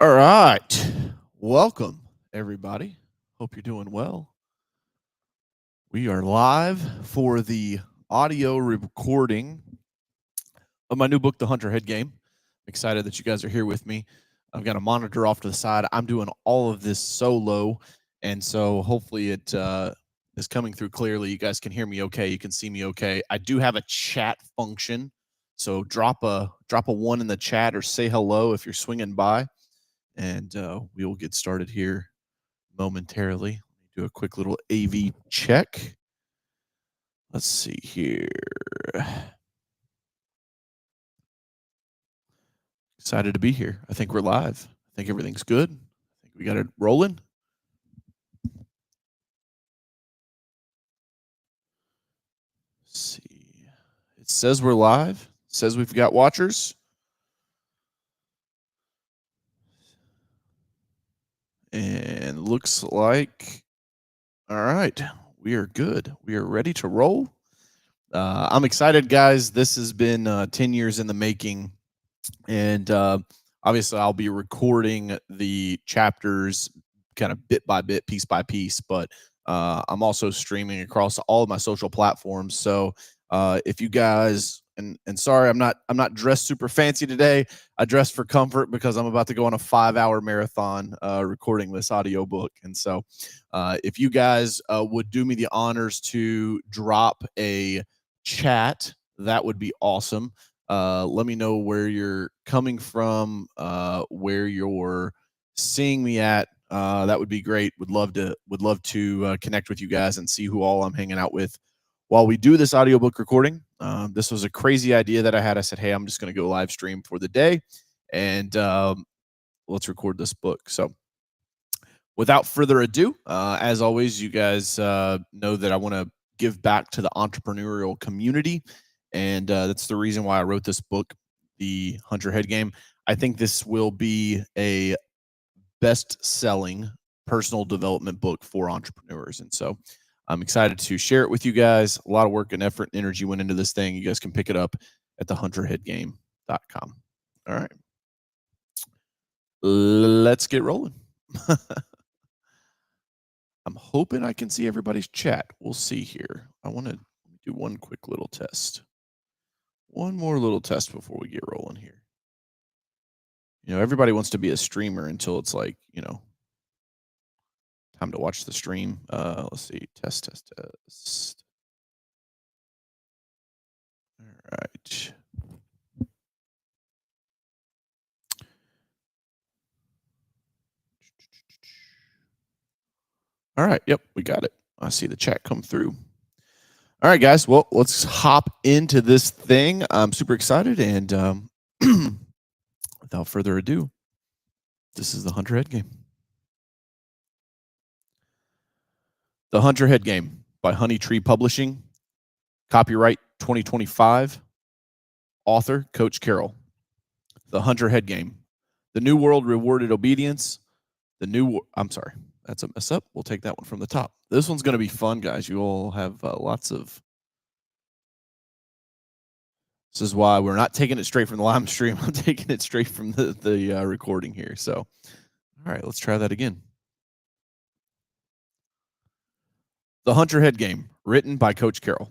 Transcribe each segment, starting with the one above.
All right. Welcome, everybody. Hope you're doing well. We are live for the audio recording of my new book, The Hunter Head Game. Excited that you guys are here with me. I've got a monitor off to the side. I'm doing all of this solo, and so hopefully it is coming through clearly. You guys can hear me okay. You can see me okay. I do have a chat function, so drop a one in the chat or say hello if you're swinging by. And we will get started here momentarily. Let me do a quick little AV check. Let's see here. Excited to be here. I think we're live. I think everything's good. I think we got it rolling. Let's see. It says we're live. It says we've got watchers. And looks like, all right, we are good. We are ready to roll. I'm excited, guys. This has been 10 years in the making. And obviously, I'll be recording the chapters kind of bit by bit, piece by piece, but I'm also streaming across all of my social platforms. So if you guys, and sorry, I'm not dressed super fancy today. I dressed for comfort because I'm about to go on a 5-hour marathon recording this audiobook. And so if you guys would do me the honors to drop a chat, that would be awesome. Let me know where you're coming from, where you're seeing me at. That would be great. Would love to connect with you guys and see who all I'm hanging out with while we do this audiobook recording. This was a crazy idea that I had. I said, hey, I'm just going to go live stream for the day, and let's record this book. So without further ado, as always, you guys know that I want to give back to the entrepreneurial community. And that's the reason why I wrote this book, The Hunter Head Game. I think this will be a best-selling personal development book for entrepreneurs. And so I'm excited to share it with you guys. A lot of work and effort and energy went into this thing. You guys can pick it up at thehunterheadgame.com. All right. Let's get rolling. I'm hoping I can see everybody's chat. We'll see here. I want to do one quick little test. One more little test before we get rolling here. You know, everybody wants to be a streamer until it's like, you know, time to watch the stream. Let's see. Test. All right. All right. Yep, we got it. I see the chat come through. All right, guys. Well, let's hop into this thing. I'm super excited. And without further ado, this is the Hunter Head Game. The Hunter Head Game by Honey Tree Publishing. Copyright 2025. Author Coach Carroll. The Hunter Head Game. The New World rewarded obedience. I'm sorry. That's a mess up. We'll take that one from the top. This one's going to be fun, guys. You all have lots of... This is why we're not taking it straight from the live stream. I'm taking it straight from the recording here. So, all right, let's try that again. The Hunter Head Game, written by Coach Carroll.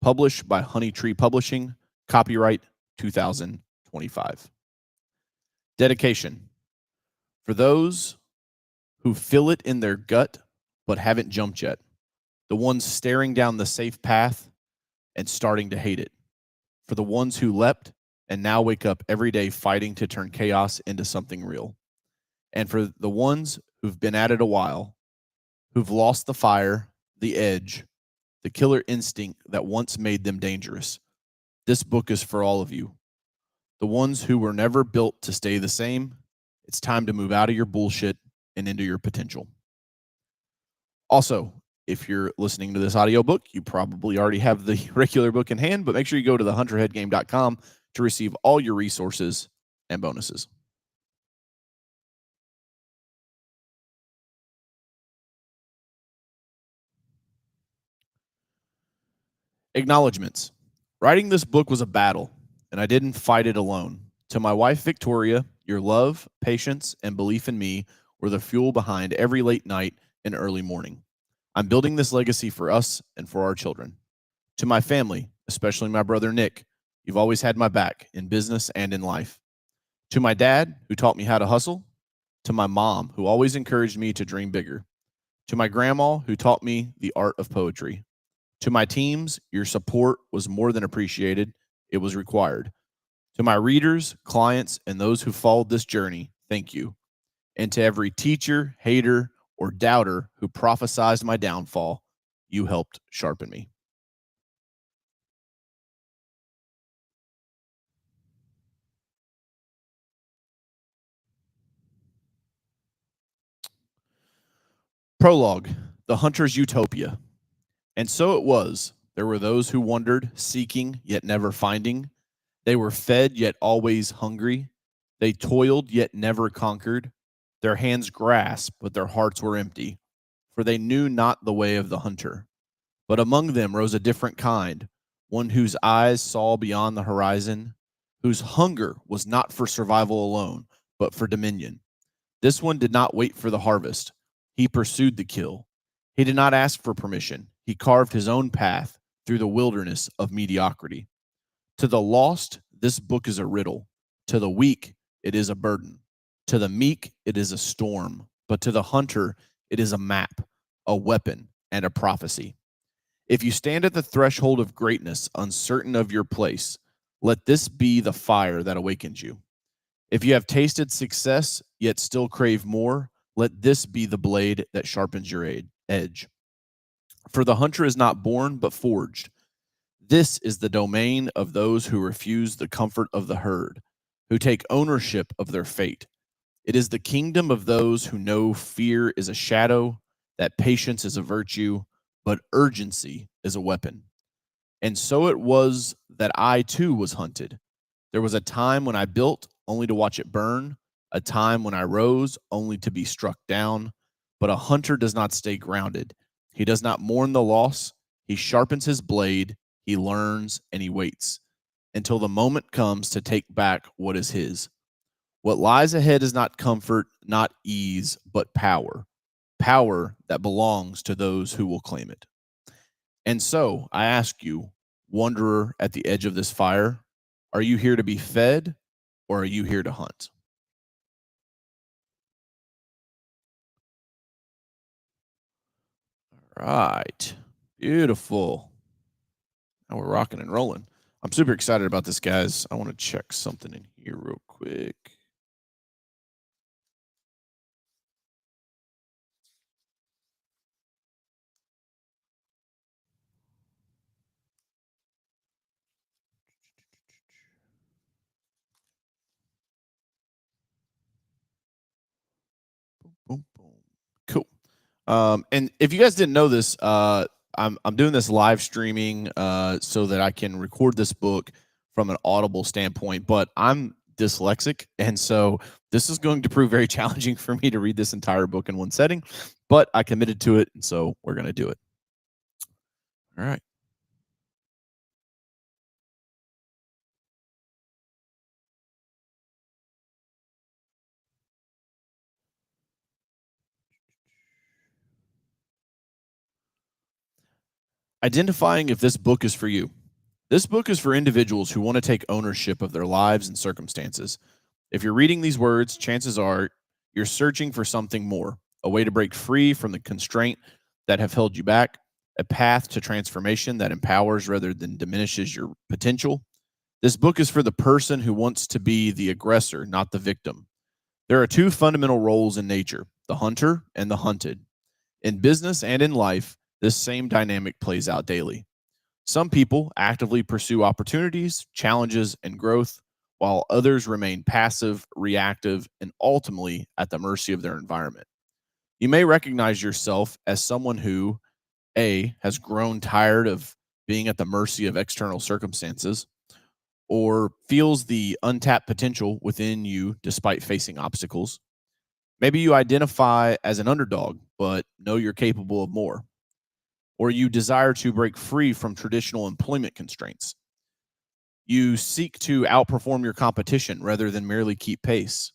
Published by Honey Tree Publishing. Copyright 2025. Dedication. For those who feel it in their gut but haven't jumped yet. The ones staring down the safe path and starting to hate it. For the ones who leapt and now wake up every day fighting to turn chaos into something real. And for the ones who've been at it a while, who've lost the fire, the edge, the killer instinct that once made them dangerous. This book is for all of you. The ones who were never built to stay the same. It's time to move out of your bullshit and into your potential. Also, if you're listening to this audiobook, you probably already have the regular book in hand, but make sure you go to thehunterheadgame.com to receive all your resources and bonuses. Acknowledgements. Writing this book was a battle, and I didn't fight it alone. To my wife, Victoria, Your love, patience, and belief in me were the fuel behind every late night and early morning. I'm building this legacy for us and for our children. To my family, especially my brother Nick, you've always had my back in business and in life. To my dad, who taught me how to hustle. To my mom, who always encouraged me to dream bigger. To my grandma, who taught me the art of poetry. To my teams, your support was more than appreciated, it was required. To my readers, clients, and those who followed this journey, thank you. And to every teacher, hater, or doubter who prophesied my downfall, you helped sharpen me. Prologue: The Hunter's Utopia. And so it was. There were those who wandered, seeking, yet never finding. They were fed, yet always hungry. They toiled, yet never conquered. Their hands grasped, but their hearts were empty, for they knew not the way of the hunter. But among them rose a different kind, one whose eyes saw beyond the horizon, whose hunger was not for survival alone, but for dominion. This one did not wait for the harvest. He pursued the kill. He did not ask for permission. He carved his own path through the wilderness of mediocrity. To the lost, this book is a riddle. To the weak, it is a burden. To the meek, it is a storm. But to the hunter, it is a map, a weapon, and a prophecy. If you stand at the threshold of greatness, uncertain of your place, let this be the fire that awakens you. If you have tasted success, yet still crave more, let this be the blade that sharpens your edge. For the hunter is not born, but forged. This is the domain of those who refuse the comfort of the herd, who take ownership of their fate. It is the kingdom of those who know fear is a shadow, that patience is a virtue, but urgency is a weapon. And so it was that I too was hunted. There was a time when I built only to watch it burn, a time when I rose only to be struck down. But a hunter does not stay grounded. He does not mourn the loss. He sharpens his blade, he learns, and he waits until the moment comes to take back what is his. What lies ahead is not comfort, not ease, but power. Power that belongs to those who will claim it. And so I ask you, wanderer at the edge of this fire, are you here to be fed or are you here to hunt? All right. Beautiful. Now we're rocking and rolling. I'm super excited about this, guys. I want to check something in here real quick. Boom, boom. Cool. And if you guys didn't know this, I'm doing this live streaming so that I can record this book from an Audible standpoint. But I'm dyslexic, and so this is going to prove very challenging for me to read this entire book in one setting. But I committed to it, and so we're going to do it. All right. Identifying if this book is for you. This book is for individuals who want to take ownership of their lives and circumstances. If you're reading these words, chances are you're searching for something more, a way to break free from the constraint that have held you back, a path to transformation that empowers rather than diminishes your potential. This book is for the person who wants to be the aggressor, not the victim. There are two fundamental roles in nature: the hunter and the hunted. In business and in life, this same dynamic plays out daily. Some people actively pursue opportunities, challenges, and growth, while others remain passive, reactive, and ultimately at the mercy of their environment. You may recognize yourself as someone who, A, has grown tired of being at the mercy of external circumstances, or feels the untapped potential within you despite facing obstacles. Maybe you identify as an underdog, but know you're capable of more, or you desire to break free from traditional employment constraints. You seek to outperform your competition rather than merely keep pace.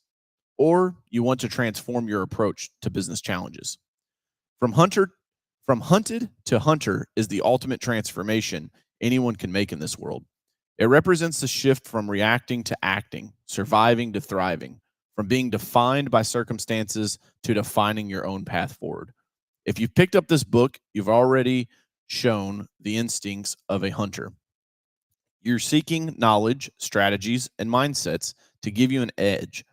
or you want to transform your approach to business challenges. From hunter from hunted to hunter is the ultimate transformation anyone can make in this world. It represents the shift from reacting to acting, surviving to thriving, from being defined by circumstances to defining your own path forward. If you've picked up this book, you've already shown the instincts of a hunter. You're seeking knowledge, strategies, and mindsets to give you an edge.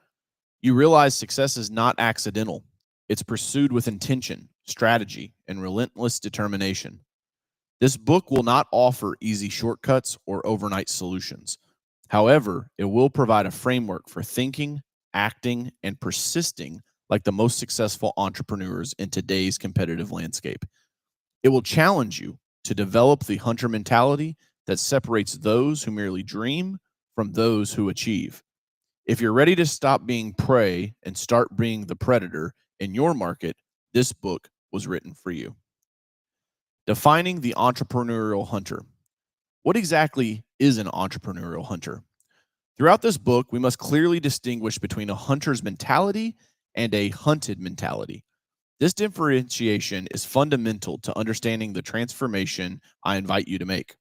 You realize success is not accidental. It's pursued with intention, strategy, and relentless determination. This book will not offer easy shortcuts or overnight solutions. However, it will provide a framework for thinking, acting, and persisting like the most successful entrepreneurs in today's competitive landscape. It will challenge you to develop the hunter mentality that separates those who merely dream from those who achieve. If you're ready to stop being prey and start being the predator in your market, this book was written for you. Defining the entrepreneurial hunter. What exactly is an entrepreneurial hunter? Throughout this book, we must clearly distinguish between a hunter's mentality and a hunted mentality. This differentiation is fundamental to understanding the transformation I invite you to make.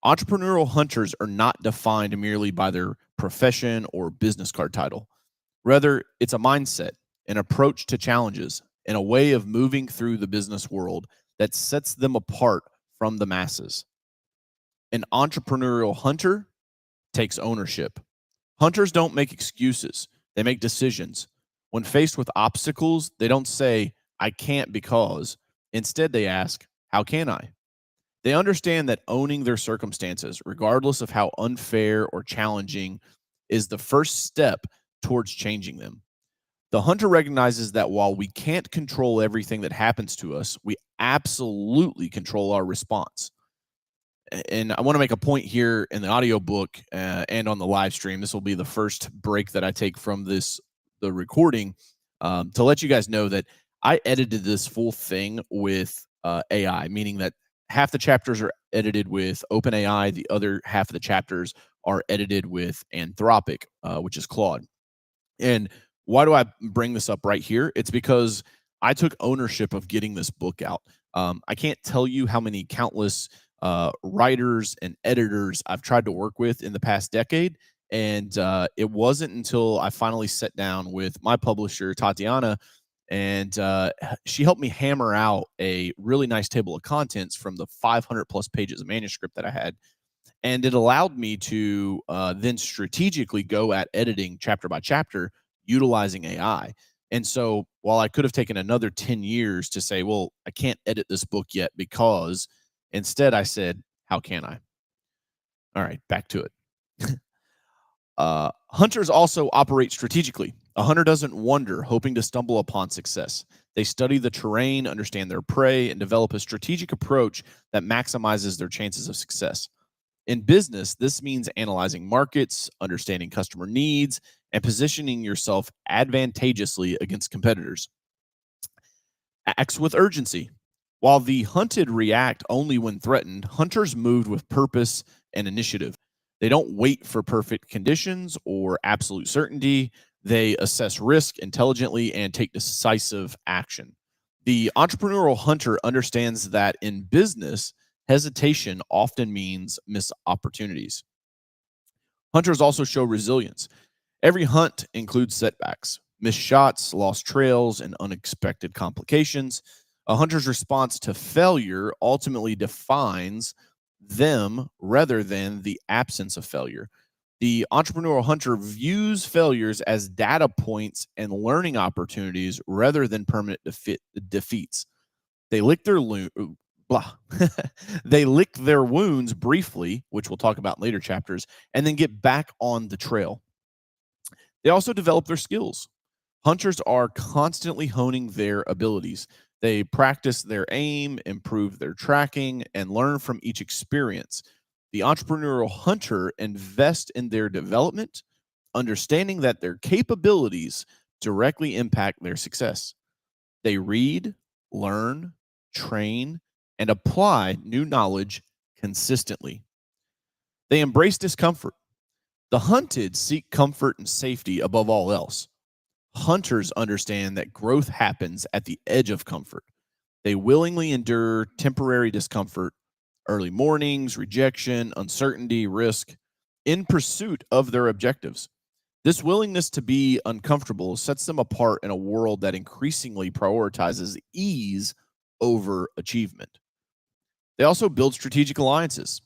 Entrepreneurial hunters are not defined merely by their profession or business card title. Rather, it's a mindset, an approach to challenges, and a way of moving through the business world that sets them apart from the masses. An entrepreneurial hunter takes ownership. Hunters don't make excuses, they make decisions. When faced with obstacles, they don't say, I can't because. Instead, they ask, how can I? They understand that owning their circumstances, regardless of how unfair or challenging, is the first step towards changing them. The hunter recognizes that while we can't control everything that happens to us, we absolutely control our response. And I want to make a point here in the audiobook and on the live stream. This will be the first break that I take from the recording, to let you guys know that I edited this full thing with AI, meaning that half the chapters are edited with OpenAI, the other half of the chapters are edited with Anthropic, which is Claude. And why do I bring this up right here? It's because I took ownership of getting this book out. I can't tell you how many countless writers and editors I've tried to work with in the past decade. And it wasn't until I finally sat down with my publisher, Tatiana, and she helped me hammer out a really nice table of contents from the 500 plus pages of manuscript that I had. And it allowed me to then strategically go at editing chapter by chapter utilizing AI. And so while I could have taken another 10 years to say, well, I can't edit this book yet because, instead I said, how can I? All right, back to it. Hunters also operate strategically. A hunter doesn't wander, hoping to stumble upon success. They study the terrain, understand their prey, and develop a strategic approach that maximizes their chances of success. In business, this means analyzing markets, understanding customer needs, and positioning yourself advantageously against competitors. Acts with urgency. While the hunted react only when threatened, hunters move with purpose and initiative. They don't wait for perfect conditions or absolute certainty. They assess risk intelligently and take decisive action. The entrepreneurial hunter understands that in business, hesitation often means missed opportunities. Hunters also show resilience. Every hunt includes setbacks, missed shots, lost trails, and unexpected complications. A hunter's response to failure ultimately defines them rather than the absence of failure. The entrepreneurial hunter views failures as data points and learning opportunities rather than permanent defeats. They lick their blah. They lick their wounds briefly, which we'll talk about in later chapters, and then get back on the trail. They also develop their skills. Hunters are constantly honing their abilities. They practice their aim, improve their tracking, and learn from each experience. The entrepreneurial hunter invests in their development, understanding that their capabilities directly impact their success. They read, learn, train, and apply new knowledge consistently. They embrace discomfort. The hunted seek comfort and safety above all else. Hunters understand that growth happens at the edge of comfort. They willingly endure temporary discomfort, early mornings, rejection, uncertainty, risk, in pursuit of their objectives. This willingness to be uncomfortable sets them apart in a world that increasingly prioritizes ease over achievement. They also build strategic alliances.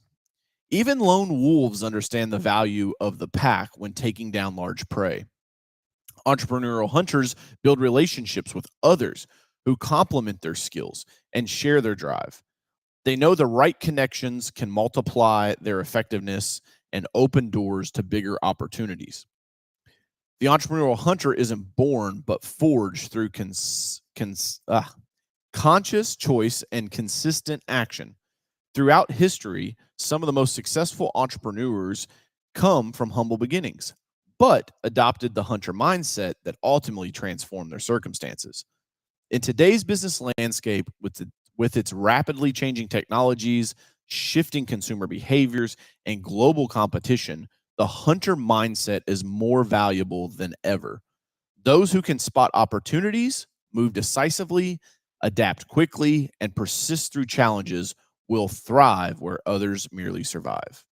Even lone wolves understand the value of the pack when taking down large prey. Entrepreneurial hunters build relationships with others who complement their skills and share their drive. They know the right connections can multiply their effectiveness and open doors to bigger opportunities. The entrepreneurial hunter isn't born but forged through conscious choice and consistent action. Throughout history, some of the most successful entrepreneurs come from humble beginnings, but adopted the hunter mindset that ultimately transformed their circumstances. In today's business landscape, with its rapidly changing technologies, shifting consumer behaviors, and global competition, the hunter mindset is more valuable than ever. Those who can spot opportunities, move decisively, adapt quickly, and persist through challenges will thrive where others merely survive.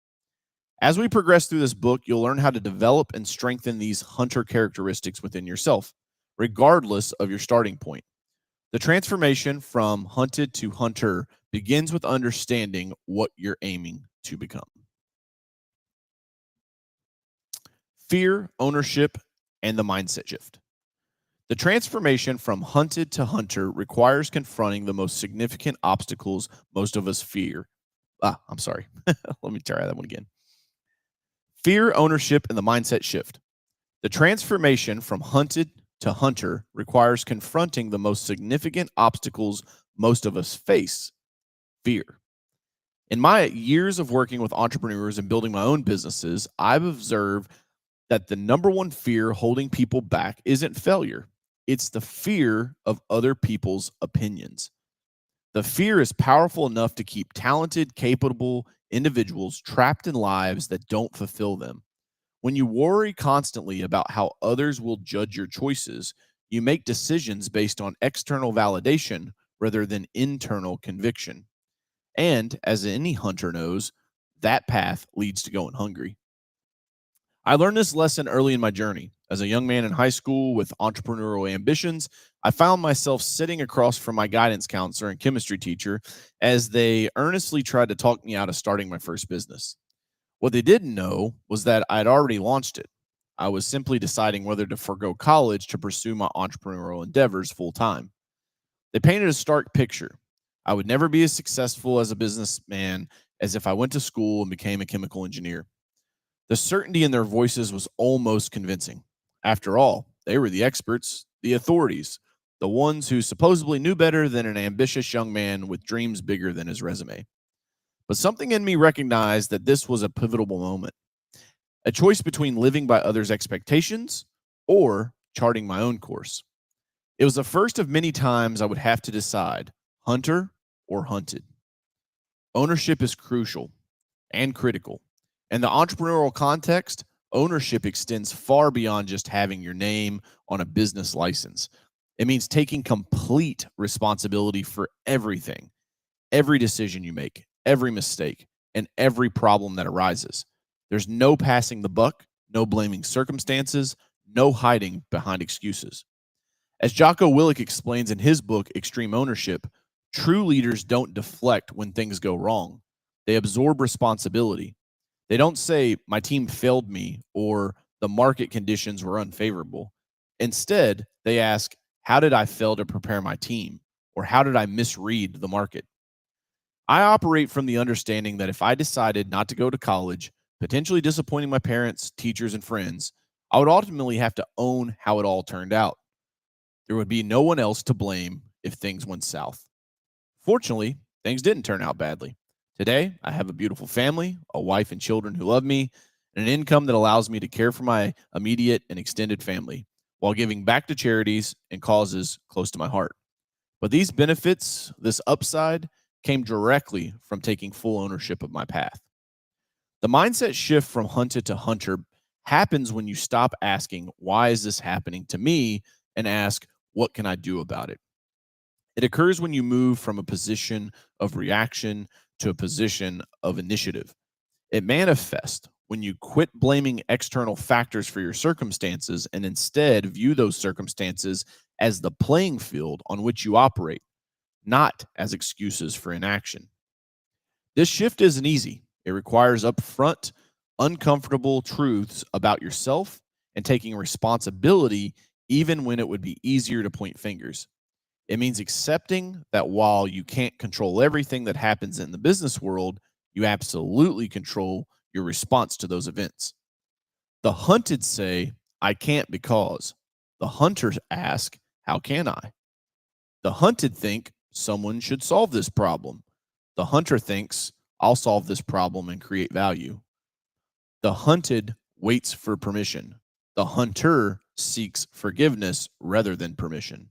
As we progress through this book, you'll learn how to develop and strengthen these hunter characteristics within yourself, regardless of your starting point. The transformation from hunted to hunter begins with understanding what you're aiming to become. Fear, ownership, and the mindset shift. The transformation from hunted to hunter requires confronting the most significant obstacles most of us fear. I'm sorry. Let me try that one again. Fear, ownership, and the mindset shift. The transformation from hunted to hunter requires confronting the most significant obstacles most of us face: fear. In my years of working with entrepreneurs and building my own businesses, I've observed that the number one fear holding people back isn't failure, it's the fear of other people's opinions. The fear is powerful enough to keep talented, capable individuals trapped in lives that don't fulfill them. When you worry constantly about how others will judge your choices, you make decisions based on external validation rather than internal conviction. And as any hunter knows, that path leads to going hungry. I learned this lesson early in my journey. As a young man in high school with entrepreneurial ambitions, I found myself sitting across from my guidance counselor and chemistry teacher as they earnestly tried to talk me out of starting my first business. What they didn't know was that I'd already launched it. I was simply deciding whether to forego college to pursue my entrepreneurial endeavors full time. They painted a stark picture. I would never be as successful as a businessman as if I went to school and became a chemical engineer. The certainty in their voices was almost convincing. After all, they were the experts, the authorities, the ones who supposedly knew better than an ambitious young man with dreams bigger than his resume. But something in me recognized that this was a pivotal moment, a choice between living by others' expectations or charting my own course. It was the first of many times I would have to decide hunter or hunted. Ownership is crucial and critical. In the entrepreneurial context, ownership extends far beyond just having your name on a business license. It means taking complete responsibility for everything, every decision you make, every mistake, and every problem that arises. There's no passing the buck, no blaming circumstances, no hiding behind excuses. As Jocko Willink explains in his book, Extreme Ownership, true leaders don't deflect when things go wrong. They absorb responsibility. They don't say, my team failed me or the market conditions were unfavorable. Instead, they ask, how did I fail to prepare my team? Or how did I misread the market? I operate from the understanding that if I decided not to go to college, potentially disappointing my parents, teachers, and friends, I would ultimately have to own how it all turned out. There would be no one else to blame if things went south. Fortunately, things didn't turn out badly. Today, I have a beautiful family, a wife and children who love me, and an income that allows me to care for my immediate and extended family while giving back to charities and causes close to my heart. But these benefits, this upside, came directly from taking full ownership of my path. The mindset shift from hunted to hunter happens when you stop asking, why is this happening to me? And ask, what can I do about it? It occurs when you move from a position of reaction to a position of initiative. It manifests when you quit blaming external factors for your circumstances and instead view those circumstances as the playing field on which you operate, not as excuses for inaction. This shift isn't easy. It requires upfront, uncomfortable truths about yourself and taking responsibility even when it would be easier to point fingers. It means accepting that while you can't control everything that happens in the business world, you absolutely control your response to those events. The hunted say, I can't because. The hunters ask, how can I? The hunted think someone should solve this problem. The hunter thinks, I'll solve this problem and create value. The hunted waits for permission. The hunter seeks forgiveness rather than permission.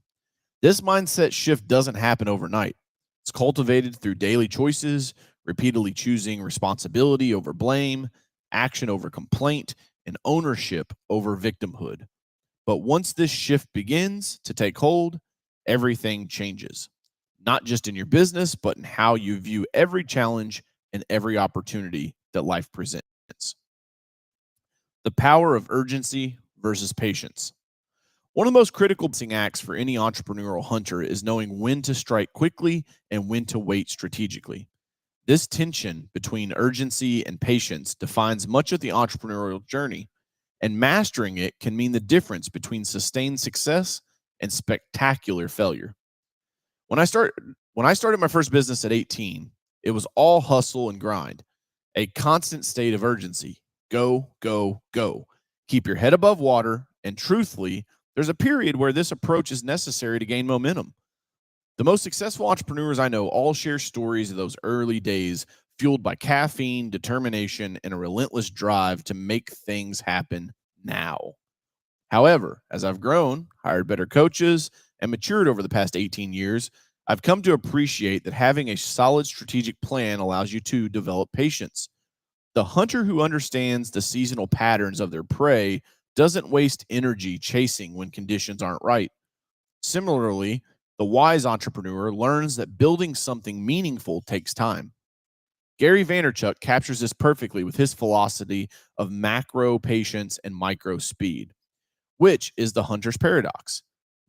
This mindset shift doesn't happen overnight. It's cultivated through daily choices, repeatedly choosing responsibility over blame, action over complaint, and ownership over victimhood. But once this shift begins to take hold, everything changes, not just in your business, but in how you view every challenge and every opportunity that life presents. The power of urgency versus patience. One of the most critical balancing acts for any entrepreneurial hunter is knowing when to strike quickly and when to wait strategically. This tension between urgency and patience defines much of the entrepreneurial journey, and mastering it can mean the difference between sustained success and spectacular failure. When I start when I started my first business at 18, it was all hustle and grind, a constant state of urgency. Go, go, go. Keep your head above water, and truthfully, there's a period where this approach is necessary to gain momentum. The most successful entrepreneurs I know all share stories of those early days fueled by caffeine, determination, and a relentless drive to make things happen now. However, as I've grown, hired better coaches, and matured over the past 18 years, I've come to appreciate that having a solid strategic plan allows you to develop patience. The hunter who understands the seasonal patterns of their prey doesn't waste energy chasing when conditions aren't right. Similarly, the wise entrepreneur learns that building something meaningful takes time. Gary Vaynerchuk captures this perfectly with his philosophy of macro patience and micro speed, which is the hunter's paradox,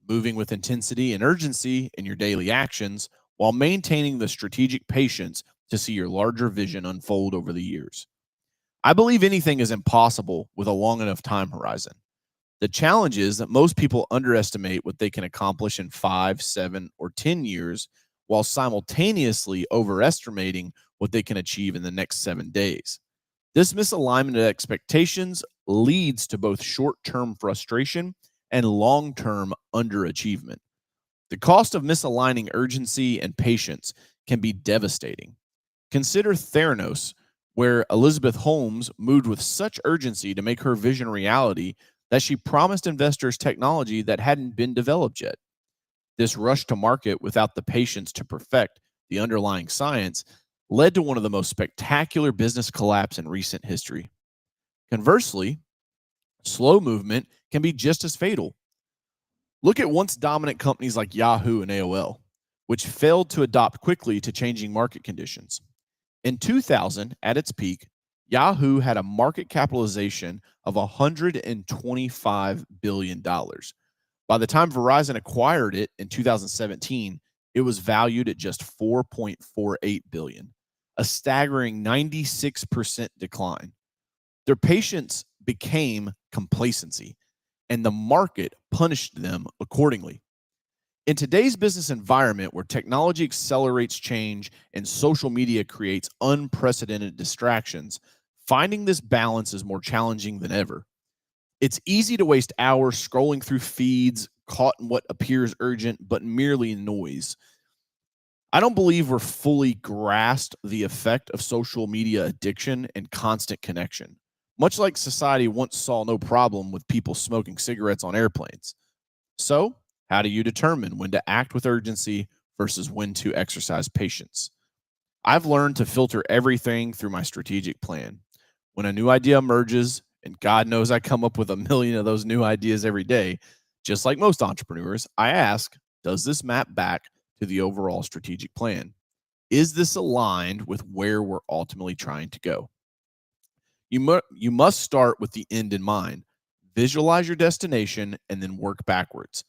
moving with intensity and urgency in your daily actions while maintaining the strategic patience to see your larger vision unfold over the years. I believe anything is impossible with a long enough time horizon. The challenge is that most people underestimate what they can accomplish in 5, 7, or 10 years while simultaneously overestimating what they can achieve in the next 7 days. This misalignment of expectations leads to both short term frustration and long term underachievement. The cost of misaligning urgency and patience can be devastating. Consider Theranos, where Elizabeth Holmes moved with such urgency to make her vision a reality that she promised investors technology that hadn't been developed yet. This rush to market without the patience to perfect the underlying science led to one of the most spectacular business collapse in recent history. Conversely, slow movement can be just as fatal. Look at once dominant companies like Yahoo and AOL, which failed to adapt quickly to changing market conditions. In 2000, at its peak, Yahoo had a market capitalization of $125 billion. By the time Verizon acquired it in 2017, it was valued at just $4.48 billion, a staggering 96% decline. Their patience became complacency, and the market punished them accordingly. In today's business environment where technology accelerates change and social media creates unprecedented distractions, finding this balance is more challenging than ever. It's easy to waste hours scrolling through feeds, caught in what appears urgent but merely noise. I don't believe we're fully grasped the effect of social media addiction and constant connection. Much like society once saw no problem with people smoking cigarettes on airplanes. So, how do you determine when to act with urgency versus when to exercise patience? I've learned to filter everything through my strategic plan. When a new idea emerges, And God knows I come up with a million of those new ideas every day. Just like most entrepreneurs, I ask, does this map back to the overall strategic plan? Is this aligned with where we're ultimately trying to go? You must start with the end in mind. Visualize your destination and then work backwards.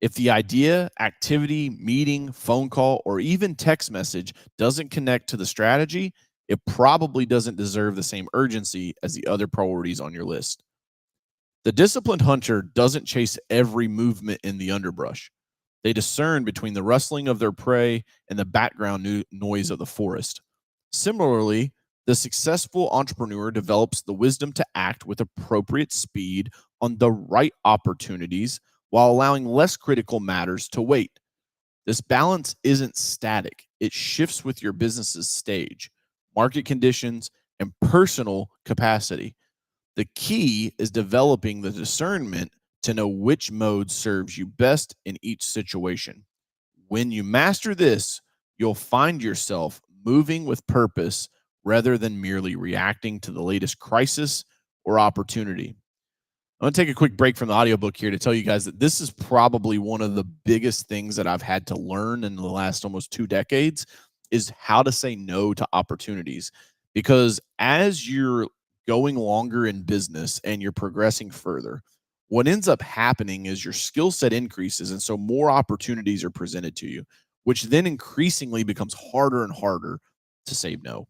If the idea, activity, meeting, phone call, or even text message doesn't connect to the strategy, it probably doesn't deserve the same urgency as the other priorities on your list. The disciplined hunter doesn't chase every movement in the underbrush. They discern between the rustling of their prey and the background noise of the forest. Similarly, the successful entrepreneur develops the wisdom to act with appropriate speed on the right opportunities while allowing less critical matters to wait. This balance isn't static. It shifts with your business's stage, market conditions, and personal capacity. The key is developing the discernment to know which mode serves you best in each situation. When you master this, you'll find yourself moving with purpose rather than merely reacting to the latest crisis or opportunity. I'm going to take a quick break from the audiobook here to tell you guys that this is probably one of the biggest things that I've had to learn in the last almost 2 decades is how to say no to opportunities. Because as you're going longer in business and you're progressing further, what ends up happening is your skill set increases. And so more opportunities are presented to you, which then increasingly becomes harder and harder to say no.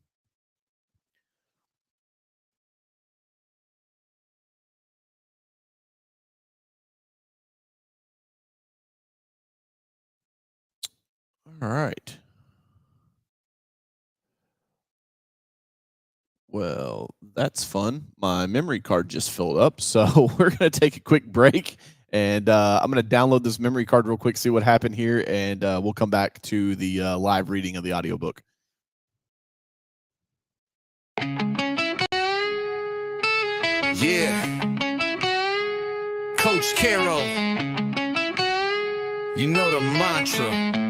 All right. Well, that's fun. My memory card just filled up. So we're going to take a quick break and I'm going to download this memory card real quick, see what happened here. And we'll come back to the live reading of the audiobook. Yeah. Coach Carroll. You know the mantra.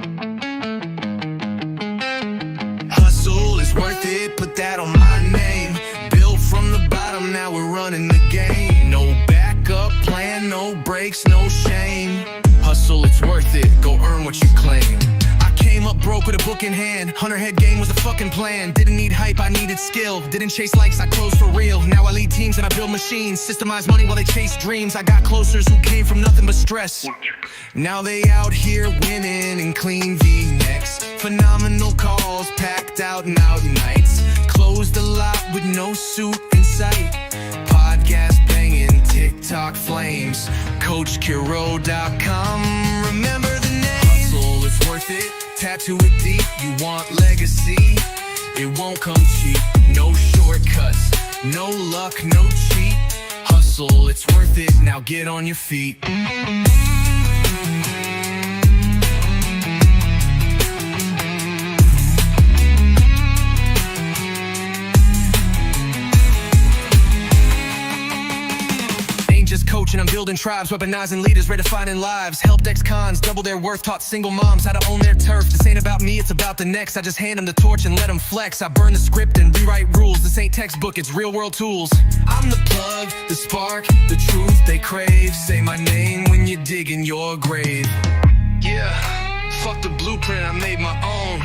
Hustle is worth it, put that on my name. Built from the bottom, now we're running the game. No backup plan, no breaks, no shame. Hustle, it's worth it, go earn what you claim. I came up broke with a book in hand. Hunter head game was the fucking plan. Didn't need hype, I needed skill. Didn't chase likes, I closed for real. Now I lead teams and I build machines. Systemize money while they chase dreams. I got closers who came from nothing but stress. Now they out here winning in clean V-necks. Phenomenal calls, packed out and out nights. Closed a lot with no suit in sight. Podcast banging, TikTok flames. CoachCarroll.com. Remember the name. Hustle is worth it. Tattoo it deep. You want legacy? It won't come cheap. No shortcuts, no luck, no cheat. Hustle, it's worth it. Now get on your feet. Just coaching, I'm building tribes, weaponizing leaders, redefining lives. Helped ex-cons double their worth, taught single moms how to own their turf. This ain't about me, it's about the next. I just hand them the torch and let them flex. I burn the script and rewrite rules. This ain't textbook, it's real world tools. I'm the plug, the spark, the truth they crave. Say my name when you dig in your grave. Yeah, fuck the blueprint, I made my own.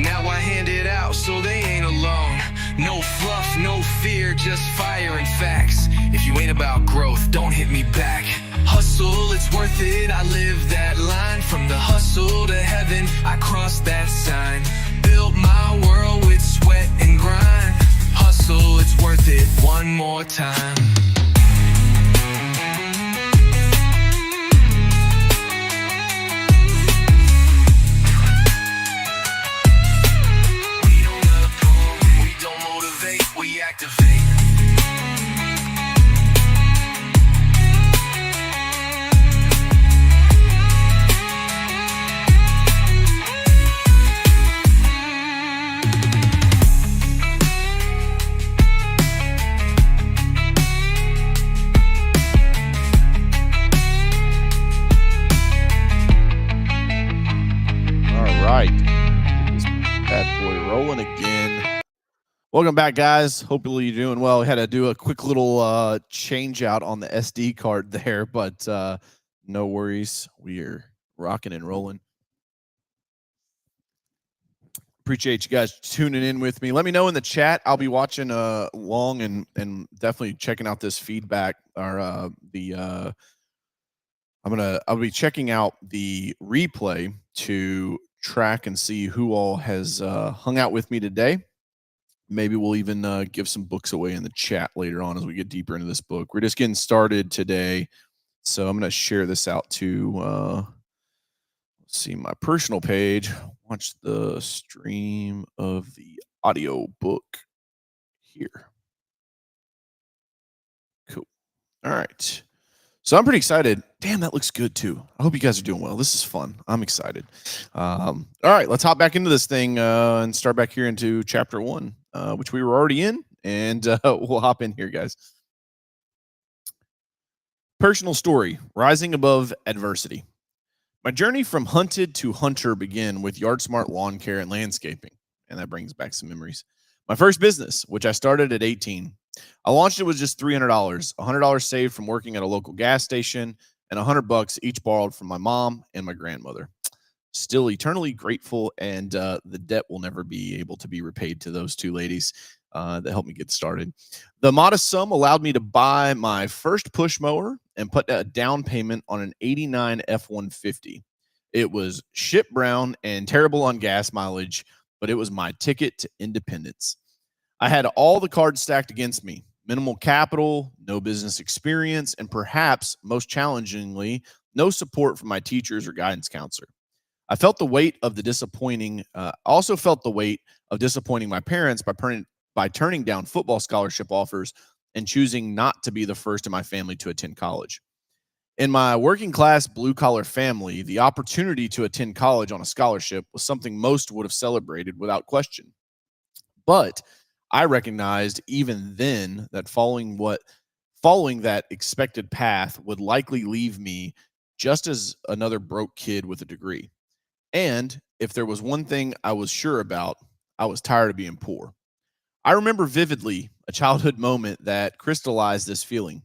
Now I hand it out so they ain't alone. No fluff, no fear, just fire and facts. If you ain't about growth, don't hit me back. Hustle, it's worth it, I live that line. From the hustle to heaven, I crossed that sign. Built my world with sweat and grind. Hustle, it's worth it, one more time. Welcome back, guys. Hopefully you're doing well. We had to do a quick little change out on the SD card there, but no worries. We are rocking and rolling. Appreciate you guys tuning in with me. Let me know in the chat. I'll be watching along and definitely checking out this feedback or I'll be checking out the replay to track and see who all has hung out with me today. Maybe we'll even give some books away in the chat later on as we get deeper into this book. We're just getting started today, so I'm going to share this out to let's see my personal page. Watch the stream of the audio book here. Cool. All right. So I'm pretty excited. Damn, that looks good too. I hope you guys are doing well. This is fun. I'm excited. All right, let's hop back into this thing and start back here into chapter 1, which we were already in, and we'll hop in here, guys. Personal story: rising above adversity. My journey from hunted to hunter began with Yard Smart Lawn Care and Landscaping, and that brings back some memories. My first business, which I started at 18. I launched it with just $300, $100 saved from working at a local gas station, and $100 each borrowed from my mom and my grandmother. Still eternally grateful, and the debt will never be able to be repaid to those two ladies that helped me get started. The modest sum allowed me to buy my first push mower and put a down payment on an 89 F-150. It was shit brown and terrible on gas mileage, but it was my ticket to independence. I had all the cards stacked against me: minimal capital, no business experience, and perhaps most challengingly, no support from my teachers or guidance counselor. I felt the weight of the disappointing, also felt the weight of disappointing my parents by turning down football scholarship offers and choosing not to be the first in my family to attend college. In my working class blue collar family, the opportunity to attend college on a scholarship was something most would have celebrated without question. But I recognized even then that following that expected path would likely leave me just as another broke kid with a degree. And if there was one thing I was sure about, I was tired of being poor. I remember vividly a childhood moment that crystallized this feeling.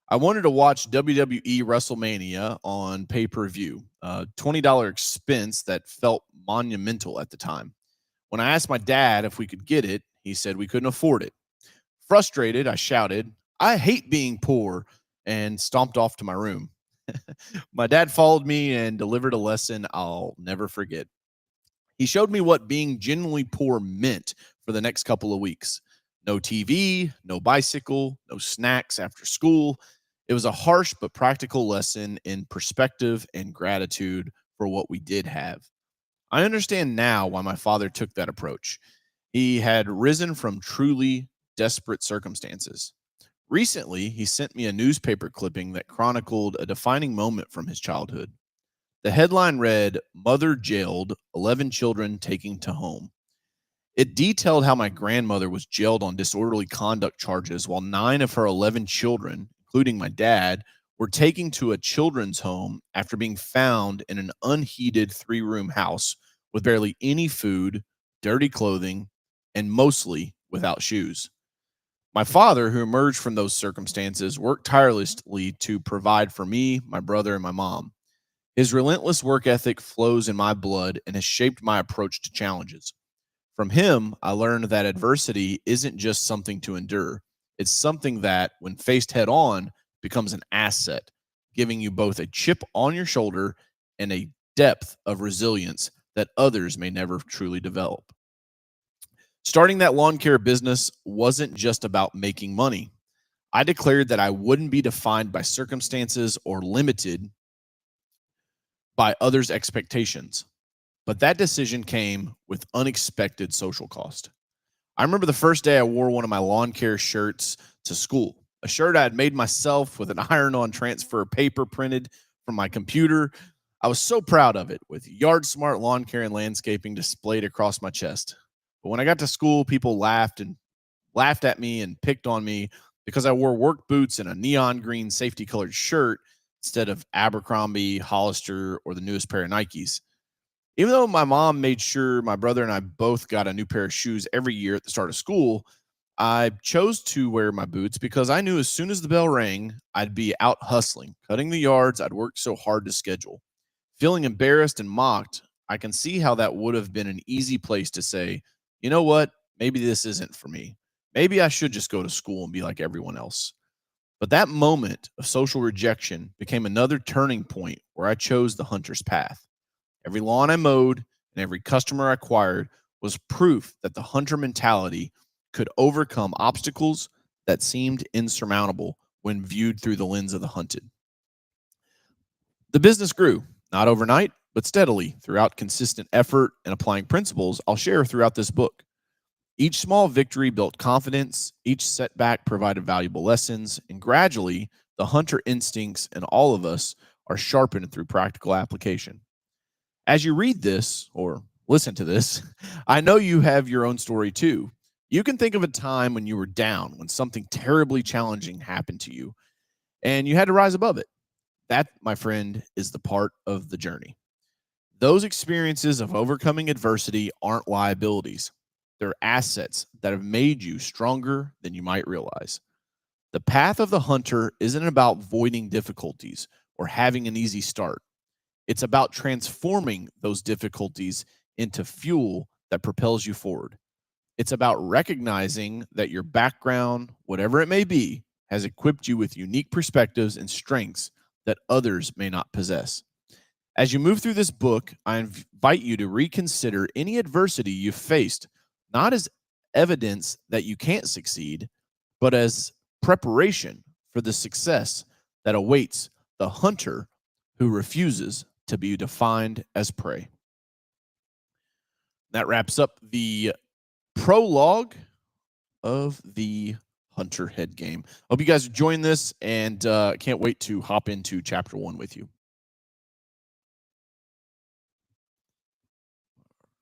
I wanted to watch WWE WrestleMania on pay-per-view, a $20 expense that felt monumental at the time. When I asked my dad if we could get it, he said we couldn't afford it. Frustrated, I shouted, "I hate being poor," and stomped off to my room. My dad followed me and delivered a lesson I'll never forget. He showed me what being genuinely poor meant for the next couple of weeks. No TV, no bicycle, no snacks after school. It was a harsh but practical lesson in perspective and gratitude for what we did have. I understand now why my father took that approach. He had risen from truly desperate circumstances. Recently, he sent me a newspaper clipping that chronicled a defining moment from his childhood. The headline read, "Mother Jailed, 11 Children Taking to Home." It detailed how my grandmother was jailed on disorderly conduct charges while 9 of her 11 children, including my dad, were taken to a children's home after being found in an unheated 3-room house with barely any food, dirty clothing, and mostly without shoes. My father, who emerged from those circumstances, worked tirelessly to provide for me, my brother, and my mom. His relentless work ethic flows in my blood and has shaped my approach to challenges. From him, I learned that adversity isn't just something to endure. It's something that, when faced head on, becomes an asset, giving you both a chip on your shoulder and a depth of resilience that others may never truly develop. Starting that lawn care business wasn't just about making money. I declared that I wouldn't be defined by circumstances or limited by others' expectations. But that decision came with unexpected social cost. I remember the first day I wore one of my lawn care shirts to school, a shirt I had made myself with an iron-on transfer paper printed from my computer. I was so proud of it, with Yard Smart Lawn Care and Landscaping displayed across my chest. But when I got to school, people laughed at me and picked on me because I wore work boots and a neon green safety-colored shirt instead of Abercrombie, Hollister, or the newest pair of Nikes. Even though my mom made sure my brother and I both got a new pair of shoes every year at the start of school, I chose to wear my boots because I knew as soon as the bell rang, I'd be out hustling, cutting the yards I'd worked so hard to schedule. Feeling embarrassed and mocked, I can see how that would have been an easy place to say, you know what? Maybe this isn't for me. Maybe I should just go to school and be like everyone else. But that moment of social rejection became another turning point where I chose the hunter's path. Every lawn I mowed and every customer I acquired was proof that the hunter mentality could overcome obstacles that seemed insurmountable when viewed through the lens of the hunted. The business grew, not overnight, but steadily throughout consistent effort and applying principles I'll share throughout this book. Each small victory built confidence, each setback provided valuable lessons, and gradually, the hunter instincts in all of us are sharpened through practical application. As you read this or listen to this, I know you have your own story too. You can think of a time when you were down, when something terribly challenging happened to you, and you had to rise above it. That, my friend, is the part of the journey. Those experiences of overcoming adversity aren't liabilities. They're assets that have made you stronger than you might realize. The path of the hunter isn't about voiding difficulties or having an easy start. It's about transforming those difficulties into fuel that propels you forward. It's about recognizing that your background, whatever it may be, has equipped you with unique perspectives and strengths that others may not possess. As you move through this book, I invite you to reconsider any adversity you've faced, not as evidence that you can't succeed, but as preparation for the success that awaits the hunter who refuses to be defined as prey. That wraps up the prologue of the Hunter Head game. Hope you guys are enjoying this, and can't wait to hop into chapter 1 with you.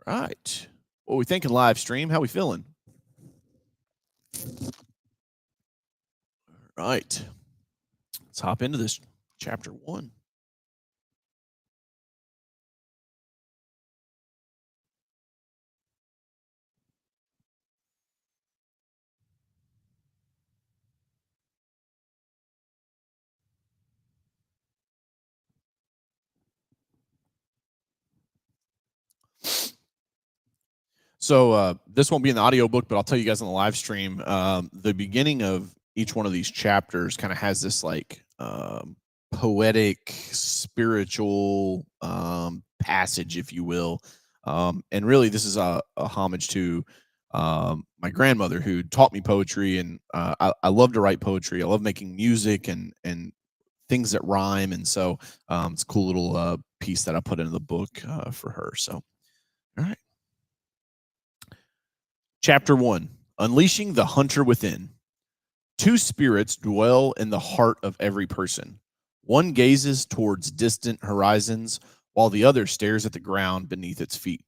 All right. What we thinking live stream? How we feeling? All right. Let's hop into this chapter 1. So this won't be in the audiobook, but I'll tell you guys on the live stream. The beginning of each one of these chapters kind of has this like poetic, spiritual passage, if you will. And really, this is a homage to my grandmother who taught me poetry, and I love to write poetry. I love making music and things that rhyme, and so it's a cool little piece that I put into the book for her. So, all right. Chapter 1: Unleashing the Hunter Within. Two spirits dwell in the heart of every person. One gazes towards distant horizons, while the other stares at the ground beneath its feet.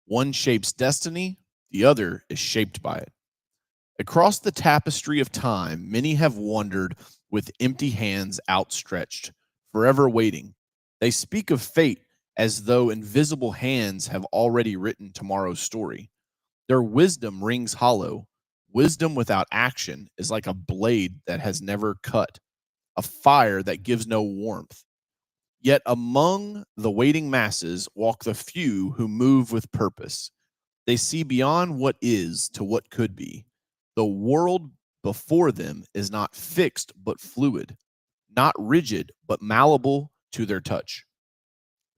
One shapes destiny, the other is shaped by it. Across the tapestry of time, many have wandered with empty hands outstretched, forever waiting. They speak of fate as though invisible hands have already written tomorrow's story. Their wisdom rings hollow. Wisdom without action is like a blade that has never cut, a fire that gives no warmth. Yet among the waiting masses walk the few who move with purpose. They see beyond what is to what could be. The world before them is not fixed but fluid, not rigid but malleable to their touch.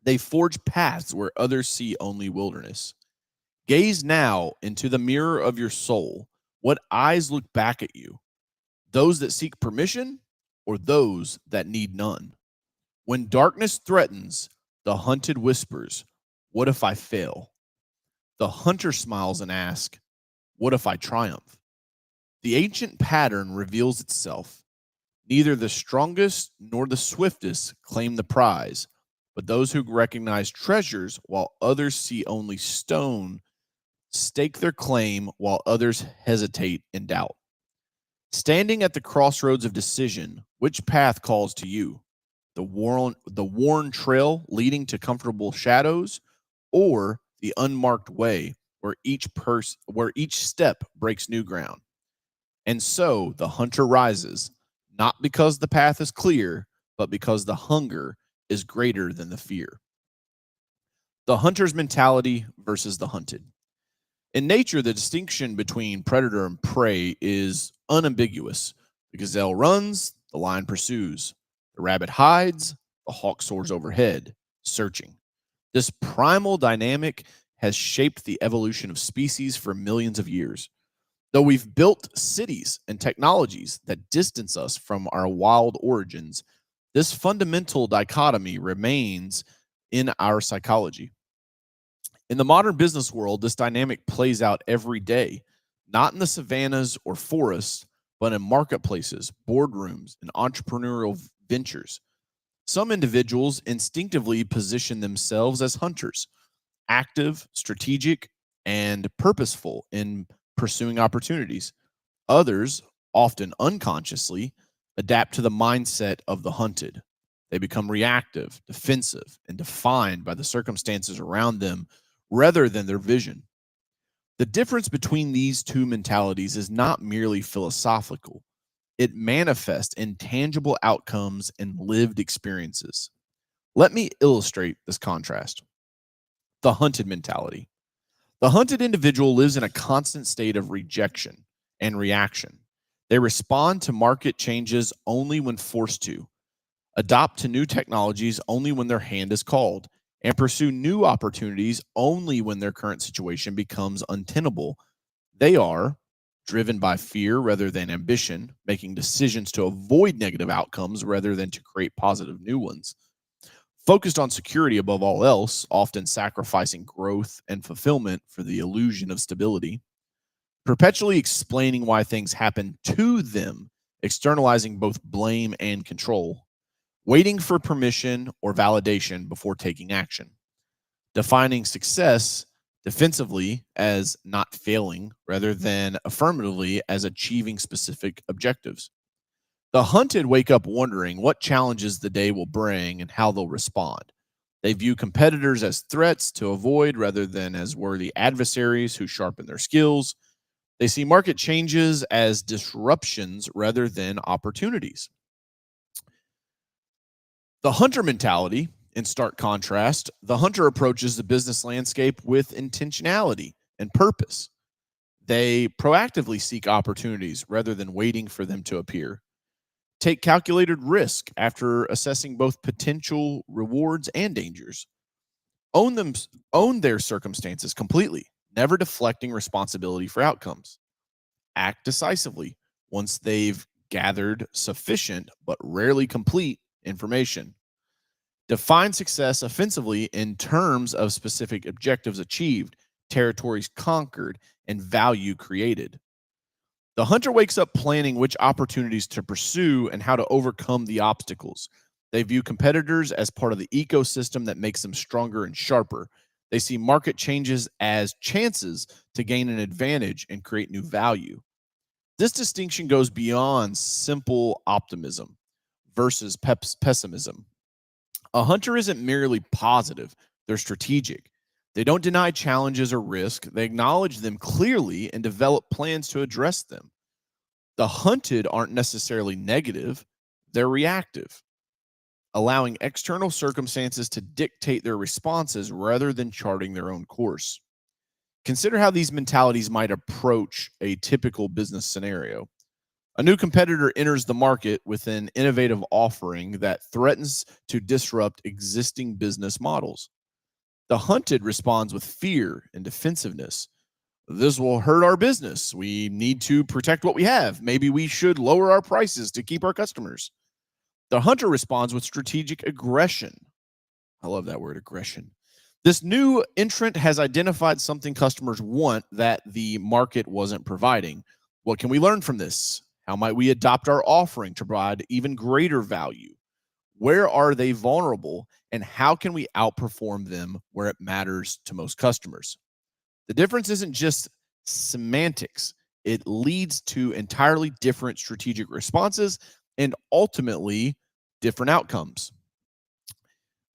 They forge paths where others see only wilderness. Gaze now into the mirror of your soul. What eyes look back at you? Those that seek permission or those that need none? When darkness threatens, the hunted whispers, "What if I fail?" The hunter smiles and asks, "What if I triumph?" The ancient pattern reveals itself. Neither the strongest nor the swiftest claim the prize, but those who recognize treasures while others see only stone stake their claim while others hesitate in doubt. Standing at the crossroads of decision, which path calls to you? The worn trail leading to comfortable shadows, or the unmarked way, where each step breaks new ground. And so the hunter rises, not because the path is clear, but because the hunger is greater than the fear. The hunter's mentality versus the hunted. In nature, the distinction between predator and prey is unambiguous. The gazelle runs, the lion pursues. The rabbit hides, the hawk soars overhead, searching. This primal dynamic has shaped the evolution of species for millions of years. Though we've built cities and technologies that distance us from our wild origins, this fundamental dichotomy remains in our psychology. In the modern business world, this dynamic plays out every day, not in the savannas or forests, but in marketplaces, boardrooms, and entrepreneurial ventures. Some individuals instinctively position themselves as hunters, active, strategic, and purposeful in pursuing opportunities. Others, often unconsciously, adapt to the mindset of the hunted. They become reactive, defensive, and defined by the circumstances around them rather than their vision. The difference between these two mentalities is not merely philosophical, it manifests in tangible outcomes and lived experiences. Let me illustrate this contrast. The hunted mentality. The hunted individual lives in a constant state of rejection and reaction. They respond to market changes only when forced to, adopt to new technologies only when their hand is called, and pursue new opportunities only when their current situation becomes untenable. They are driven by fear rather than ambition, making decisions to avoid negative outcomes rather than to create positive new ones. Focused on security above all else, often sacrificing growth and fulfillment for the illusion of stability. Perpetually explaining why things happen to them, externalizing both blame and control. Waiting for permission or validation before taking action. Defining success defensively as not failing rather than affirmatively as achieving specific objectives. The hunted wake up wondering what challenges the day will bring and how they'll respond. They view competitors as threats to avoid rather than as worthy adversaries who sharpen their skills. They see market changes as disruptions rather than opportunities. The hunter mentality, in stark contrast, the hunter approaches the business landscape with intentionality and purpose. They proactively seek opportunities rather than waiting for them to appear. Take calculated risk after assessing both potential rewards and dangers. Own them, own their circumstances completely, never deflecting responsibility for outcomes. Act decisively once they've gathered sufficient but rarely complete information. Define success offensively in terms of specific objectives achieved, territories conquered, and value created. The hunter wakes up planning which opportunities to pursue and how to overcome the obstacles. They view competitors as part of the ecosystem that makes them stronger and sharper. They see market changes as chances to gain an advantage and create new value. This distinction goes beyond simple optimism versus pessimism. A hunter isn't merely positive, they're strategic. They don't deny challenges or risk, they acknowledge them clearly and develop plans to address them. The hunted aren't necessarily negative, they're reactive, allowing external circumstances to dictate their responses rather than charting their own course. Consider how these mentalities might approach a typical business scenario. A new competitor enters the market with an innovative offering that threatens to disrupt existing business models. The hunted responds with fear and defensiveness. This will hurt our business. We need to protect what we have. Maybe we should lower our prices to keep our customers. The hunter responds with strategic aggression. I love that word, aggression. This new entrant has identified something customers want that the market wasn't providing. What can we learn from this? How might we adopt our offering to provide even greater value? Where are they vulnerable, and how can we outperform them where it matters to most customers? The difference isn't just semantics, it leads to entirely different strategic responses and ultimately different outcomes.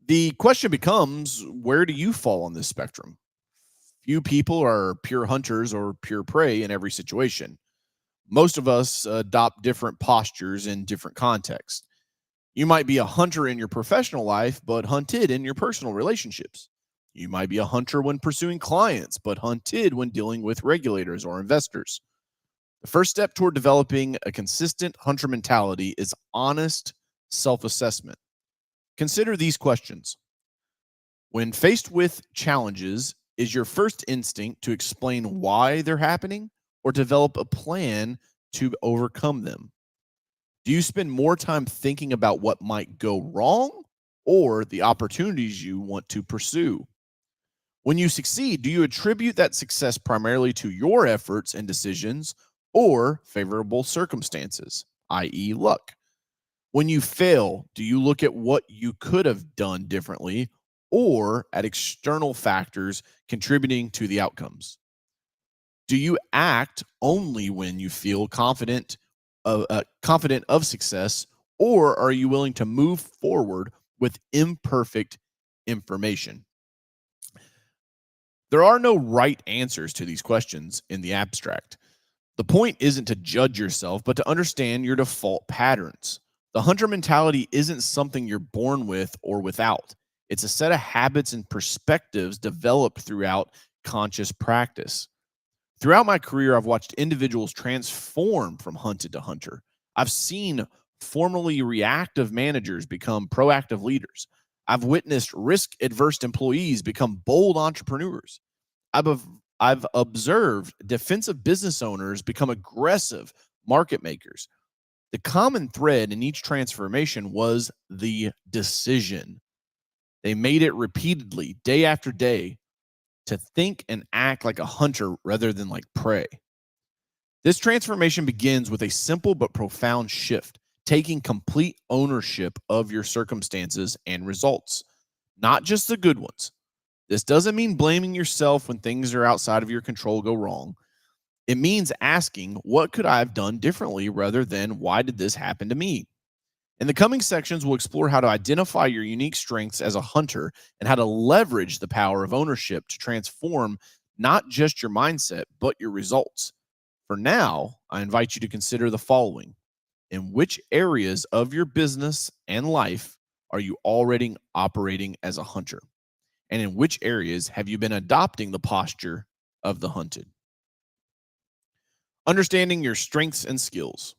The question becomes, where do you fall on this spectrum? Few people are pure hunters or pure prey in every situation. Most of us adopt different postures in different contexts. You might be a hunter in your professional life, but hunted in your personal relationships. You might be a hunter when pursuing clients, but hunted when dealing with regulators or investors. The first step toward developing a consistent hunter mentality is honest self assessment. Consider these questions. When faced with challenges, is your first instinct to explain why they're happening or develop a plan to overcome them? Do you spend more time thinking about what might go wrong or the opportunities you want to pursue? When you succeed, do you attribute that success primarily to your efforts and decisions or favorable circumstances, i.e., luck? When you fail, do you look at what you could have done differently or at external factors contributing to the outcomes? Do you act only when you feel confident of success, or are you willing to move forward with imperfect information? There are no right answers to these questions in the abstract. The point isn't to judge yourself, but to understand your default patterns. The hunter mentality isn't something you're born with or without. It's a set of habits and perspectives developed throughout conscious practice. Throughout my career, I've watched individuals transform from hunted to hunter. I've seen formerly reactive managers become proactive leaders. I've witnessed risk adverse employees become bold entrepreneurs. I've observed defensive business owners become aggressive market makers. The common thread in each transformation was the decision. They made it repeatedly, day after day, to think and act like a hunter rather than like prey. This transformation begins with a simple but profound shift, taking complete ownership of your circumstances and results, not just the good ones. This doesn't mean blaming yourself when things are outside of your control go wrong. It means asking, what could I have done differently rather than why did this happen to me? In the coming sections, we'll explore how to identify your unique strengths as a hunter and how to leverage the power of ownership to transform not just your mindset, but your results. For now, I invite you to consider the following. In which areas of your business and life are you already operating as a hunter? And in which areas have you been adopting the posture of the hunted? Understanding your strengths and skills.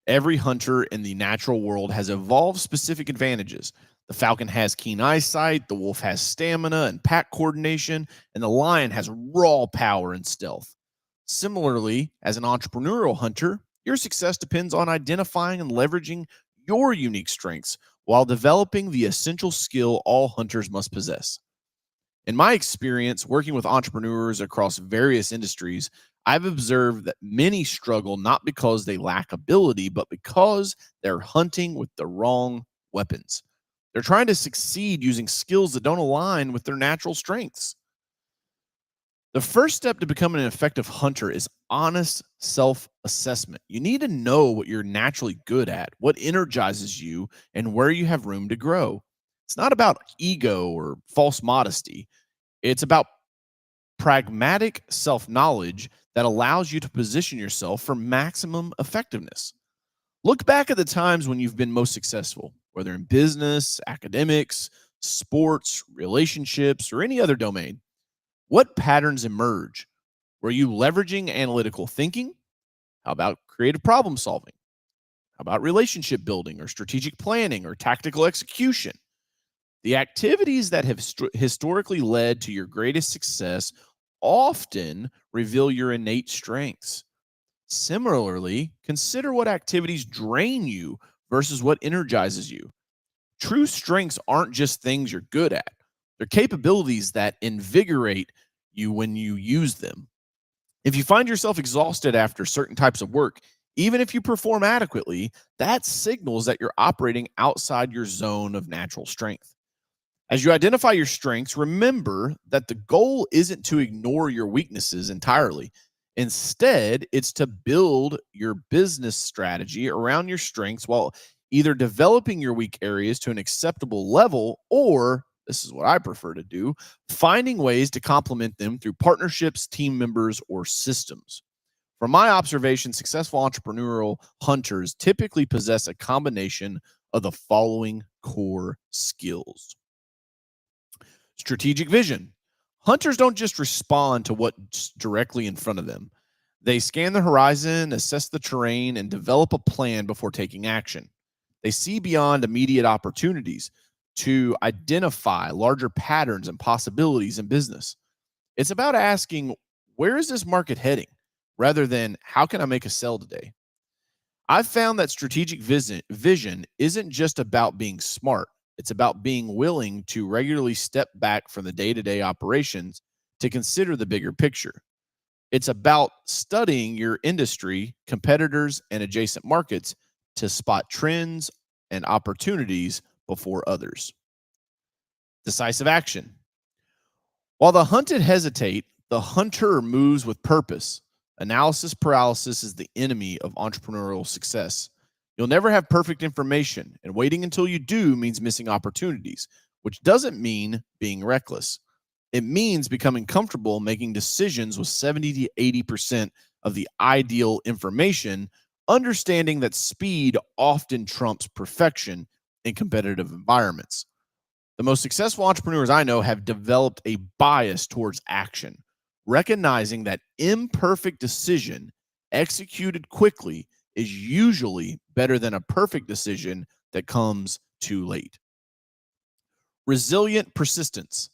Every hunter in the natural world has evolved specific advantages. The falcon has keen eyesight, the wolf has stamina and pack coordination, and the lion has raw power and stealth. Similarly, as an entrepreneurial hunter, your success depends on identifying and leveraging your unique strengths while developing the essential skill all hunters must possess. In my experience working with entrepreneurs across various industries, I've observed that many struggle not because they lack ability, but because they're hunting with the wrong weapons. They're trying to succeed using skills that don't align with their natural strengths. The first step to becoming an effective hunter is honest self assessment. You need to know what you're naturally good at, what energizes you, and where you have room to grow. It's not about ego or false modesty, it's about pragmatic self knowledge that allows you to position yourself for maximum effectiveness. Look back at the times when you've been most successful, whether in business, academics, sports, relationships, or any other domain. What patterns emerge? Were you leveraging analytical thinking? How about creative problem solving? How about relationship building or strategic planning or tactical execution? The activities that have historically led to your greatest success often reveal your innate strengths. Similarly, consider what activities drain you versus what energizes you. True strengths aren't just things you're good at, they're capabilities that invigorate you when you use them. If you find yourself exhausted after certain types of work, even if you perform adequately, that signals that you're operating outside your zone of natural strength. As you identify your strengths, remember that the goal isn't to ignore your weaknesses entirely. Instead, it's to build your business strategy around your strengths while either developing your weak areas to an acceptable level, or this is what I prefer to do, finding ways to complement them through partnerships, team members, or systems. From my observation, successful entrepreneurial hunters typically possess a combination of the following core skills: strategic vision. Hunters don't just respond to what's directly in front of them. They scan the horizon, assess the terrain, and develop a plan before taking action. They see beyond immediate opportunities to identify larger patterns and possibilities in business. It's about asking, where is this market heading? Rather than, how can I make a sell today? I've found that strategic vision isn't just about being smart. It's about being willing to regularly step back from the day to day operations to consider the bigger picture. It's about studying your industry, competitors, and adjacent markets to spot trends and opportunities before others. Decisive action. While the hunted hesitate, the hunter moves with purpose. Analysis paralysis is the enemy of entrepreneurial success. You'll never have perfect information, and waiting until you do means missing opportunities, which doesn't mean being reckless. It means becoming comfortable making decisions with 70 to 80% of the ideal information, understanding that speed often trumps perfection in competitive environments. The most successful entrepreneurs I know have developed a bias towards action, recognizing that imperfect decision executed quickly is usually better than a perfect decision that comes too late. Resilient persistence.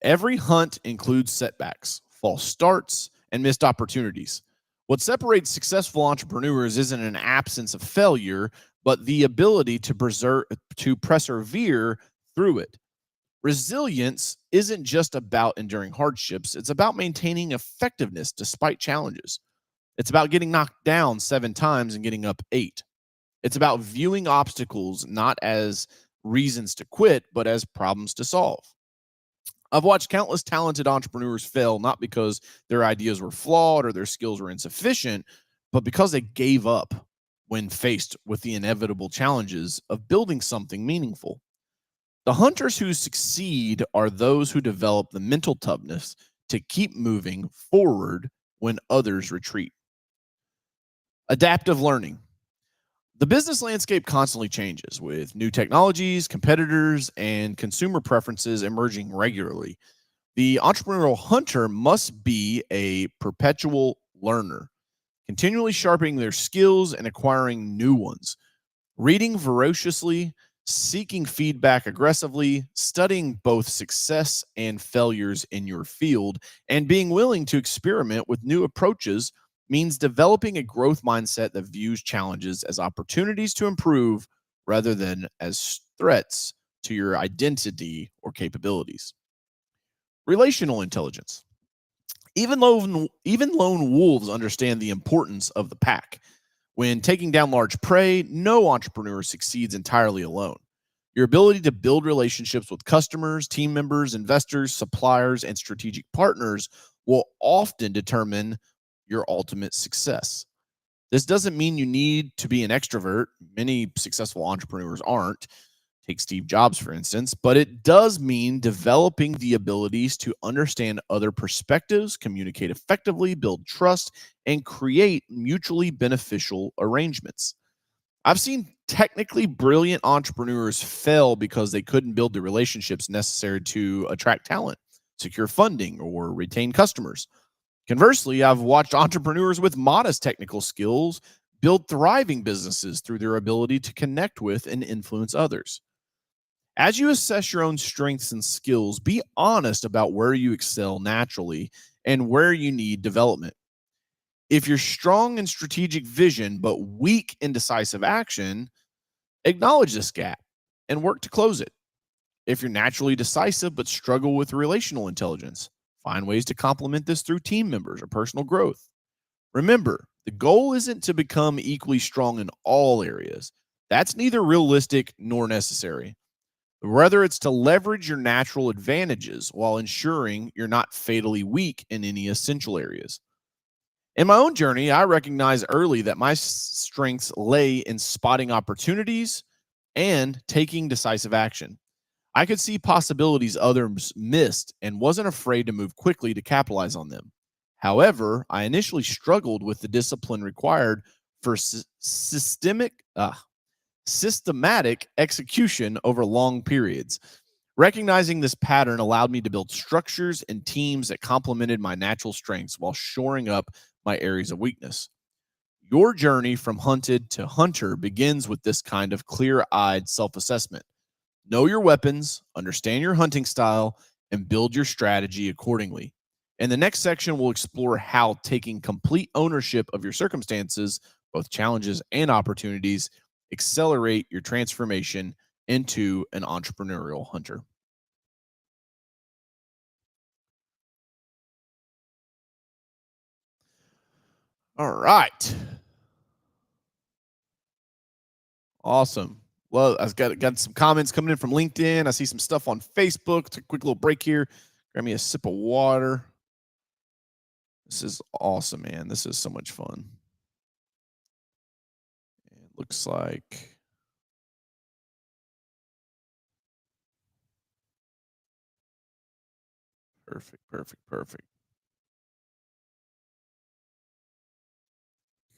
Every hunt includes setbacks, false starts, and missed opportunities. What separates successful entrepreneurs isn't an absence of failure, but the ability to persevere through it. Resilience isn't just about enduring hardships, it's about maintaining effectiveness despite challenges. It's about getting knocked down 7 times and getting up 8. It's about viewing obstacles not as reasons to quit, but as problems to solve. I've watched countless talented entrepreneurs fail not because their ideas were flawed or their skills were insufficient, but because they gave up when faced with the inevitable challenges of building something meaningful. The hunters who succeed are those who develop the mental toughness to keep moving forward when others retreat. Adaptive learning. The business landscape constantly changes with new technologies, competitors, and consumer preferences emerging regularly. The entrepreneurial hunter must be a perpetual learner, continually sharpening their skills and acquiring new ones. Reading voraciously, seeking feedback aggressively, studying both success and failures in your field, and being willing to experiment with new approaches means developing a growth mindset that views challenges as opportunities to improve rather than as threats to your identity or capabilities. Relational intelligence. Even lone wolves understand the importance of the pack. When taking down large prey, no entrepreneur succeeds entirely alone. Your ability to build relationships with customers, team members, investors, suppliers, and strategic partners will often determine your ultimate success. This doesn't mean you need to be an extrovert. Many successful entrepreneurs aren't. Take Steve Jobs, for instance, but it does mean developing the abilities to understand other perspectives, communicate effectively, build trust, and create mutually beneficial arrangements. I've seen technically brilliant entrepreneurs fail because they couldn't build the relationships necessary to attract talent, secure funding, or retain customers. Conversely, I've watched entrepreneurs with modest technical skills build thriving businesses through their ability to connect with and influence others. As you assess your own strengths and skills, be honest about where you excel naturally and where you need development. If you're strong in strategic vision but weak in decisive action, acknowledge this gap and work to close it. If you're naturally decisive but struggle with relational intelligence, find ways to complement this through team members or personal growth. Remember, the goal isn't to become equally strong in all areas. That's neither realistic nor necessary. Rather, it's to leverage your natural advantages while ensuring you're not fatally weak in any essential areas. In my own journey, I recognized early that my strengths lay in spotting opportunities and taking decisive action. I could see possibilities others missed and wasn't afraid to move quickly to capitalize on them. However, I initially struggled with the discipline required for systematic execution over long periods. Recognizing this pattern allowed me to build structures and teams that complemented my natural strengths while shoring up my areas of weakness. Your journey from hunted to hunter begins with this kind of clear eyed self assessment. Know your weapons, understand your hunting style, and build your strategy accordingly. In the next section, we'll explore how taking complete ownership of your circumstances, both challenges and opportunities, accelerate your transformation into an entrepreneurial hunter. All right. Awesome. Well, I've got some comments coming in from LinkedIn. I see some stuff on Facebook. Take a quick little break here. Grab me a sip of water. This is awesome, man. This is so much fun. It looks like perfect.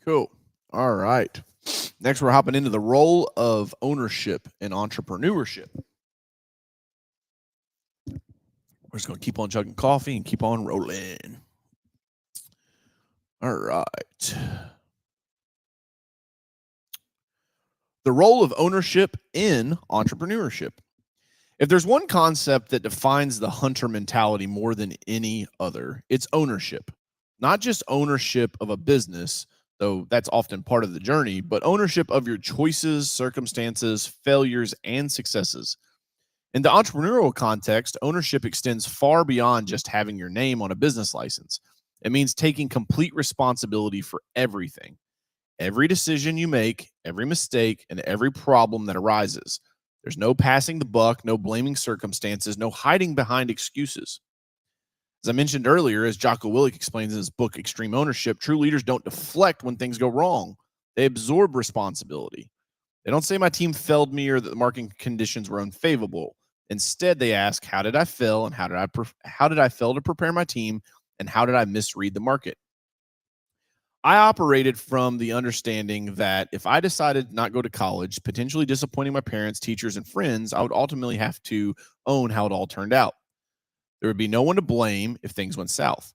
Cool. All right. Next, we're hopping into the role of ownership and entrepreneurship. We're just going to keep on chugging coffee and keep on rolling. All right. The role of ownership in entrepreneurship. If there's one concept that defines the hunter mentality more than any other, it's ownership. Not just ownership of a business, though that's often part of the journey, but ownership of your choices, circumstances, failures, and successes. In the entrepreneurial context, ownership extends far beyond just having your name on a business license. It means taking complete responsibility for everything, every decision you make, every mistake, and every problem that arises. There's no passing the buck, no blaming circumstances, no hiding behind excuses. As I mentioned earlier, as Jocko Willink explains in his book, Extreme Ownership, true leaders don't deflect when things go wrong. They absorb responsibility. They don't say my team failed me or that the market conditions were unfavorable. Instead, they ask, how did I fail and how did I fail to prepare my team and how did I misread the market? I operated from the understanding that if I decided not go to college, potentially disappointing my parents, teachers, and friends, I would ultimately have to own how it all turned out. There would be no one to blame if things went south.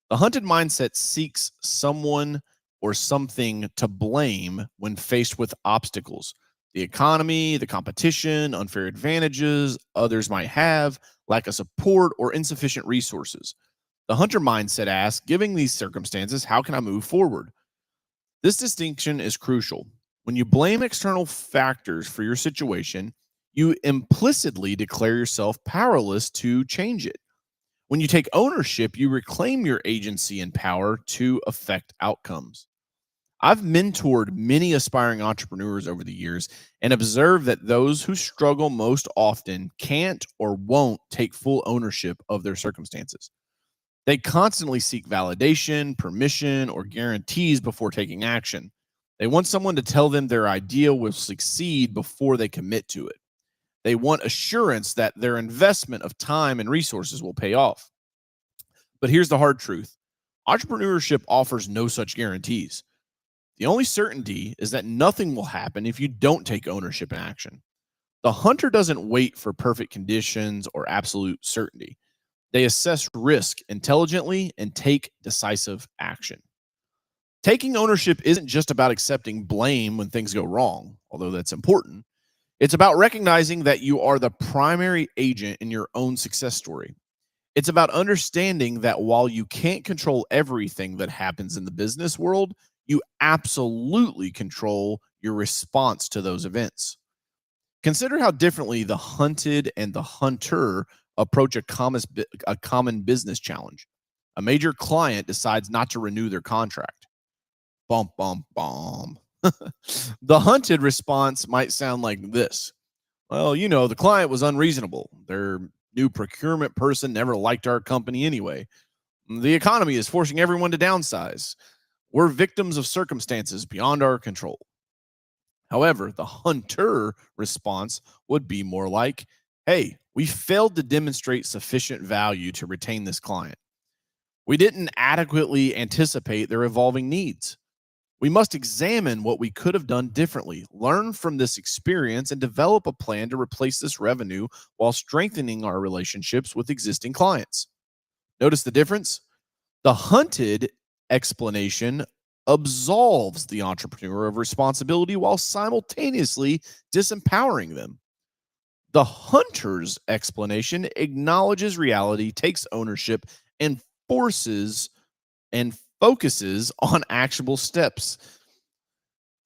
The hunted mindset seeks someone or something to blame when faced with obstacles. The economy, the competition, unfair advantages others might have, lack of support, or insufficient resources. The hunter mindset asks, given these circumstances, how can I move forward? This distinction is crucial. When you blame external factors for your situation, you implicitly declare yourself powerless to change it. When you take ownership, you reclaim your agency and power to affect outcomes. I've mentored many aspiring entrepreneurs over the years and observed that those who struggle most often can't or won't take full ownership of their circumstances. They constantly seek validation, permission, or guarantees before taking action. They want someone to tell them their idea will succeed before they commit to it. They want assurance that their investment of time and resources will pay off. But here's the hard truth. Entrepreneurship offers no such guarantees. The only certainty is that nothing will happen if you don't take ownership and action. The hunter doesn't wait for perfect conditions or absolute certainty. They assess risk intelligently and take decisive action. Taking ownership isn't just about accepting blame when things go wrong, although that's important. It's about recognizing that you are the primary agent in your own success story. It's about understanding that while you can't control everything that happens in the business world, you absolutely control your response to those events. Consider how differently the hunted and the hunter approach a common business challenge. A major client decides not to renew their contract. Bum, bum, bum. The hunted response might sound like this. Well, the client was unreasonable. Their new procurement person never liked our company anyway. The economy is forcing everyone to downsize. We're victims of circumstances beyond our control. However, the hunter response would be more like, hey, we failed to demonstrate sufficient value to retain this client. We didn't adequately anticipate their evolving needs. We must examine what we could have done differently, learn from this experience, and develop a plan to replace this revenue while strengthening our relationships with existing clients. Notice the difference? The hunted explanation absolves the entrepreneur of responsibility while simultaneously disempowering them. The hunter's explanation acknowledges reality, takes ownership, and forces and focuses on actionable steps.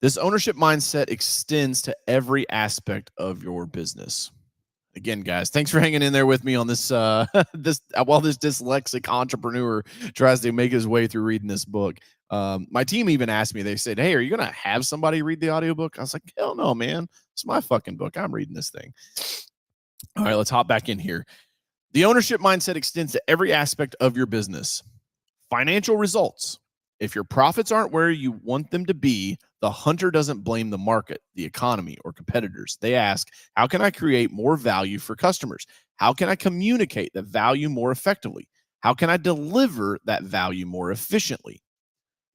This ownership mindset extends to every aspect of your business. Again, guys, thanks for hanging in there with me on this this while this dyslexic entrepreneur tries to make his way through reading this book. My team even asked me, they said, hey, are you gonna have somebody read the audiobook? I was like, hell no, man. It's my fucking book. I'm reading this thing. All right, let's hop back in here. The ownership mindset extends to every aspect of your business. Financial results. If your profits aren't where you want them to be, the hunter doesn't blame the market, the economy, or competitors. They ask, how can I create more value for customers? How can I communicate the value more effectively? How can I deliver that value more efficiently?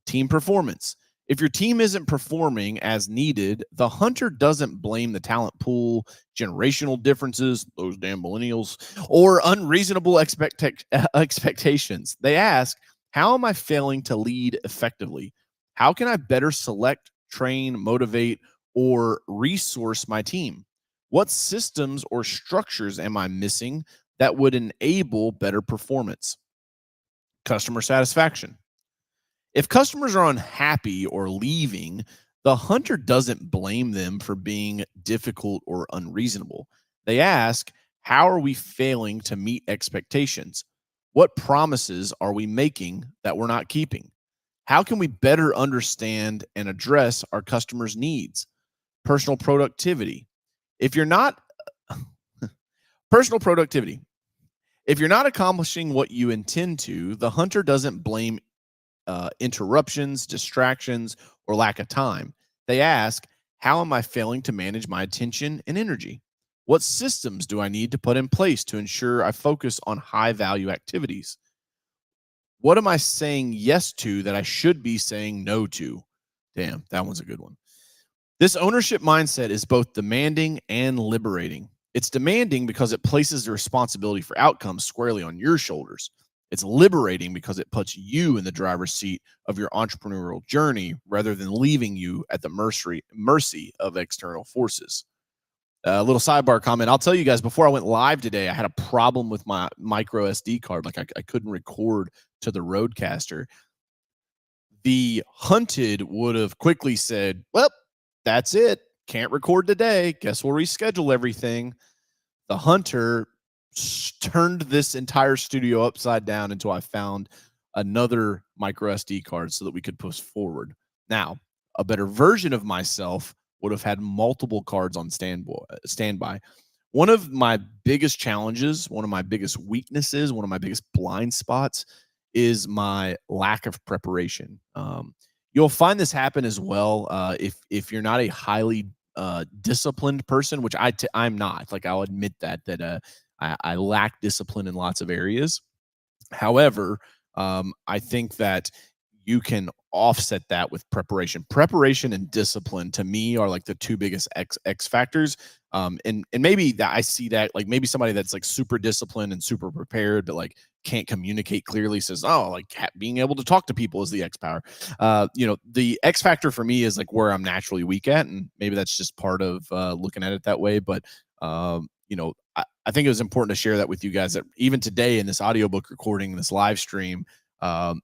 Team performance. If your team isn't performing as needed, the hunter doesn't blame the talent pool, generational differences, those damn millennials, or unreasonable expectations. They ask, how am I failing to lead effectively? How can I better select, train, motivate, or resource my team? What systems or structures am I missing that would enable better performance? Customer satisfaction. If customers are unhappy or leaving, the hunter doesn't blame them for being difficult or unreasonable. They ask, how are we failing to meet expectations? What promises are we making that we're not keeping? How can we better understand and address our customers' needs? Personal productivity. If you're not personal productivity, if you're not accomplishing what you intend to, the hunter doesn't blame interruptions, distractions, or lack of time. They ask, how am I failing to manage my attention and energy? What systems do I need to put in place to ensure I focus on high value activities? What am I saying yes to that I should be saying no to? Damn, that one's a good one. This ownership mindset is both demanding and liberating. It's demanding because it places the responsibility for outcomes squarely on your shoulders. It's liberating because it puts you in the driver's seat of your entrepreneurial journey rather than leaving you at the mercy of external forces. A little sidebar comment. I'll tell you guys, before I went live today, I had a problem with my micro SD card. Like I couldn't record to the Roadcaster. The hunted would have quickly said, well, that's it. Can't record today. Guess we'll reschedule everything. The hunter turned this entire studio upside down until I found another micro SD card so that we could push forward. Now, a better version of myself would have had multiple cards on standby. One of my biggest challenges, one of my biggest weaknesses, one of my biggest blind spots is my lack of preparation. You'll find this happen as well if you're not a highly disciplined person, which I'm not. Like I'll admit that I lack discipline in lots of areas. However, I think that you can offset that with preparation. Preparation and discipline to me are like the two biggest X factors. And maybe that I see that like maybe somebody that's like super disciplined and super prepared, but like can't communicate clearly says, oh, like being able to talk to people is the X power. The X factor for me is like where I'm naturally weak at. And maybe that's just part of looking at it that way. But, I think it was important to share that with you guys that even today in this audiobook recording, this live stream, I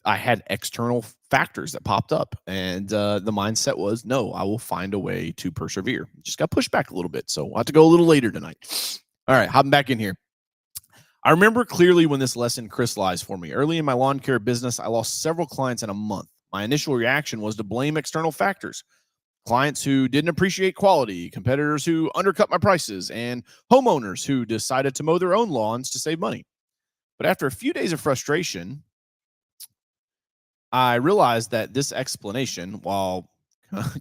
had external factors that popped up, and the mindset was, no, I will find a way to persevere. Just got pushed back a little bit, so I'll have to go a little later tonight. All right, hopping back in here. I remember clearly when this lesson crystallized for me. Early in my lawn care business, I lost several clients in a month. My initial reaction was to blame external factors. Clients who didn't appreciate quality, competitors who undercut my prices, and homeowners who decided to mow their own lawns to save money. But after a few days of frustration, I realized that this explanation, while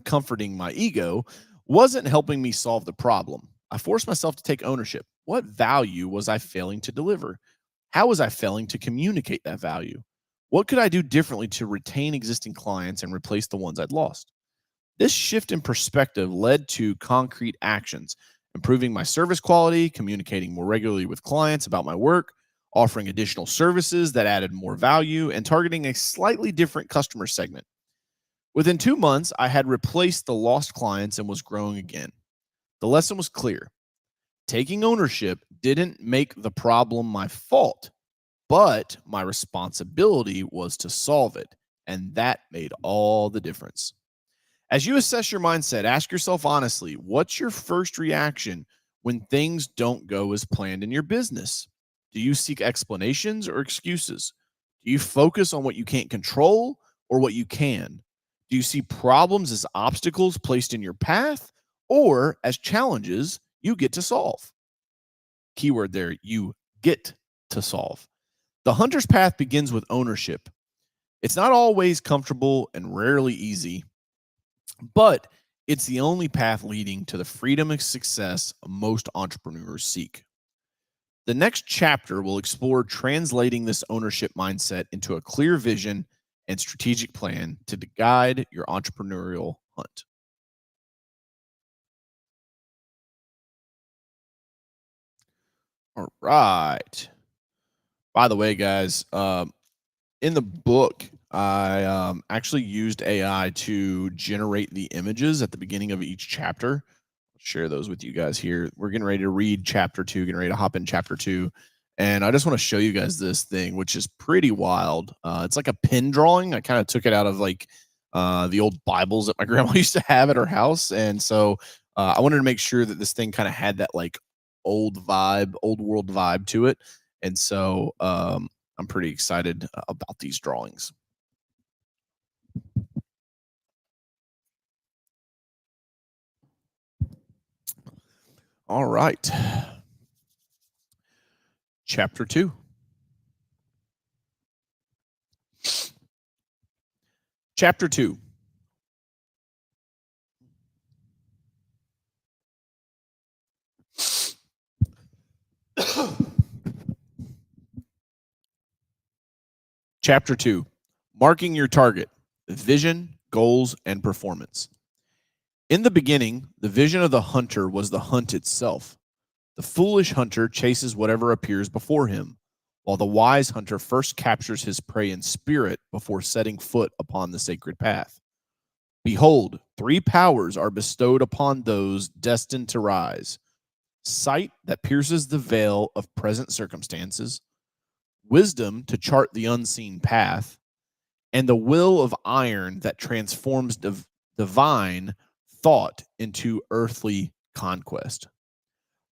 comforting my ego, wasn't helping me solve the problem. I forced myself to take ownership. What value was I failing to deliver? How was I failing to communicate that value? What could I do differently to retain existing clients and replace the ones I'd lost? This shift in perspective led to concrete actions, improving my service quality, communicating more regularly with clients about my work, offering additional services that added more value, and targeting a slightly different customer segment. Within 2 months, I had replaced the lost clients and was growing again. The lesson was clear. Taking ownership didn't make the problem my fault, but my responsibility was to solve it. And that made all the difference. As you assess your mindset, ask yourself honestly, what's your first reaction when things don't go as planned in your business? Do you seek explanations or excuses? Do you focus on what you can't control or what you can? Do you see problems as obstacles placed in your path or as challenges you get to solve? Keyword there, you get to solve. The hunter's path begins with ownership. It's not always comfortable and rarely easy, but it's the only path leading to the freedom and success most entrepreneurs seek. The next chapter will explore translating this ownership mindset into a clear vision and strategic plan to guide your entrepreneurial hunt. All right. By the way, guys, in the book, I actually used AI to generate the images at the beginning of each chapter. I'll share those with you guys here. We're getting ready to read chapter 2, getting ready to hop in chapter 2. And I just want to show you guys this thing, which is pretty wild. It's like a pen drawing. I kind of took it out of like the old Bibles that my grandma used to have at her house. And so I wanted to make sure that this thing kind of had that like old vibe, old world vibe to it. And so I'm pretty excited about these drawings. All right. Chapter 2. Chapter 2. Chapter 2. Marking your target, vision, goals, and performance. In the beginning, the vision of the hunter was the hunt itself. The foolish hunter chases whatever appears before him, while the wise hunter first captures his prey in spirit before setting foot upon the sacred path. Behold, 3 powers are bestowed upon those destined to rise: sight that pierces the veil of present circumstances, wisdom to chart the unseen path, and the will of iron that transforms divine thought into earthly conquest.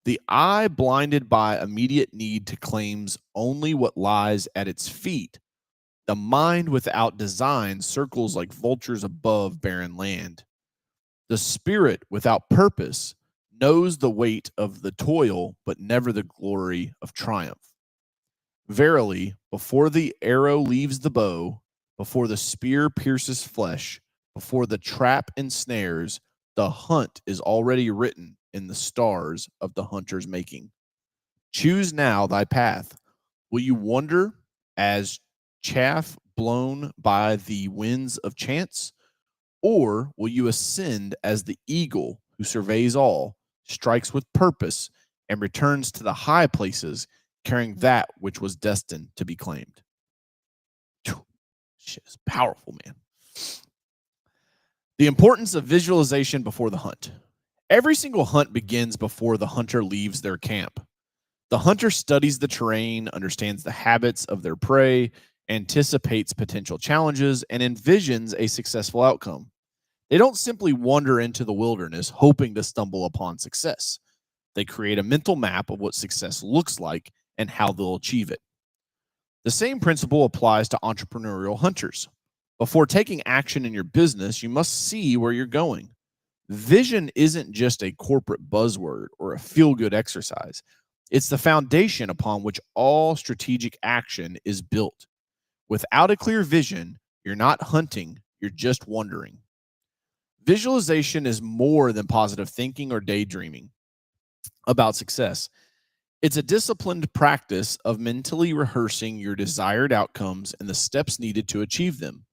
The eye, blinded by immediate need to claims only what lies at its feet. The mind without design circles like vultures above barren land. The spirit without purpose knows the weight of the toil, but never the glory of triumph. Verily, before the arrow leaves the bow, before the spear pierces flesh, before the trap ensnares, the hunt is already written in the stars of the hunter's making. Choose now thy path. Will you wander as chaff blown by the winds of chance? Or will you ascend as the eagle who surveys all, strikes with purpose, and returns to the high places, carrying that which was destined to be claimed? Shit is powerful, man. The importance of visualization before the hunt. Every single hunt begins before the hunter leaves their camp. The hunter studies the terrain, understands the habits of their prey, anticipates potential challenges, and envisions a successful outcome. They don't simply wander into the wilderness hoping to stumble upon success. They create a mental map of what success looks like and how they'll achieve it. The same principle applies to entrepreneurial hunters. Before taking action in your business, you must see where you're going. Vision isn't just a corporate buzzword or a feel-good exercise. It's the foundation upon which all strategic action is built. Without a clear vision, You're not hunting, you're just wondering. Visualization is more than positive thinking or daydreaming about success. It's a disciplined practice of mentally rehearsing your desired outcomes and the steps needed to achieve them.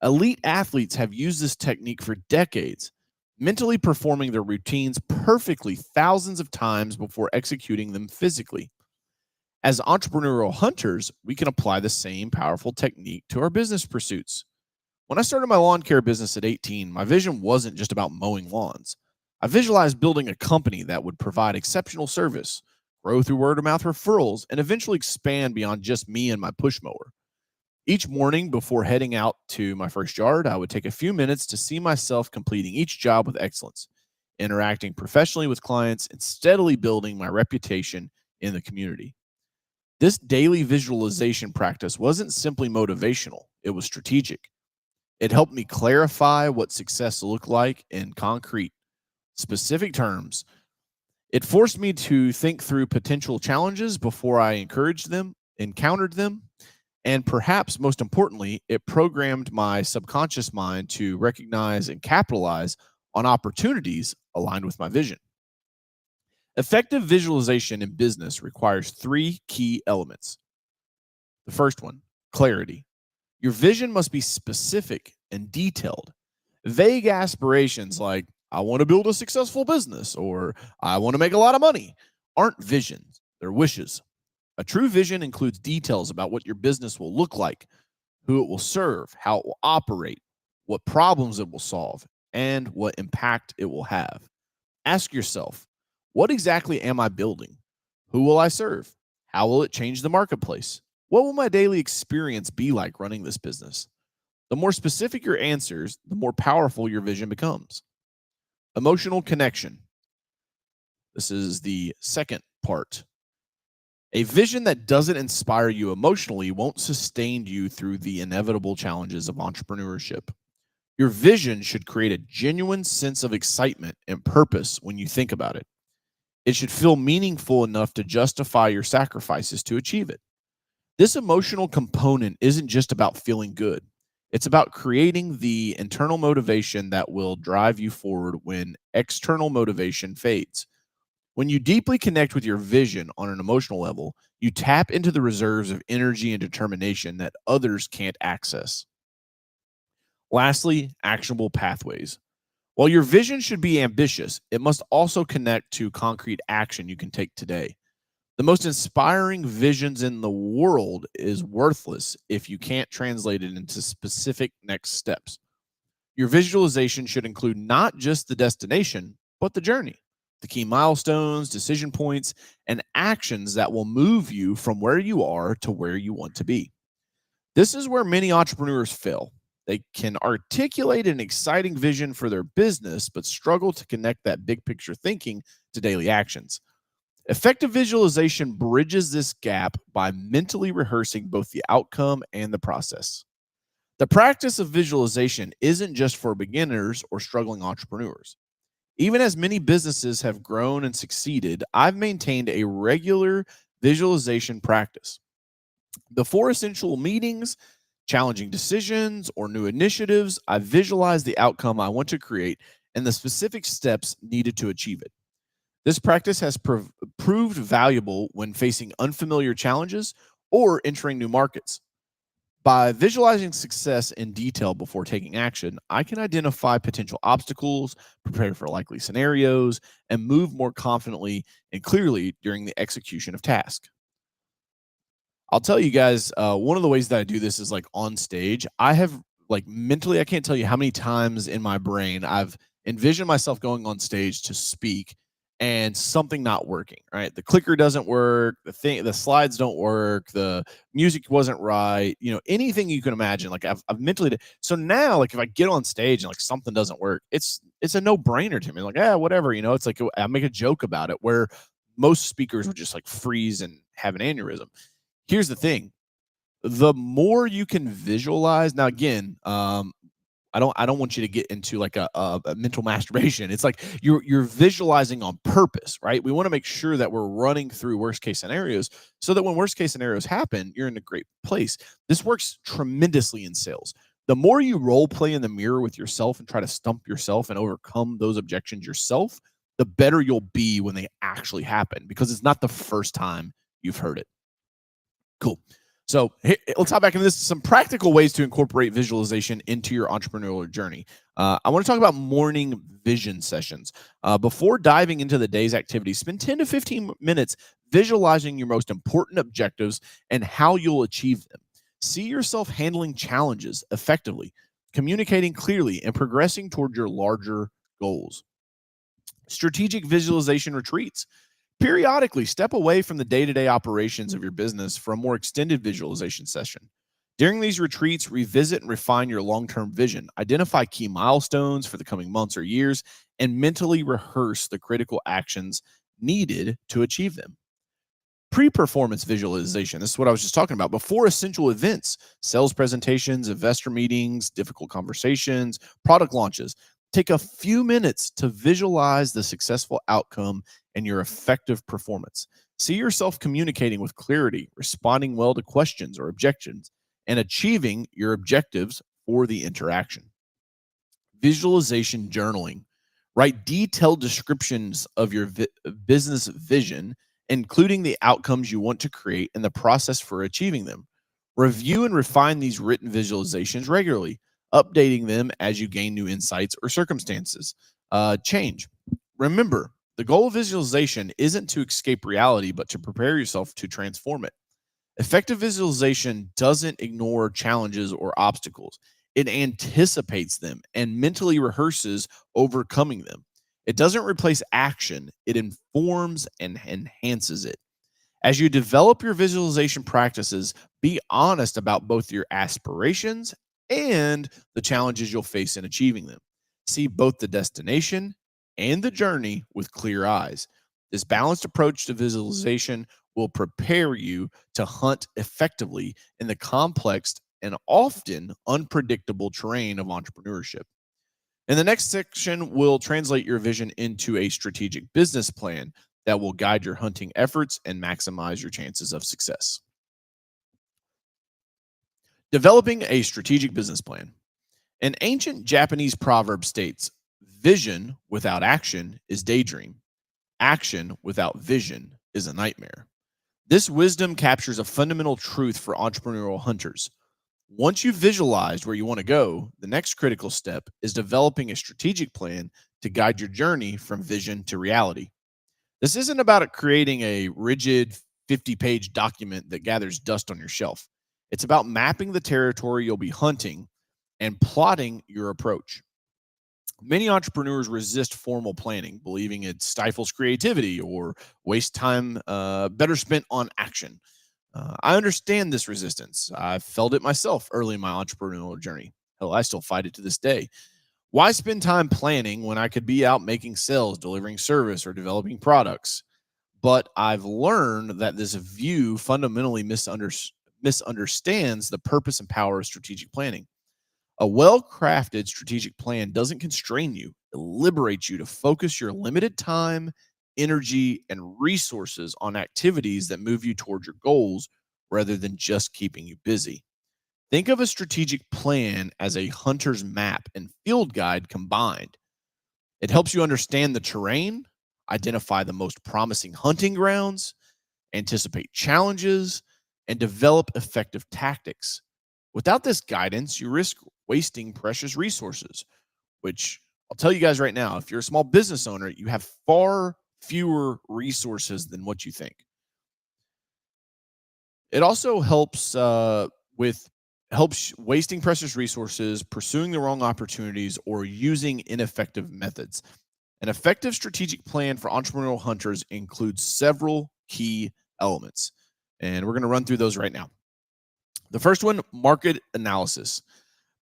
Elite athletes have used this technique for decades, mentally performing their routines perfectly thousands of times before executing them physically. As entrepreneurial hunters, we can apply the same powerful technique to our business pursuits. When I started my lawn care business at 18, my vision wasn't just about mowing lawns. I visualized building a company that would provide exceptional service, grow through word of mouth referrals, and eventually expand beyond just me and my push mower. Each morning before heading out to my first yard, I would take a few minutes to see myself completing each job with excellence, interacting professionally with clients, and steadily building my reputation in the community. This daily visualization practice wasn't simply motivational, it was strategic. It helped me clarify what success looked like in concrete, specific terms. It forced me to think through potential challenges before I encountered them, and perhaps most importantly, it programmed my subconscious mind to recognize and capitalize on opportunities aligned with my vision. Effective visualization in business requires three key elements. The first one, clarity. Your vision must be specific and detailed. Vague aspirations like, I want to build a successful business or I want to make a lot of money aren't visions, they're wishes. A true vision includes details about what your business will look like, who it will serve, how it will operate, what problems it will solve, and what impact it will have. Ask yourself, what exactly am I building? Who will I serve? How will it change the marketplace? What will my daily experience be like running this business? The more specific your answers, the more powerful your vision becomes. Emotional connection. This is the second part. A vision that doesn't inspire you emotionally won't sustain you through the inevitable challenges of entrepreneurship. Your vision should create a genuine sense of excitement and purpose when you think about it. It should feel meaningful enough to justify your sacrifices to achieve it. This emotional component isn't just about feeling good. It's about creating the internal motivation that will drive you forward when external motivation fades. When you deeply connect with your vision on an emotional level, you tap into the reserves of energy and determination that others can't access. Lastly, actionable pathways. While your vision should be ambitious, it must also connect to concrete action you can take today. The most inspiring visions in the world is worthless if you can't translate it into specific next steps. Your visualization should include not just the destination, but the journey, the key milestones, decision points, and actions that will move you from where you are to where you want to be. This is where many entrepreneurs fail. They can articulate an exciting vision for their business, but struggle to connect that big picture thinking to daily actions. Effective visualization bridges this gap by mentally rehearsing both the outcome and the process. The practice of visualization isn't just for beginners or struggling entrepreneurs. Even as many businesses have grown and succeeded, I've maintained a regular visualization practice. Before essential meetings, challenging decisions, or new initiatives, I visualize the outcome I want to create and the specific steps needed to achieve it. This practice has proved valuable when facing unfamiliar challenges or entering new markets. By visualizing success in detail before taking action, I can identify potential obstacles, prepare for likely scenarios, and move more confidently and clearly during the execution of tasks. I'll tell you guys, one of the ways that I do this is like on stage. I have like mentally, I can't tell you how many times in my brain I've envisioned myself going on stage to speak and something not working, right? The clicker doesn't work, the slides don't work, the music wasn't right, anything you can imagine. Like I've mentally, so now like if I get on stage and like something doesn't work, it's a no brainer to me. Like, whatever, it's like I make a joke about it where most speakers would just like freeze and have an aneurysm. Here's the thing. The more you can visualize, now again, I don't want you to get into like a mental masturbation. It's like you're visualizing on purpose, right? We want to make sure that we're running through worst case scenarios so that when worst case scenarios happen, you're in a great place. This works tremendously in sales. The more you role play in the mirror with yourself and try to stump yourself and overcome those objections yourself, the better you'll be when they actually happen because it's not the first time you've heard it. Cool. So let's hop back into this. Some practical ways to incorporate visualization into your entrepreneurial journey. I want to talk about morning vision sessions. Before diving into the day's activities, spend 10 to 15 minutes visualizing your most important objectives and how you'll achieve them. See yourself handling challenges effectively, communicating clearly, and progressing toward your larger goals. Strategic visualization retreats. Periodically, step away from the day to day operations of your business for a more extended visualization session. During these retreats, revisit and refine your long term vision, identify key milestones for the coming months or years, and mentally rehearse the critical actions needed to achieve them. Pre-performance visualization. This is what I was just talking about. Before essential events, sales presentations, investor meetings, difficult conversations, product launches, take a few minutes to visualize the successful outcome and your effective performance. See yourself communicating with clarity, responding well to questions or objections, and achieving your objectives for the interaction. Visualization journaling. Write detailed descriptions of your business vision, including the outcomes you want to create and the process for achieving them. Review and refine these written visualizations regularly, updating them as you gain new insights or circumstances change. Remember, the goal of visualization isn't to escape reality, but to prepare yourself to transform it. Effective visualization doesn't ignore challenges or obstacles. It anticipates them and mentally rehearses overcoming them. It doesn't replace action, it informs and enhances it. As you develop your visualization practices, be honest about both your aspirations and the challenges you'll face in achieving them. See both the destination and the journey with clear eyes. This balanced approach to visualization will prepare you to hunt effectively in the complex and often unpredictable terrain of entrepreneurship. In the next section, we'll translate your vision into a strategic business plan that will guide your hunting efforts and maximize your chances of success. Developing a strategic business plan. An ancient Japanese proverb states, "Vision without action is daydream. Action without vision is a nightmare." This wisdom captures a fundamental truth for entrepreneurial hunters. Once you've visualized where you want to go, the next critical step is developing a strategic plan to guide your journey from vision to reality. This isn't about creating a rigid 50-page document that gathers dust on your shelf. It's about mapping the territory you'll be hunting and plotting your approach. Many entrepreneurs resist formal planning, believing it stifles creativity or waste time better spent on action. I understand this resistance. I felt it myself early in my entrepreneurial journey. Hell, I still fight it to this day. Why spend time planning when I could be out making sales, delivering service, or developing products? But I've learned that this view fundamentally misunderstands the purpose and power of strategic planning. A well-crafted strategic plan doesn't constrain you. It liberates you to focus your limited time, energy, and resources on activities that move you toward your goals rather than just keeping you busy. Think of a strategic plan as a hunter's map and field guide combined. It helps you understand the terrain, identify the most promising hunting grounds, anticipate challenges, and develop effective tactics. Without this guidance, you risk wasting precious resources, which I'll tell you guys right now, if you're a small business owner, you have far fewer resources than what you think. It also helps helps wasting precious resources, pursuing the wrong opportunities, or using ineffective methods. An effective strategic plan for entrepreneurial hunters includes several key elements, and we're going to run through those right now. The first one, market analysis.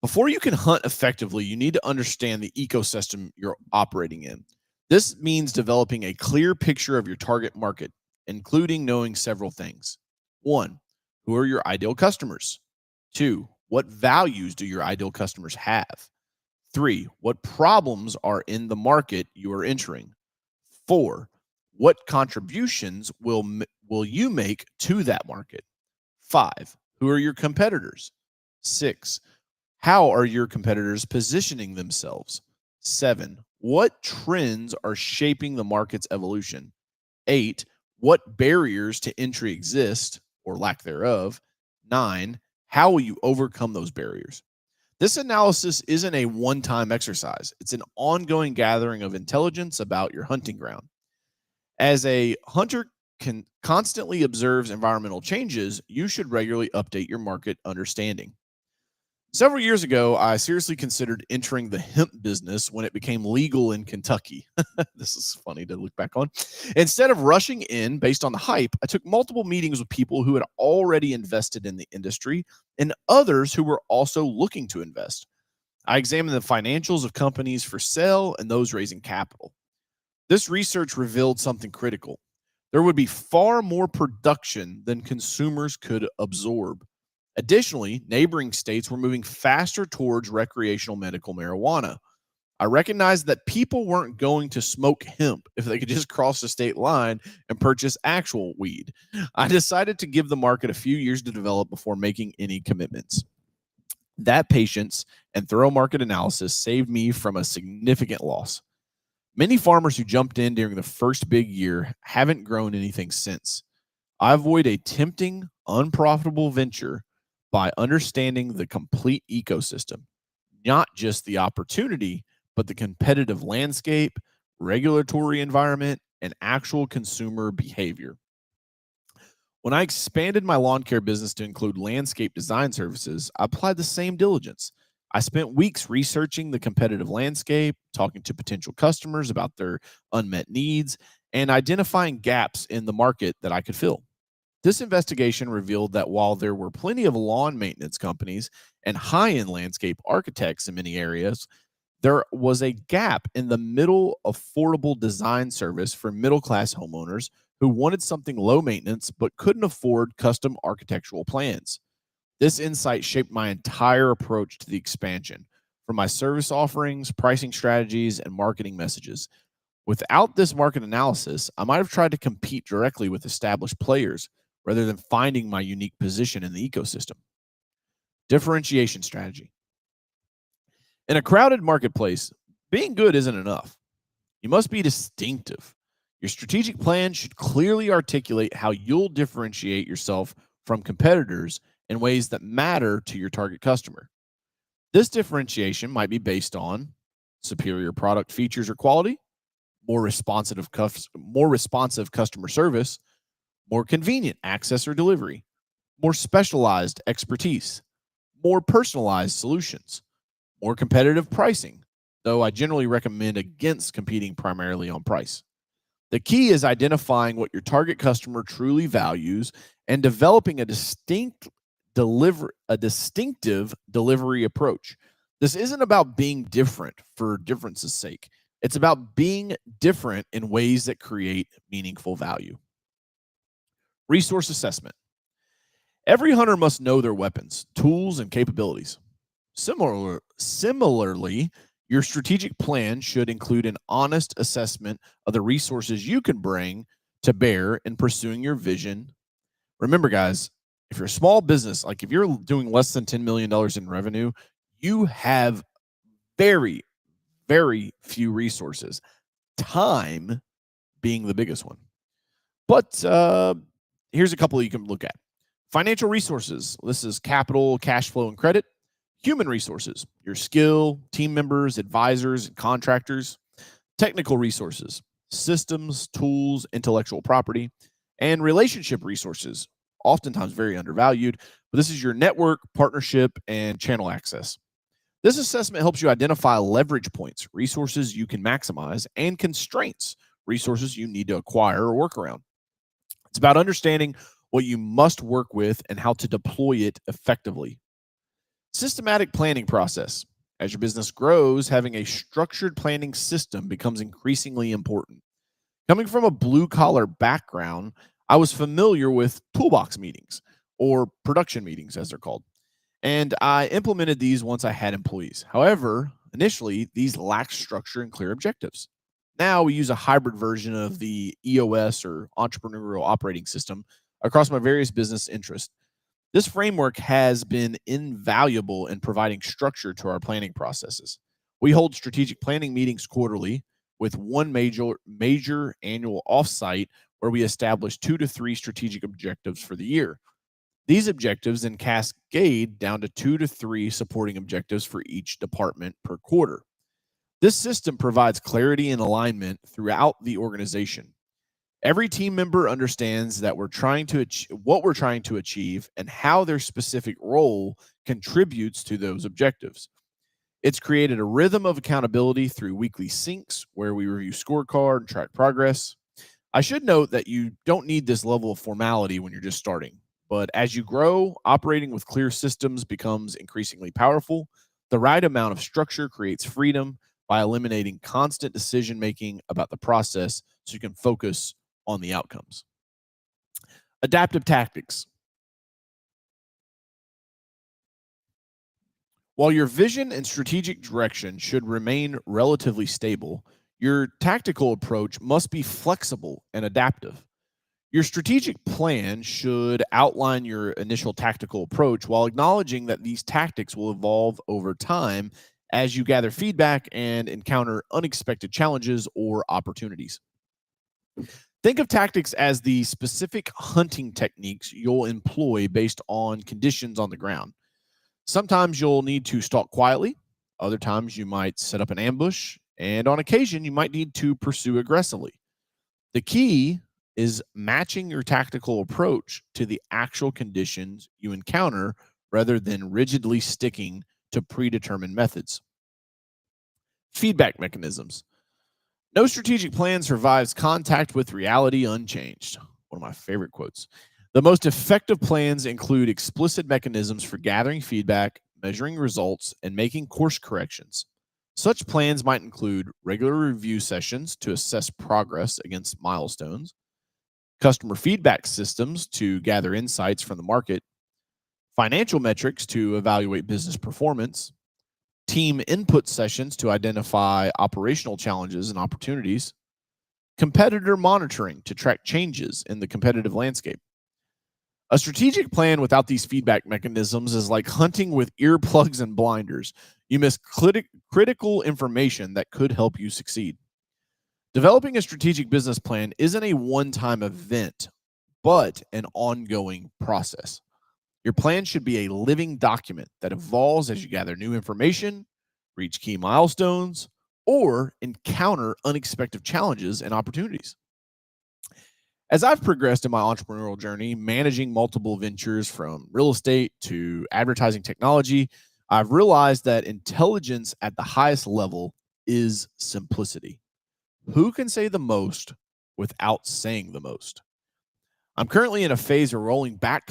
Before you can hunt effectively, you need to understand the ecosystem you're operating in. This means developing a clear picture of your target market, including knowing several things. 1, who are your ideal customers? 2, what values do your ideal customers have? 3, what problems are in the market you are entering? 4, what contributions will you make to that market? 5, who are your competitors? 6, How are your competitors positioning themselves? 7, what trends are shaping the market's evolution? 8, what barriers to entry exist or lack thereof? 9, how will you overcome those barriers? This analysis isn't a one time exercise, it's an ongoing gathering of intelligence about your hunting ground. As a hunter can constantly observes environmental changes, you should regularly update your market understanding. Several years ago, I seriously considered entering the hemp business when it became legal in Kentucky. This is funny to look back on. Instead of rushing in based on the hype, I took multiple meetings with people who had already invested in the industry and others who were also looking to invest. I examined the financials of companies for sale and those raising capital. This research revealed something critical. There would be far more production than consumers could absorb. Additionally, neighboring states were moving faster towards recreational medical marijuana. I recognized that people weren't going to smoke hemp if they could just cross the state line and purchase actual weed. I decided to give the market a few years to develop before making any commitments. That patience and thorough market analysis saved me from a significant loss. Many farmers who jumped in during the first big year haven't grown anything since. I avoid a tempting, unprofitable venture by understanding the complete ecosystem, not just the opportunity, but the competitive landscape, regulatory environment, and actual consumer behavior. When I expanded my lawn care business to include landscape design services, I applied the same diligence. I spent weeks researching the competitive landscape, talking to potential customers about their unmet needs, and identifying gaps in the market that I could fill. This investigation revealed that while there were plenty of lawn maintenance companies and high end landscape architects in many areas, there was a gap in the middle affordable design service for middle class homeowners who wanted something low maintenance but couldn't afford custom architectural plans. This insight shaped my entire approach to the expansion, from my service offerings, pricing strategies, and marketing messages. Without this market analysis, I might have tried to compete directly with established players rather than finding my unique position in the ecosystem. Differentiation strategy. In a crowded marketplace, being good isn't enough. You must be distinctive. Your strategic plan should clearly articulate how you'll differentiate yourself from competitors in ways that matter to your target customer. This differentiation might be based on superior product features or quality, more responsive customer service, more convenient access or delivery, more specialized expertise, more personalized solutions, more competitive pricing, though I generally recommend against competing primarily on price. The key is identifying what your target customer truly values and developing a distinctive delivery approach. This isn't about being different for difference's sake. It's about being different in ways that create meaningful value. Resource assessment. Every hunter must know their weapons, tools, and capabilities. Similarly, your strategic plan should include an honest assessment of the resources you can bring to bear in pursuing your vision. Remember, guys, if you're a small business, like if you're doing less than $10 million in revenue, you have very, very few resources, time being the biggest one. But here's a couple you can look at. Financial resources. This is capital, cash flow, and credit. Human resources, your skill, team members, advisors, and contractors. Technical resources, systems, tools, intellectual property. And relationship resources, oftentimes very undervalued, but this is your network, partnership, and channel access. This assessment helps you identify leverage points, resources you can maximize, and constraints, resources you need to acquire or work around. It's about understanding what you must work with and how to deploy it effectively. Systematic planning process. As your business grows, having a structured planning system becomes increasingly important. Coming from a blue collar background, I was familiar with toolbox meetings or production meetings, as they're called. And I implemented these once I had employees. However, initially, these lacked structure and clear objectives. Now we use a hybrid version of the EOS or entrepreneurial operating system across my various business interests. This framework has been invaluable in providing structure to our planning processes. We hold strategic planning meetings quarterly with one major annual offsite where we establish 2 to 3 strategic objectives for the year. These objectives then cascade down to 2 to 3 supporting objectives for each department per quarter. This system provides clarity and alignment throughout the organization. Every team member understands that what we're trying to achieve and how their specific role contributes to those objectives. It's created a rhythm of accountability through weekly syncs where we review scorecard and track progress. I should note that you don't need this level of formality when you're just starting. But as you grow, operating with clear systems becomes increasingly powerful. The right amount of structure creates freedom by eliminating constant decision making about the process so you can focus on the outcomes. Adaptive tactics. While your vision and strategic direction should remain relatively stable, your tactical approach must be flexible and adaptive. Your strategic plan should outline your initial tactical approach while acknowledging that these tactics will evolve over time as you gather feedback and encounter unexpected challenges or opportunities. Think of tactics as the specific hunting techniques you'll employ based on conditions on the ground. Sometimes you'll need to stalk quietly, other times you might set up an ambush, and on occasion you might need to pursue aggressively. The key is matching your tactical approach to the actual conditions you encounter rather than rigidly sticking to predetermined methods. Feedback mechanisms. No strategic plan survives contact with reality unchanged. One of my favorite quotes. The most effective plans include explicit mechanisms for gathering feedback, measuring results, and making course corrections. Such plans might include regular review sessions to assess progress against milestones, customer feedback systems to gather insights from the market, financial metrics to evaluate business performance, team input sessions to identify operational challenges and opportunities, competitor monitoring to track changes in the competitive landscape. A strategic plan without these feedback mechanisms is like hunting with earplugs and blinders. You miss critical information that could help you succeed. Developing a strategic business plan isn't a one-time event, but an ongoing process. Your plan should be a living document that evolves as you gather new information, reach key milestones, or encounter unexpected challenges and opportunities. As I've progressed in my entrepreneurial journey, managing multiple ventures from real estate to advertising technology, I've realized that intelligence at the highest level is simplicity. Who can say the most without saying the most? I'm currently in a phase of rolling back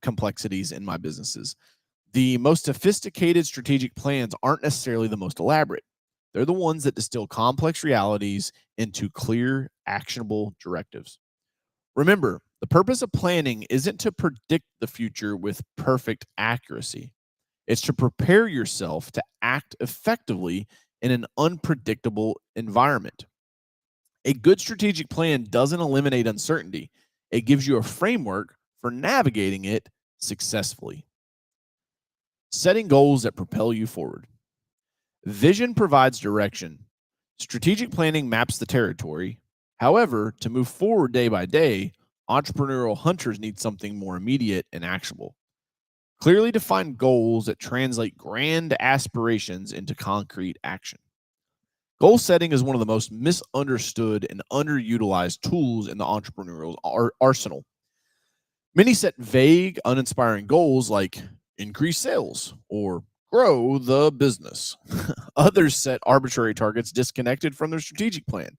complexities in my businesses. The most sophisticated strategic plans aren't necessarily the most elaborate. They're the ones that distill complex realities into clear, actionable directives. Remember, the purpose of planning isn't to predict the future with perfect accuracy. It's to prepare yourself to act effectively in an unpredictable environment. A good strategic plan doesn't eliminate uncertainty. It gives you a framework for navigating it successfully. Setting goals that propel you forward. Vision provides direction. Strategic planning maps the territory. However, to move forward day by day, entrepreneurial hunters need something more immediate and actionable. Clearly defined goals that translate grand aspirations into concrete action. Goal setting is one of the most misunderstood and underutilized tools in the entrepreneurial arsenal. Many set vague, uninspiring goals like increase sales or grow the business. Others set arbitrary targets disconnected from their strategic plan.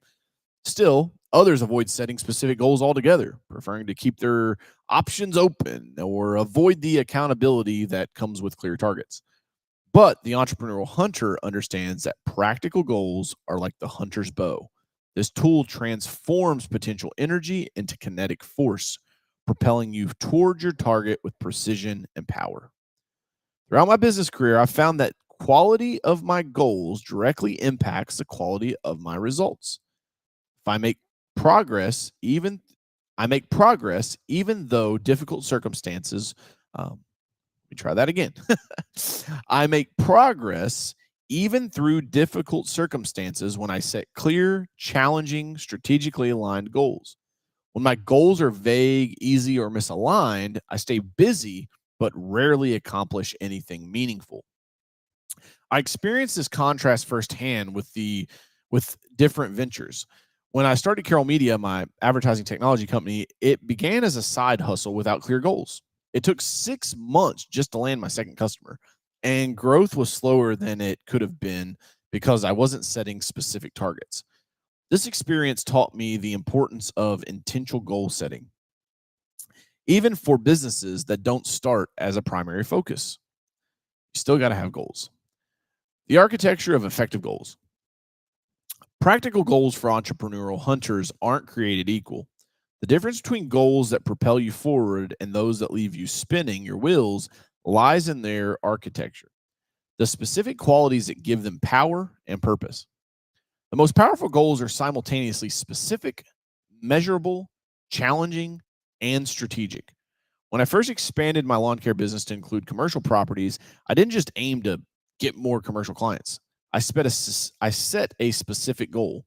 Still, others avoid setting specific goals altogether, preferring to keep their options open or avoid the accountability that comes with clear targets. But the entrepreneurial hunter understands that practical goals are like the hunter's bow. This tool transforms potential energy into kinetic force, propelling you toward your target with precision and power. Throughout my business career, I've found that quality of my goals directly impacts the quality of my results. If I make progress, even though difficult circumstances Let me try that again. I make progress even through difficult circumstances when I set clear, challenging, strategically aligned goals. When my goals are vague, easy, or misaligned, I stay busy but rarely accomplish anything meaningful. I experienced this contrast firsthand with different ventures. When I started Carroll Media, my advertising technology company, it began as a side hustle without clear goals. It took 6 months just to land my second customer, and growth was slower than it could have been because I wasn't setting specific targets. This experience taught me the importance of intentional goal setting, even for businesses that don't start as a primary focus. You still got to have goals. The architecture of effective goals. Practical goals for entrepreneurial hunters aren't created equal. The difference between goals that propel you forward and those that leave you spinning your wheels lies in their architecture, the specific qualities that give them power and purpose. The most powerful goals are simultaneously specific, measurable, challenging, and strategic. When I first expanded my lawn care business to include commercial properties, I didn't just aim to get more commercial clients. I set a specific goal: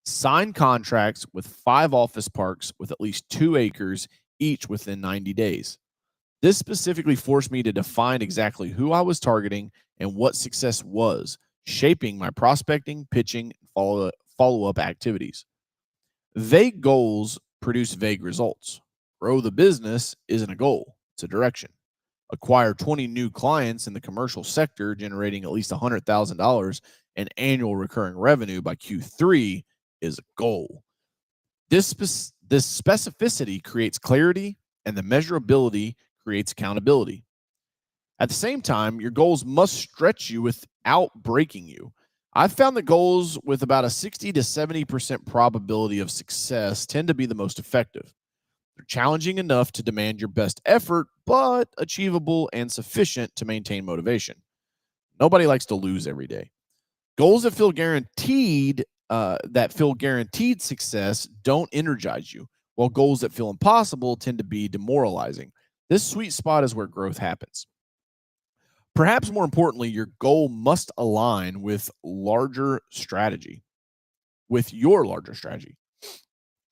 sign contracts with 5 office parks with at least 2 acres each within 90 days. This specifically forced me to define exactly who I was targeting and what success was, shaping my prospecting, pitching, and follow up activities. Vague goals produce vague results. Grow the business isn't a goal, it's a direction. Acquire 20 new clients in the commercial sector, generating at least $100,000 in annual recurring revenue by Q3 is a goal. This specificity creates clarity, and the measurability creates accountability. At the same time, your goals must stretch you without breaking you. I've found that goals with about a 60 to 70% probability of success tend to be the most effective. They're challenging enough to demand your best effort, but achievable and sufficient to maintain motivation. Nobody likes to lose every day. Goals that feel guaranteed success don't energize you, while goals that feel impossible tend to be demoralizing. This sweet spot is where growth happens. Perhaps more importantly, your goal must align with your larger strategy.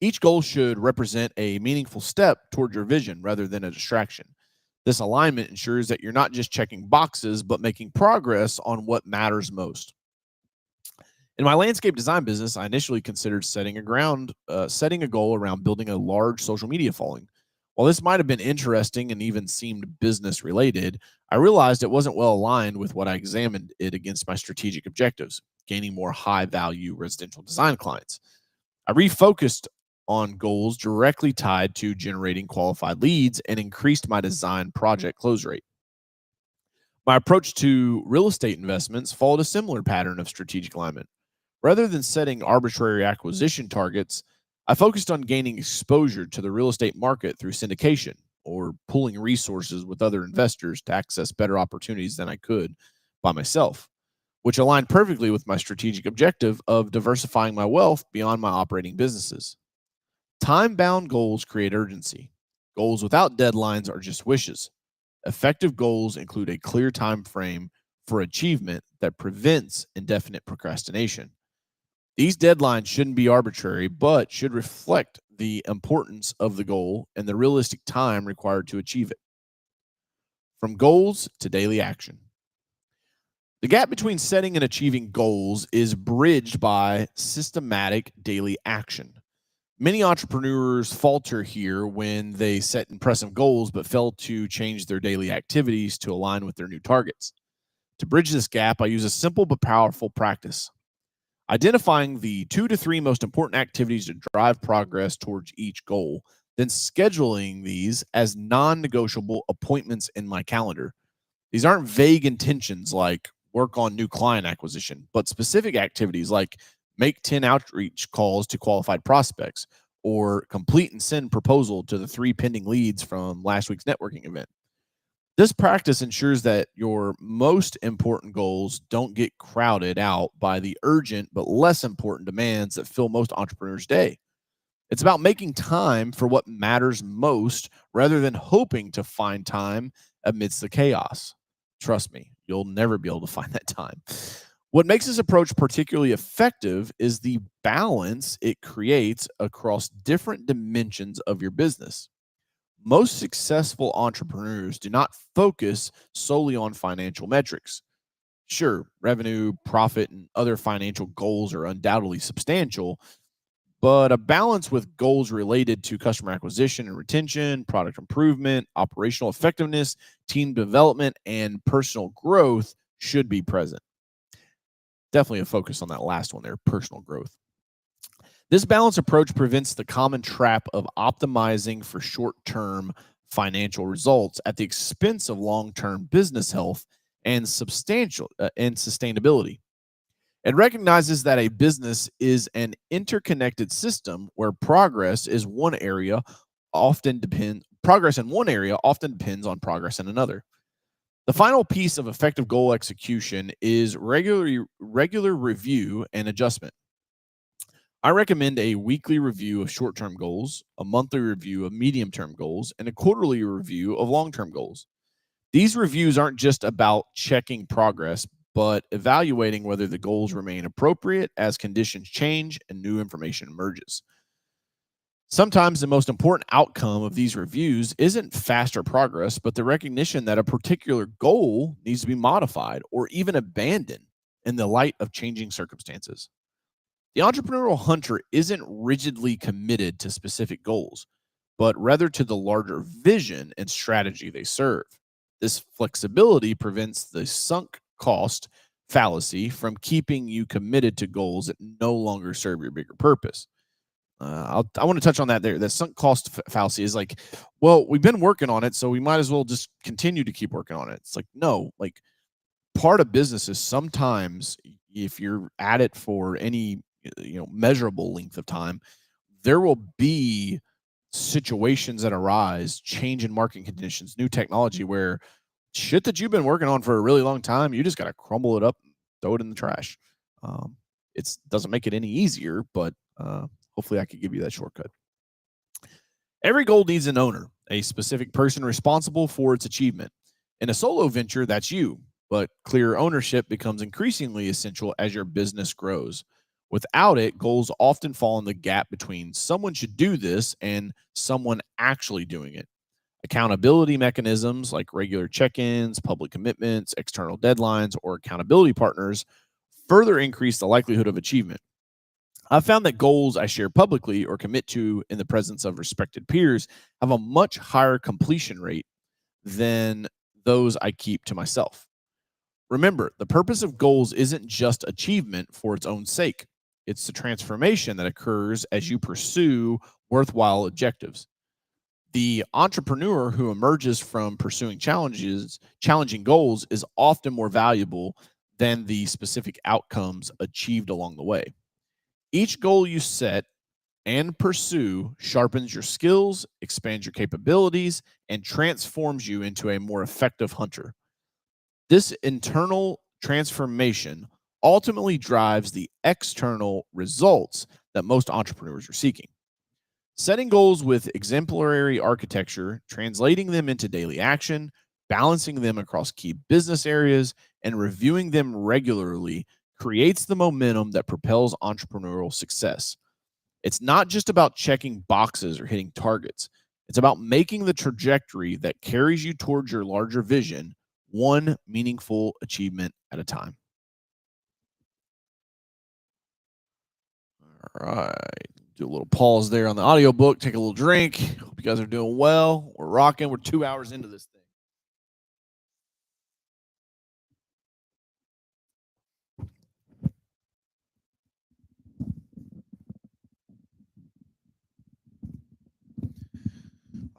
Each goal should represent a meaningful step toward your vision rather than a distraction. This alignment ensures that you're not just checking boxes, but making progress on what matters most. In my landscape design business, I initially considered setting a goal around building a large social media following. While this might have been interesting and even seemed business related, I realized it wasn't well aligned with what I examined it against my strategic objectives, gaining more high value residential design clients. I refocused on goals directly tied to generating qualified leads and increased my design project close rate. My approach to real estate investments followed a similar pattern of strategic alignment. Rather than setting arbitrary acquisition targets, I focused on gaining exposure to the real estate market through syndication or pooling resources with other investors to access better opportunities than I could by myself, which aligned perfectly with my strategic objective of diversifying my wealth beyond my operating businesses. Time-bound goals create urgency. Goals without deadlines are just wishes. Effective goals include a clear time frame for achievement that prevents indefinite procrastination. These deadlines shouldn't be arbitrary, but should reflect the importance of the goal and the realistic time required to achieve it. From goals to daily action. The gap between setting and achieving goals is bridged by systematic daily action. Many entrepreneurs falter here when they set impressive goals but fail to change their daily activities to align with their new targets. To bridge this gap, I use a simple but powerful practice: identifying the 2 to 3 most important activities to drive progress towards each goal, then scheduling these as non negotiable appointments in my calendar. These aren't vague intentions like work on new client acquisition, but specific activities like make 10 outreach calls to qualified prospects or complete and send proposal to the 3 pending leads from last week's networking event. This practice ensures that your most important goals don't get crowded out by the urgent but less important demands that fill most entrepreneurs' day. It's about making time for what matters most rather than hoping to find time amidst the chaos. Trust me, you'll never be able to find that time. What makes this approach particularly effective is the balance it creates across different dimensions of your business. Most successful entrepreneurs do not focus solely on financial metrics. Sure, revenue, profit, and other financial goals are undoubtedly substantial, but a balance with goals related to customer acquisition and retention, product improvement, operational effectiveness, team development, and personal growth should be present. Definitely a focus on that last one there, personal growth. This balanced approach prevents the common trap of optimizing for short-term financial results at the expense of long-term business health and sustainability. It recognizes that a business is an interconnected system where progress in one area often depends on progress in another. The final piece of effective goal execution is regular review and adjustment. I recommend a weekly review of short-term goals, a monthly review of medium-term goals, and a quarterly review of long-term goals. These reviews aren't just about checking progress, but evaluating whether the goals remain appropriate as conditions change and new information emerges. Sometimes the most important outcome of these reviews isn't faster progress, but the recognition that a particular goal needs to be modified or even abandoned in the light of changing circumstances. The entrepreneurial hunter isn't rigidly committed to specific goals, but rather to the larger vision and strategy they serve. This flexibility prevents the sunk cost fallacy from keeping you committed to goals that no longer serve your bigger purpose. I want to touch on that there. The sunk cost fallacy is like, well, we've been working on it, so we might as well just continue to keep working on it. It's like, no, like part of business is sometimes if you're at it for any measurable length of time, there will be situations that arise, change in market conditions, new technology where shit that you've been working on for a really long time, you just got to crumble it up and throw it in the trash. It doesn't make it any easier, but hopefully I could give you that shortcut. Every goal needs an owner, a specific person responsible for its achievement. In a solo venture, that's you, but clear ownership becomes increasingly essential as your business grows. Without it, goals often fall in the gap between someone should do this and someone actually doing it. Accountability mechanisms like regular check-ins, public commitments, external deadlines, or accountability partners further increase the likelihood of achievement. I've found that goals I share publicly or commit to in the presence of respected peers have a much higher completion rate than those I keep to myself. Remember, the purpose of goals isn't just achievement for its own sake. It's the transformation that occurs as you pursue worthwhile objectives. The entrepreneur who emerges from pursuing challenging goals is often more valuable than the specific outcomes achieved along the way. Each goal you set and pursue sharpens your skills, expands your capabilities, and transforms you into a more effective hunter. This internal transformation ultimately drives the external results that most entrepreneurs are seeking. Setting goals with exemplary architecture, translating them into daily action, balancing them across key business areas, and reviewing them regularly creates the momentum that propels entrepreneurial success. It's not just about checking boxes or hitting targets. It's about making the trajectory that carries you towards your larger vision, one meaningful achievement at a time. All right. Do a little pause there on the audiobook, take a little drink. Hope you guys are doing well. We're rocking. We're 2 hours into this thing.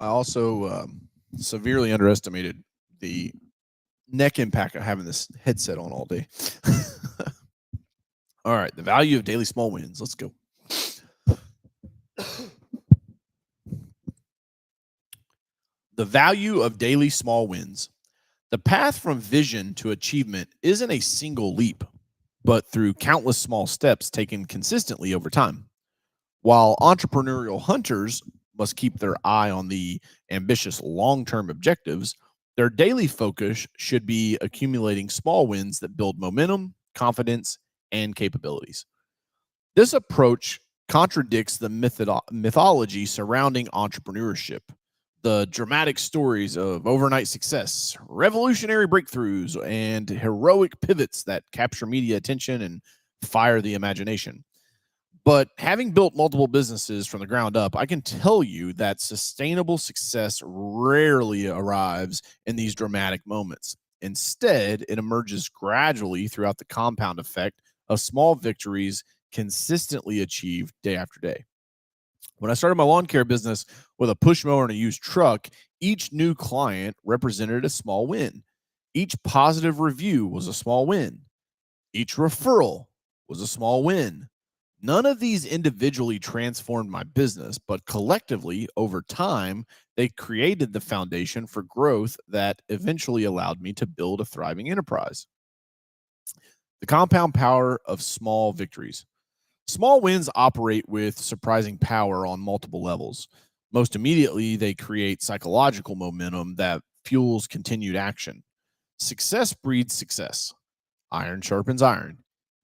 I also severely underestimated the neck impact of having this headset on all day. All right. The value of daily small wins. Let's go. The value of daily small wins. The path from vision to achievement isn't a single leap, but through countless small steps taken consistently over time. While entrepreneurial hunters must keep their eye on the ambitious long-term objectives, Their daily focus should be accumulating small wins that build momentum, confidence, and capabilities. This approach contradicts the mythology surrounding entrepreneurship, the dramatic stories of overnight success, revolutionary breakthroughs, and heroic pivots that capture media attention and fire the imagination. But having built multiple businesses from the ground up, I can tell you that sustainable success rarely arrives in these dramatic moments. Instead, it emerges gradually throughout the compound effect of small victories consistently achieved day after day. When I started my lawn care business with a push mower and a used truck, each new client represented a small win. Each positive review was a small win. Each referral was a small win. None of these individually transformed my business, but collectively, over time, they created the foundation for growth that eventually allowed me to build a thriving enterprise. The compound power of small victories. Small wins operate with surprising power on multiple levels. Most immediately, they create psychological momentum that fuels continued action. Success breeds success. Iron sharpens iron.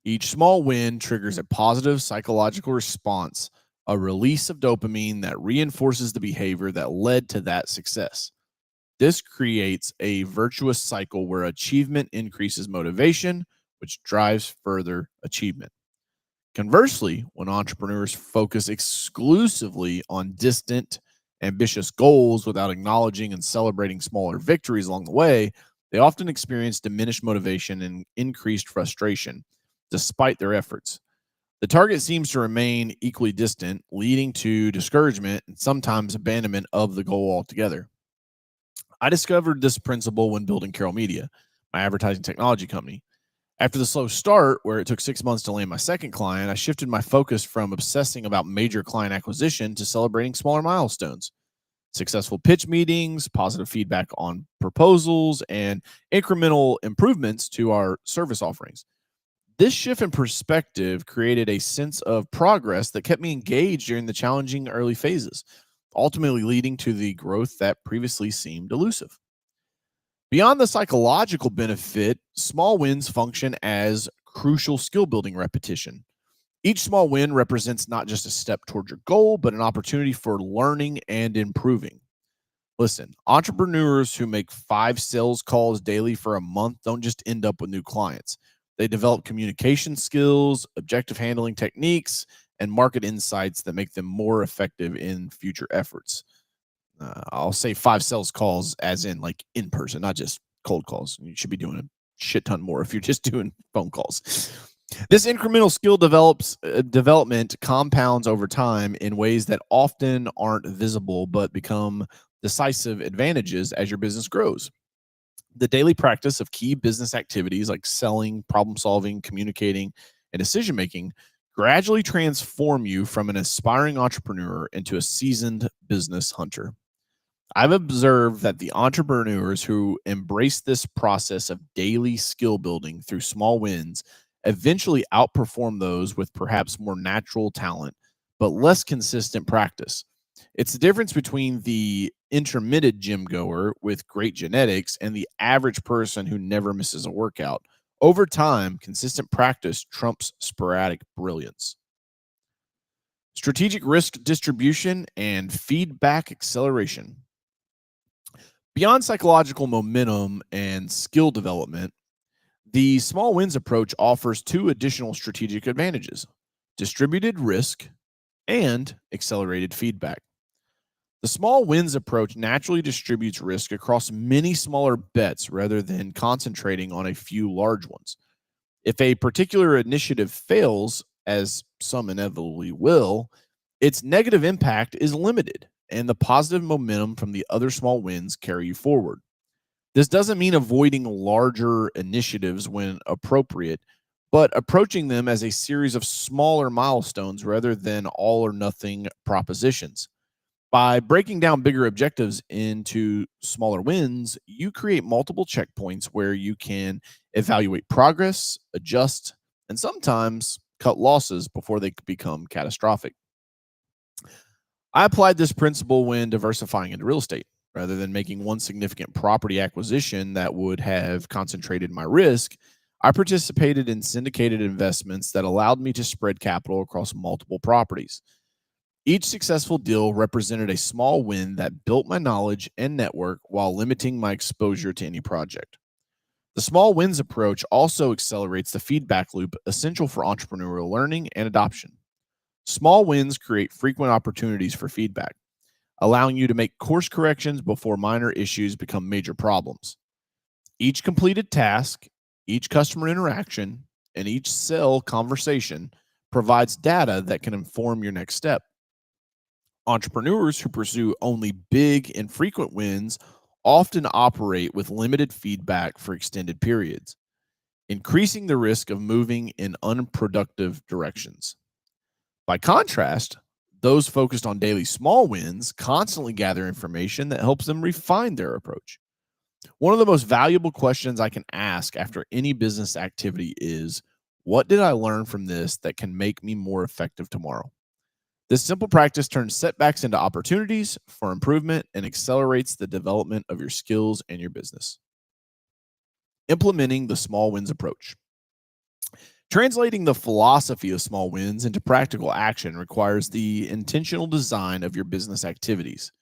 Each small win triggers a positive psychological response, a release of dopamine that reinforces the behavior that led to that success. This creates a virtuous cycle where achievement increases motivation, which drives further achievement. Conversely, when entrepreneurs focus exclusively on distant, ambitious goals without acknowledging and celebrating smaller victories along the way, they often experience diminished motivation and increased frustration despite their efforts. The target seems to remain equally distant, leading to discouragement and sometimes abandonment of the goal altogether. I discovered this principle when building Carroll Media, my advertising technology company. After the slow start, where it took 6 months to land my second client, I shifted my focus from obsessing about major client acquisition to celebrating smaller milestones. Successful pitch meetings, positive feedback on proposals, and incremental improvements to our service offerings. This shift in perspective created a sense of progress that kept me engaged during the challenging early phases, ultimately leading to the growth that previously seemed elusive. Beyond the psychological benefit, small wins function as crucial skill building repetition. Each small win represents not just a step toward your goal, but an opportunity for learning and improving. Listen, entrepreneurs who make 5 sales calls daily for a month don't just end up with new clients. They develop communication skills, objective handling techniques, and market insights that make them more effective in future efforts. I'll say 5 sales calls as in like in person, not just cold calls. You should be doing a shit ton more if you're just doing phone calls. This incremental skill development compounds over time in ways that often aren't visible but become decisive advantages as your business grows. The daily practice of key business activities like selling, problem solving, communicating, and decision making gradually transform you from an aspiring entrepreneur into a seasoned business hunter. I've observed that the entrepreneurs who embrace this process of daily skill building through small wins eventually outperform those with perhaps more natural talent, but less consistent practice. It's the difference between the intermittent gym goer with great genetics and the average person who never misses a workout. Over time, consistent practice trumps sporadic brilliance. Strategic risk distribution and feedback acceleration. Beyond psychological momentum and skill development, the small wins approach offers 2 additional strategic advantages: distributed risk and accelerated feedback. The small wins approach naturally distributes risk across many smaller bets rather than concentrating on a few large ones. If a particular initiative fails, as some inevitably will, its negative impact is limited and the positive momentum from the other small wins carry you forward. This doesn't mean avoiding larger initiatives when appropriate, but approaching them as a series of smaller milestones rather than all or nothing propositions. By breaking down bigger objectives into smaller wins, you create multiple checkpoints where you can evaluate progress, adjust, and sometimes cut losses before they become catastrophic. I applied this principle when diversifying into real estate. Rather than making one significant property acquisition that would have concentrated my risk, I participated in syndicated investments that allowed me to spread capital across multiple properties. Each successful deal represented a small win that built my knowledge and network while limiting my exposure to any project. The small wins approach also accelerates the feedback loop essential for entrepreneurial learning and adoption. Small wins create frequent opportunities for feedback, allowing you to make course corrections before minor issues become major problems. Each completed task, each customer interaction, and each sale conversation provides data that can inform your next step. Entrepreneurs who pursue only big and frequent wins often operate with limited feedback for extended periods, increasing the risk of moving in unproductive directions. By contrast, those focused on daily small wins constantly gather information that helps them refine their approach. One of the most valuable questions I can ask after any business activity is, what did I learn from this that can make me more effective tomorrow? This simple practice turns setbacks into opportunities for improvement and accelerates the development of your skills and your business. Implementing the small wins approach. Translating the philosophy of small wins into practical action requires the intentional design of your business activities.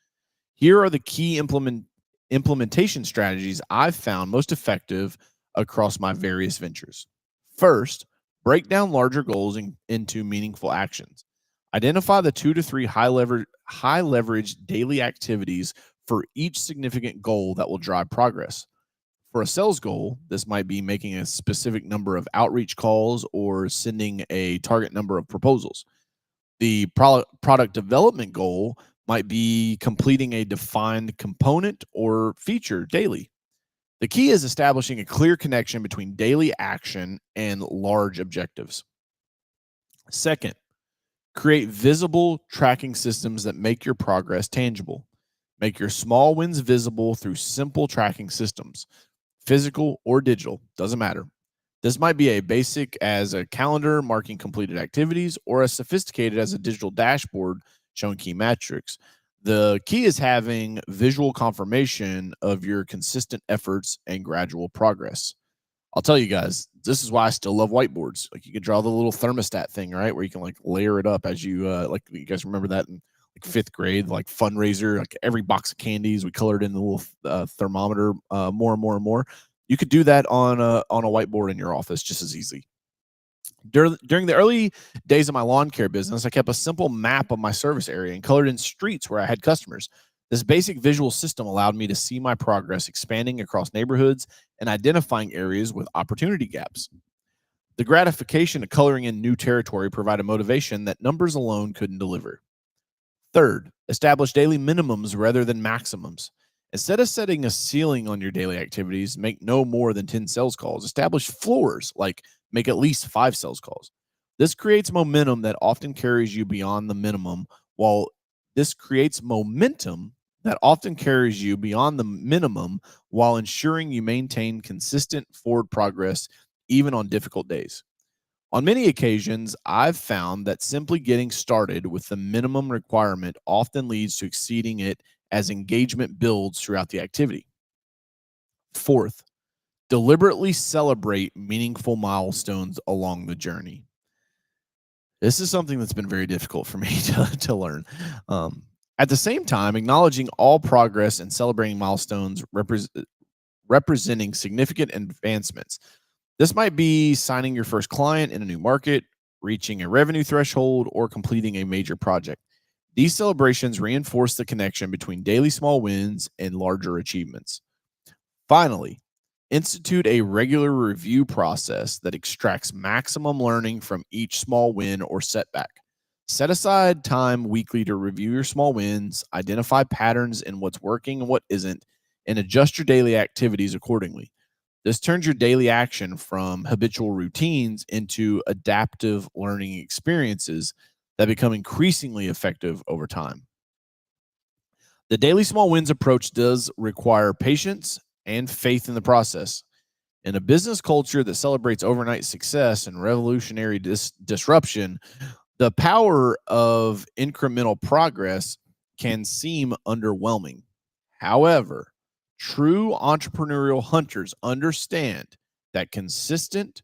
Here are the key implementation strategies I've found most effective across my various ventures. First, break down larger goals into meaningful actions. Identify the 2 to 3 high leverage daily activities for each significant goal that will drive progress. For a sales goal, this might be making a specific number of outreach calls or sending a target number of proposals. The product development goal might be completing a defined component or feature daily. The key is establishing a clear connection between daily action and large objectives. Second, create visible tracking systems that make your progress tangible. Make your small wins visible through simple tracking systems, physical or digital, doesn't matter. This might be a basic as a calendar marking completed activities or as sophisticated as a digital dashboard showing key metrics. The key is having visual confirmation of your consistent efforts and gradual progress. I'll tell you guys, this is why I still love whiteboards. Like you can draw the little thermostat thing, right? Where you can like layer it up as you like you guys remember that in like 5th grade, like fundraiser, like every box of candies, we colored in the little thermometer more and more and more. You could do that on a whiteboard in your office just as easy. During the early days of my lawn care business, I kept a simple map of my service area and colored in streets where I had customers. This basic visual system allowed me to see my progress expanding across neighborhoods and identifying areas with opportunity gaps. The gratification of coloring in new territory provided motivation that numbers alone couldn't deliver. Third, establish daily minimums rather than maximums. Instead of setting a ceiling on your daily activities, make no more than 10 sales calls. Establish floors, like make at least 5 sales calls. This creates momentum that often carries you beyond the minimum, while this creates momentum that often carries you beyond the minimum while ensuring you maintain consistent forward progress even on difficult days. On many occasions, I've found that simply getting started with the minimum requirement often leads to exceeding it as engagement builds throughout the activity. Fourth, deliberately celebrate meaningful milestones along the journey. This is something that's been very difficult for me to learn. At the same time, acknowledging all progress and celebrating milestones representing significant advancements. This might be signing your first client in a new market, reaching a revenue threshold, or completing a major project. These celebrations reinforce the connection between daily small wins and larger achievements. Finally, institute a regular review process that extracts maximum learning from each small win or setback. Set aside time weekly to review your small wins, identify patterns in what's working and what isn't, and adjust your daily activities accordingly. This turns your daily action from habitual routines into adaptive learning experiences that become increasingly effective over time. The daily small wins approach does require patience and faith in the process. In a business culture that celebrates overnight success and revolutionary disruption, the power of incremental progress can seem underwhelming. However, true entrepreneurial hunters understand that consistent,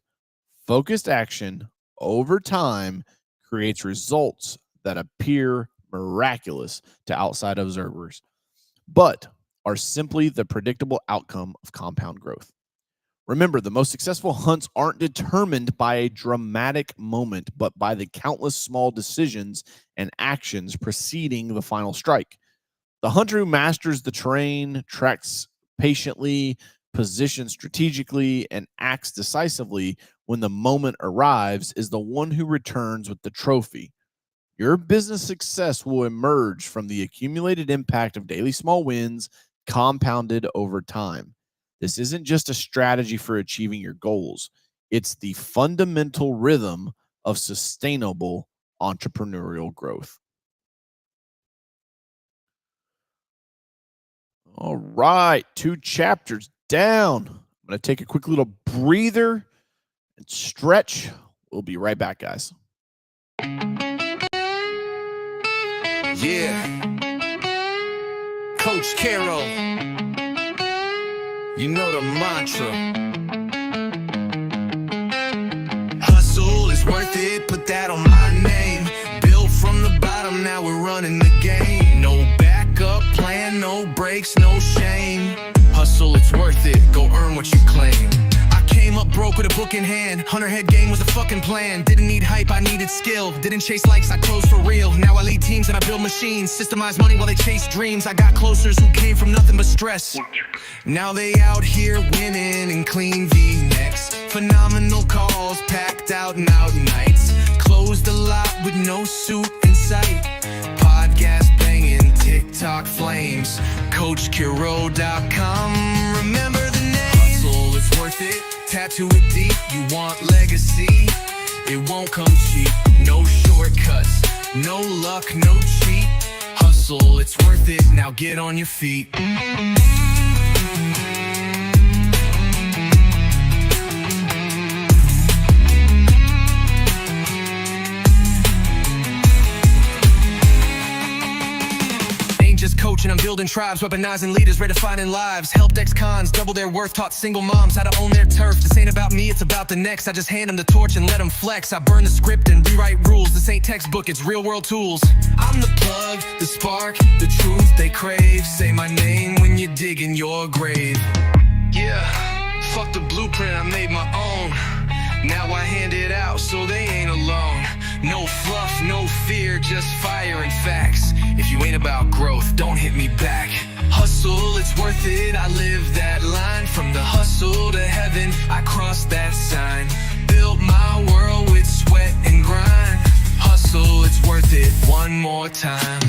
focused action over time creates results that appear miraculous to outside observers, but are simply the predictable outcome of compound growth. Remember, the most successful hunts aren't determined by a dramatic moment, but by the countless small decisions and actions preceding the final strike. The hunter who masters the terrain, tracks patiently, positions strategically, and acts decisively when the moment arrives is the one who returns with the trophy. Your business success will emerge from the accumulated impact of daily small wins compounded over time. This isn't just a strategy for achieving your goals, it's the fundamental rhythm of sustainable entrepreneurial growth. All right, 2 chapters down. I'm going to take a quick little breather and stretch. We'll be right back, guys. Yeah. Coach Carroll. You know the mantra. Hustle is worth it, put that on my name. Built from the bottom, now we're running the game. No backup plan, no breaks, no shame. Hustle, it's worth it, go earn what you claim. Came up broke with a book in hand. Hunter head game was a fucking plan. Didn't need hype, I needed skill. Didn't chase likes, I closed for real. Now I lead teams and I build machines. Systemize money while they chase dreams. I got closers who came from nothing but stress. Now they out here winning in clean V-necks. Phenomenal calls, packed out and out nights. Closed a lot with no suit in sight. Podcast banging, TikTok flames. CoachCarroll.com. Remember the name. Hustle is worth it. Tattoo it deep, you want legacy. It won't come cheap, no shortcuts, no luck, no cheat. Hustle, it's worth it, now get on your feet. Just coaching, I'm building tribes, weaponizing leaders, redefining lives. Helped ex-cons double their worth, taught single moms how to own their turf. This ain't about me, it's about the next. I just hand them the torch and let them flex. I burn the script and rewrite rules. This ain't textbook, it's real world tools. I'm the plug, the spark, the truth they crave. Say my name when you're digging your grave. Yeah, fuck the blueprint, I made my own. Now I hand it out so they ain't alone. No fluff, no fear, just fire and facts. If you ain't about growth, don't hit me back. Hustle, it's worth it, I live that line. From the hustle to heaven, I crossed that sign. Built my world with sweat and grind. Hustle, it's worth it, one more time.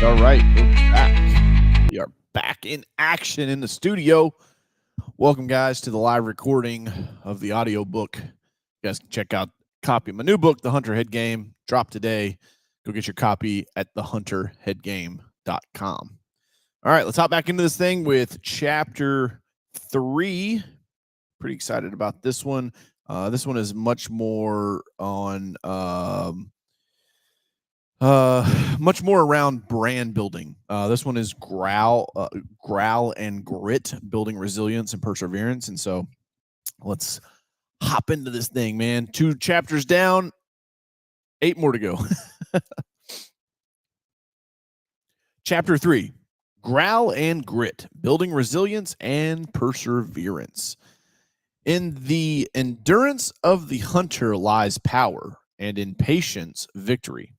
All right, we're back. We are back in action in the studio. Welcome, guys, to the live recording of the audiobook. You guys can check out a copy of my new book, The Hunter Head Game. Drop today. Go get your copy at thehunterheadgame.com. All right, let's hop back into this thing with chapter 3. Pretty excited about this one. This one is much more on much more around brand building. This one is growl and grit, building resilience and perseverance. And so let's hop into this thing, man. 2 chapters down, 8 more to go. Chapter 3, growl and grit, building resilience and perseverance. In the endurance of the hunter lies power, and in patience, victory.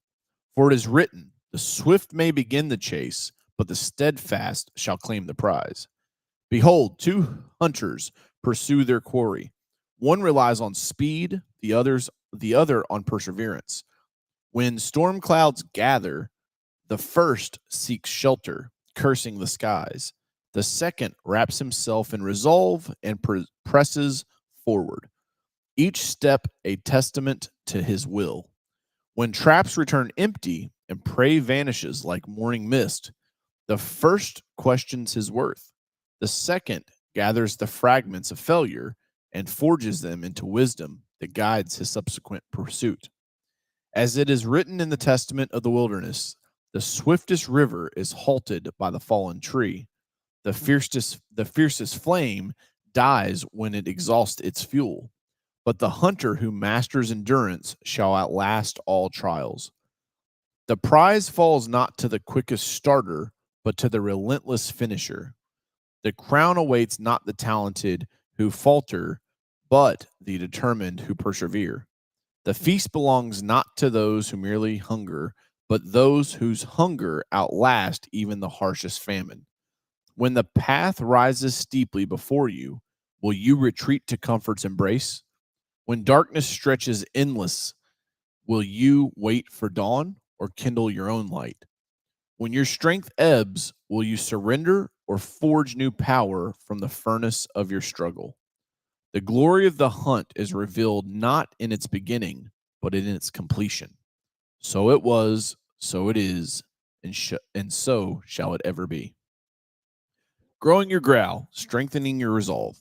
For it is written, The swift may begin the chase, but the steadfast shall claim the prize. Behold, two hunters pursue their quarry. One relies on speed, the other on perseverance. When storm clouds gather, the first seeks shelter, cursing the skies. The second wraps himself in resolve and presses forward, each step a testament to his will. When traps return empty and prey vanishes like morning mist, the first questions his worth. The second gathers the fragments of failure and forges them into wisdom that guides his subsequent pursuit. As it is written in the Testament of the wilderness, the swiftest river is halted by the fallen tree. The fiercest flame dies when it exhausts its fuel. But the hunter who masters endurance shall outlast all trials. The prize falls not to the quickest starter, but to the relentless finisher. The crown awaits not the talented who falter, but the determined who persevere. The feast belongs not to those who merely hunger, but those whose hunger outlast even the harshest famine. When the path rises steeply before you, will you retreat to comfort's embrace? When darkness stretches endless, will you wait for dawn or kindle your own light? When your strength ebbs, will you surrender or forge new power from the furnace of your struggle? The glory of the hunt is revealed not in its beginning, but in its completion. So it was, so it is, and so shall it ever be. Growing your growl, strengthening your resolve.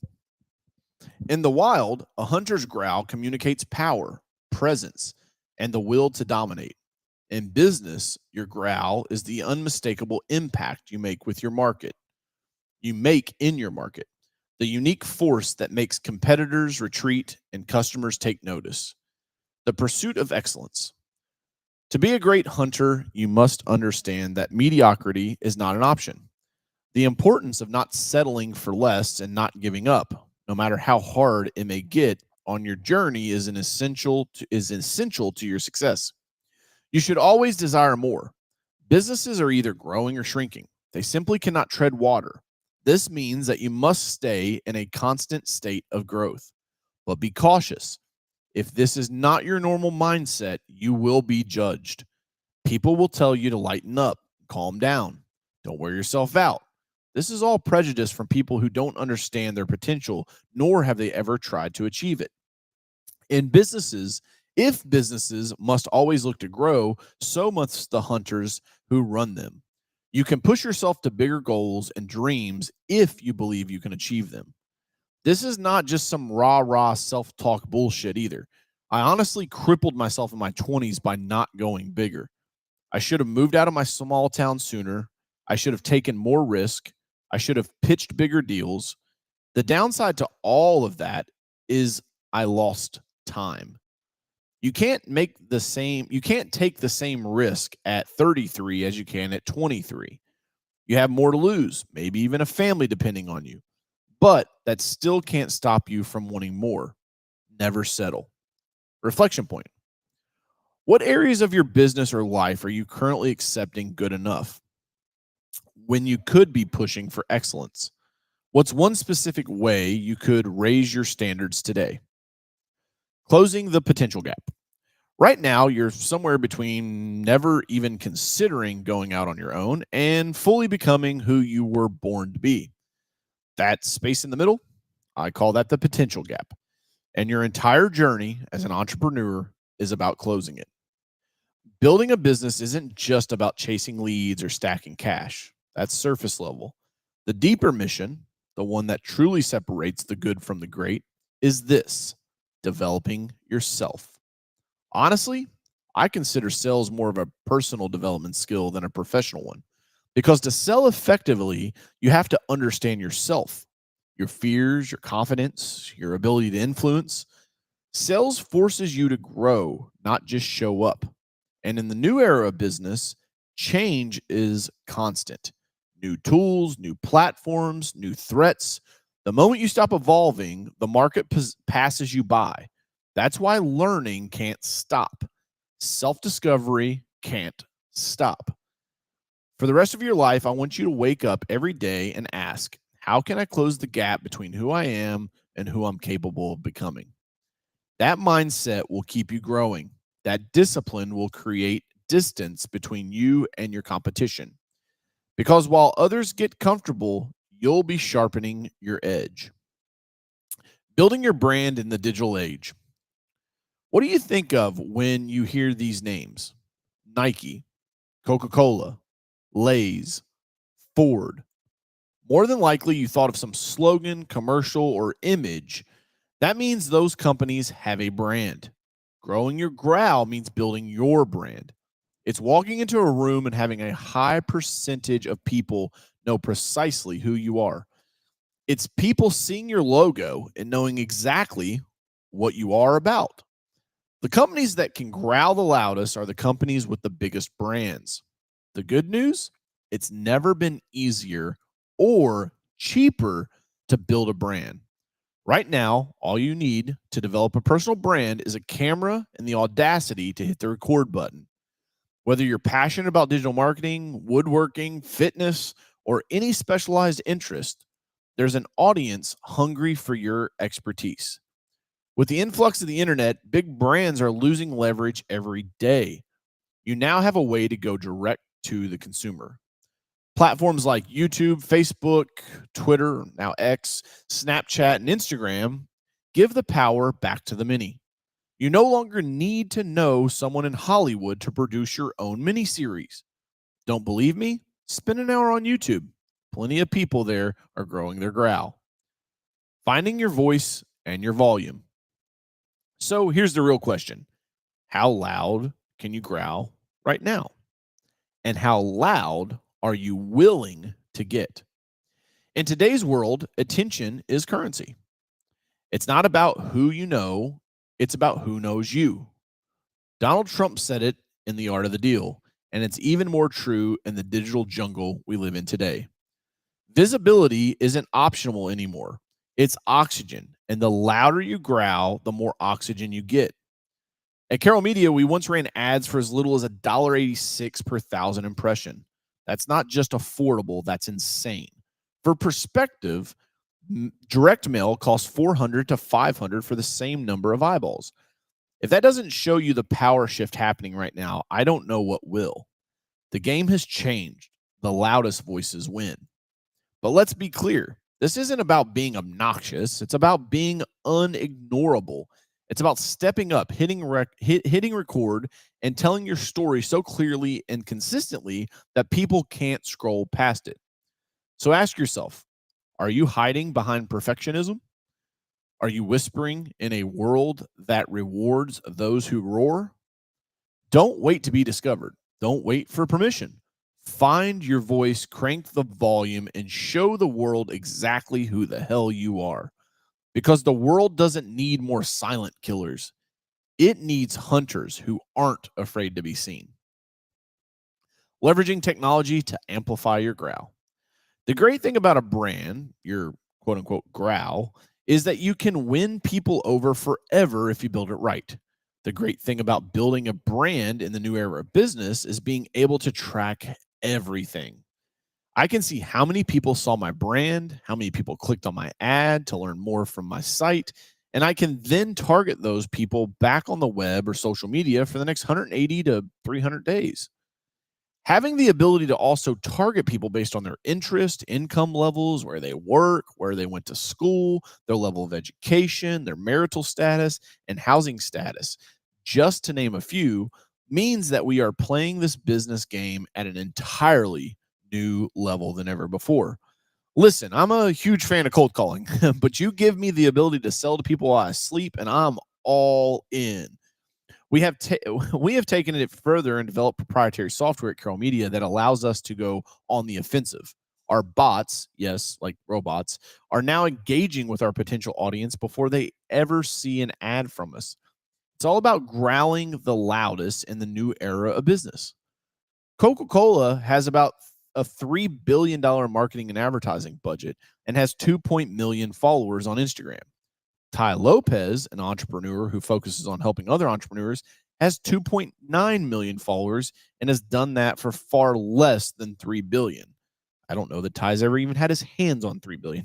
In the wild, a hunter's growl communicates power, presence, and the will to dominate. In business, your growl is the unmistakable impact you make with your market. You make in your market, the unique force that makes competitors retreat and customers take notice. The pursuit of excellence. To be a great hunter, you must understand that mediocrity is not an option. The importance of not settling for less and not giving up, no matter how hard it may get on your journey, is essential to your success. You should always desire more. Businesses are either growing or shrinking. They simply cannot tread water. This means that you must stay in a constant state of growth. But be cautious. If this is not your normal mindset, you will be judged. People will tell you to lighten up, calm down, don't wear yourself out. This is all prejudice from people who don't understand their potential, nor have they ever tried to achieve it. In businesses, if businesses must always look to grow, so must the hunters who run them. You can push yourself to bigger goals and dreams if you believe you can achieve them. This is not just some rah-rah self-talk bullshit either. I honestly crippled myself in my 20s by not going bigger. I should have moved out of my small town sooner. I should have taken more risk. I should have pitched bigger deals. The downside to all of that is I lost time. You can't take the same risk at 33 as you can at 23. You have more to lose, maybe even a family depending on you. But that still can't stop you from wanting more. Never settle. Reflection point. What areas of your business or life are you currently accepting good enough when you could be pushing for excellence? What's one specific way you could raise your standards today? Closing the potential gap. Right now, you're somewhere between never even considering going out on your own and fully becoming who you were born to be. That space in the middle, I call that the potential gap. And your entire journey as an entrepreneur is about closing it. Building a business isn't just about chasing leads or stacking cash. That's surface level. The deeper mission, the one that truly separates the good from the great, is this: developing yourself. Honestly, I consider sales more of a personal development skill than a professional one, because to sell effectively, you have to understand yourself, your fears, your confidence, your ability to influence. Sales forces you to grow, not just show up. And in the new era of business, change is constant. New tools, new platforms, new threats. The moment you stop evolving, the market passes you by. That's why learning can't stop. Self-discovery can't stop. For the rest of your life, I want you to wake up every day and ask, how can I close the gap between who I am and who I'm capable of becoming? That mindset will keep you growing. That discipline will create distance between you and your competition. Because while others get comfortable, you'll be sharpening your edge. Building your brand in the digital age. What do you think of when you hear these names? Nike, Coca Cola, Lay's, Ford. More than likely, you thought of some slogan, commercial, or image. That means those companies have a brand. Growing your growl means building your brand. It's walking into a room and having a high percentage of people know precisely who you are. It's people seeing your logo and knowing exactly what you are about. The companies that can growl the loudest are the companies with the biggest brands. The good news, it's never been easier or cheaper to build a brand. Right now, all you need to develop a personal brand is a camera and the audacity to hit the record button. Whether you're passionate about digital marketing, woodworking, fitness, or any specialized interest, there's an audience hungry for your expertise. With the influx of the internet, big brands are losing leverage every day. You now have a way to go direct to the consumer. Platforms like YouTube, Facebook, Twitter, now X, Snapchat, and Instagram give the power back to the many. You no longer need to know someone in Hollywood to produce your own miniseries. Don't believe me? Spend an hour on YouTube. Plenty of people there are growing their growl. Finding your voice and your volume. So here's the real question. How loud can you growl right now? And how loud are you willing to get? In today's world, attention is currency. It's not about who you know, it's about who knows you. Donald Trump said it in The Art of the Deal, and it's even more true in the digital jungle we live in today. Visibility isn't optional anymore. It's oxygen, and the louder you growl, the more oxygen you get. At Carroll Media, we once ran ads for as little as $1.86 per thousand impression. That's not just affordable, that's insane. For perspective, direct mail costs $400 to $500 for the same number of eyeballs. If that doesn't show you the power shift happening right now, I don't know what will. The game has changed. The loudest voices win. But let's be clear. This isn't about being obnoxious. It's about being unignorable. It's about stepping up, hitting record, and telling your story so clearly and consistently that people can't scroll past it. So ask yourself, are you hiding behind perfectionism? Are you whispering in a world that rewards those who roar? Don't wait to be discovered. Don't wait for permission. Find your voice, crank the volume, and show the world exactly who the hell you are. Because the world doesn't need more silent killers. It needs hunters who aren't afraid to be seen. Leveraging technology to amplify your growl. The great thing about a brand, your quote unquote growl, is that you can win people over forever if you build it right. The great thing about building a brand in the new era of business is being able to track everything. I can see how many people saw my brand, how many people clicked on my ad to learn more from my site, and I can then target those people back on the web or social media for the next 180 to 300 days. Having the ability to also target people based on their interest, income levels, where they work, where they went to school, their level of education, their marital status, and housing status, just to name a few, means that we are playing this business game at an entirely new level than ever before. Listen, I'm a huge fan of cold calling, but you give me the ability to sell to people while I sleep, and I'm all in. We have taken it further and developed proprietary software at Carroll Media that allows us to go on the offensive. Our bots, yes, like robots, are now engaging with our potential audience before they ever see an ad from us. It's all about growling the loudest in the new era of business. Coca-Cola has about a $3 billion marketing and advertising budget and has 2 million followers on Instagram. Ty Lopez, an entrepreneur who focuses on helping other entrepreneurs, has 2.9 million followers and has done that for far less than 3 billion. I don't know that Ty's ever even had his hands on $3 billion.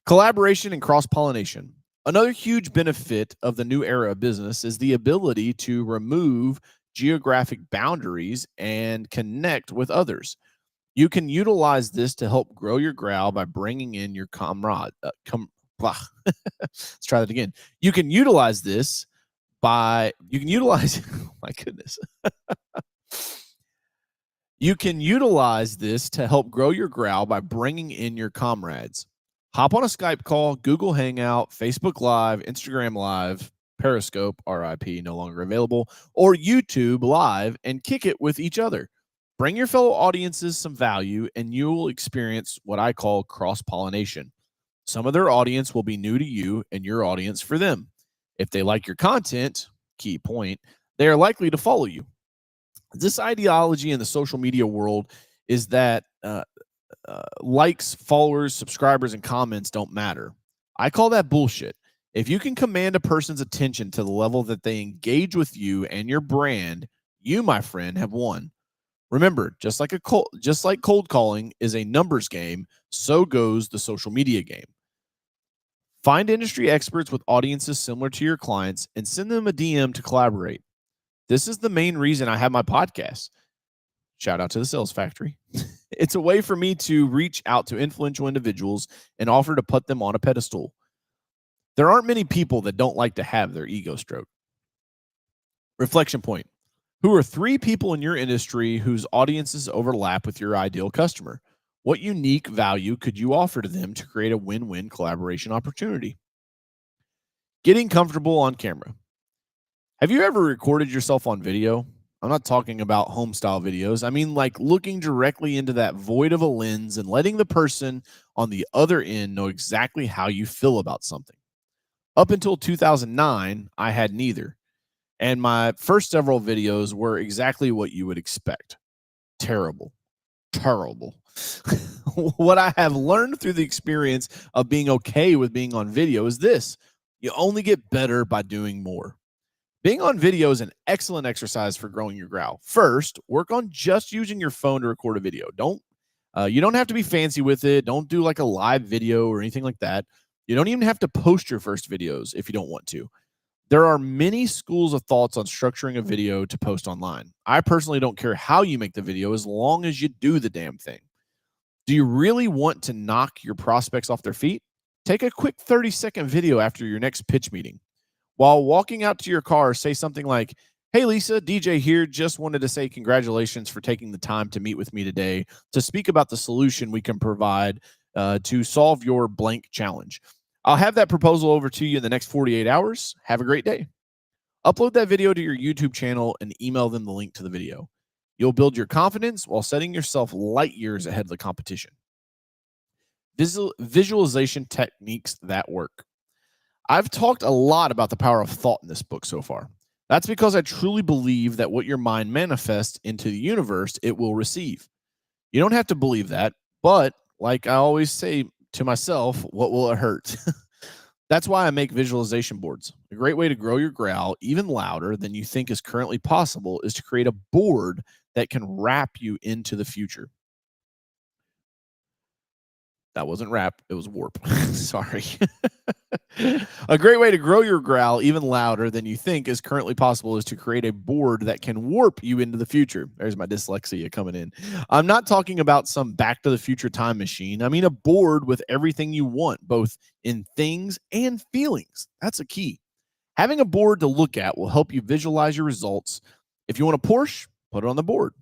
Collaboration and cross pollination. Another huge benefit of the new era of business is the ability to remove geographic boundaries and connect with others. You can utilize this to help grow your growl by bringing in your comrade. Let's try that again. You can utilize this oh my goodness. You can utilize this to help grow your growl by bringing in your comrades. Hop on a Skype call, Google Hangout, Facebook Live, Instagram Live, Periscope, RIP, no longer available, or YouTube Live and kick it with each other. Bring your fellow audiences some value and you will experience what I call cross-pollination. Some of their audience will be new to you and your audience for them. If they like your content, key point, they are likely to follow you. This ideology in the social media world is that likes, followers, subscribers, and comments don't matter. I call that bullshit. If you can command a person's attention to the level that they engage with you and your brand, you, my friend, have won. Remember, just like cold calling is a numbers game, so goes the social media game. Find industry experts with audiences similar to your clients and send them a DM to collaborate. This is the main reason I have my podcast. Shout out to the Sales Factory. It's a way for me to reach out to influential individuals and offer to put them on a pedestal. There aren't many people that don't like to have their ego stroked. Reflection point. Who are 3 people in your industry whose audiences overlap with your ideal customer? What unique value could you offer to them to create a win-win collaboration opportunity? Getting comfortable on camera. Have you ever recorded yourself on video? I'm not talking about home style videos. I mean, like looking directly into that void of a lens and letting the person on the other end know exactly how you feel about something. Up until 2009, I had neither. And my first several videos were exactly what you would expect. Terrible. What I have learned through the experience of being okay with being on video is this. You only get better by doing more. Being on video is an excellent exercise for growing your growl. First, work on just using your phone to record a video. You don't have to be fancy with it. Don't do like a live video or anything like that. You don't even have to post your first videos if you don't want to. There are many schools of thoughts on structuring a video to post online. I personally don't care how you make the video as long as you do the damn thing. Do you really want to knock your prospects off their feet? Take a quick 30-second video after your next pitch meeting. While walking out to your car, say something like, "Hey, Lisa, DJ here. Just wanted to say congratulations for taking the time to meet with me today to speak about the solution we can provide to solve your blank challenge. I'll have that proposal over to you in the next 48 hours. Have a great day." Upload that video to your YouTube channel and email them the link to the video. You'll build your confidence while setting yourself light years ahead of the competition. Visualization techniques that work. I've talked a lot about the power of thought in this book so far. That's because I truly believe that what your mind manifests into the universe, it will receive. You don't have to believe that, but like I always say to myself, what will it hurt? That's why I make visualization boards. A great way to grow your growl even louder than you think is currently possible is to create a board that can wrap you into the future. That wasn't rap, it was warp. Sorry. A great way to grow your growl even louder than you think is currently possible is to create a board that can warp you into the future. There's my dyslexia coming in. I'm not talking about some Back to the Future time machine. I mean a board with everything you want, both in things and feelings. That's a key. Having a board to look at will help you visualize your results. If you want a Porsche, put it on the board.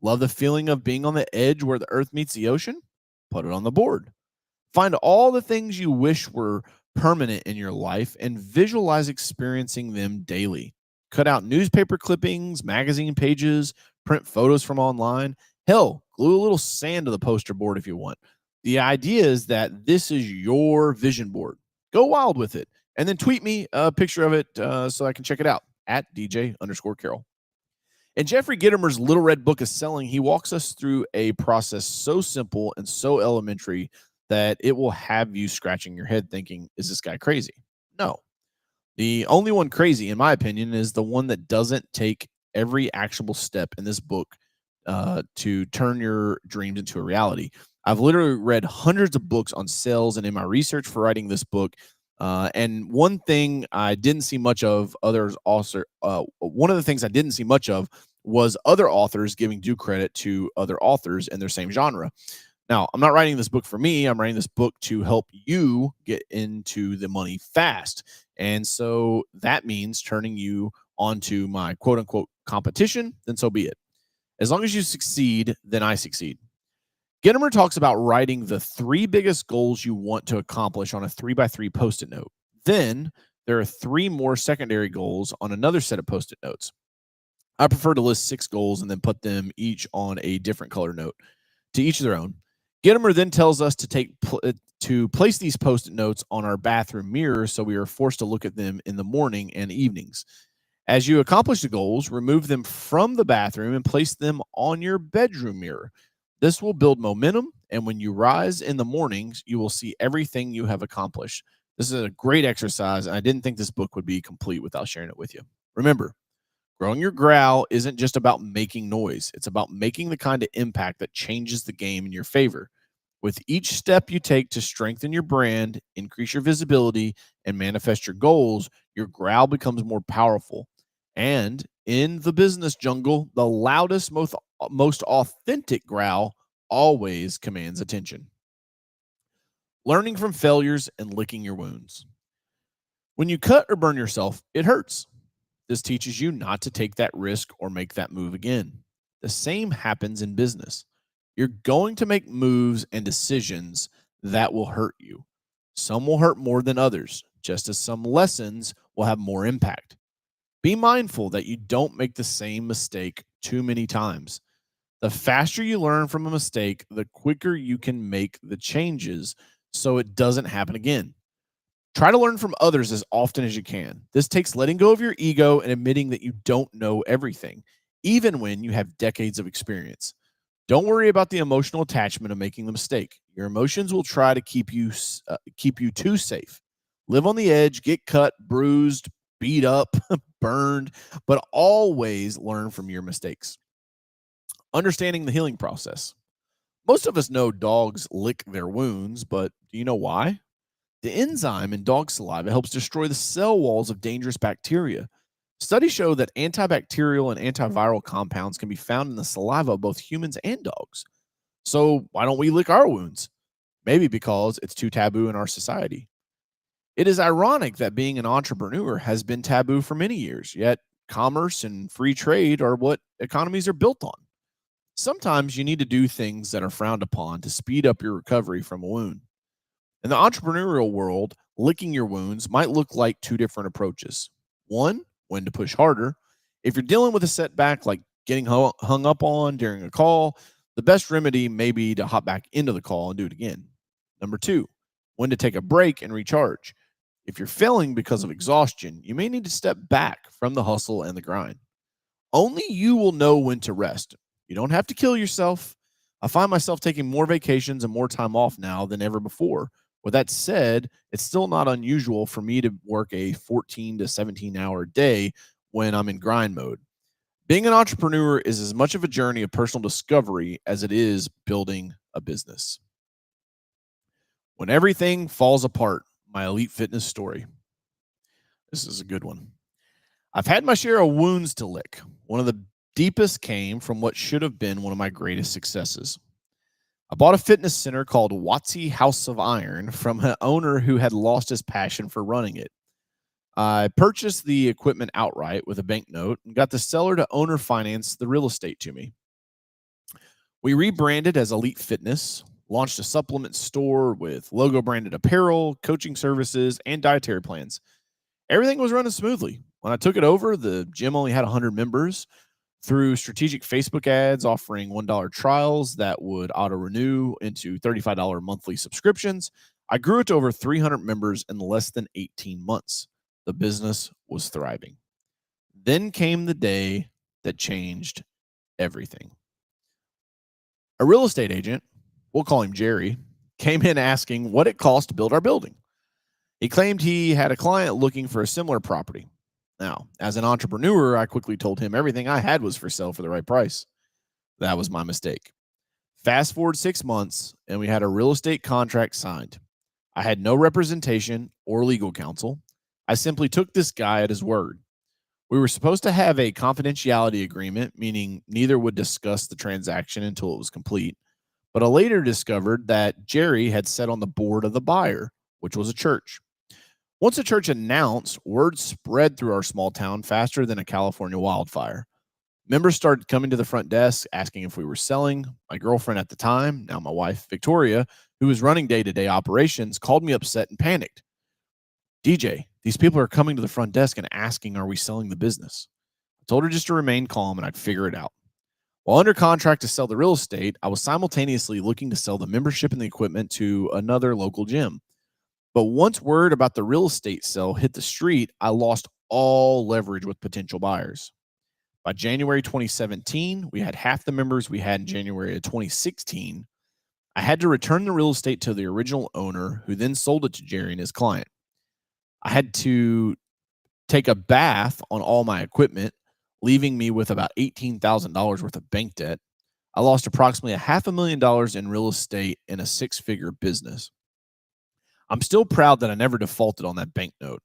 Love the feeling of being on the edge where the earth meets the ocean? Put it on the board. Find all the things you wish were permanent in your life and visualize experiencing them daily. Cut out newspaper clippings, magazine pages, print photos from online. Hell, glue a little sand to the poster board if you want. The idea is that this is your vision board. Go wild with it. And then tweet me a picture of it so I can check it out at DJ_Carroll. In Jeffrey Gitomer's Little Red Book of Selling, he walks us through a process so simple and so elementary that it will have you scratching your head thinking, is this guy crazy? No. The only one crazy, in my opinion, is the one that doesn't take every actionable step in this book to turn your dreams into a reality. I've literally read hundreds of books on sales, and in my research for writing this book, and one thing I didn't see much of others also, one of the things I didn't see much of was other authors giving due credit to other authors in their same genre. Now, I'm not writing this book for me. I'm writing this book to help you get into the money fast. And so that means turning you onto my quote unquote competition, then so be it. As long as you succeed, then I succeed. Gittimer talks about writing the 3 biggest goals you want to accomplish on a 3x3 post it note. Then there are 3 more secondary goals on another set of post it notes. I prefer to list 6 goals and then put them each on a different color note. To each their own. Gittimer then tells us to place these post-it notes on our bathroom mirror so we are forced to look at them in the morning and evenings. As you accomplish the goals, remove them from the bathroom and place them on your bedroom mirror. This will build momentum, and when you rise in the mornings, you will see everything you have accomplished. This is a great exercise, and I didn't think this book would be complete without sharing it with you. Remember, growing your growl isn't just about making noise. It's about making the kind of impact that changes the game in your favor. With each step you take to strengthen your brand, increase your visibility, and manifest your goals, your growl becomes more powerful. And in the business jungle, the loudest, most authentic growl always commands attention. Learning from failures and licking your wounds. When you cut or burn yourself, it hurts. This teaches you not to take that risk or make that move again. The same happens in business. You're going to make moves and decisions that will hurt you. Some will hurt more than others, just as some lessons will have more impact. Be mindful that you don't make the same mistake too many times. The faster you learn from a mistake, the quicker you can make the changes so it doesn't happen again. Try to learn from others as often as you can. This takes letting go of your ego and admitting that you don't know everything, even when you have decades of experience. Don't worry about the emotional attachment of making the mistake. Your emotions will try to keep you too safe. Live on the edge, get cut, bruised, beat up, burned, but always learn from your mistakes. Understanding the healing process. Most of us know dogs lick their wounds, but do you know why? The enzyme in dog saliva helps destroy the cell walls of dangerous bacteria. Studies show that antibacterial and antiviral compounds can be found in the saliva of both humans and dogs. So, why don't we lick our wounds? Maybe because it's too taboo in our society. It is ironic that being an entrepreneur has been taboo for many years, yet commerce and free trade are what economies are built on. Sometimes you need to do things that are frowned upon to speed up your recovery from a wound. In the entrepreneurial world, licking your wounds might look like 2 different approaches. One, when to push harder. If you're dealing with a setback like getting hung up on during a call, the best remedy may be to hop back into the call and do it again. Number 2, when to take a break and recharge. If you're failing because of exhaustion, you may need to step back from the hustle and the grind. Only you will know when to rest. You don't have to kill yourself. I find myself taking more vacations and more time off now than ever before. With that said, it's still not unusual for me to work a 14 to 17-hour day when I'm in grind mode. Being an entrepreneur is as much of a journey of personal discovery as it is building a business. When everything falls apart, my elite fitness story. This is a good one. I've had my share of wounds to lick. One of the deepest came from what should have been one of my greatest successes. I bought a fitness center called Watsy House of Iron from an owner who had lost his passion for running it. I purchased the equipment outright with a bank note and got the seller to owner finance the real estate to me. We rebranded as Elite Fitness, launched a supplement store with logo branded apparel, coaching services, and dietary plans. Everything was running smoothly. When I took it over, the gym only had 100 members. Through strategic Facebook ads offering $1 trials that would auto-renew into $35 monthly subscriptions, I grew it to over 300 members in less than 18 months. The business was thriving. Then came the day that changed everything. A real estate agent, we'll call him Jerry, came in asking what it cost to build our building. He claimed he had a client looking for a similar property. Now, as an entrepreneur, I quickly told him everything I had was for sale for the right price. That was my mistake. Fast forward 6 months, and we had a real estate contract signed. I had no representation or legal counsel. I simply took this guy at his word. We were supposed to have a confidentiality agreement, meaning neither would discuss the transaction until it was complete. But I later discovered that Jerry had sat on the board of the buyer, which was a church. Once the church announced, word spread through our small town faster than a California wildfire. Members started coming to the front desk asking if we were selling. My girlfriend at the time, now my wife, Victoria, who was running day to day operations, called me upset and panicked. DJ, these people are coming to the front desk and asking, are we selling the business? I told her just to remain calm and I'd figure it out. While under contract to sell the real estate, I was simultaneously looking to sell the membership and the equipment to another local gym. But once word about the real estate sale hit the street, I lost all leverage with potential buyers. By January 2017, we had half the members we had in January of 2016. I had to return the real estate to the original owner, who then sold it to Jerry and his client. I had to take a bath on all my equipment, leaving me with about $18,000 worth of bank debt. I lost approximately $500,000 in real estate in a six-figure business. I'm still proud that I never defaulted on that bank note.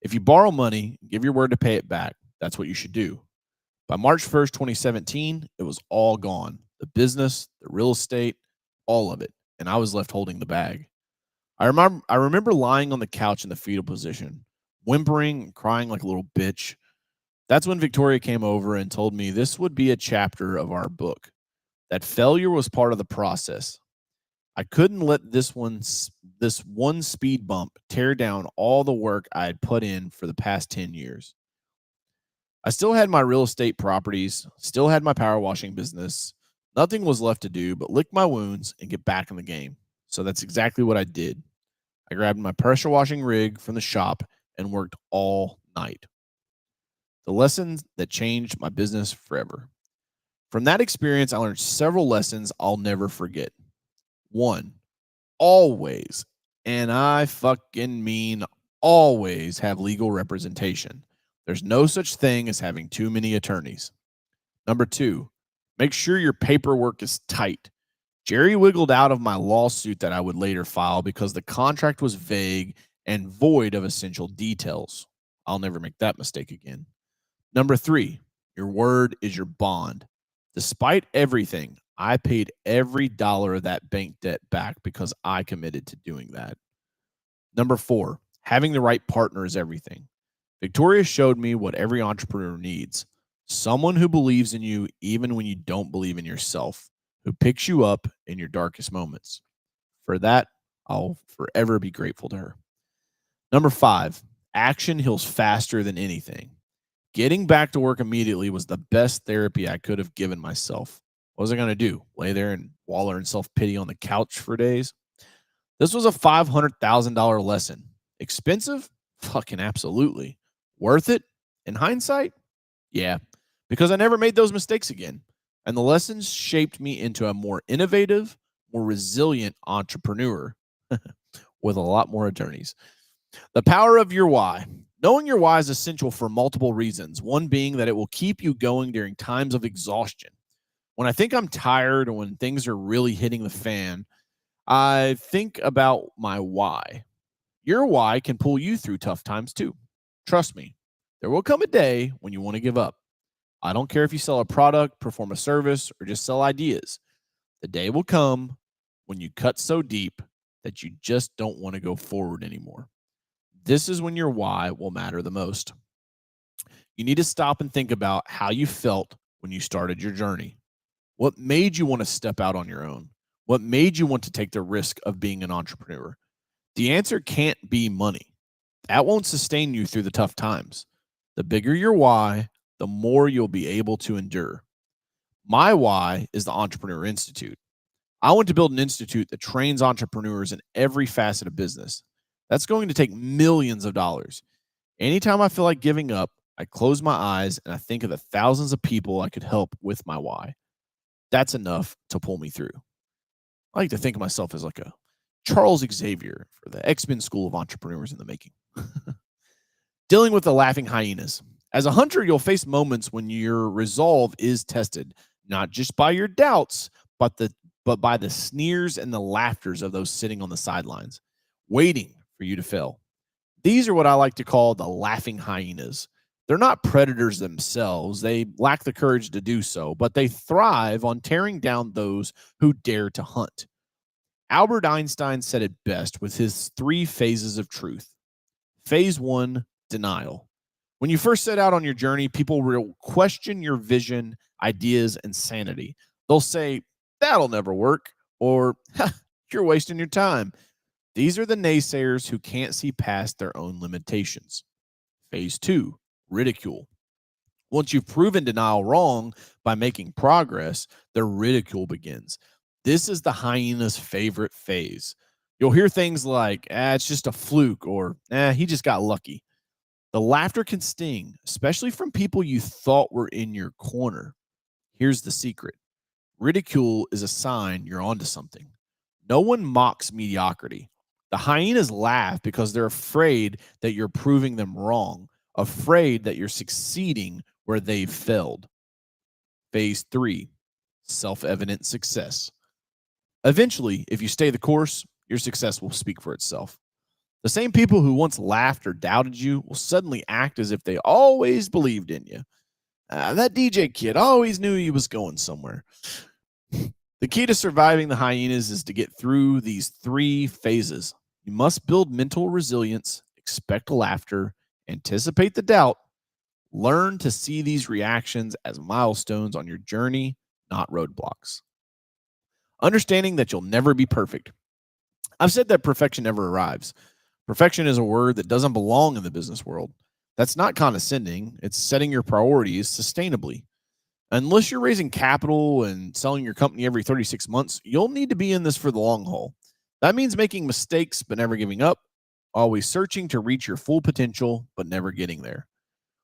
If you borrow money, give your word to pay it back. That's what you should do. By March 1st, 2017, it was all gone. The business, the real estate, all of it. And I was left holding the bag. I remember lying on the couch in the fetal position, whimpering and crying like a little bitch. That's when Victoria came over and told me this would be a chapter of our book, that failure was part of the process. I couldn't let this one speed bump tear down all the work I had put in for the past 10 years. I still had my real estate properties, still had my power washing business. Nothing was left to do but lick my wounds and get back in the game. So that's exactly what I did. I grabbed my pressure washing rig from the shop and worked all night. The lessons that changed my business forever. From that experience, I learned several lessons I'll never forget. One, always, and I fucking mean always, have legal representation. There's no such thing as having too many attorneys. Number two, make sure your paperwork is tight. Jerry wiggled out of my lawsuit that I would later file because the contract was vague and void of essential details. I'll never make that mistake again. Number three, your word is your bond. Despite everything, I paid every dollar of that bank debt back because I committed to doing that. Number four, having the right partner is everything. Victoria showed me what every entrepreneur needs. Someone who believes in you even when you don't believe in yourself, who picks you up in your darkest moments. For that, I'll forever be grateful to her. Number five, action heals faster than anything. Getting back to work immediately was the best therapy I could have given myself. What was I going to do? Lay there and wallow in self-pity on the couch for days? This was a $500,000 lesson. Expensive? Fucking absolutely. Worth it? In hindsight? Yeah, because I never made those mistakes again. And the lessons shaped me into a more innovative, more resilient entrepreneur with a lot more attorneys. The power of your why. Knowing your why is essential for multiple reasons. One being that it will keep you going during times of exhaustion. When I think I'm tired or when things are really hitting the fan, I think about my why. Your why can pull you through tough times too. Trust me, there will come a day when you want to give up. I don't care if you sell a product, perform a service, or just sell ideas. The day will come when you cut so deep that you just don't want to go forward anymore. This is when your why will matter the most. You need to stop and think about how you felt when you started your journey. What made you want to step out on your own? What made you want to take the risk of being an entrepreneur? The answer can't be money. That won't sustain you through the tough times. The bigger your why, the more you'll be able to endure. My why is the Entrepreneur Institute. I want to build an institute that trains entrepreneurs in every facet of business. That's going to take millions of dollars. Anytime I feel like giving up, I close my eyes and I think of the thousands of people I could help with my why. That's enough to pull me through. I like to think of myself as like a Charles Xavier for the X-Men School of Entrepreneurs in the Making. Dealing with the laughing hyenas. As a hunter, you'll face moments when your resolve is tested, not just by your doubts, but by the sneers and the laughters of those sitting on the sidelines, waiting for you to fail. These are what I like to call the laughing hyenas. They're not predators themselves. They lack the courage to do so, but they thrive on tearing down those who dare to hunt. Albert Einstein said it best with his 3 phases of truth. Phase 1, denial. When you first set out on your journey, people will question your vision, ideas, and sanity. They'll say, that'll never work, or you're wasting your time. These are the naysayers who can't see past their own limitations. Phase 2, ridicule. Once you've proven denial wrong by making progress, their ridicule begins. This is the hyena's favorite phase. You'll hear things like, it's just a fluke, or he just got lucky. The laughter can sting, especially from people you thought were in your corner. Here's the secret. Ridicule is a sign you're onto something. No one mocks mediocrity. The hyenas laugh because they're afraid that you're proving them wrong, afraid that you're succeeding where they've failed. Phase 3, self-evident success. Eventually, if you stay the course, your success will speak for itself. The same people who once laughed or doubted you will suddenly act as if they always believed in you. That DJ kid always knew he was going somewhere. The key to surviving the hyenas is to get through these 3 phases. You must build mental resilience, expect laughter, anticipate the doubt, learn to see these reactions as milestones on your journey, not roadblocks. Understanding that you'll never be perfect. I've said that perfection never arrives. Perfection is a word that doesn't belong in the business world. That's not condescending. It's setting your priorities sustainably. Unless you're raising capital and selling your company every 36 months, you'll need to be in this for the long haul. That means making mistakes but never giving up, always searching to reach your full potential but never getting there.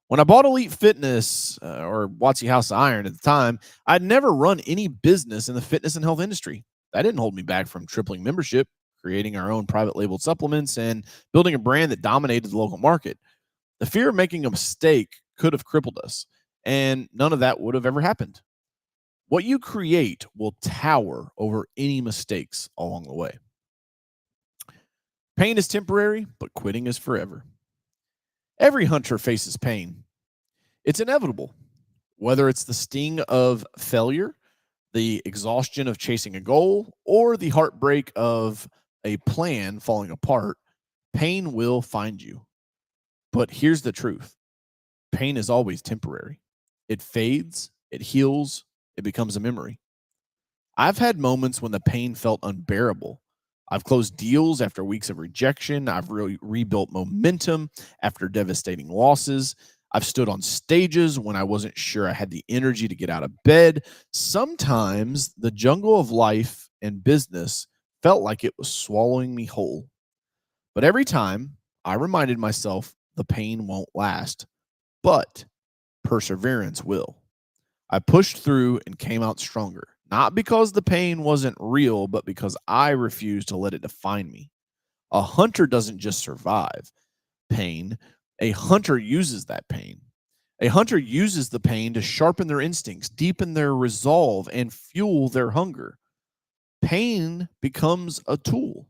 When I bought Elite Fitness or Watsy House of Iron at the time, I'd never run any business in the fitness and health industry. That didn't hold me back from tripling membership, creating our own private labeled supplements, and building a brand that dominated the local market. The fear of making a mistake could have crippled us, and none of that would have ever happened. What you create will tower over any mistakes along the way. Pain is temporary, but quitting is forever. Every hunter faces pain. It's inevitable, whether it's the sting of failure, the exhaustion of chasing a goal, or the heartbreak of a plan falling apart. Pain will find you. But here's the truth. Pain is always temporary. It fades, it heals, it becomes a memory. I've had moments when the pain felt unbearable. I've closed deals after weeks of rejection. I've rebuilt momentum after devastating losses. I've stood on stages when I wasn't sure I had the energy to get out of bed. Sometimes the jungle of life and business felt like it was swallowing me whole. But every time I reminded myself the pain won't last, but perseverance will. I pushed through and came out stronger, not because the pain wasn't real, but because I refused to let it define me. A hunter doesn't just survive pain. A hunter uses that pain. A hunter uses the pain to sharpen their instincts, deepen their resolve, and fuel their hunger. Pain becomes a tool,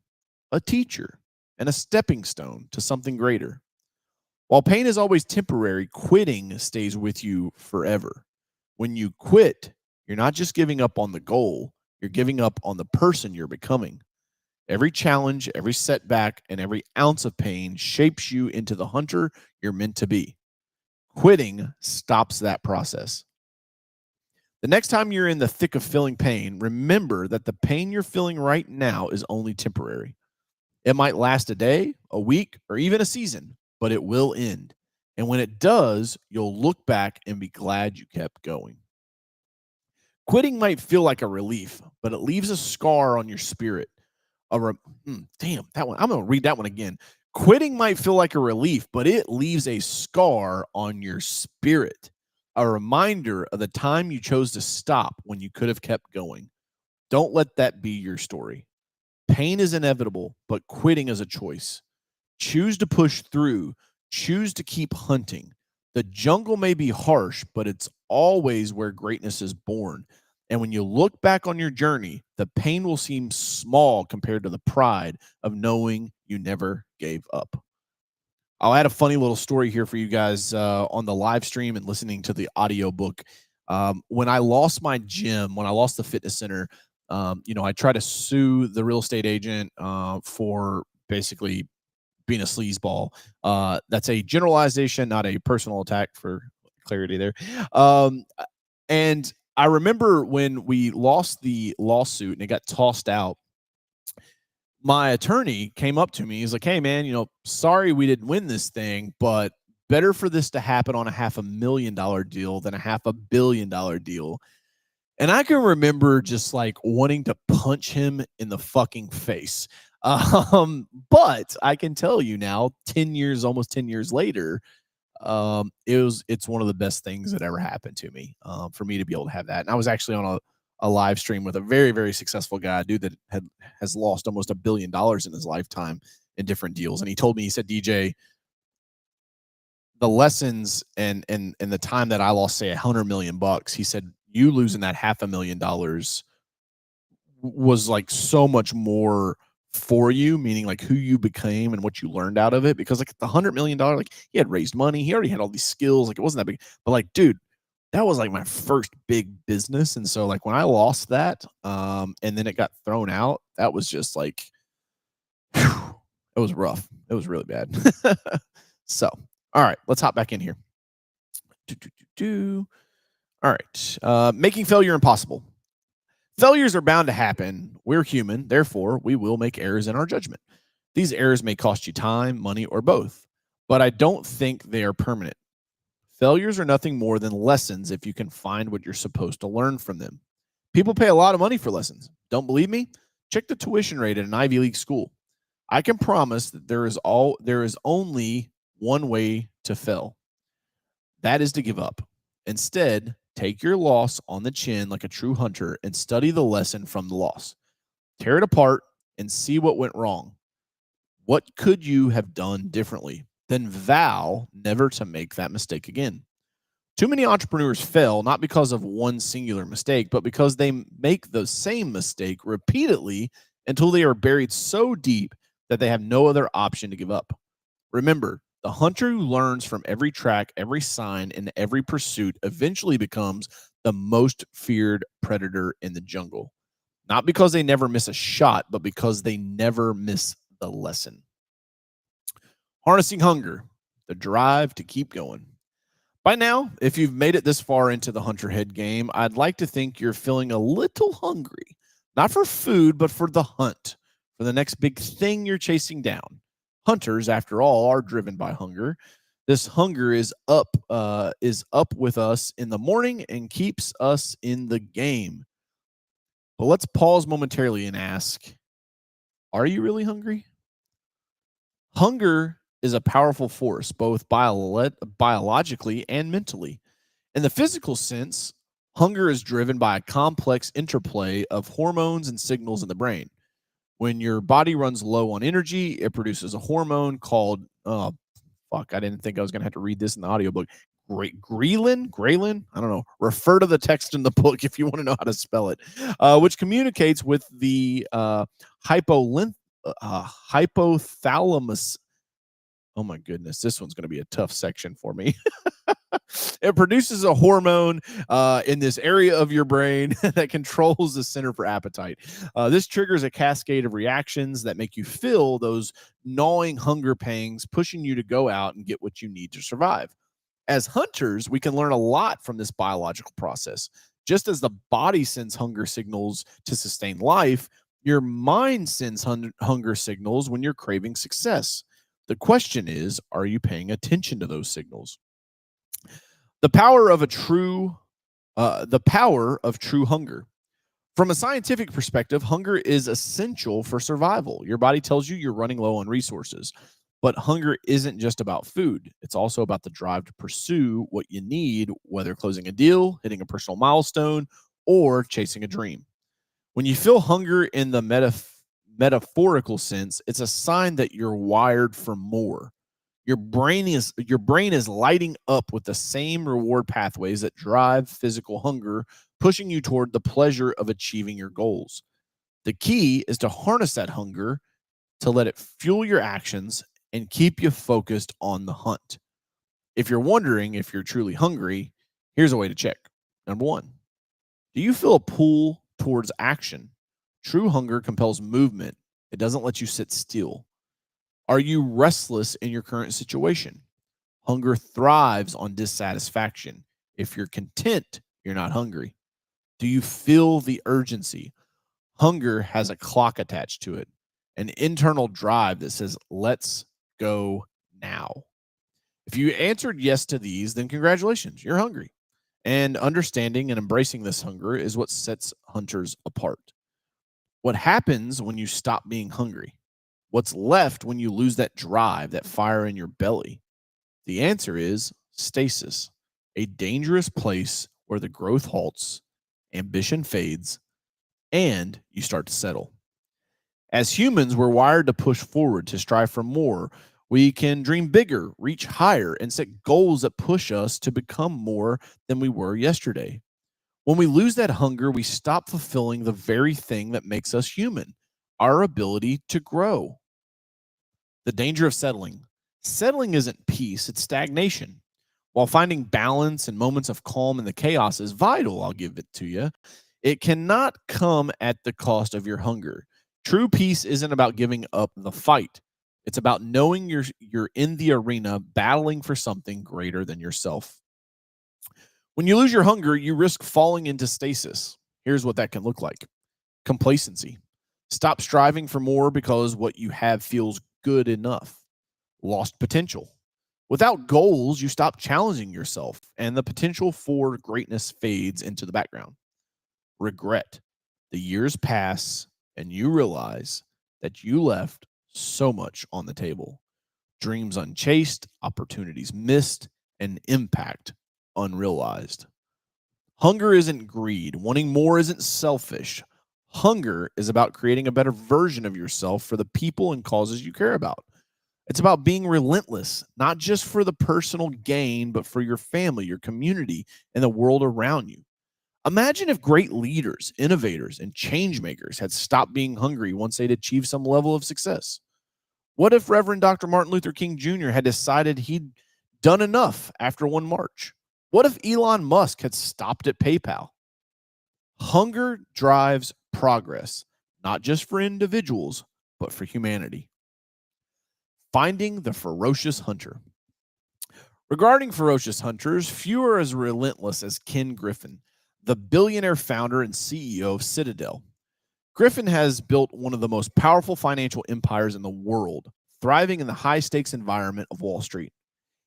a teacher, and a stepping stone to something greater. While pain is always temporary, quitting stays with you forever. When you quit, you're not just giving up on the goal, you're giving up on the person you're becoming. Every challenge, every setback, and every ounce of pain shapes you into the hunter you're meant to be. Quitting stops that process. The next time you're in the thick of feeling pain, remember that the pain you're feeling right now is only temporary. It might last a day, a week, or even a season, but it will end. And when it does, you'll look back and be glad you kept going. Quitting might feel like a relief, but it leaves a scar on your spirit. Damn, that one. I'm going to read that one again. Quitting might feel like a relief, but it leaves a scar on your spirit. A reminder of the time you chose to stop when you could have kept going. Don't let that be your story. Pain is inevitable, but quitting is a choice. Choose to push through. Choose to keep hunting. The jungle may be harsh, but it's always where greatness is born. And when you look back on your journey, the pain will seem small compared to the pride of knowing you never gave up. I'll add a funny little story here for you guys on the live stream and listening to the audiobook. When I lost my gym, when I lost the fitness center, I tried to sue the real estate agent for basically being a sleazeball. That's a generalization, not a personal attack, for clarity there. And I remember when we lost the lawsuit and it got tossed out, my attorney came up to me. He's like, "Hey, man, sorry we didn't win this thing, but better for this to happen on a $500,000 deal than a $500 million deal." And I can remember just like wanting to punch him in the fucking face. But I can tell you now, almost 10 years later, it's one of the best things that ever happened to me, for me to be able to have that. And I was actually on a live stream with a very, very successful guy, a dude that has lost almost $1 billion in his lifetime in different deals. And he told me, he said, DJ, the lessons and the time that I lost, say, $100 million, he said, you losing that $500,000 was like so much more for you, meaning like who you became and what you learned out of it. Because like the $100 million, like he had raised money, he already had all these skills, like it wasn't that big. But like, dude, that was like my first big business. And so like when I lost that, and then it got thrown out, that was just like, whew, it was rough. It was really bad. So, all right, let's hop back in here. All right. Making failure impossible. Failures are bound to happen. We're human, therefore, we will make errors in our judgment. These errors may cost you time, money, or both, but I don't think they are permanent. Failures are nothing more than lessons if you can find what you're supposed to learn from them. People pay a lot of money for lessons. Don't believe me? Check the tuition rate at an Ivy League school. I can promise that there is only one way to fail. That is to give up. Instead, take your loss on the chin like a true hunter and study the lesson from the loss. Tear it apart and see what went wrong. What could you have done differently? Then vow never to make that mistake again. Too many entrepreneurs fail not because of one singular mistake, but because they make the same mistake repeatedly until they are buried so deep that they have no other option to give up. Remember, the hunter who learns from every track, every sign, and every pursuit eventually becomes the most feared predator in the jungle. Not because they never miss a shot, but because they never miss the lesson. Harnessing hunger, the drive to keep going. By now, if you've made it this far into the Hunter Head game, I'd like to think you're feeling a little hungry. Not for food, but for the hunt, for the next big thing you're chasing down. Hunters, after all, are driven by hunger. This hunger is up with us in the morning and keeps us in the game. But let's pause momentarily and ask, are you really hungry? Hunger is a powerful force, both biologically and mentally. In the physical sense, hunger is driven by a complex interplay of hormones and signals in the brain. When your body runs low on energy, it produces a hormone called, I didn't think I was going to have to read this in the audiobook. Ghrelin, I don't know. Refer to the text in the book if you want to know how to spell it, which communicates with the hypothalamus. Oh my goodness, this one's going to be a tough section for me. It produces a hormone in this area of your brain that controls the center for appetite. This triggers a cascade of reactions that make you feel those gnawing hunger pangs, pushing you to go out and get what you need to survive. As hunters, we can learn a lot from this biological process. Just as the body sends hunger signals to sustain life, your mind sends hunger signals when you're craving success. The question is, are you paying attention to those signals? The power of true hunger. From a scientific perspective, hunger is essential for survival. Your body tells you you're running low on resources, but hunger isn't just about food. It's also about the drive to pursue what you need, whether closing a deal, hitting a personal milestone, or chasing a dream. When you feel hunger in the metaphorical sense, it's a sign that you're wired for more. Your brain is lighting up with the same reward pathways that drive physical hunger, pushing you toward the pleasure of achieving your goals. The key is to harness that hunger, to let it fuel your actions and keep you focused on the hunt. If you're wondering if you're truly hungry, here's a way to check. Number 1, do you feel a pull towards action? True hunger compels movement. It doesn't let you sit still. Are you restless in your current situation? Hunger thrives on dissatisfaction. If you're content, you're not hungry. Do you feel the urgency? Hunger has a clock attached to it, an internal drive that says, let's go now. If you answered yes to these, then congratulations, you're hungry. And understanding and embracing this hunger is what sets hunters apart. What happens when you stop being hungry? What's left when you lose that drive, that fire in your belly? The answer is stasis, a dangerous place where the growth halts, ambition fades, and you start to settle. As humans, we're wired to push forward, to strive for more. We can dream bigger, reach higher, and set goals that push us to become more than we were yesterday. When we lose that hunger, we stop fulfilling the very thing that makes us human, our ability to grow. The danger of settling. Settling isn't peace, it's stagnation. While finding balance and moments of calm in the chaos is vital, I'll give it to you, it cannot come at the cost of your hunger. True peace isn't about giving up the fight. It's about knowing you're in the arena battling for something greater than yourself. When you lose your hunger, you risk falling into stasis. Here's what that can look like. Complacency. Stop striving for more because what you have feels good enough. Lost potential. Without goals, you stop challenging yourself, and the potential for greatness fades into the background. Regret. The years pass, and you realize that you left so much on the table. Dreams unchased, opportunities missed, and impact unrealized. Hunger isn't greed. Wanting more isn't selfish. Hunger is about creating a better version of yourself for the people and causes you care about. It's about being relentless, not just for the personal gain, but for your family, your community, and the world around you. Imagine if great leaders, innovators, and change makers had stopped being hungry once they'd achieved some level of success. What if Reverend Dr. Martin Luther King Jr. had decided he'd done enough after one march? What if Elon Musk had stopped at PayPal? Hunger drives progress, not just for individuals, but for humanity. Finding the ferocious hunter. Regarding ferocious hunters, few are as relentless as Ken Griffin, the billionaire founder and CEO of Citadel. Griffin has built one of the most powerful financial empires in the world, thriving in the high stakes environment of Wall Street.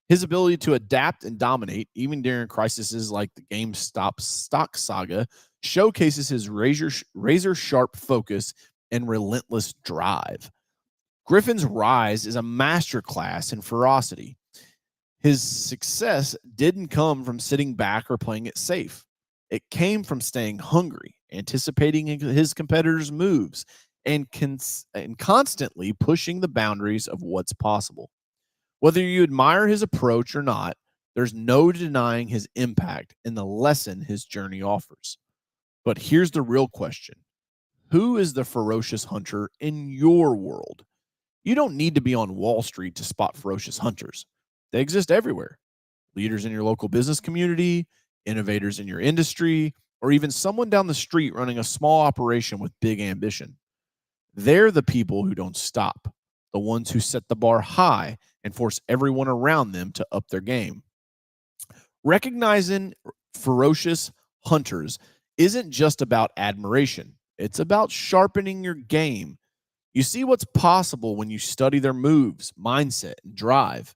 His ability to adapt and dominate, even during crises like the GameStop stock saga, showcases his razor sharp focus and relentless drive. Griffin's rise is a masterclass in ferocity. His success didn't come from sitting back or playing it safe. It came from staying hungry, anticipating his competitors' moves, and constantly pushing the boundaries of what's possible. Whether you admire his approach or not, there's no denying his impact and the lesson his journey offers. But here's the real question. Who is the ferocious hunter in your world? You don't need to be on Wall Street to spot ferocious hunters. They exist everywhere. Leaders in your local business community, innovators in your industry, or even someone down the street running a small operation with big ambition. They're the people who don't stop, the ones who set the bar high and force everyone around them to up their game. Recognizing ferocious hunters isn't just about admiration. It's about sharpening your game. You see what's possible when you study their moves, mindset, and drive.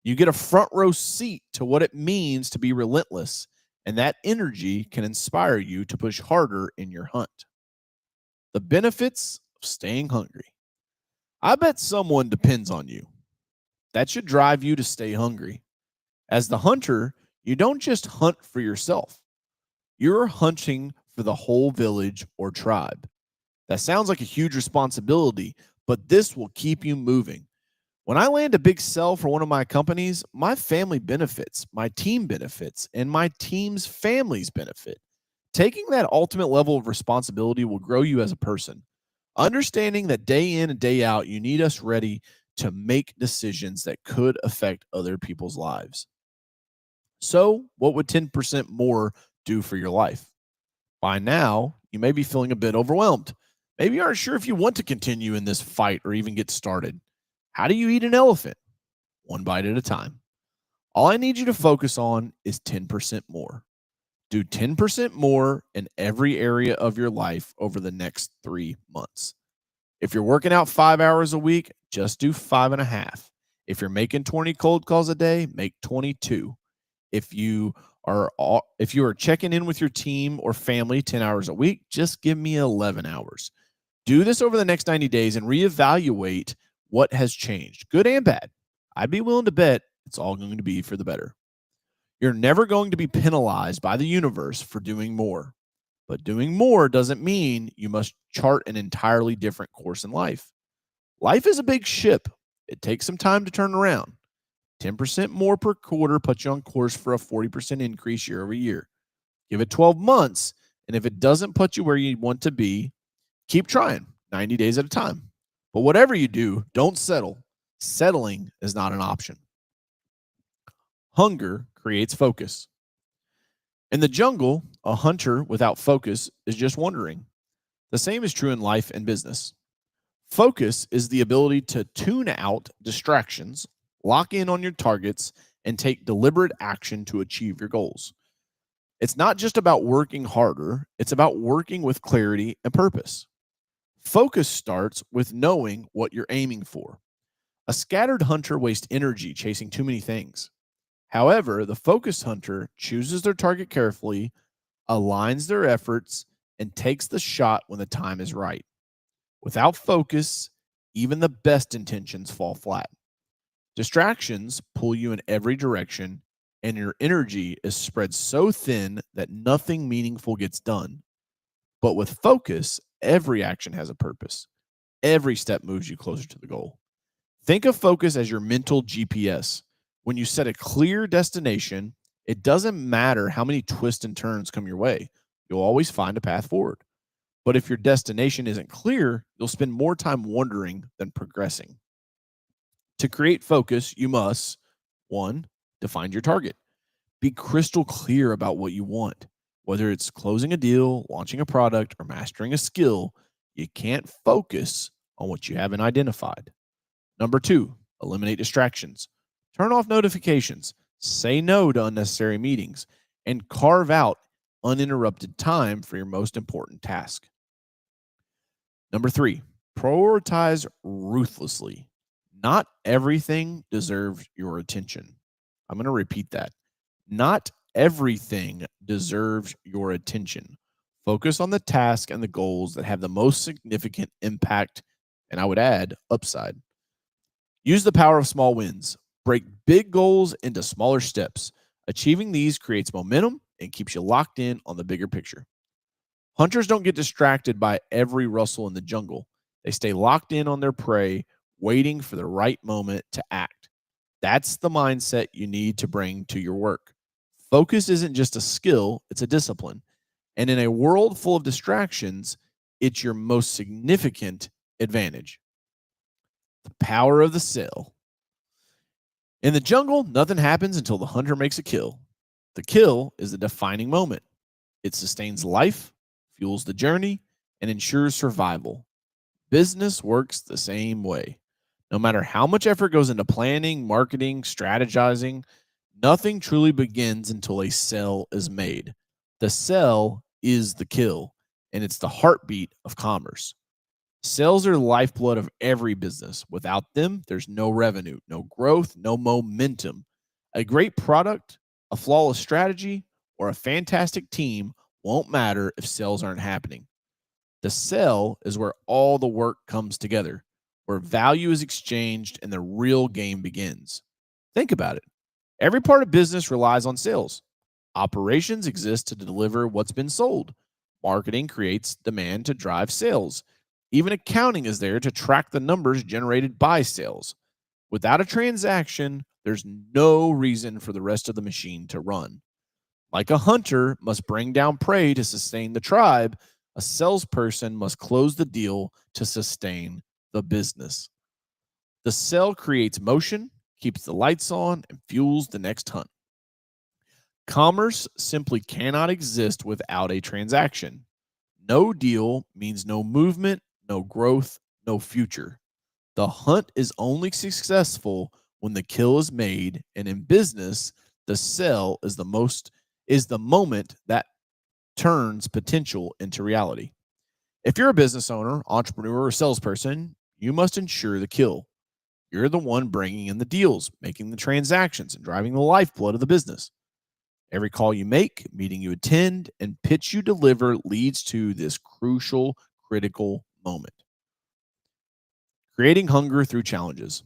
You get a front row seat to what it means to be relentless, and that energy can inspire you to push harder in your hunt. The benefits of staying hungry. I bet someone depends on you. That should drive you to stay hungry. As the hunter, you don't just hunt for yourself. You're hunting for the whole village or tribe. That sounds like a huge responsibility, but this will keep you moving. When I land a big sell for one of my companies, my family benefits, my team benefits, and my team's families benefit. Taking that ultimate level of responsibility will grow you as a person. Understanding that day in and day out, you need us ready to make decisions that could affect other people's lives. So, what would 10% more do for your life? By now, you may be feeling a bit overwhelmed. Maybe you aren't sure if you want to continue in this fight or even get started. How do you eat an elephant? One bite at a time. All I need you to focus on is 10% more. Do 10% more in every area of your life over the next 3 months. If you're working out 5 hours a week, just do 5.5. If you're making 20 cold calls a day, make 22. If you are checking in with your team or family 10 hours a week, just give me 11 hours. Do this over the next 90 days and reevaluate what has changed, good and bad. I'd be willing to bet it's all going to be for the better. You're never going to be penalized by the universe for doing more. But doing more doesn't mean you must chart an entirely different course in life. Life is a big ship. It takes some time to turn around. 10% more per quarter puts you on course for a 40% increase year over year. Give it 12 months, and if it doesn't put you where you want to be, keep trying 90 days at a time. But whatever you do, don't settle. Settling is not an option. Hunger creates focus. In the jungle, a hunter without focus is just wandering. The same is true in life and business. Focus is the ability to tune out distractions, lock in on your targets, and take deliberate action to achieve your goals. It's not just about working harder, it's about working with clarity and purpose. Focus starts with knowing what you're aiming for. A scattered hunter wastes energy chasing too many things. However, the focused hunter chooses their target carefully, aligns their efforts, and takes the shot when the time is right. Without focus, even the best intentions fall flat. Distractions pull you in every direction, and your energy is spread so thin that nothing meaningful gets done. But with focus, every action has a purpose. Every step moves you closer to the goal. Think of focus as your mental GPS. When you set a clear destination, it doesn't matter how many twists and turns come your way. You'll always find a path forward. But if your destination isn't clear, you'll spend more time wondering than progressing. To create focus, you must, 1, define your target. Be crystal clear about what you want. Whether it's closing a deal, launching a product, or mastering a skill, you can't focus on what you haven't identified. Number 2, eliminate distractions. Turn off notifications, say no to unnecessary meetings, and carve out uninterrupted time for your most important task. Number 3, prioritize ruthlessly. Not everything deserves your attention. I'm going to repeat that. Not everything deserves your attention. Focus on the task and the goals that have the most significant impact, and I would add, upside. Use the power of small wins. Break big goals into smaller steps. Achieving these creates momentum and keeps you locked in on the bigger picture. Hunters don't get distracted by every rustle in the jungle. They stay locked in on their prey, waiting for the right moment to act. That's the mindset you need to bring to your work. Focus isn't just a skill, it's a discipline. And in a world full of distractions, it's your most significant advantage. The power of the cell. In the jungle, nothing happens until the hunter makes a kill. The kill is the defining moment. It sustains life, fuels the journey, and ensures survival. Business works the same way. No matter how much effort goes into planning, marketing, strategizing, nothing truly begins until a sell is made. The sell is the kill, and it's the heartbeat of commerce. Sales are the lifeblood of every business. Without them, there's no revenue, no growth, no momentum. A great product, a flawless strategy, or a fantastic team won't matter if sales aren't happening. The sell is where all the work comes together, where value is exchanged and the real game begins. Think about it. Every part of business relies on sales. Operations exist to deliver what's been sold. Marketing creates demand to drive sales. Even accounting is there to track the numbers generated by sales. Without a transaction, there's no reason for the rest of the machine to run. Like a hunter must bring down prey to sustain the tribe, a salesperson must close the deal to sustain the business. The sale creates motion, keeps the lights on, and fuels the next hunt. Commerce simply cannot exist without a transaction. No deal means no movement, no growth, no future. The hunt is only successful when the kill is made, and in business, the sell is the moment that turns potential into reality. If you're a business owner, entrepreneur, or salesperson, you must ensure the kill. You're the one bringing in the deals, making the transactions, and driving the lifeblood of the business. Every call you make, meeting you attend, and pitch you deliver leads to this crucial, critical moment. Creating hunger through challenges.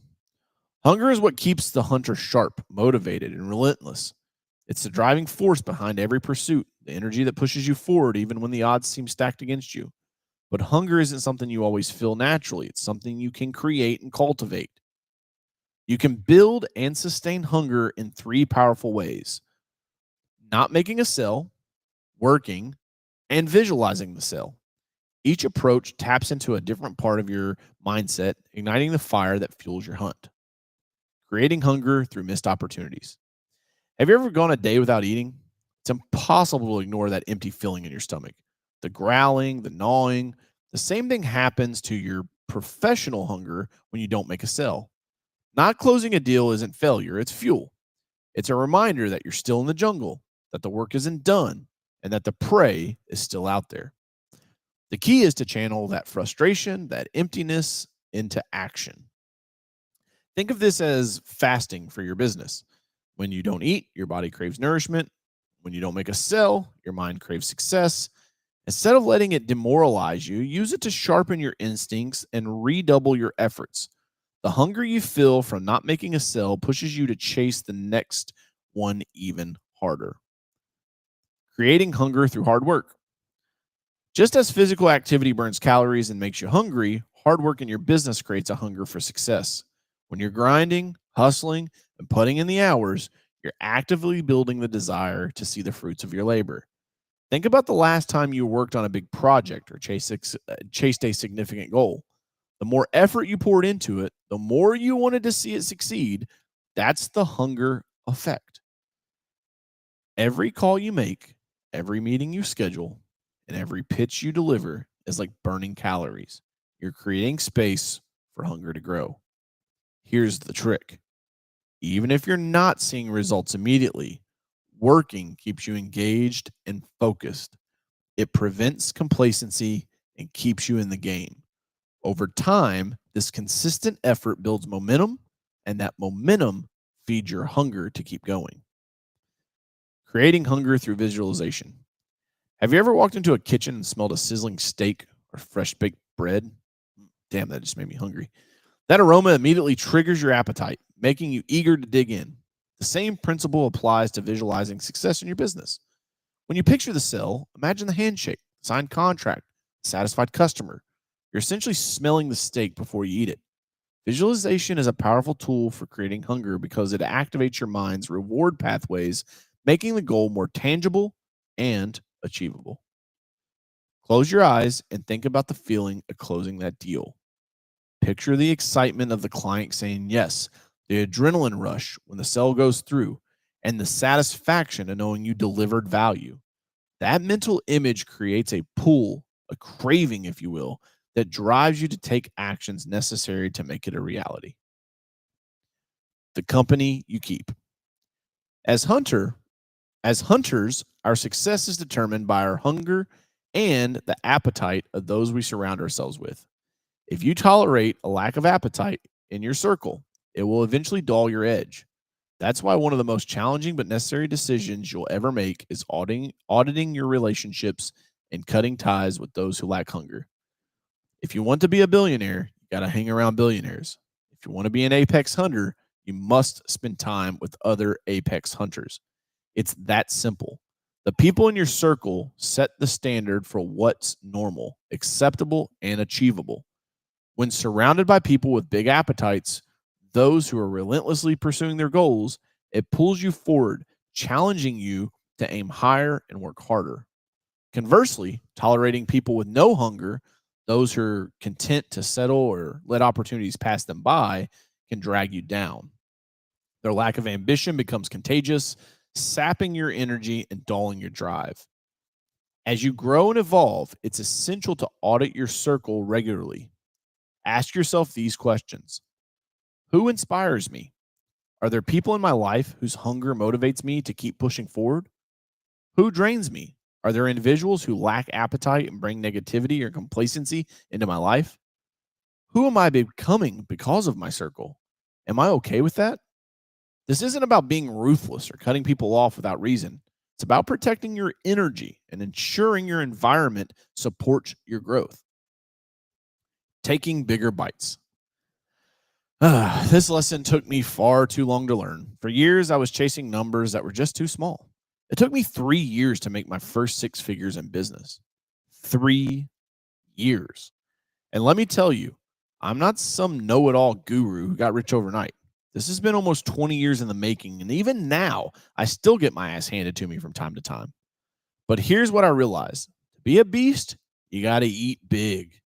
Hunger is what keeps the hunter sharp, motivated, and relentless. It's the driving force behind every pursuit, the energy that pushes you forward even when the odds seem stacked against you. But hunger isn't something you always feel naturally, it's something you can create and cultivate. You can build and sustain hunger in three powerful ways: not making a sale, working, and visualizing the sale. Each approach taps into a different part of your mindset, igniting the fire that fuels your hunt. Creating hunger through missed opportunities. Have you ever gone a day without eating? It's impossible to ignore that empty feeling in your stomach. The growling, the gnawing. The same thing happens to your professional hunger when you don't make a sale. Not closing a deal isn't failure, it's fuel. It's a reminder that you're still in the jungle, that the work isn't done, and that the prey is still out there. The key is to channel that frustration, that emptiness into action. Think of this as fasting for your business. When you don't eat, your body craves nourishment. When you don't make a sale, your mind craves success. Instead of letting it demoralize you, use it to sharpen your instincts and redouble your efforts. The hunger you feel from not making a sale pushes you to chase the next one even harder. Creating hunger through hard work. Just as physical activity burns calories and makes you hungry, hard work in your business creates a hunger for success. When you're grinding, hustling, and putting in the hours, you're actively building the desire to see the fruits of your labor. Think about the last time you worked on a big project or chased a significant goal. The more effort you poured into it, the more you wanted to see it succeed. That's the hunger effect. Every call you make, every meeting you schedule, and every pitch you deliver is like burning calories. You're creating space for hunger to grow. Here's the trick. Even if you're not seeing results immediately, working keeps you engaged and focused. It prevents complacency and keeps you in the game. Over time, this consistent effort builds momentum, and that momentum feeds your hunger to keep going. Creating hunger through visualization. Have you ever walked into a kitchen and smelled a sizzling steak or fresh baked bread? Damn, that just made me hungry. That aroma immediately triggers your appetite, making you eager to dig in. The same principle applies to visualizing success in your business. When you picture the sale, imagine the handshake, signed contract, satisfied customer. You're essentially smelling the steak before you eat it. Visualization is a powerful tool for creating hunger because it activates your mind's reward pathways, making the goal more tangible and achievable. Close your eyes and think about the feeling of closing that deal. Picture the excitement of the client saying yes, the adrenaline rush when the sale goes through, and the satisfaction of knowing you delivered value. That mental image creates a pull, a craving, if you will, that drives you to take actions necessary to make it a reality. The company you keep. As hunters, our success is determined by our hunger and the appetite of those we surround ourselves with. If you tolerate a lack of appetite in your circle, it will eventually dull your edge. That's why one of the most challenging but necessary decisions you'll ever make is auditing your relationships and cutting ties with those who lack hunger. If you want to be a billionaire, you got to hang around billionaires. If you want to be an apex hunter, you must spend time with other apex hunters. It's that simple. The people in your circle set the standard for what's normal, acceptable, and achievable. When surrounded by people with big appetites, those who are relentlessly pursuing their goals, it pulls you forward, challenging you to aim higher and work harder. Conversely, tolerating people with no hunger, those who are content to settle or let opportunities pass them by, can drag you down. Their lack of ambition becomes contagious, sapping your energy and dulling your drive. As you grow and evolve, it's essential to audit your circle regularly. Ask yourself these questions: who inspires me? Are there people in my life whose hunger motivates me to keep pushing forward? Who drains me? Are there individuals who lack appetite and bring negativity or complacency into my life? Who am I becoming because of my circle? Am I okay with that? This isn't about being ruthless or cutting people off without reason. It's about protecting your energy and ensuring your environment supports your growth. Taking bigger bites. This lesson took me far too long to learn. For years, I was chasing numbers that were just too small. It took me 3 years to make my first 6 figures in business. 3 years. And let me tell you, I'm not some know-it-all guru who got rich overnight. This has been almost 20 years in the making, and even now, I still get my ass handed to me from time to time. But here's what I realized. To be a beast, you got to eat big.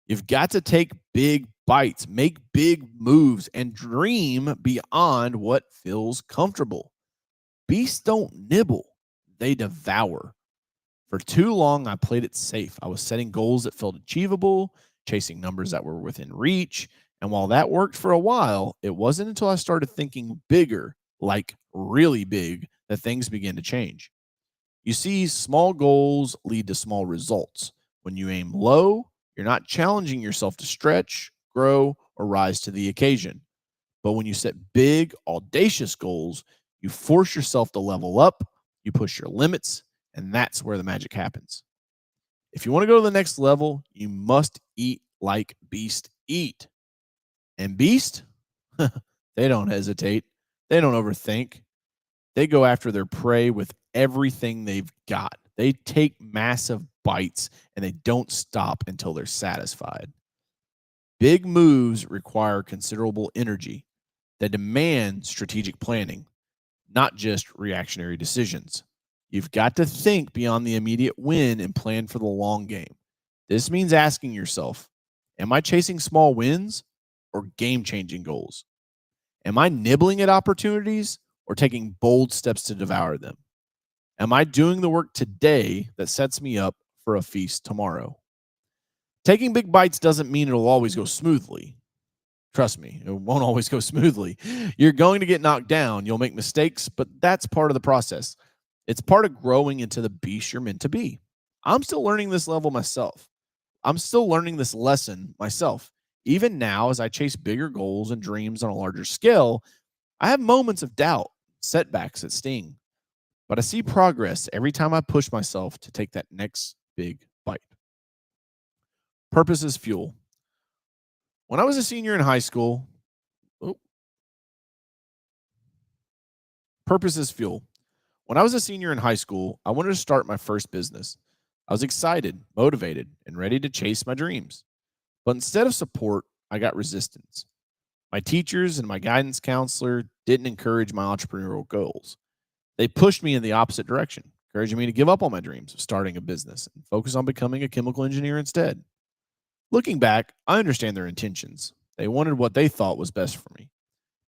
You've got to take big bites, make big moves, and dream beyond what feels comfortable. Beasts don't nibble, they devour. For too long, I played it safe. I was setting goals that felt achievable, chasing numbers that were within reach. And while that worked for a while, it wasn't until I started thinking bigger, like really big, that things began to change. You see, small goals lead to small results. When you aim low, you're not challenging yourself to stretch, grow, or rise to the occasion. But when you set big, audacious goals, you force yourself to level up, you push your limits, and that's where the magic happens. If you want to go to the next level, you must eat like beasts eat. And beast, they don't hesitate. They don't overthink. They go after their prey with everything they've got. They take massive bites and they don't stop until they're satisfied. Big moves require considerable energy. They demand strategic planning, not just reactionary decisions. You've got to think beyond the immediate win and plan for the long game. This means asking yourself, am I chasing small wins or game-changing goals? Am I nibbling at opportunities or taking bold steps to devour them? Am I doing the work today that sets me up for a feast tomorrow? Taking big bites doesn't mean it'll always go smoothly. Trust me, it won't always go smoothly. You're going to get knocked down. You'll make mistakes, but that's part of the process. It's part of growing into the beast you're meant to be. I'm still learning this level myself. I'm still learning this lesson myself. Even now, as I chase bigger goals and dreams on a larger scale, I have moments of doubt, setbacks that sting. But I see progress every time I push myself to take that next big bite. Purpose is fuel. When I was a senior in high school, purpose is fuel. When I was a senior in high school, I wanted to start my first business. I was excited, motivated, and ready to chase my dreams. But instead of support, I got resistance. My teachers and my guidance counselor didn't encourage my entrepreneurial goals. They pushed me in the opposite direction, encouraging me to give up on my dreams of starting a business and focus on becoming a chemical engineer instead. Looking back, I understand their intentions. They wanted what they thought was best for me,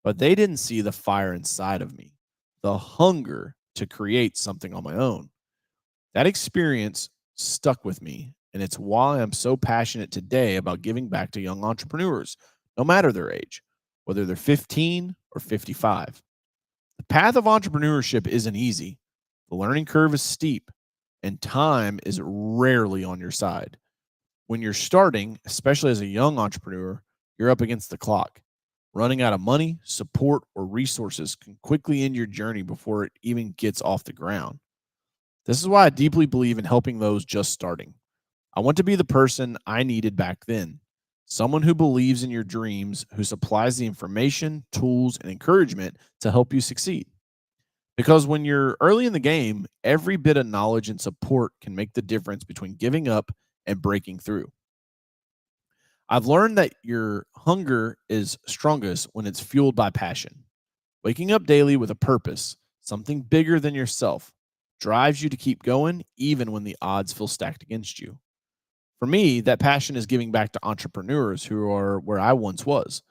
but they didn't see the fire inside of me, the hunger to create something on my own. That experience stuck with me, and it's why I'm so passionate today about giving back to young entrepreneurs, no matter their age, whether they're 15 or 55. The path of entrepreneurship isn't easy. The learning curve is steep, and time is rarely on your side. When you're starting, especially as a young entrepreneur, you're up against the clock. Running out of money, support, or resources can quickly end your journey before it even gets off the ground. This is why I deeply believe in helping those just starting. I want to be the person I needed back then. Someone who believes in your dreams, who supplies the information, tools, and encouragement to help you succeed. Because when you're early in the game, every bit of knowledge and support can make the difference between giving up and breaking through. I've learned that your hunger is strongest when it's fueled by passion. Waking up daily with a purpose, something bigger than yourself, drives you to keep going even when the odds feel stacked against you. For me, that passion is giving back to entrepreneurs who are where I once was.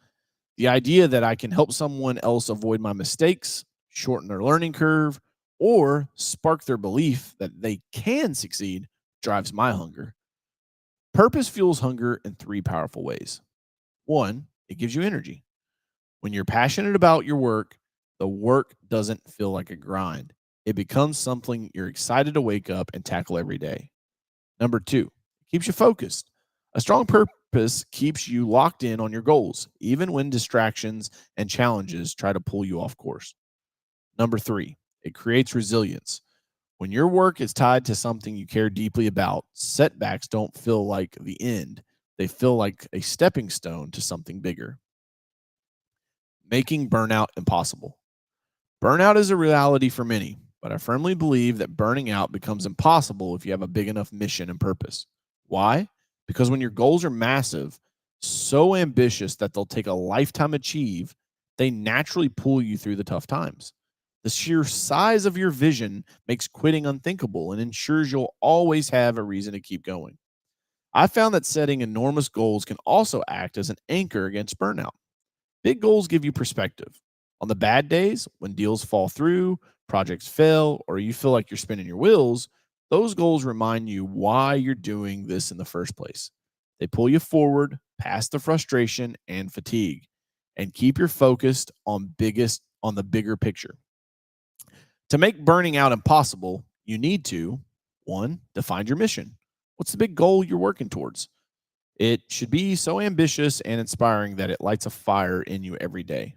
The idea that I can help someone else avoid my mistakes, shorten their learning curve, or spark their belief that they can succeed drives my hunger. Purpose fuels hunger in three powerful ways. One, it gives you energy. When you're passionate about your work, the work doesn't feel like a grind. It becomes something you're excited to wake up and tackle every day. Number two, it keeps you focused. A strong purpose keeps you locked in on your goals, even when distractions and challenges try to pull you off course. Number three, it creates resilience. When your work is tied to something you care deeply about, setbacks don't feel like the end. They feel like a stepping stone to something bigger. Making burnout impossible. Burnout is a reality for many, but I firmly believe that burning out becomes impossible if you have a big enough mission and purpose. Why? Because when your goals are massive, so ambitious that they'll take a lifetime to achieve, they naturally pull you through the tough times. The sheer size of your vision makes quitting unthinkable and ensures you'll always have a reason to keep going. I found that setting enormous goals can also act as an anchor against burnout. Big goals give you perspective. On the bad days, when deals fall through, projects fail, or you feel like you're spinning your wheels, those goals remind you why you're doing this in the first place. They pull you forward past the frustration and fatigue and keep you focused on the bigger picture. To make burning out impossible, you need to one, define your mission. What's the big goal you're working towards? It should be so ambitious and inspiring that it lights a fire in you every day.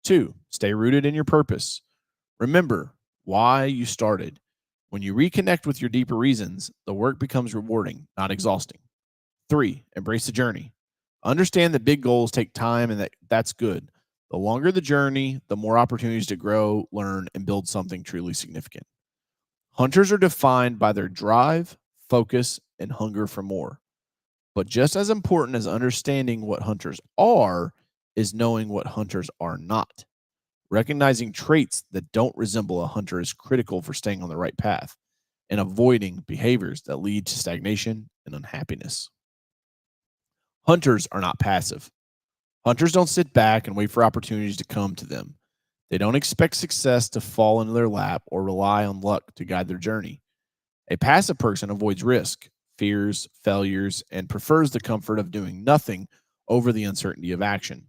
Two, stay rooted in your purpose. Remember why you started. When you reconnect with your deeper reasons, the work becomes rewarding, not exhausting. Three, embrace the journey. Understand that big goals take time and that's good. The longer the journey, the more opportunities to grow, learn, and build something truly significant. Hunters are defined by their drive, focus, and hunger for more. But just as important as understanding what hunters are is knowing what hunters are not. Recognizing traits that don't resemble a hunter is critical for staying on the right path and avoiding behaviors that lead to stagnation and unhappiness. Hunters are not passive. Hunters don't sit back and wait for opportunities to come to them. They don't expect success to fall into their lap or rely on luck to guide their journey. A passive person avoids risk, fears failures, and prefers the comfort of doing nothing over the uncertainty of action.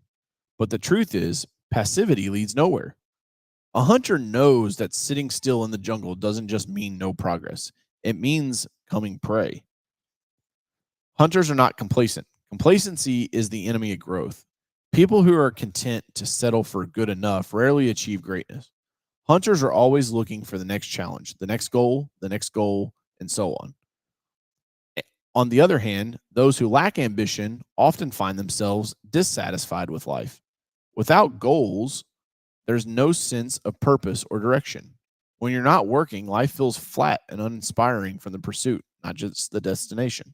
But the truth is, passivity leads nowhere. A hunter knows that sitting still in the jungle doesn't just mean no progress, it means coming prey. Hunters are not complacent. Complacency is the enemy of growth. People who are content to settle for good enough rarely achieve greatness. Hunters are always looking for the next challenge, the next goal, and so on. On the other hand, those who lack ambition often find themselves dissatisfied with life. Without goals, there's no sense of purpose or direction. When you're not working, life feels flat and uninspiring from the pursuit, not just the destination.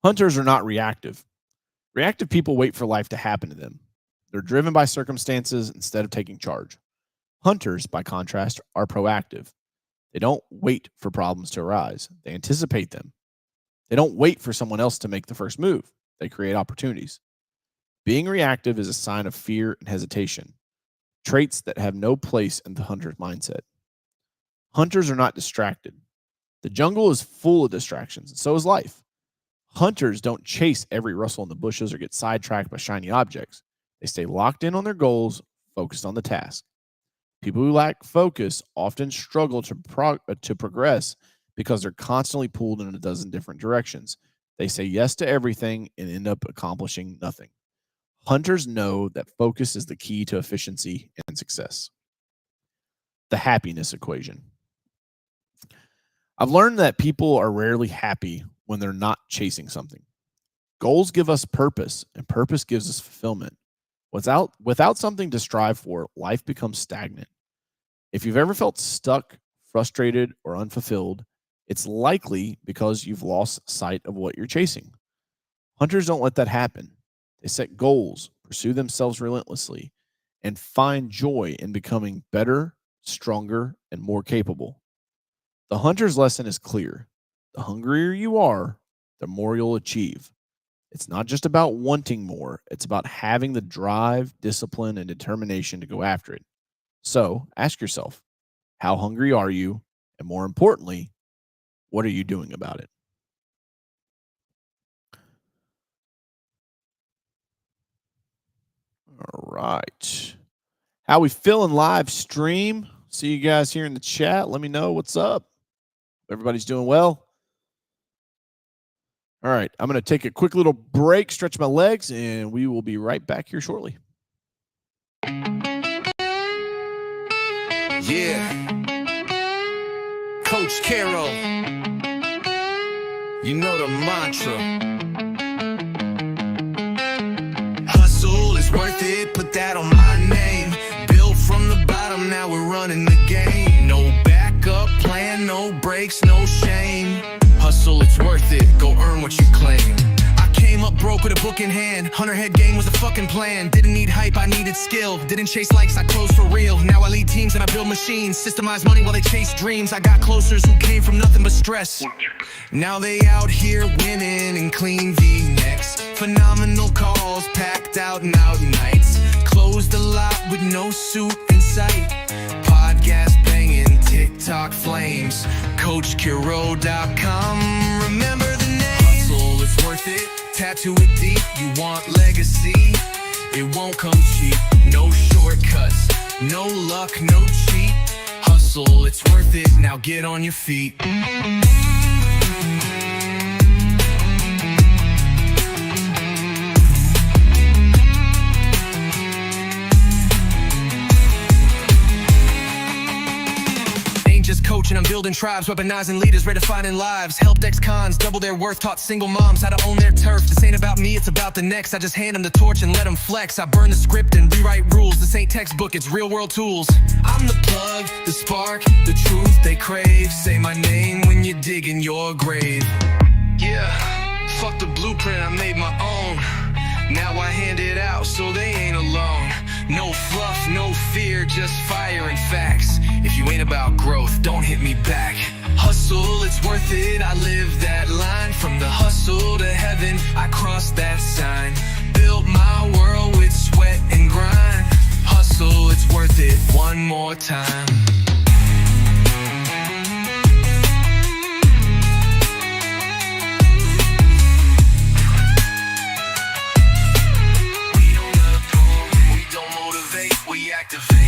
Hunters are not reactive. Reactive people wait for life to happen to them. They're driven by circumstances instead of taking charge. Hunters, by contrast, are proactive. They don't wait for problems to arise, they anticipate them. They don't wait for someone else to make the first move, they create opportunities. Being reactive is a sign of fear and hesitation, traits that have no place in the hunter's mindset. Hunters are not distracted. The jungle is full of distractions, and so is life. Hunters don't chase every rustle in the bushes or get sidetracked by shiny objects. They stay locked in on their goals, focused on the task. People who lack focus often struggle to progress because they're constantly pulled in a dozen different directions. They say yes to everything and end up accomplishing nothing. Hunters know that focus is the key to efficiency and success. The happiness equation. I've learned that people are rarely happy when they're not chasing something. Goals give us purpose, and purpose gives us fulfillment. Without something to strive for, life becomes stagnant. If you've ever felt stuck, frustrated, or unfulfilled, it's likely because you've lost sight of what you're chasing. Hunters don't let that happen. They set goals, pursue themselves relentlessly, and find joy in becoming better, stronger, and more capable. The hunter's lesson is clear. The hungrier you are, the more you'll achieve. It's not just about wanting more, it's about having the drive, discipline, and determination to go after it. So ask yourself, how hungry are you? And more importantly, what are you doing about it? All right. How we feeling live stream? See you guys here in the chat. Let me know what's up. Everybody's doing well. All right. I'm going to take a quick little break, stretch my legs, and we will be right back here shortly. Yeah. Coach Carroll. You know the mantra. Hustle is worth it, put that on my name. Built from the bottom, now we're running the game. No backup plan, no breaks, no shame. Hustle, it's worth it, go earn what you claim. I came up broke with a book in hand. Hunter head game was the fucking plan. Didn't need hype, I needed skill. Didn't chase likes, I closed for real. Now I lead teams and I build machines. Systemize money while they chase dreams. I got closers who came from nothing but stress. Now they out here winning in clean V-necks. Phenomenal calls, packed out and out nights. Closed a lot with no suit in sight. Podcast banging, TikTok flames. CoachCarroll.com. Remember the name. Hustle, it's worth it. Tattoo it deep. You want legacy? It won't come cheap. No shortcuts, no luck, no cheat. Hustle, it's worth it. Now get on your feet. Just coaching, I'm building tribes, weaponizing leaders, redefining lives. Helped ex-cons double their worth, taught single moms how to own their turf. This ain't about me, it's about the next. I just hand them the torch and let them flex. I burn the script and rewrite rules. This ain't textbook, it's real world tools. I'm the plug, the spark, the truth they crave. Say my name when you dig in your grave. Yeah, fuck the blueprint, I made my own. Now I hand it out so they ain't alone. No fluff, no fear, just fire and facts. If you ain't about growth, don't hit me back. Hustle, it's worth it, I live that line. From the hustle to heaven, I crossed that sign. Built my world with sweat and grind. Hustle, it's worth it, one more time. Activate.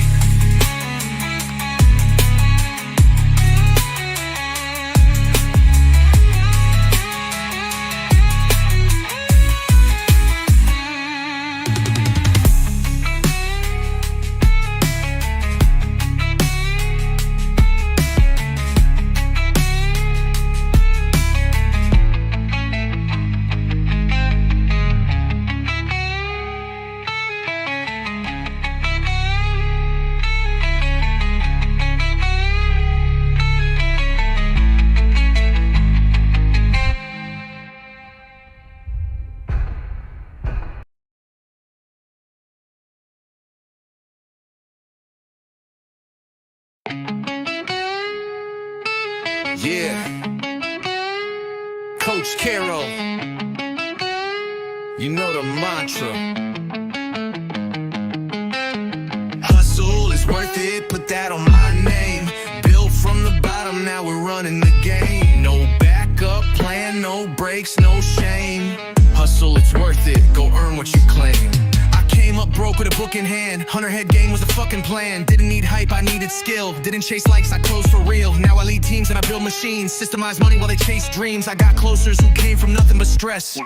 Yeah. Coach Carroll. You know the mantra. Hustle is worth it, put that on my name. Built from the bottom, now we're running the game. No backup plan, no breaks, no shame. Hustle, it's worth it, go earn what you claim. Came up broke with a book in hand. Hunter head game was the fucking plan. Didn't need hype, I needed skill. Didn't chase likes, I closed for real. Now I lead teams and I build machines. Systemize money while they chase dreams. I got closers who came from nothing but stress.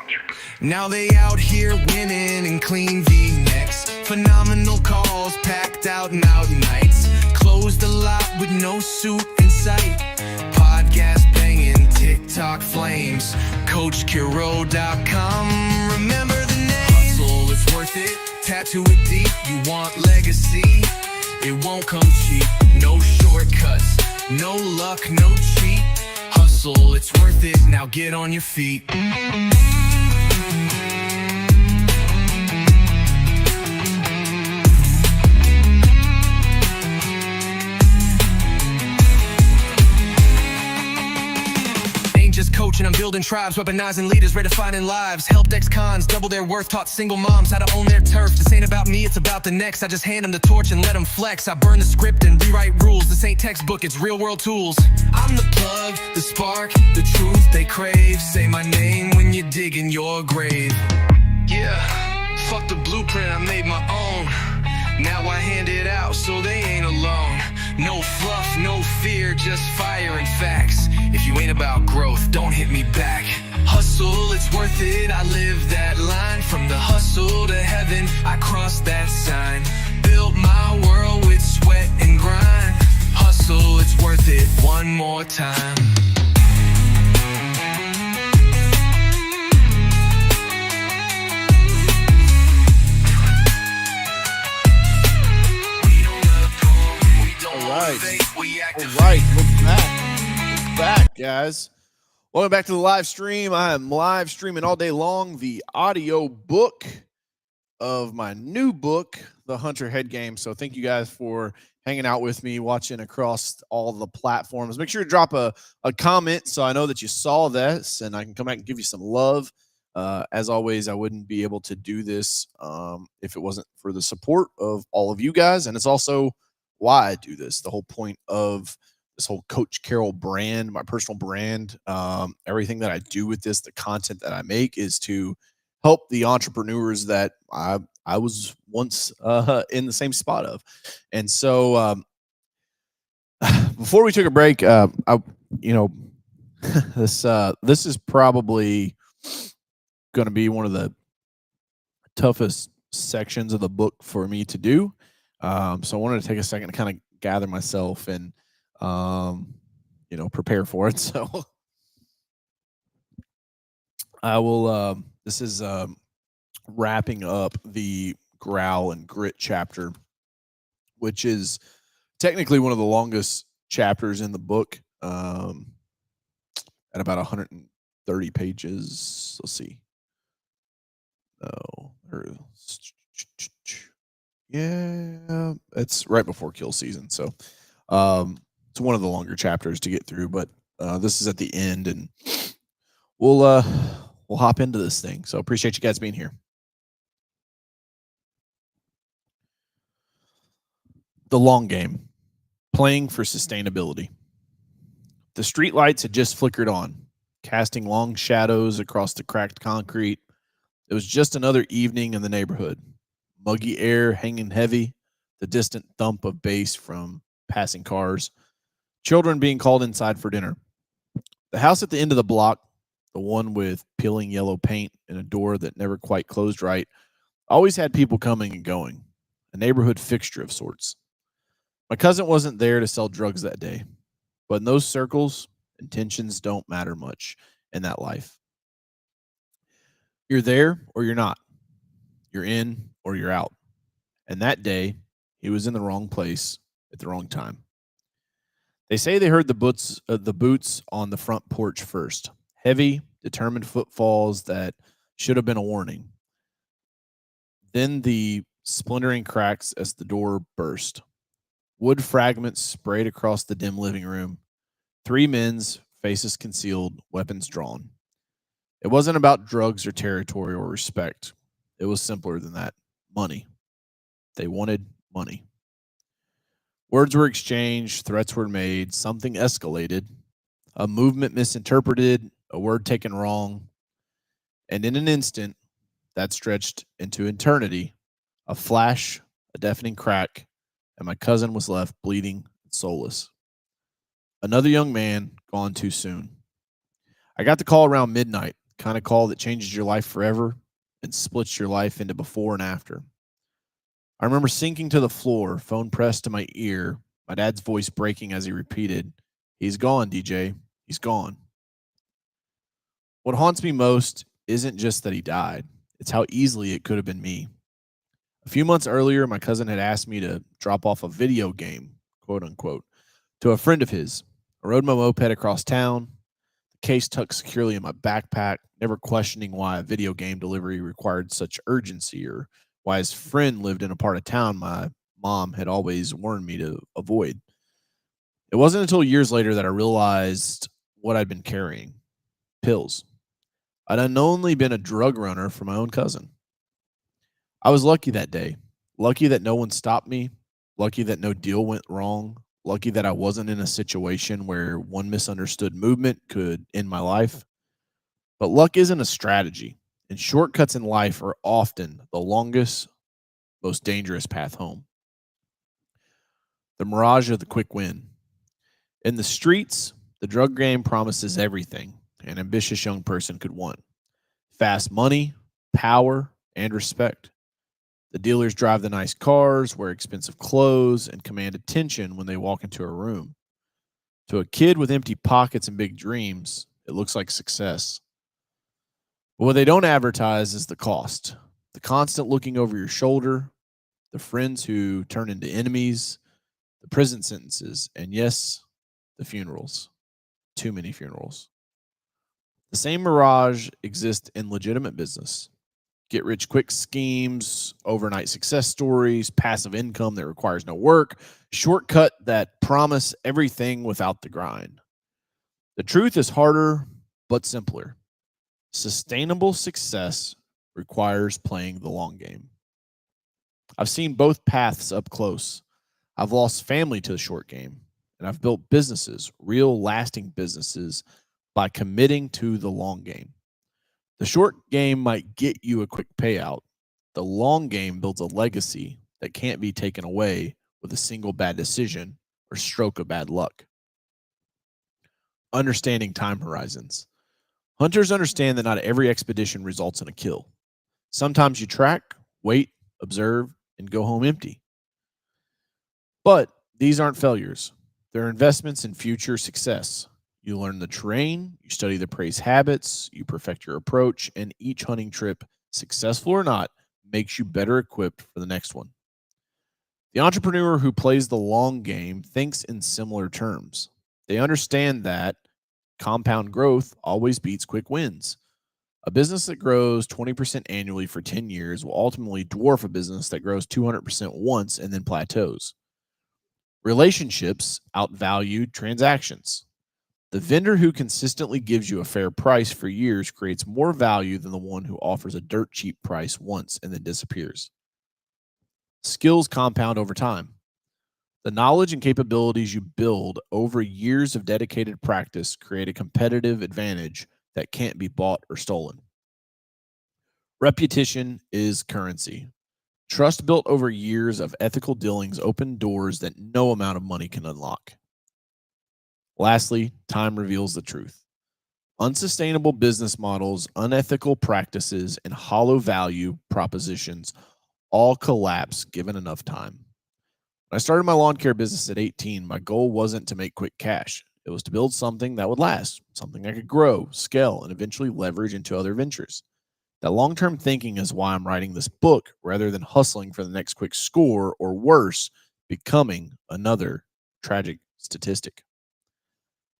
Now they out here winning in clean V-necks. Phenomenal calls, packed out and out nights. Closed a lot with no suit in sight. Podcast banging, TikTok flames. CoachCarroll.com. Remember the name. Hustle, it's worth it. Tattoo it deep, you want legacy. It won't come cheap, no shortcuts, no luck, no cheat. Hustle, it's worth it, now get on your feet. Just coaching, I'm building tribes, weaponizing leaders, redefining lives. Helped ex-cons double their worth, taught single moms how to own their turf. This ain't about me, it's about the next. I just hand them the torch and let them flex. I burn the script and rewrite rules. This ain't textbook, it's real world tools. I'm the plug, the spark, the truth they crave. Say my name when you're digging your grave. Yeah, fuck the blueprint, I made my own. Now I hand it out so they ain't alone. No fluff, no fear, just fire and facts. If you ain't about growth, don't hit me back. Hustle, it's worth it, I live that line. From the hustle to heaven, I crossed that sign. Built my world with sweat and grind. Hustle, it's worth it, one more time. All right, we're back, guys. Welcome back to the live stream. I am live streaming all day long the audio book of my new book, The Hunter Head Game. So thank you guys for hanging out with me, watching across all the platforms. Make sure to drop a comment so I know that you saw this and I can come back and give you some love. As always, I wouldn't be able to do this if it wasn't for the support of all of you guys. And it's also why I do this. The whole point of this whole Coach Carroll brand, my personal brand, everything that I do with this, the content that I make is to help the entrepreneurs that I was once in the same spot of. And so before we took a break, this is probably going to be one of the toughest sections of the book for me to do. So I wanted to take a second to kind of gather myself and, prepare for it. So I will, this is wrapping up the growl and grit chapter, which is technically one of the longest chapters in the book, at about 130 pages. Let's see. Yeah, it's right before kill season. So it's one of the longer chapters to get through, but this is at the end and we'll hop into this thing. So appreciate you guys being here. The long game, playing for sustainability. The street lights had just flickered on, casting long shadows across the cracked concrete. It was just another evening in the neighborhood. Muggy air hanging heavy, the distant thump of bass from passing cars, children being called inside for dinner. The house at the end of the block, the one with peeling yellow paint and a door that never quite closed right, always had people coming and going, a neighborhood fixture of sorts. My cousin wasn't there to sell drugs that day, but in those circles, intentions don't matter much in that life. You're there or you're not. You're in or you're out. And that day, he was in the wrong place at the wrong time. They say they heard the boots on the front porch first. Heavy, determined footfalls that should have been a warning. Then the splintering cracks as the door burst. Wood fragments sprayed across the dim living room. 3 men's, faces concealed, weapons drawn. It wasn't about drugs or territory or respect. It was simpler than that. Money. They wanted money. Words were exchanged, threats were made, something escalated, a movement misinterpreted, a word taken wrong, and in an instant, that stretched into eternity, a flash, a deafening crack, and my cousin was left bleeding and soulless. Another young man gone too soon. I got the call around midnight, kind of call that changes your life forever and splits your life into before and after. I remember sinking to the floor, phone pressed to my ear, my dad's voice breaking as he repeated, "He's gone, DJ. He's gone." What haunts me most isn't just that he died. It's how easily it could have been me. A few months earlier, my cousin had asked me to drop off a video game, quote unquote, to a friend of his. I rode my moped across town, the case tucked securely in my backpack, never questioning why a video game delivery required such urgency or why his friend lived in a part of town my mom had always warned me to avoid. It wasn't until years later that I realized what I'd been carrying: pills. I'd unknowingly been a drug runner for my own cousin. I was lucky that day. Lucky that no one stopped me. Lucky that no deal went wrong. Lucky that I wasn't in a situation where one misunderstood movement could end my life. But luck isn't a strategy, and shortcuts in life are often the longest, most dangerous path home. The mirage of the quick win. In the streets, the drug game promises everything an ambitious young person could want: fast money, power, and respect. The dealers drive the nice cars, wear expensive clothes, and command attention when they walk into a room. To a kid with empty pockets and big dreams, it looks like success. But what they don't advertise is the cost: the constant looking over your shoulder, the friends who turn into enemies, the prison sentences, and yes, the funerals. Too many funerals. The same mirage exists in legitimate business: get rich quick schemes, overnight success stories, passive income that requires no work, shortcut that promise everything without the grind. The truth is harder, but simpler. Sustainable success requires playing the long game. I've seen both paths up close. I've lost family to the short game, and I've built businesses, real lasting businesses, by committing to the long game. The short game might get you a quick payout. The long game builds a legacy that can't be taken away with a single bad decision or stroke of bad luck. Understanding time horizons. Hunters understand that not every expedition results in a kill. Sometimes you track, wait, observe, and go home empty. But these aren't failures. They're investments in future success. You learn the terrain, you study the prey's habits, you perfect your approach, and each hunting trip, successful or not, makes you better equipped for the next one. The entrepreneur who plays the long game thinks in similar terms. They understand that compound growth always beats quick wins. A business that grows 20% annually for 10 years will ultimately dwarf a business that grows 200% once and then plateaus. Relationships outvalue transactions. The vendor who consistently gives you a fair price for years creates more value than the one who offers a dirt cheap price once and then disappears. Skills compound over time. The knowledge and capabilities you build over years of dedicated practice create a competitive advantage that can't be bought or stolen. Reputation is currency. Trust built over years of ethical dealings open doors that no amount of money can unlock. Lastly, time reveals the truth. Unsustainable business models, unethical practices, and hollow value propositions all collapse given enough time. When I started my lawn care business at 18, my goal wasn't to make quick cash. It was to build something that would last, something I could grow, scale, and eventually leverage into other ventures. That long-term thinking is why I'm writing this book rather than hustling for the next quick score or worse, becoming another tragic statistic.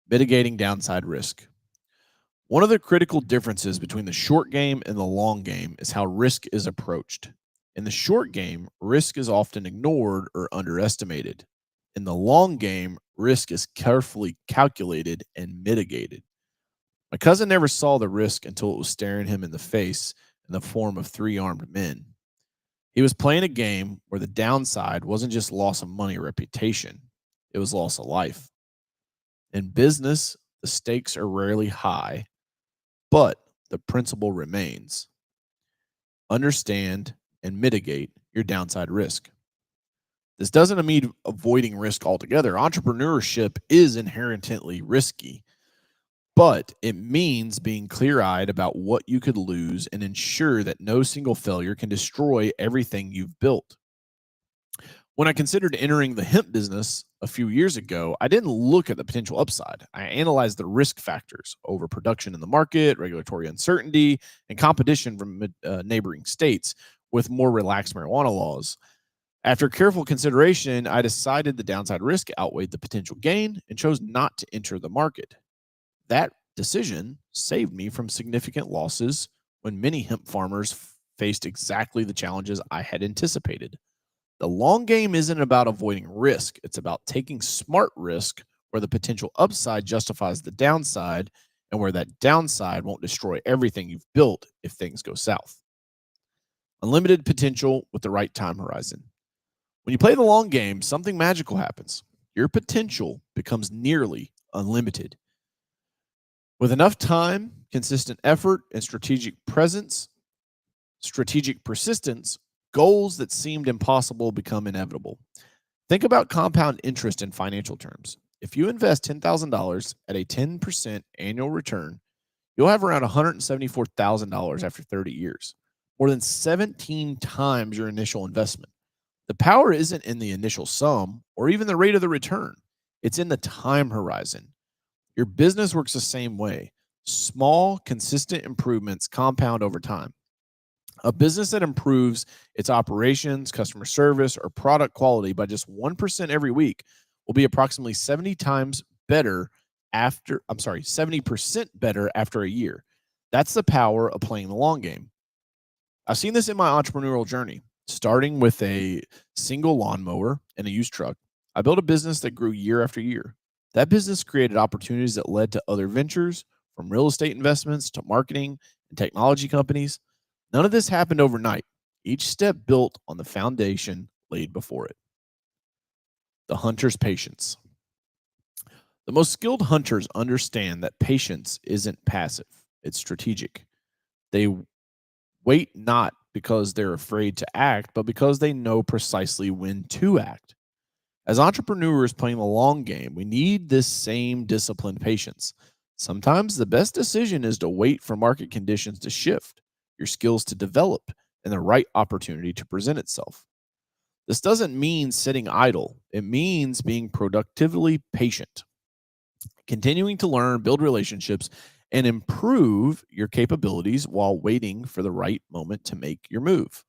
Mitigating downside risk. One of the critical differences between the short game and the long game is how risk is approached. In the short game, risk is often ignored or underestimated. In the long game, risk is carefully calculated and mitigated. My cousin never saw the risk until it was staring him in the face in the form of three armed men. He was playing a game where the downside wasn't just loss of money or reputation, it was loss of life. In business, the stakes are rarely high, but the principle remains: understand and mitigate your downside risk. This doesn't mean avoiding risk altogether. Entrepreneurship is inherently risky, but it means being clear-eyed about what you could lose and ensure that no single failure can destroy everything you've built. When I considered entering the hemp business a few years ago, I didn't look at the potential upside. I analyzed the risk factors: overproduction in the market, regulatory uncertainty, and competition from neighboring states, with more relaxed marijuana laws. After careful consideration, I decided the downside risk outweighed the potential gain and chose not to enter the market. That decision saved me from significant losses when many hemp farmers faced exactly the challenges I had anticipated. The long game isn't about avoiding risk, it's about taking smart risk where the potential upside justifies the downside and where that downside won't destroy everything you've built if things go south. Unlimited potential with the right time horizon. When you play the long game, something magical happens. Your potential becomes nearly unlimited. With enough time, consistent effort, and strategic persistence, goals that seemed impossible become inevitable. Think about compound interest in financial terms. If you invest $10,000 at a 10% annual return, you'll have around $174,000 after 30 years, more than 17 times your initial investment. The power isn't in the initial sum or even the rate of the return, it's in the time horizon. Your business works the same way. Small, consistent improvements compound over time. A business that improves its operations, customer service, or product quality by just 1% every week will be approximately 70% better after a year. That's the power of playing the long game. I've seen this in my entrepreneurial journey, starting with a single lawnmower and a used truck. I built a business that grew year after year. That business created opportunities that led to other ventures, from real estate investments to marketing and technology companies. None of this happened overnight. Each step built on the foundation laid before it. The hunter's patience. The most skilled hunters understand that patience isn't passive, it's strategic. They wait not because they're afraid to act, but because they know precisely when to act. As entrepreneurs playing the long game, we need this same disciplined patience. Sometimes the best decision is to wait for market conditions to shift, your skills to develop, and the right opportunity to present itself. This doesn't mean sitting idle, it means being productively patient, continuing to learn, build relationships, and improve your capabilities while waiting for the right moment to make your move.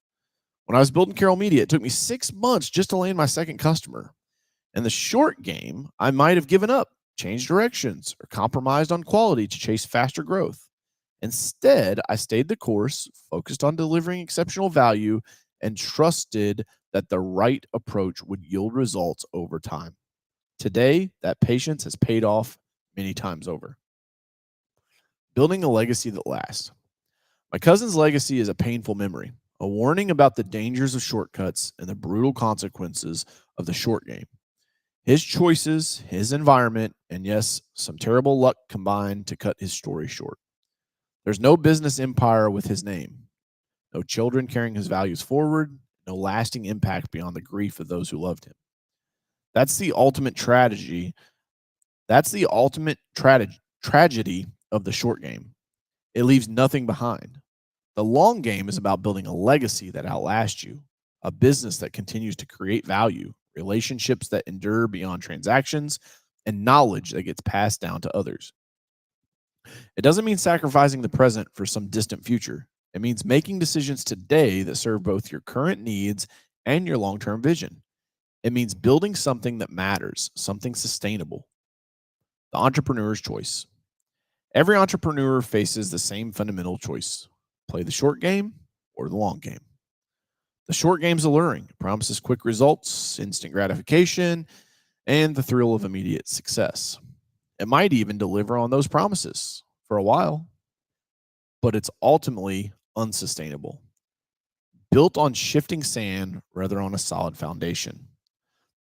When I was building Carroll Media, it took me 6 months just to land my second customer. In the short game, I might have given up, changed directions, or compromised on quality to chase faster growth. Instead, I stayed the course, focused on delivering exceptional value, and trusted that the right approach would yield results over time. Today, that patience has paid off many times over. Building a legacy that lasts. My cousin's legacy is a painful memory, a warning about the dangers of shortcuts and the brutal consequences of the short game. His choices, his environment, and yes, some terrible luck combined to cut his story short. There's no business empire with his name, no children carrying his values forward, no lasting impact beyond the grief of those who loved him. That's the ultimate tragedy. That's the ultimate tragedy of the short game. It leaves nothing behind. The long game is about building a legacy that outlasts you, a business that continues to create value, relationships that endure beyond transactions, and knowledge that gets passed down to others. It doesn't mean sacrificing the present for some distant future. It means making decisions today that serve both your current needs and your long term vision. It means building something that matters, something sustainable. The entrepreneur's choice. Every entrepreneur faces the same fundamental choice: play the short game or the long game. The short game's alluring. It promises quick results, instant gratification, and the thrill of immediate success. It might even deliver on those promises for a while, but it's ultimately unsustainable, built on shifting sand rather on a solid foundation.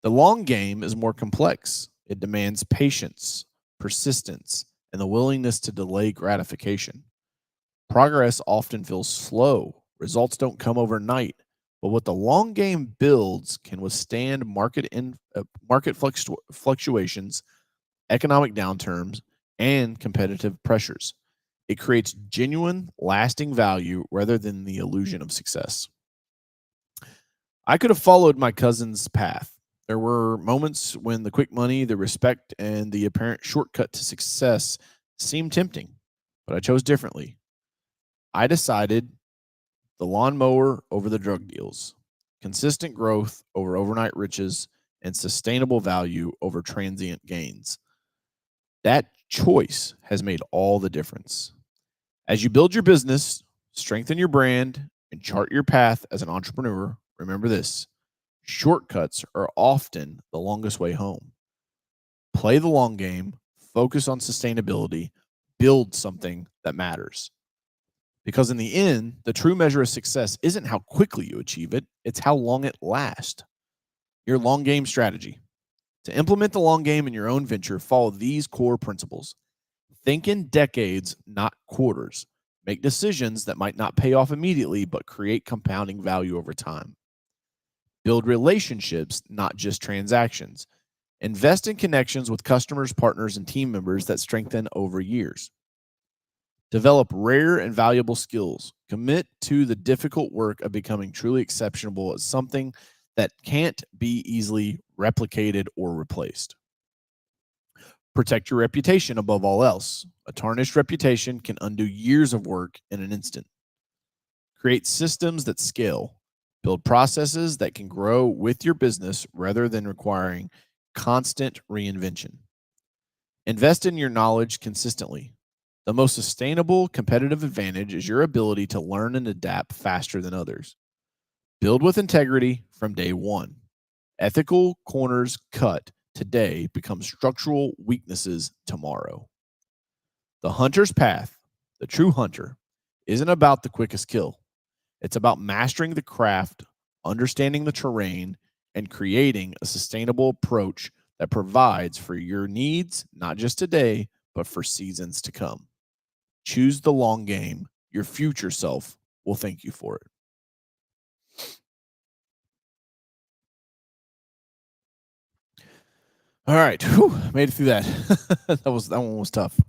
The long game is more complex. It demands patience, persistence, and the willingness to delay gratification. Progress often feels slow. Results don't come overnight. But what the long game builds can withstand market fluctuations, economic downturns, and competitive pressures. It creates genuine, lasting value rather than the illusion of success. I could have followed my cousin's path. There were moments when the quick money, the respect, and the apparent shortcut to success seemed tempting, but I chose differently. I decided the lawnmower over the drug deals, consistent growth over overnight riches, and sustainable value over transient gains. That choice has made all the difference. As you build your business, strengthen your brand, and chart your path as an entrepreneur, remember this: shortcuts are often the longest way home. Play the long game, focus on sustainability, build something that matters. Because in the end, the true measure of success isn't how quickly you achieve it, it's how long it lasts. Your long game strategy. To implement the long game in your own venture, follow these core principles. Think in decades, not quarters. Make decisions that might not pay off immediately, but create compounding value over time. Build relationships, not just transactions. Invest in connections with customers, partners, and team members that strengthen over years. Develop rare and valuable skills. Commit to the difficult work of becoming truly exceptional at something that can't be easily replicated or replaced. Protect your reputation above all else. A tarnished reputation can undo years of work in an instant. Create systems that scale. Build processes that can grow with your business rather than requiring constant reinvention. Invest in your knowledge consistently. The most sustainable competitive advantage is your ability to learn and adapt faster than others. Build with integrity from day one. Ethical corners cut today become structural weaknesses tomorrow. The hunter's path, the true hunter, isn't about the quickest kill. It's about mastering the craft, understanding the terrain, and creating a sustainable approach that provides for your needs, not just today, but for seasons to come. Choose the long game. Your future self will thank you for it. All right, whew, made it through that. that one was tough.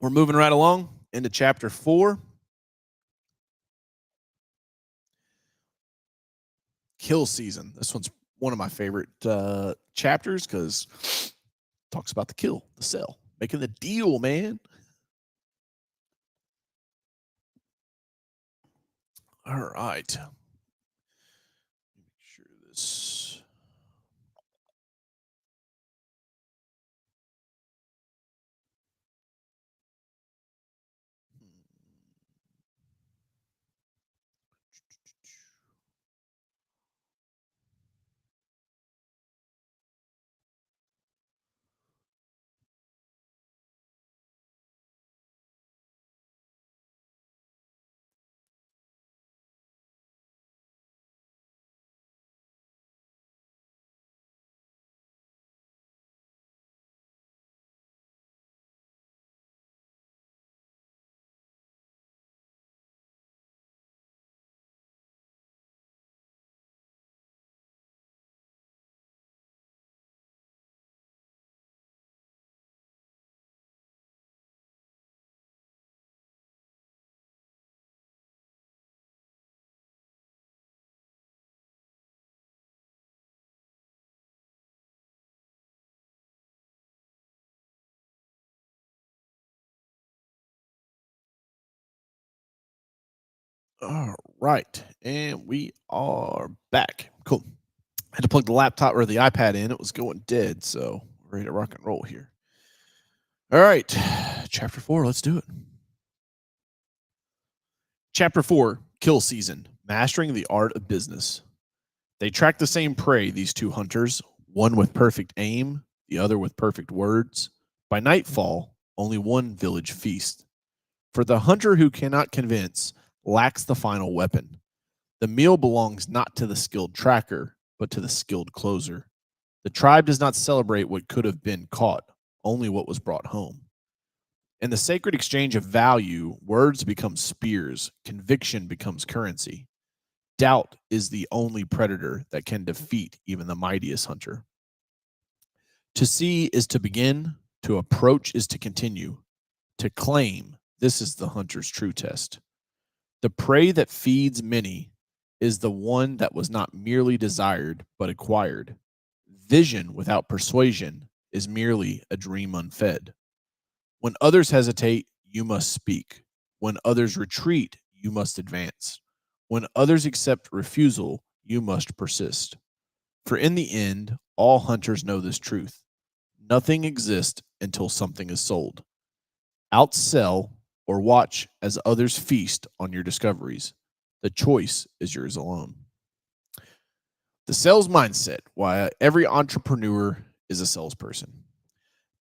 We're moving right along into chapter 4. Kill season. This one's one of my favorite chapters because it talks about the kill, the sell, making the deal, man. All right. Make sure this. All right, and we are back. Cool. I had to plug the laptop or the iPad in. It was going dead, so we're ready to rock and roll here. All right, chapter 4. Let's do it. Chapter 4, Kill Season, Mastering the Art of Business. They track the same prey, these two hunters, one with perfect aim, the other with perfect words. By nightfall, only one village feast. For the hunter who cannot convince lacks the final weapon. The meal belongs not to the skilled tracker, but to the skilled closer. The tribe does not celebrate what could have been caught, only what was brought home. In the sacred exchange of value, words become spears, conviction becomes currency. Doubt is the only predator that can defeat even the mightiest hunter. To see is to begin, to approach is to continue. To claim, this is the hunter's true test. The prey that feeds many is the one that was not merely desired, but acquired. Vision without persuasion is merely a dream unfed. When others hesitate, you must speak. When others retreat, you must advance. When others accept refusal, you must persist. For in the end, all hunters know this truth. Nothing exists until something is sold. Outsell or watch as others feast on your discoveries. The choice is yours alone. The sales mindset, why every entrepreneur is a salesperson.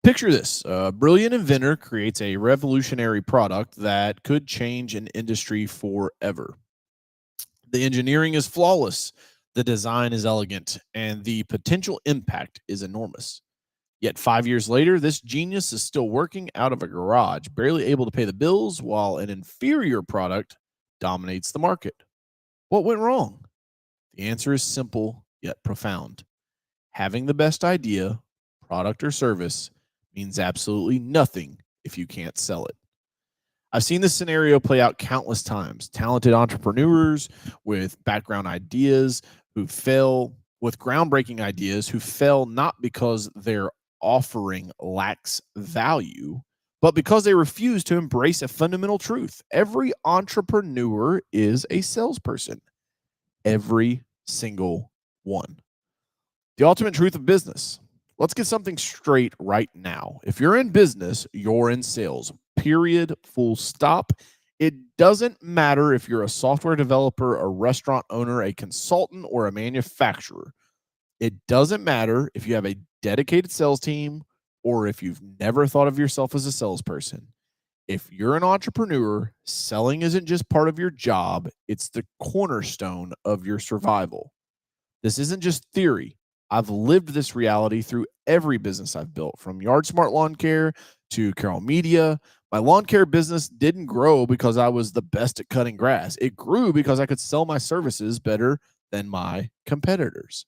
Picture this: a brilliant inventor creates a revolutionary product that could change an industry forever. The engineering is flawless, the design is elegant, and the potential impact is enormous. Yet 5 years later, this genius is still working out of a garage, barely able to pay the bills, while an inferior product dominates the market. What went wrong? The answer is simple yet profound. Having the best idea, product, or service means absolutely nothing if you can't sell it. I've seen this scenario play out countless times. Talented entrepreneurs with background ideas who fail, with groundbreaking ideas who fail not because their offering lacks value, but because they refuse to embrace a fundamental truth. Every entrepreneur is a salesperson. Every single one. The ultimate truth of business. Let's get something straight right now. If you're in business, you're in sales. Period. Full stop. It doesn't matter if you're a software developer, a restaurant owner, a consultant, or a manufacturer. It doesn't matter if you have a dedicated sales team or if you've never thought of yourself as a salesperson. If you're an entrepreneur, selling isn't just part of your job, it's the cornerstone of your survival. This isn't just theory. I've lived this reality through every business I've built, from Yard Smart Lawn Care to Carroll Media. My lawn care business didn't grow because I was the best at cutting grass. It grew because I could sell my services better than my competitors.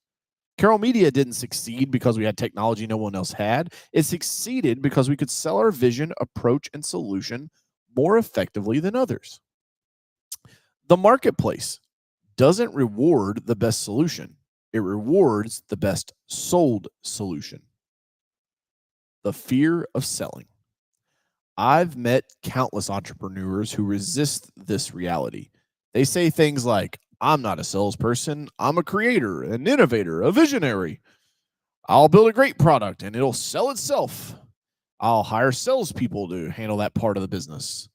Carroll Media didn't succeed because we had technology no one else had. It succeeded because we could sell our vision, approach, and solution more effectively than others. The marketplace doesn't reward the best solution. It rewards the best sold solution. The fear of selling. I've met countless entrepreneurs who resist this reality. They say things like, I'm not a salesperson. I'm a creator, an innovator, a visionary. I'll build a great product and it'll sell itself. I'll hire salespeople to handle that part of the business.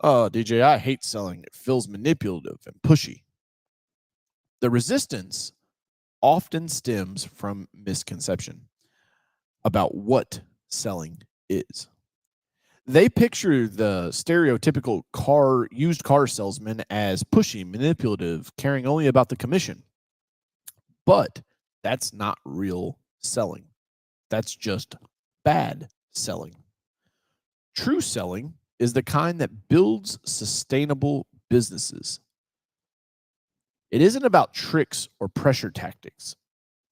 DJ, I hate selling. It feels manipulative and pushy. The resistance often stems from misconception about what selling is. They picture the stereotypical used car salesman as pushy, manipulative, caring only about the commission. But that's not real selling. That's just bad selling. True selling is the kind that builds sustainable businesses. It isn't about tricks or pressure tactics.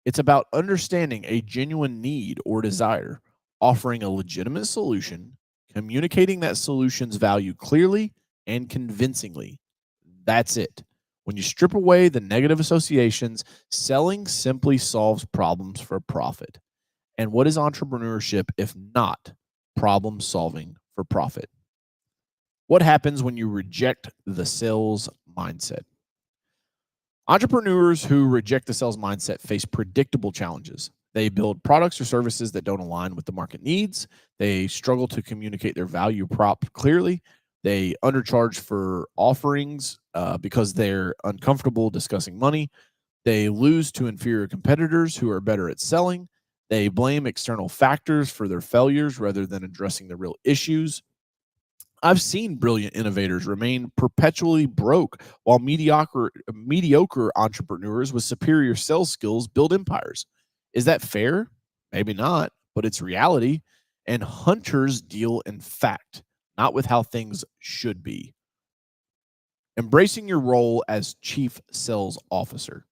It's about understanding a genuine need or desire, offering a legitimate solution, communicating that solution's value clearly and convincingly. That's it. When you strip away the negative associations, selling simply solves problems for profit. And what is entrepreneurship if not problem solving for profit? What happens when you reject the sales mindset? Entrepreneurs who reject the sales mindset face predictable challenges. They build products or services that don't align with the market needs. They struggle to communicate their value prop clearly. They undercharge for offerings because they're uncomfortable discussing money. They lose to inferior competitors who are better at selling. They blame external factors for their failures rather than addressing the real issues. I've seen brilliant innovators remain perpetually broke while mediocre entrepreneurs with superior sales skills build empires. Is that fair? Maybe not, but it's reality. And hunters deal in fact, not with how things should be. Embracing your role as chief sales officer.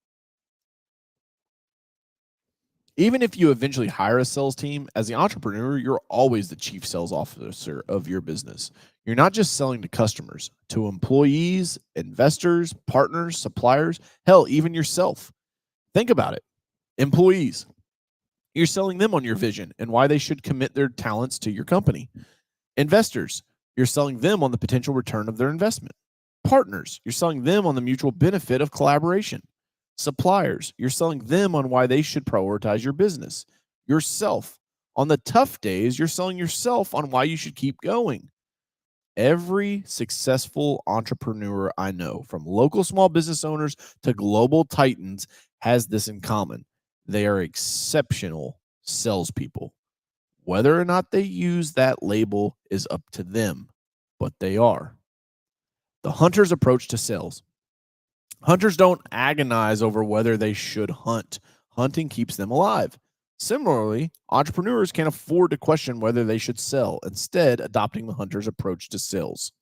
Even if you eventually hire a sales team, as the entrepreneur, you're always the chief sales officer of your business. You're not just selling to customers, to employees, investors, partners, suppliers, hell, even yourself. Think about it. Employees, you're selling them on your vision and why they should commit their talents to your company. Investors, You're selling them on the potential return of their investment. Partners, you're selling them on the mutual benefit of collaboration. Suppliers, you're selling them on why they should prioritize your business. Yourself, on the tough days, you're selling yourself on why you should keep going. Every successful entrepreneur I know, from local small business owners to global titans, has this in common. They are exceptional salespeople. Whether or not they use that label is up to them, but they are. The hunter's approach to sales. Hunters don't agonize over whether they should hunt. Hunting keeps them alive. Similarly, entrepreneurs can't afford to question whether they should sell, instead, adopting the hunter's approach to sales.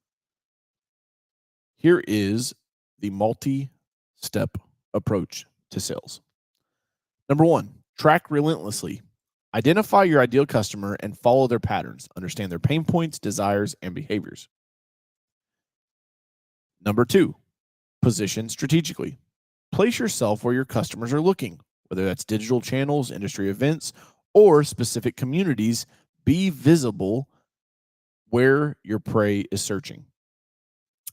Here is the multi-step approach to sales. Number one, track relentlessly. Identify your ideal customer and follow their patterns. Understand their pain points, desires, and behaviors. Number two, position strategically. Place yourself where your customers are looking, whether that's digital channels, industry events, or specific communities. Be visible where your prey is searching.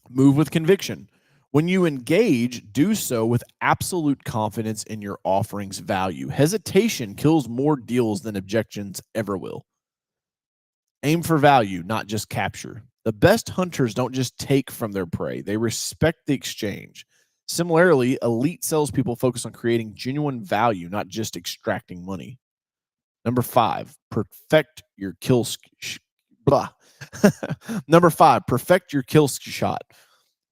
Move with conviction. When you engage, do so with absolute confidence in your offering's value. Hesitation kills more deals than objections ever will. Aim for value, not just capture. The best hunters don't just take from their prey, they respect the exchange. Similarly, elite salespeople focus on creating genuine value, not just extracting money. Number five, perfect your kill Number five, perfect your kill shot.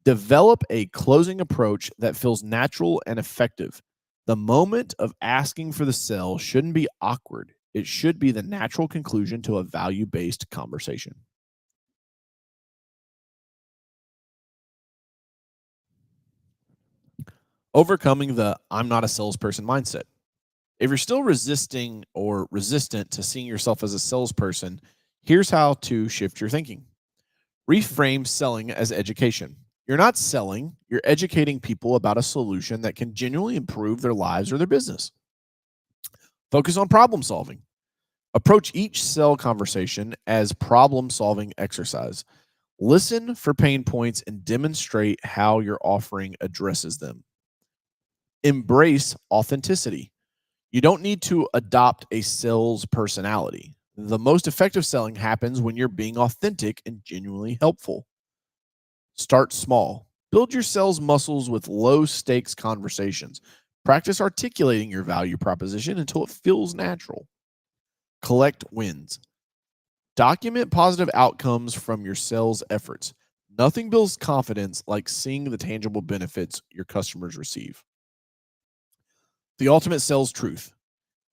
Develop a closing approach that feels natural and effective. The moment of asking for the sale shouldn't be awkward. It should be the natural conclusion to a value-based conversation. Overcoming the I'm not a salesperson mindset. If you're still resisting or resistant to seeing yourself as a salesperson, here's how to shift your thinking. Reframe selling as education. You're not selling, you're educating people about a solution that can genuinely improve their lives or their business. Focus on problem solving. Approach each sell conversation as problem solving exercise. Listen for pain points and demonstrate how your offering addresses them. Embrace authenticity. You don't need to adopt a sales personality. The most effective selling happens when you're being authentic and genuinely helpful. Start small. Build your sales muscles with low stakes conversations. Practice articulating your value proposition until it feels natural. Collect wins. Document positive outcomes from your sales efforts. Nothing builds confidence like seeing the tangible benefits your customers receive. The ultimate sales truth.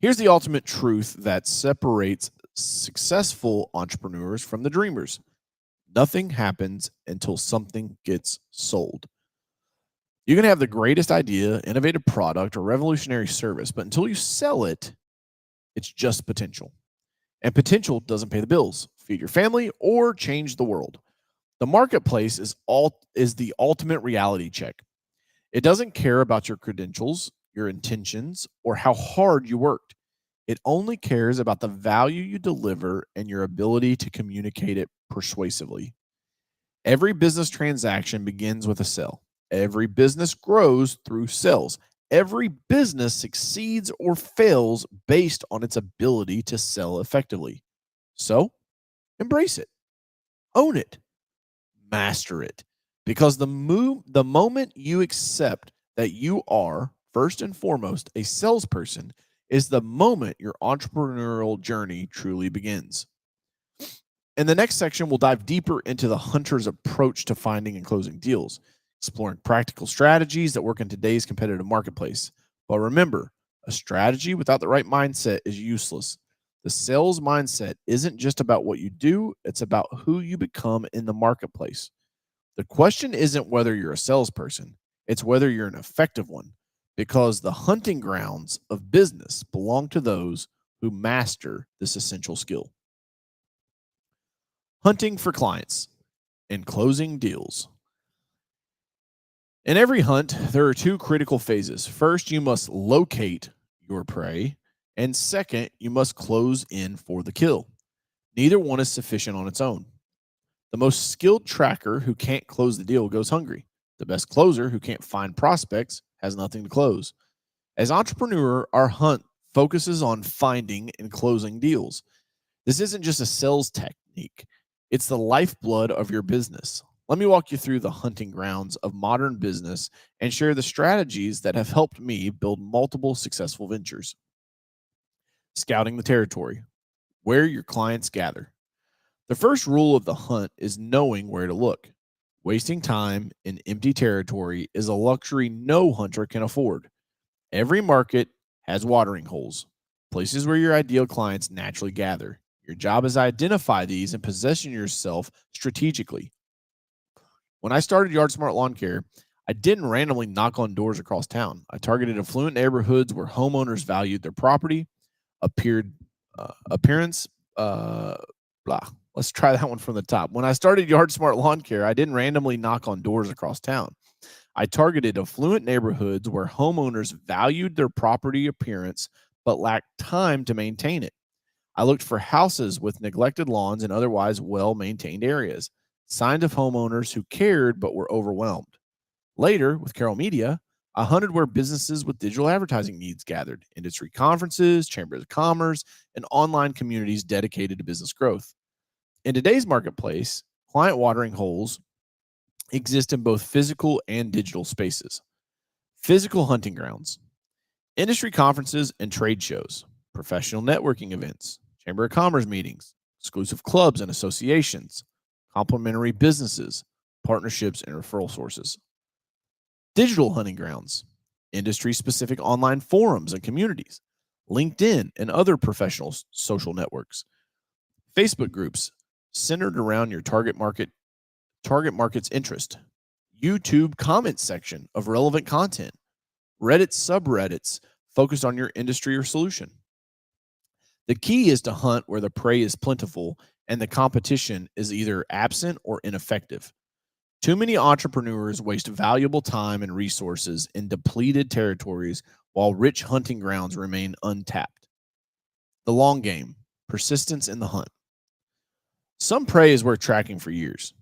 Here's the ultimate truth that separates successful entrepreneurs from the dreamers. Nothing happens until something gets sold. You can have the greatest idea, innovative product, or revolutionary service, but until you sell it, it's just potential. And potential doesn't pay the bills, feed your family, or change the world. The marketplace is the ultimate reality check. It doesn't care about your credentials, your intentions, or how hard you worked. It only cares about the value you deliver and your ability to communicate it persuasively. Every business transaction begins with a sale. Every business grows through sales. Every business succeeds or fails based on its ability to sell effectively. So, embrace it, own it, master it. Because the moment you accept that you are, first and foremost, a salesperson, is the moment your entrepreneurial journey truly begins. In the next section, we'll dive deeper into the hunter's approach to finding and closing deals, exploring practical strategies that work in today's competitive marketplace. But remember, a strategy without the right mindset is useless. The sales mindset isn't just about what you do, it's about who you become in the marketplace. The question isn't whether you're a salesperson, it's whether you're an effective one, because the hunting grounds of business belong to those who master this essential skill. Hunting for clients and closing deals. In every hunt, there are two critical phases. First, you must locate your prey, and second, you must close in for the kill. Neither one is sufficient on its own. The most skilled tracker who can't close the deal goes hungry. The best closer who can't find prospects has nothing to close. As entrepreneur, our hunt focuses on finding and closing deals. This isn't just a sales technique, it's the lifeblood of your business. Let me walk you through the hunting grounds of modern business and share the strategies that have helped me build multiple successful ventures. Scouting the territory, where your clients gather. The first rule of the hunt is knowing where to look. Wasting time in empty territory is a luxury no hunter can afford. Every market has watering holes, places where your ideal clients naturally gather. Your job is to identify these and position yourself strategically. When I started Yard Smart Lawn Care, I didn't randomly knock on doors across town. I targeted affluent neighborhoods where homeowners valued their property, appearance, blah. Let's try that one from the top. When I started Yard Smart Lawn Care, I didn't randomly knock on doors across town. I targeted affluent neighborhoods where homeowners valued their property appearance but lacked time to maintain it. I looked for houses with neglected lawns and otherwise well-maintained areas, signs of homeowners who cared but were overwhelmed. Later, with Carroll Media, I hunted where businesses with digital advertising needs gathered, industry conferences, chambers of commerce, and online communities dedicated to business growth. In today's marketplace, client watering holes exist in both physical and digital spaces. Physical hunting grounds, industry conferences and trade shows, professional networking events, chamber of commerce meetings, exclusive clubs and associations, complementary businesses, partnerships, and referral sources. Digital hunting grounds, industry-specific online forums and communities, LinkedIn and other professional social networks, Facebook groups centered around your target market's interest, YouTube comment section of relevant content, Reddit subreddits focused on your industry or solution. The key is to hunt where the prey is plentiful and the competition is either absent or ineffective. Too many entrepreneurs waste valuable time and resources in depleted territories while rich hunting grounds remain untapped. The long game, persistence in the hunt. Some prey is worth tracking for years.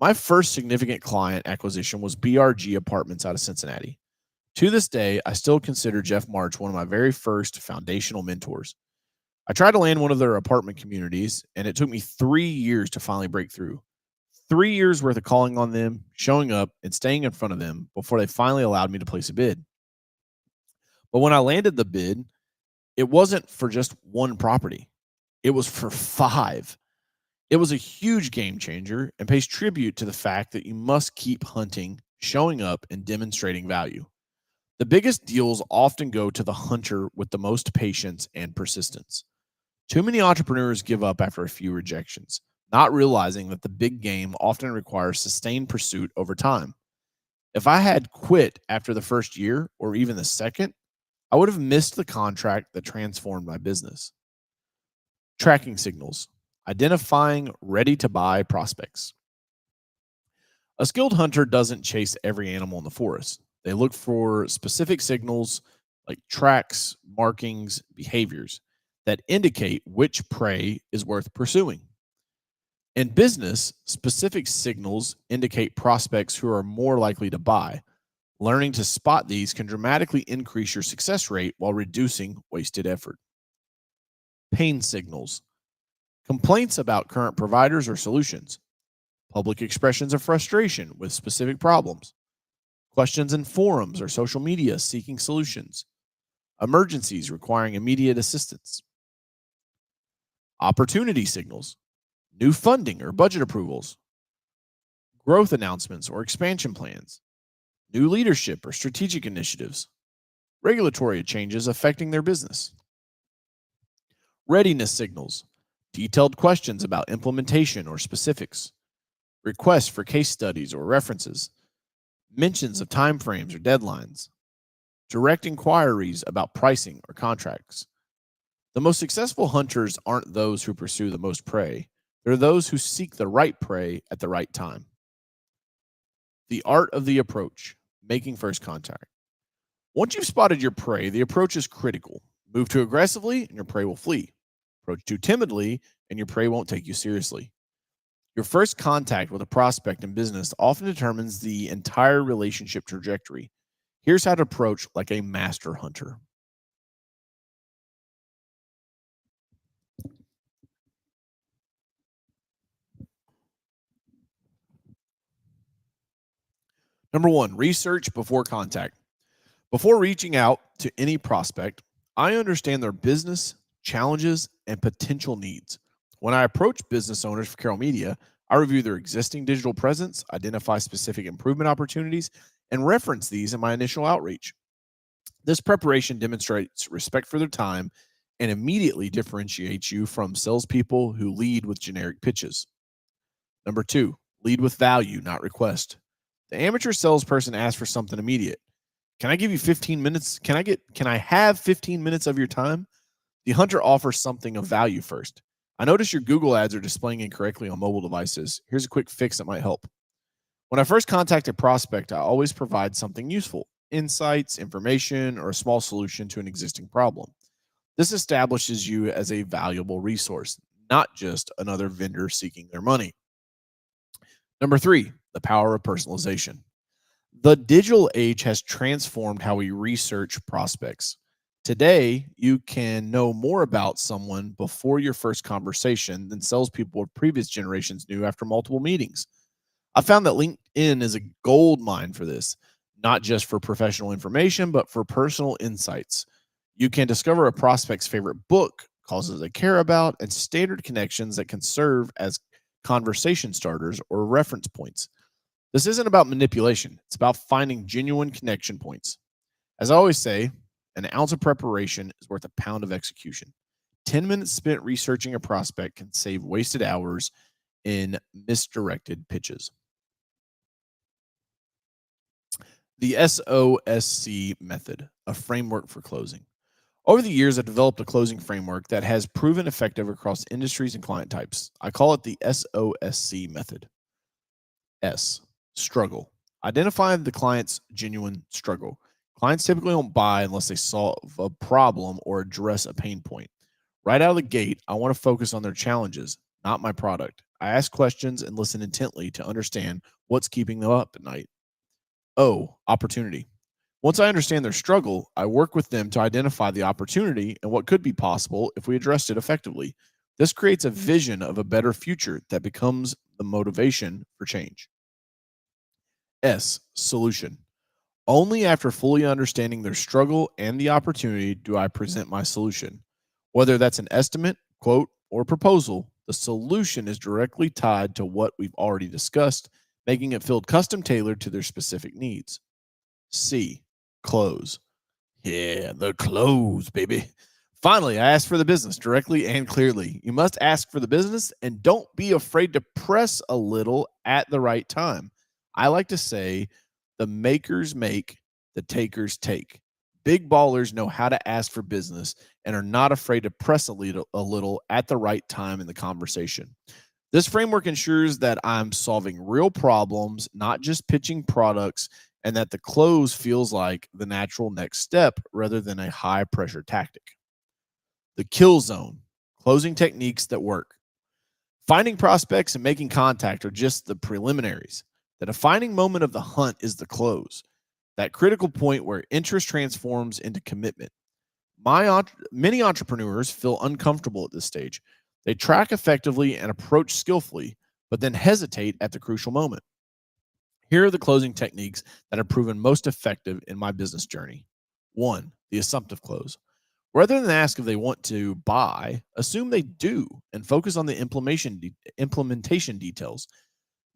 My first significant client acquisition was BRG Apartments out of Cincinnati. To this day, I still consider Jeff March one of my very first foundational mentors. I tried to land one of their apartment communities, and it took me 3 years to finally break through. 3 years worth of calling on them, showing up, and staying in front of them before they finally allowed me to place a bid. But when I landed the bid, it wasn't for just one property. It was for 5. It was a huge game changer and pays tribute to the fact that you must keep hunting, showing up, and demonstrating value. The biggest deals often go to the hunter with the most patience and persistence. Too many entrepreneurs give up after a few rejections, not realizing that the big game often requires sustained pursuit over time. If I had quit after the first year or even the second, I would have missed the contract that transformed my business. Tracking signals, identifying ready to buy prospects. A skilled hunter doesn't chase every animal in the forest. They look for specific signals like tracks, markings, behaviors that indicate which prey is worth pursuing. In business, specific signals indicate prospects who are more likely to buy. Learning to spot these can dramatically increase your success rate while reducing wasted effort. Pain signals, complaints about current providers or solutions, public expressions of frustration with specific problems, questions in forums or social media seeking solutions, emergencies requiring immediate assistance. Opportunity signals, new funding or budget approvals, growth announcements or expansion plans, new leadership or strategic initiatives, regulatory changes affecting their business. Readiness signals, detailed questions about implementation or specifics, requests for case studies or references, mentions of timeframes or deadlines, direct inquiries about pricing or contracts. The most successful hunters aren't those who pursue the most prey. They're those who seek the right prey at the right time. The art of the approach, making first contact. Once you've spotted your prey, the approach is critical. Move too aggressively and your prey will flee. Approach too timidly and your prey won't take you seriously. Your first contact with a prospect in business often determines the entire relationship trajectory. Here's how to approach like a master hunter. Number one, research before contact. Before reaching out to any prospect, I understand their business, challenges, and potential needs. When I approach business owners for Carroll Media, I review their existing digital presence, identify specific improvement opportunities, and reference these in my initial outreach. This preparation demonstrates respect for their time and immediately differentiates you from salespeople who lead with generic pitches. Number two, lead with value, not request. The amateur salesperson asks for something immediate. Can I give you 15 minutes? Can I have 15 minutes of your time? The hunter offers something of value first. I notice your Google ads are displaying incorrectly on mobile devices. Here's a quick fix that might help. When I first contact a prospect, I always provide something useful, insights, information, or a small solution to an existing problem. This establishes you as a valuable resource, not just another vendor seeking their money. Number three, the power of personalization. The digital age has transformed how we research prospects. Today, you can know more about someone before your first conversation than salespeople of previous generations knew after multiple meetings. I found that LinkedIn is a gold mine for this, not just for professional information, but for personal insights. You can discover a prospect's favorite book, causes they care about, and standard connections that can serve as conversation starters or reference points. This isn't about manipulation, it's about finding genuine connection points. As I always say, an ounce of preparation is worth a pound of execution. 10 minutes spent researching a prospect can save wasted hours in misdirected pitches. The SOSC method, a framework for closing. Over the years, I've developed a closing framework that has proven effective across industries and client types. I call it the SOSC method. S, struggle. Identify the client's genuine struggle. Clients typically don't buy unless they solve a problem or address a pain point. Right out of the gate, I want to focus on their challenges, not my product. I ask questions and listen intently to understand what's keeping them up at night. O, opportunity. Once I understand their struggle, I work with them to identify the opportunity and what could be possible if we addressed it effectively. This creates a vision of a better future that becomes the motivation for change. S, solution. Only after fully understanding their struggle and the opportunity do I present my solution. Whether that's an estimate, quote, or proposal, the solution is directly tied to what we've already discussed, making it feel custom tailored to their specific needs. C, close. Yeah, the close, baby. Finally, I ask for the business directly and clearly. You must ask for the business and don't be afraid to press a little at the right time. I like to say the makers make, the takers take. Big ballers know how to ask for business and are not afraid to press a little at the right time in the conversation. This framework ensures that I'm solving real problems, not just pitching products, and that the close feels like the natural next step rather than a high pressure tactic. The kill zone, closing techniques that work. Finding prospects and making contact are just the preliminaries. The defining moment of the hunt is the close, that critical point where interest transforms into commitment. Many entrepreneurs feel uncomfortable at this stage. They track effectively and approach skillfully, but then hesitate at the crucial moment. Here are the closing techniques that have proven most effective in my business journey. One, the assumptive close. Rather than ask if they want to buy, assume they do and focus on the implementation details.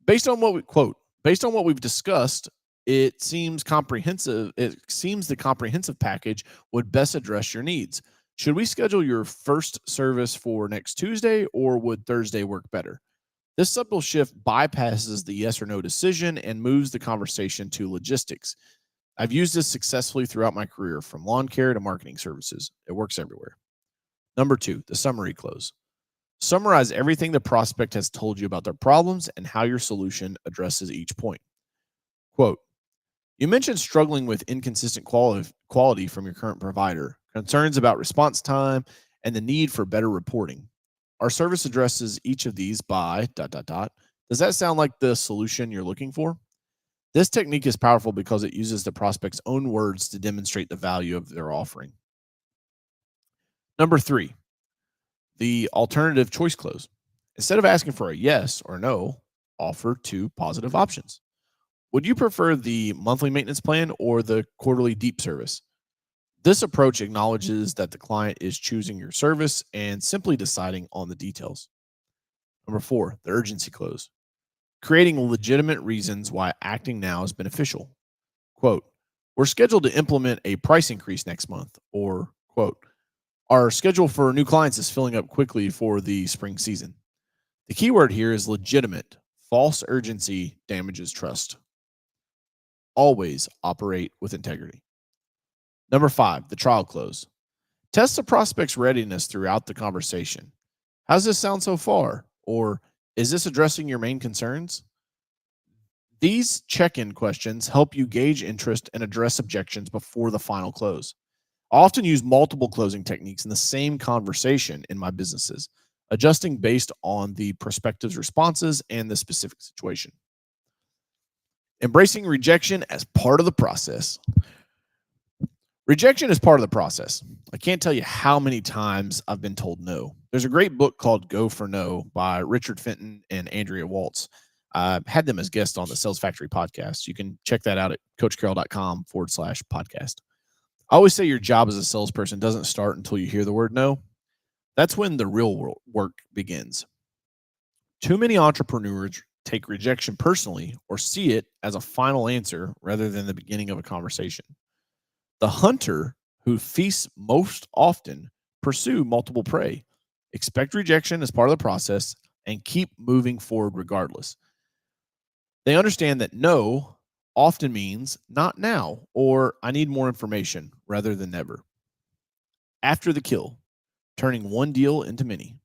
Based on what we quote, based on what we've discussed, it seems comprehensive. It seems the comprehensive package would best address your needs. Should we schedule your first service for next Tuesday or would Thursday work better? This subtle shift bypasses the yes or no decision and moves the conversation to logistics. I've used this successfully throughout my career, from lawn care to marketing services. It works everywhere. Number two, the summary close. Summarize everything the prospect has told you about their problems and how your solution addresses each point. Quote, you mentioned struggling with inconsistent quality from your current provider, concerns about response time, and the need for better reporting. Our service addresses each of these by ... Does that sound like the solution you're looking for? This technique is powerful because it uses the prospect's own words to demonstrate the value of their offering. Number 3, the alternative choice close. Instead of asking for a yes or no, offer 2 positive options. Would you prefer the monthly maintenance plan or the quarterly deep service? This approach acknowledges that the client is choosing your service and simply deciding on the details. Number 4, the urgency close. Creating legitimate reasons why acting now is beneficial. Quote, we're scheduled to implement a price increase next month. Or, quote, our schedule for new clients is filling up quickly for the spring season. The key word here is legitimate. False urgency damages trust. Always operate with integrity. Number 5, the trial close. Test the prospect's readiness throughout the conversation. How's this sound so far? Or is this addressing your main concerns? These check-in questions help you gauge interest and address objections before the final close. I often use multiple closing techniques in the same conversation in my businesses, adjusting based on the prospective's responses and the specific situation. Embracing rejection as part of the process. Rejection is part of the process. I can't tell you how many times I've been told no. There's a great book called Go for No by Richard Fenton and Andrea Waltz. I had them as guests on the Sales Factory podcast. You can check that out at coachcarroll.com/podcast. I always say your job as a salesperson doesn't start until you hear the word no. That's when the real work begins. Too many entrepreneurs take rejection personally or see it as a final answer rather than the beginning of a conversation. The hunter who feasts most often pursue multiple prey. Expect rejection as part of the process and keep moving forward regardless. They understand that no often means not now or I need more information rather than never. After the kill, turning one deal into many.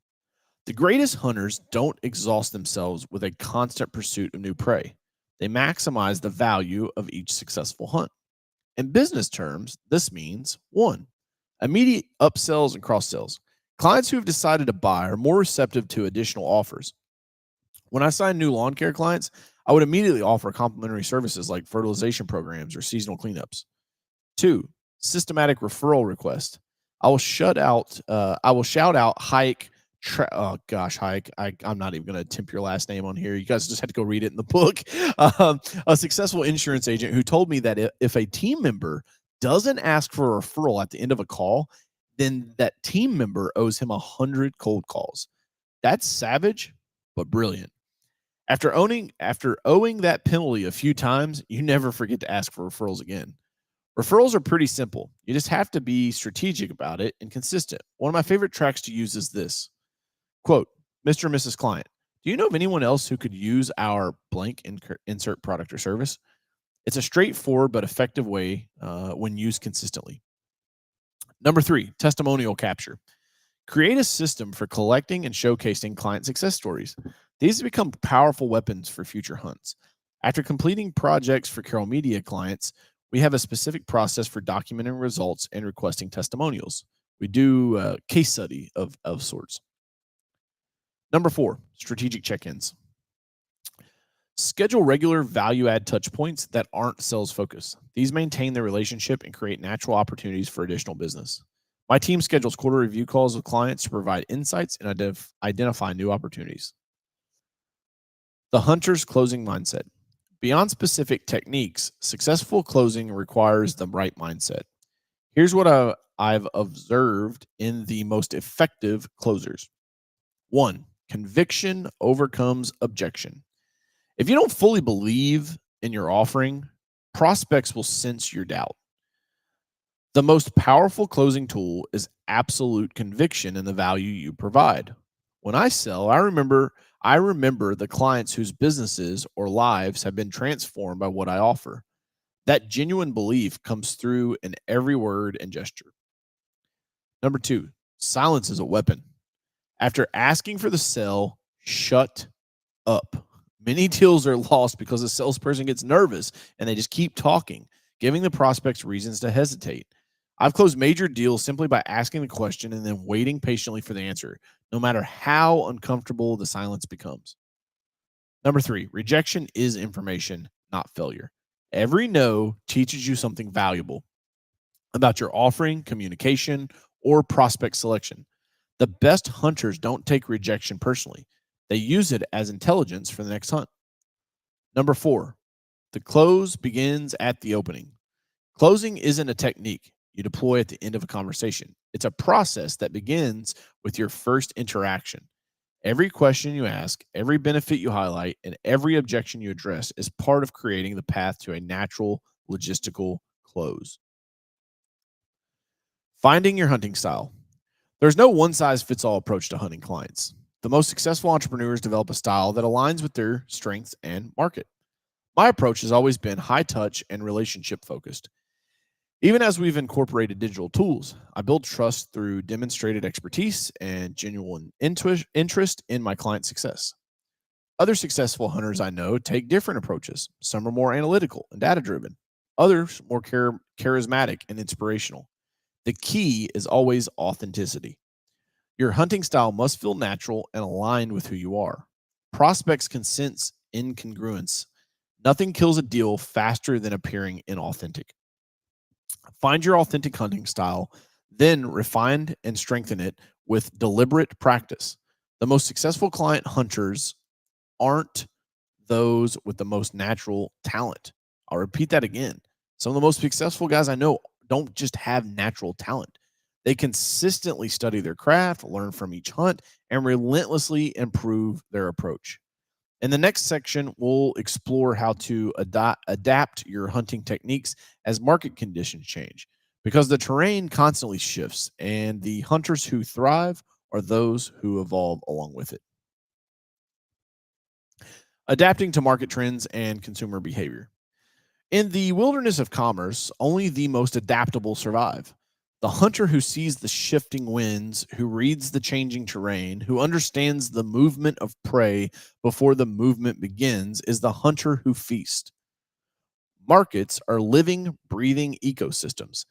The greatest hunters don't exhaust themselves with a constant pursuit of new prey. They maximize the value of each successful hunt. In business terms, this means 1, immediate upsells and cross sells. Clients who have decided to buy are more receptive to additional offers. When I sign new lawn care clients, I would immediately offer complimentary services like fertilization programs or seasonal cleanups. 2, systematic referral request. I will shout out Hike. Hike. I'm not even going to attempt your last name on here. You guys just had to go read it in the book. A successful insurance agent who told me that if a team member doesn't ask for a referral at the end of a call, then that team member owes him 100 cold calls. That's savage, but brilliant. After owing that penalty a few times, you never forget to ask for referrals again. Referrals are pretty simple. You just have to be strategic about it and consistent. One of my favorite tracks to use is this. Quote, Mr. and Mrs. Client, do you know of anyone else who could use our blank insert product or service? It's a straightforward but effective way when used consistently. Number 3, testimonial capture. Create a system for collecting and showcasing client success stories. These have become powerful weapons for future hunts. After completing projects for Carroll Media clients, we have a specific process for documenting results and requesting testimonials. We do a case study of sorts. Number 4, strategic check-ins. Schedule regular value-add touch points that aren't sales focused. These maintain the relationship and create natural opportunities for additional business. My team schedules quarter review calls with clients to provide insights and identify new opportunities. The hunter's closing mindset. Beyond specific techniques, successful closing requires the right mindset. Here's what I've observed in the most effective closers. 1, conviction overcomes objection. If you don't fully believe in your offering, prospects will sense your doubt. The most powerful closing tool is absolute conviction in the value you provide. When I sell, I remember the clients whose businesses or lives have been transformed by what I offer. That genuine belief comes through in every word and gesture. Number 2, silence is a weapon. After asking for the sale, shut up. Many deals are lost because the salesperson gets nervous and they just keep talking, giving the prospects reasons to hesitate. I've closed major deals simply by asking the question and then waiting patiently for the answer, no matter how uncomfortable the silence becomes. Number 3, rejection is information, not failure. Every no teaches you something valuable about your offering, communication, or prospect selection. The best hunters don't take rejection personally. They use it as intelligence for the next hunt. Number 4, the close begins at the opening. Closing isn't a technique you deploy at the end of a conversation. It's a process that begins with your first interaction. Every question you ask, every benefit you highlight, and every objection you address is part of creating the path to a natural logistical close. Finding your hunting style. There's no one size fits all approach to hunting clients. The most successful entrepreneurs develop a style that aligns with their strengths and market. My approach has always been high touch and relationship focused. Even as we've incorporated digital tools, I build trust through demonstrated expertise and genuine interest in my client's success. Other successful hunters I know take different approaches. Some are more analytical and data driven, others more charismatic and inspirational. The key is always authenticity. Your hunting style must feel natural and aligned with who you are. Prospects can sense incongruence. Nothing kills a deal faster than appearing inauthentic. Find your authentic hunting style, then refine and strengthen it with deliberate practice. The most successful client hunters aren't those with the most natural talent. I'll repeat that again. Some of the most successful guys I know don't just have natural talent. They consistently study their craft, learn from each hunt, and relentlessly improve their approach. In the next section, we'll explore how to adapt your hunting techniques as market conditions change, because the terrain constantly shifts, and the hunters who thrive are those who evolve along with it. Adapting to market trends and consumer behavior. In the wilderness of commerce, only the most adaptable survive. The hunter who sees the shifting winds, who reads the changing terrain, who understands the movement of prey before the movement begins, is the hunter who feasts. Markets are living, breathing ecosystems.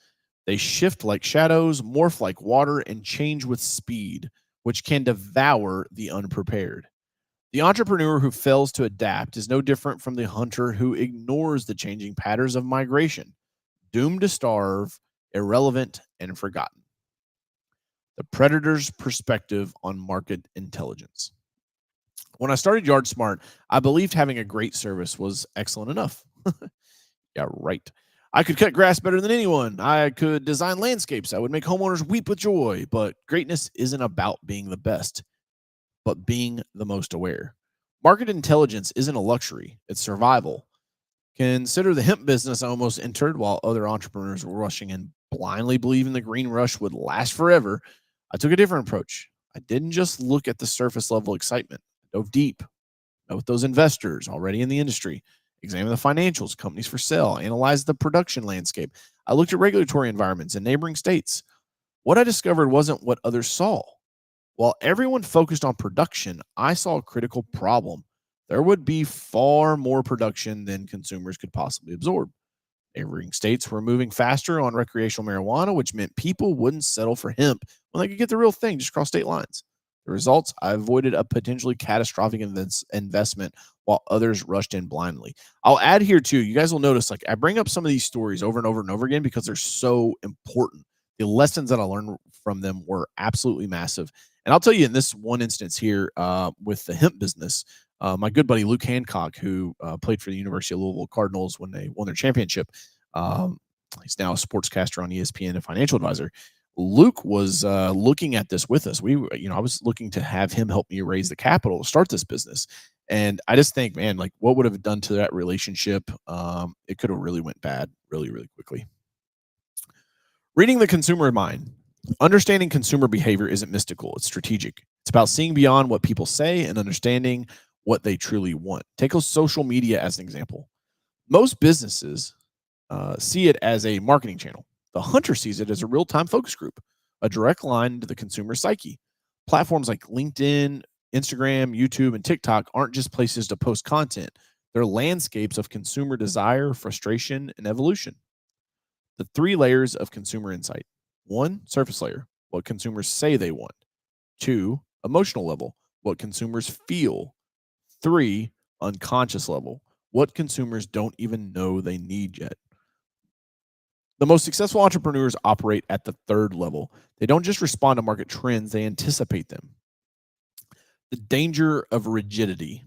They shift like shadows, morph like water, and change with speed, which can devour the unprepared. The entrepreneur who fails to adapt is no different from the hunter who ignores the changing patterns of migration, doomed to starve, irrelevant, and forgotten. The predator's perspective on market intelligence. When I started Yard Smart, I believed having a great service was excellent enough. Yeah, right. I could cut grass better than anyone. I could design landscapes that would make homeowners weep with joy. But greatness isn't about being the best, but being the most aware. Market intelligence isn't a luxury, it's survival. Consider the hemp business I almost entered while other entrepreneurs were rushing in, blindly believing the green rush would last forever. I took a different approach. I didn't just look at the surface level excitement. I dove deep, met with those investors already in the industry, examined the financials, companies for sale, analyzed the production landscape. I looked at regulatory environments in neighboring states. What I discovered wasn't what others saw. While everyone focused on production, I saw a critical problem. There would be far more production than consumers could possibly absorb. Neighboring states were moving faster on recreational marijuana, which meant people wouldn't settle for hemp when they could get the real thing just across state lines. The results, I avoided a potentially catastrophic investment while others rushed in blindly. I'll add here too, you guys will notice like I bring up some of these stories over and over and over again because they're so important. The lessons that I learned from them were absolutely massive. And I'll tell you in this one instance here with the hemp business, my good buddy Luke Hancock, who played for the University of Louisville Cardinals when they won their championship, um, he's now a sportscaster on ESPN and financial advisor. Luke was looking at this with us. I was looking to have him help me raise the capital to start this business. And I just think, man, like what would have done to that relationship? It could have really went bad really, really quickly. Reading the consumer mind. Understanding consumer behavior isn't mystical, it's strategic. It's about seeing beyond what people say and understanding what they truly want. Take social media as an example. Most businesses see it as a marketing channel. The hunter sees it as a real-time focus group, a direct line to the consumer psyche. Platforms like LinkedIn, Instagram, YouTube, and TikTok aren't just places to post content. They're landscapes of consumer desire, frustration, and evolution. The 3 layers of consumer insight. 1, surface layer, what consumers say they want. 2, emotional level, what consumers feel. 3, unconscious level, what consumers don't even know they need yet. The most successful entrepreneurs operate at the third level. They don't just respond to market trends, they anticipate them. The danger of rigidity.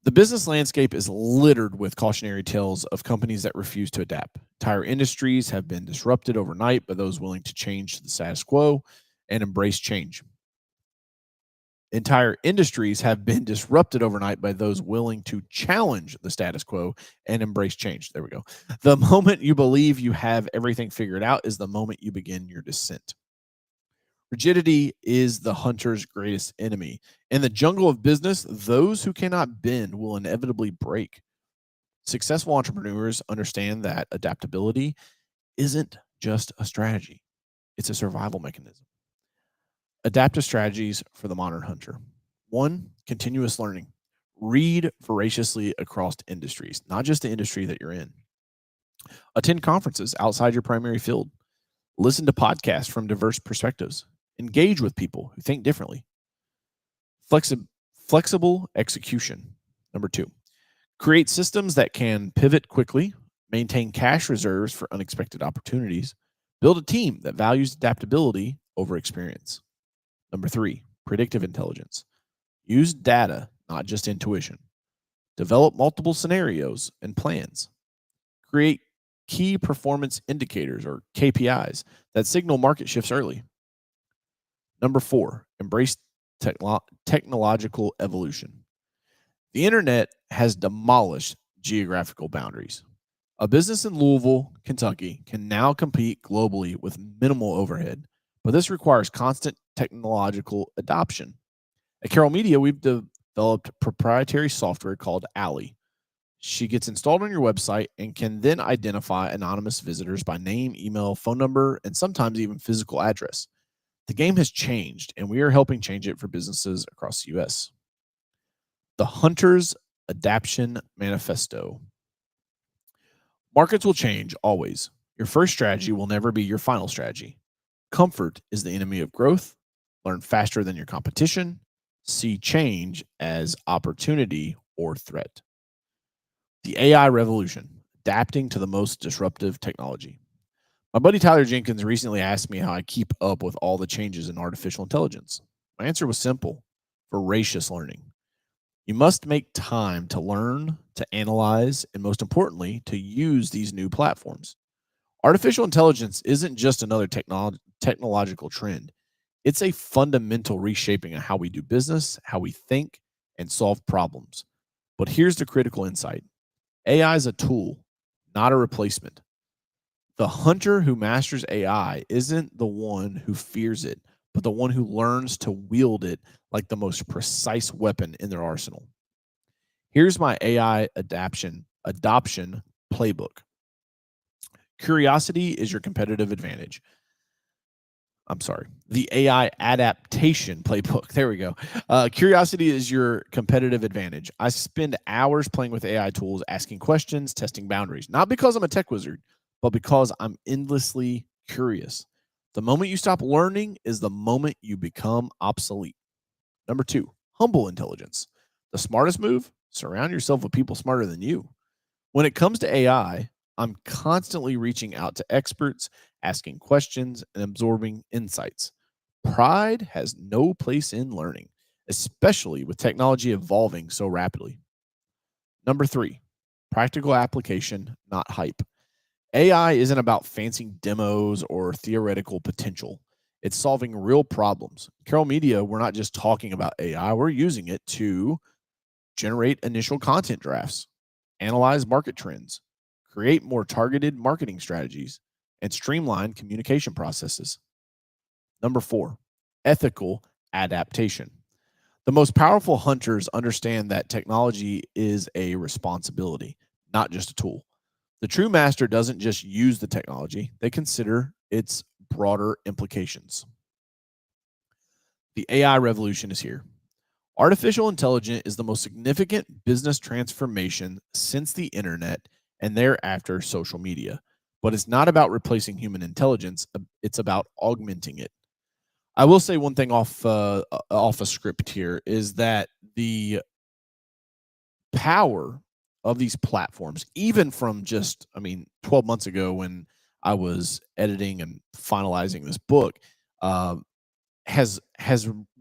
The business landscape is littered with cautionary tales of companies that refuse to adapt. Entire industries have been disrupted overnight by those willing to change the status quo and embrace change. Entire industries have been disrupted overnight by those willing to challenge the status quo and embrace change. There we go. The moment you believe you have everything figured out is the moment you begin your descent. Rigidity is the hunter's greatest enemy. In the jungle of business, those who cannot bend will inevitably break. Successful entrepreneurs understand that adaptability isn't just a strategy, it's a survival mechanism. Adaptive strategies for the modern hunter. 1, continuous learning. Read voraciously across industries, not just the industry that you're in. Attend conferences outside your primary field. Listen to podcasts from diverse perspectives. Engage with people who think differently. Flexible execution. Number 2, create systems that can pivot quickly, maintain cash reserves for unexpected opportunities, build a team that values adaptability over experience. Number 3, predictive intelligence. Use data, not just intuition. Develop multiple scenarios and plans. Create key performance indicators or KPIs that signal market shifts early. Number 4, embrace technological evolution. The internet has demolished geographical boundaries. A business in Louisville, Kentucky can now compete globally with minimal overhead, but this requires constant technological adoption. At Carroll Media, we've developed proprietary software called Allie. She gets installed on your website and can then identify anonymous visitors by name, email, phone number, and sometimes even physical address. The game has changed, and we are helping change it for businesses across the U.S. The Hunter's Adaption Manifesto. Markets will change always. Your first strategy will never be your final strategy. Comfort is the enemy of growth. Learn faster than your competition. See change as opportunity or threat. The AI revolution, adapting to the most disruptive technology. My buddy Tyler Jenkins recently asked me how I keep up with all the changes in artificial intelligence. My answer was simple: voracious learning. You must make time to learn, to analyze, and most importantly, to use these new platforms. Artificial intelligence isn't just another technological trend. It's a fundamental reshaping of how we do business, how we think, and solve problems. But here's the critical insight: AI is a tool, not a replacement. The hunter who masters AI isn't the one who fears it, but the one who learns to wield it like the most precise weapon in their arsenal. Here's my AI adoption playbook. Curiosity is your competitive advantage. I'm sorry, the AI adaptation playbook. There we go. Curiosity is your competitive advantage. I spend hours playing with AI tools, asking questions, testing boundaries, not because I'm a tech wizard, but because I'm endlessly curious. The moment you stop learning is the moment you become obsolete. Number 2, humble intelligence. The smartest move: surround yourself with people smarter than you. When it comes to AI, I'm constantly reaching out to experts, asking questions, and absorbing insights. Pride has no place in learning, especially with technology evolving so rapidly. Number 3, practical application, not hype. AI isn't about fancy demos or theoretical potential. It's solving real problems. Carroll Media, we're not just talking about AI, we're using it to generate initial content drafts, analyze market trends, create more targeted marketing strategies, and streamline communication processes. Number 4, ethical adaptation. The most powerful hunters understand that technology is a responsibility, not just a tool. The true master doesn't just use the technology, they consider its broader implications. The AI revolution is here. Artificial intelligence is the most significant business transformation since the internet and thereafter social media. But it's not about replacing human intelligence, it's about augmenting it. I will say one thing off a script here is that the power of these platforms, even from just, 12 months ago when I was editing and finalizing this book, uh, has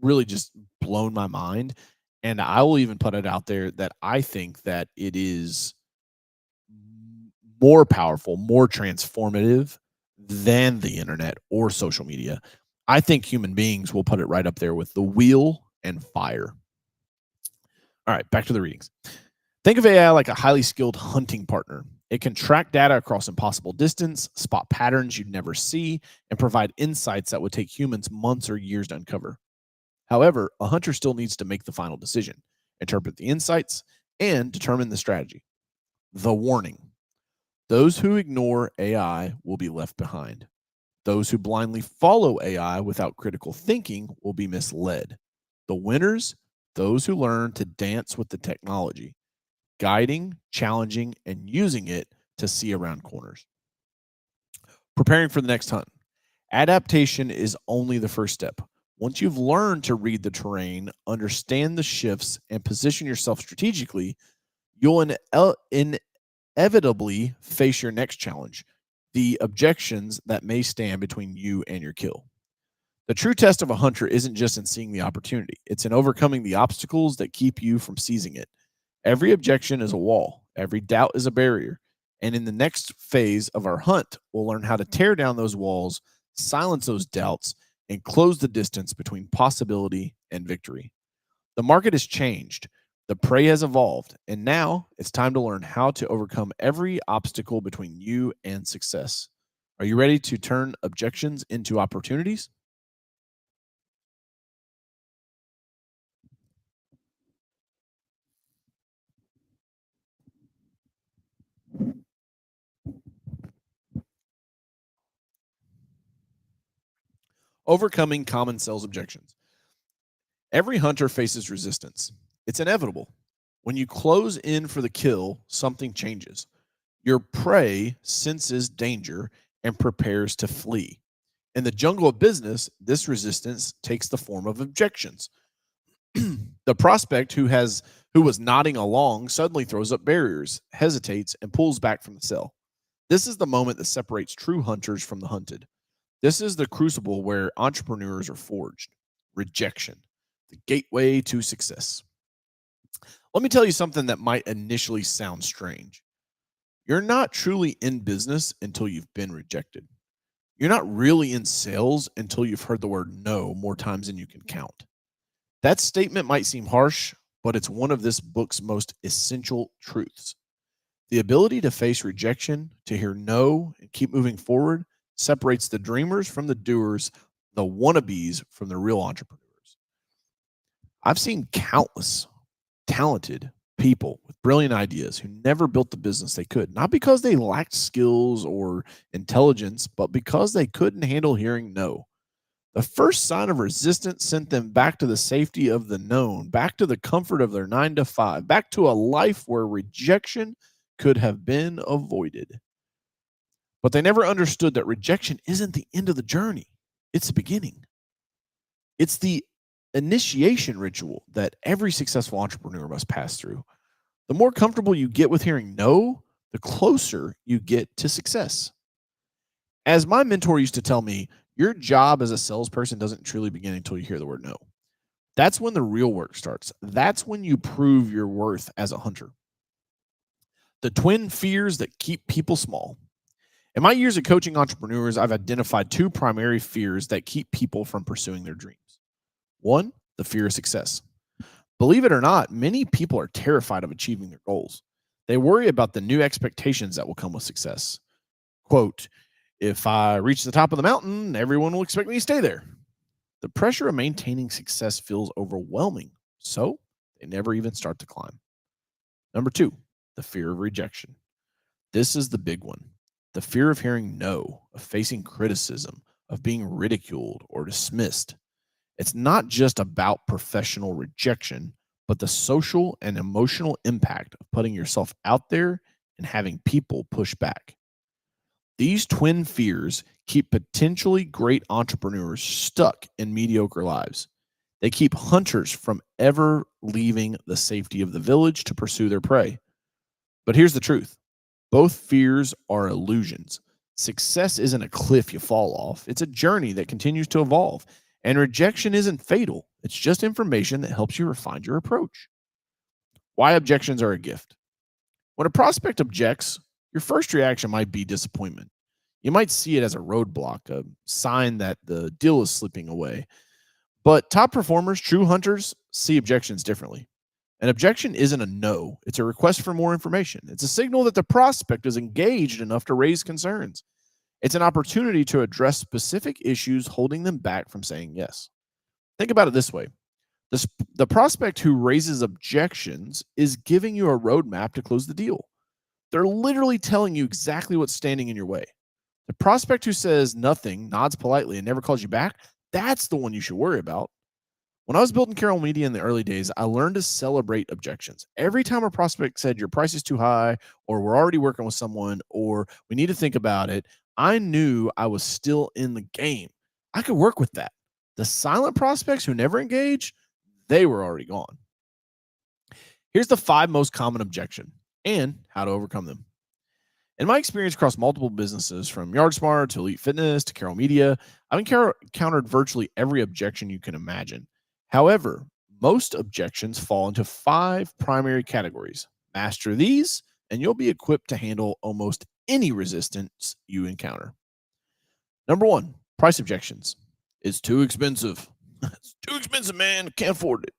really just blown my mind. And I will even put it out there that I think that it is more powerful, more transformative than the internet or social media. I think human beings will put it right up there with the wheel and fire. All right, back to the readings. Think of AI like a highly skilled hunting partner. It can track data across impossible distance, spot patterns you'd never see, and provide insights that would take humans months or years to uncover. However, a hunter still needs to make the final decision, interpret the insights, and determine the strategy. The warning: those who ignore AI will be left behind. Those who blindly follow AI without critical thinking will be misled. The winners, those who learn to dance with the technology, guiding, challenging, and using it to see around corners. Preparing for the next hunt. Adaptation is only the first step. Once you've learned to read the terrain, understand the shifts, and position yourself strategically, you'll inevitably face your next challenge: the objections that may stand between you and your kill. The true test of a hunter isn't just in seeing the opportunity, it's in overcoming the obstacles that keep you from seizing it. Every objection is a wall, every doubt is a barrier. And in the next phase of our hunt, we'll learn how to tear down those walls, silence those doubts, and close the distance between possibility and victory. The market has changed, the prey has evolved, and now it's time to learn how to overcome every obstacle between you and success. Are you ready to turn objections into opportunities? Overcoming common sales objections. Every hunter faces resistance. It's inevitable. When you close in for the kill, something changes. Your prey senses danger and prepares to flee. In the jungle of business, this resistance takes the form of objections. The prospect who was nodding along suddenly throws up barriers, hesitates, and pulls back from the cell. This is the moment that separates true hunters from the hunted. This is the crucible where entrepreneurs are forged. Rejection, the gateway to success. Let me tell you something that might initially sound strange. You're not truly in business until you've been rejected. You're not really in sales until you've heard the word no more times than you can count. That statement might seem harsh, but it's one of this book's most essential truths. The ability to face rejection, to hear no, and keep moving forward separates the dreamers from the doers, the wannabes from the real entrepreneurs. I've seen countless talented people with brilliant ideas who never built the business they could, not because they lacked skills or intelligence, but because they couldn't handle hearing no. The first sign of resistance sent them back to the safety of the known, back to the comfort of their 9 to 5, back to a life where rejection could have been avoided. But they never understood that rejection isn't the end of the journey, it's the beginning. It's the initiation ritual that every successful entrepreneur must pass through. The more comfortable you get with hearing no, the closer you get to success. As my mentor used to tell me, your job as a salesperson doesn't truly begin until you hear the word no. That's when the real work starts. That's when you prove your worth as a hunter. The twin fears that keep people small. In my years of coaching entrepreneurs, I've identified two primary fears that keep people from pursuing their dreams. One, the fear of success. Believe it or not, many people are terrified of achieving their goals. They worry about the new expectations that will come with success. Quote, if I reach the top of the mountain, everyone will expect me to stay there. The pressure of maintaining success feels overwhelming, so they never even start to climb. Number two, the fear of rejection. This is the big one. The fear of hearing no, of facing criticism, of being ridiculed or dismissed. It's not just about professional rejection, but the social and emotional impact of putting yourself out there and having people push back. These twin fears keep potentially great entrepreneurs stuck in mediocre lives. They keep hunters from ever leaving the safety of the village to pursue their prey. But here's the truth: both fears are illusions. Success isn't a cliff you fall off, it's a journey that continues to evolve. And rejection isn't fatal, it's just information that helps you refine your approach. Why objections are a gift. When a prospect objects, your first reaction might be disappointment. You might see it as a roadblock, a sign that the deal is slipping away. But top performers, true hunters, see objections differently. An objection isn't a no, it's a request for more information. It's a signal that the prospect is engaged enough to raise concerns. It's an opportunity to address specific issues holding them back from saying yes. Think about it this way: the prospect who raises objections is giving you a roadmap to close the deal. They're literally telling you exactly what's standing in your way. The prospect who says nothing, nods politely, and never calls you back, that's the one you should worry about. When I was building Carroll Media in the early days, I learned to celebrate objections. Every time a prospect said, "Your price is too high," or "We're already working with someone," or "We need to think about it," I knew I was still in the game. I could work with that. The silent prospects who never engage, they were already gone. Here's the 5 most common objection and how to overcome them. In my experience across multiple businesses, from YardSmart to Elite Fitness to Carroll Media, I've encountered virtually every objection you can imagine. However, most objections fall into 5 primary categories. Master these, and you'll be equipped to handle almost any resistance you encounter. Number 1, price objections. It's too expensive. It's too expensive, man. Can't afford it.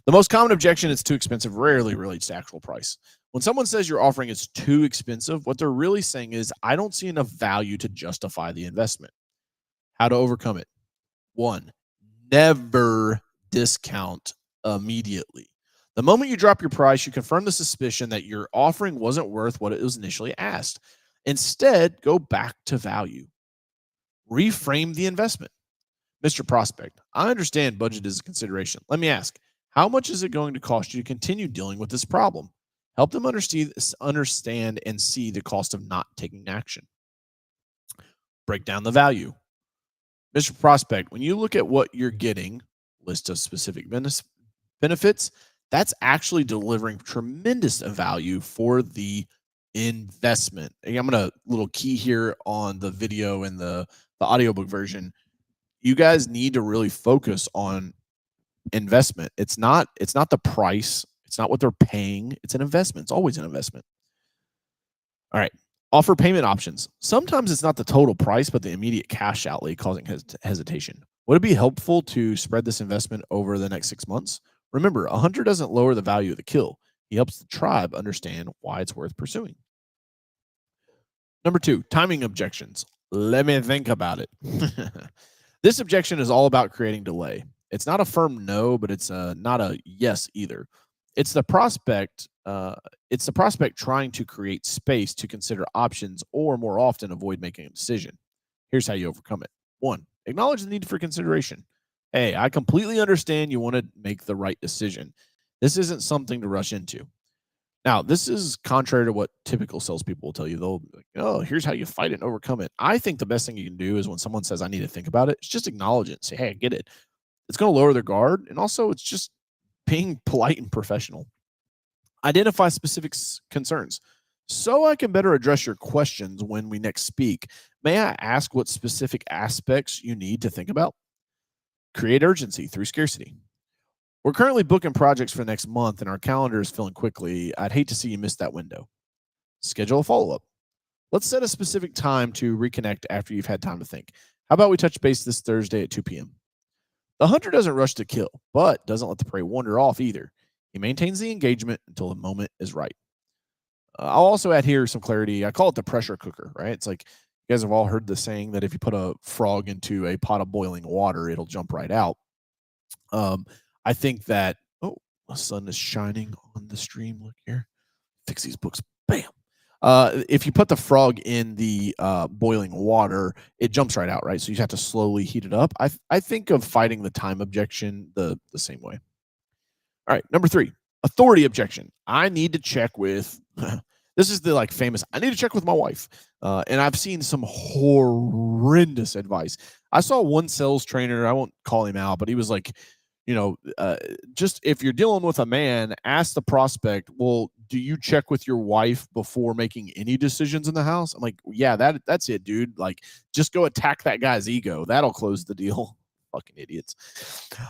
The most common objection, it's too expensive, rarely relates to actual price. When someone says your offering is too expensive, what they're really saying is, I don't see enough value to justify the investment. How to overcome it. 1, never discount immediately. The moment you drop your price, you confirm the suspicion that your offering wasn't worth what it was initially asked. Instead, go back to value. Reframe the investment. Mr. Prospect, I understand budget is a consideration. Let me ask, how much is it going to cost you to continue dealing with this problem? Help them understand and see the cost of not taking action. Break down the value. Mr. Prospect, when you look at what you're getting, list of specific benefits, that's actually delivering tremendous value for the investment. And I'm going to little key here on the video and the audiobook version. You guys need to really focus on investment. It's not the price. It's not what they're paying. It's an investment. It's always an investment. All right. Offer payment options. Sometimes it's not the total price, but the immediate cash outlay causing hesitation. Would it be helpful to spread this investment over the next 6 months? Remember, a hunter doesn't lower the value of the kill. He helps the tribe understand why it's worth pursuing. Number 2, timing objections. Let me think about it. This objection is all about creating delay. It's not a firm no, but it's not a yes either. It's the prospect trying to create space to consider options, or more often avoid making a decision. Here's how you overcome it. 1, acknowledge the need for consideration. Hey, I completely understand you want to make the right decision. This isn't something to rush into. Now, this is contrary to what typical salespeople will tell you. They'll be like, "Oh, here's how you fight it and overcome it." I think the best thing you can do is when someone says, "I need to think about it," is just acknowledge it and say, "Hey, I get it." It's going to lower their guard. And also, it's just being polite and professional. Identify specific concerns. So I can better address your questions when we next speak, may I ask what specific aspects you need to think about? Create urgency through scarcity. We're currently booking projects for next month and our calendar is filling quickly. I'd hate to see you miss that window. Schedule a follow-up. Let's set a specific time to reconnect after you've had time to think. How about we touch base this Thursday at 2 p.m.? The hunter doesn't rush to kill, but doesn't let the prey wander off either. He maintains the engagement until the moment is right. I'll also add here some clarity. I call it the pressure cooker, right? It's like you guys have all heard the saying that if you put a frog into a pot of boiling water, it'll jump right out. I think that, oh, the sun is shining on the stream. Look here. Fix these books. Bam. If you put the frog in the boiling water, it jumps right out, right? So you have to slowly heat it up. I think of fighting the time objection the same way. All right, number 3, authority objection. I need to check with, this is the famous, I need to check with my wife. And I've seen some horrendous advice. I saw one sales trainer, I won't call him out, but he was like, You know, just if you're dealing with a man, ask the prospect, well, do you check with your wife before making any decisions in the house? I'm like, yeah, that's it, dude. Like, just go attack that guy's ego. That'll close the deal. Fucking idiots.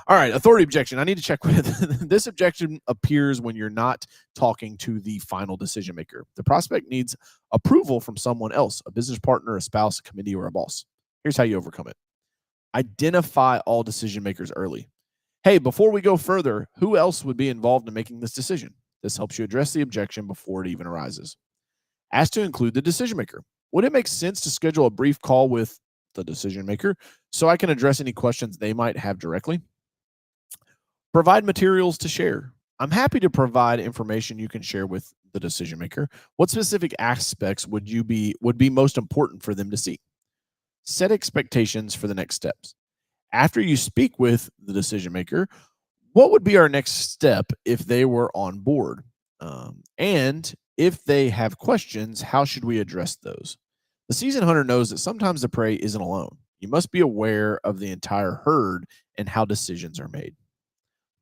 All right, authority objection. I need to check with this objection appears when you're not talking to the final decision maker. The prospect needs approval from someone else, a business partner, a spouse, a committee, or a boss. Here's how you overcome it. Identify all decision makers early. Hey, before we go further, who else would be involved in making this decision? This helps you address the objection before it even arises. Ask to include the decision maker. Would it make sense to schedule a brief call with the decision maker so I can address any questions they might have directly? Provide materials to share. I'm happy to provide information you can share with the decision maker. What specific aspects would be most important for them to see? Set expectations for the next steps. After you speak with the decision maker, what would be our next step if they were on board? And if they have questions, how should we address those? The seasoned hunter knows that sometimes the prey isn't alone. You must be aware of the entire herd and how decisions are made.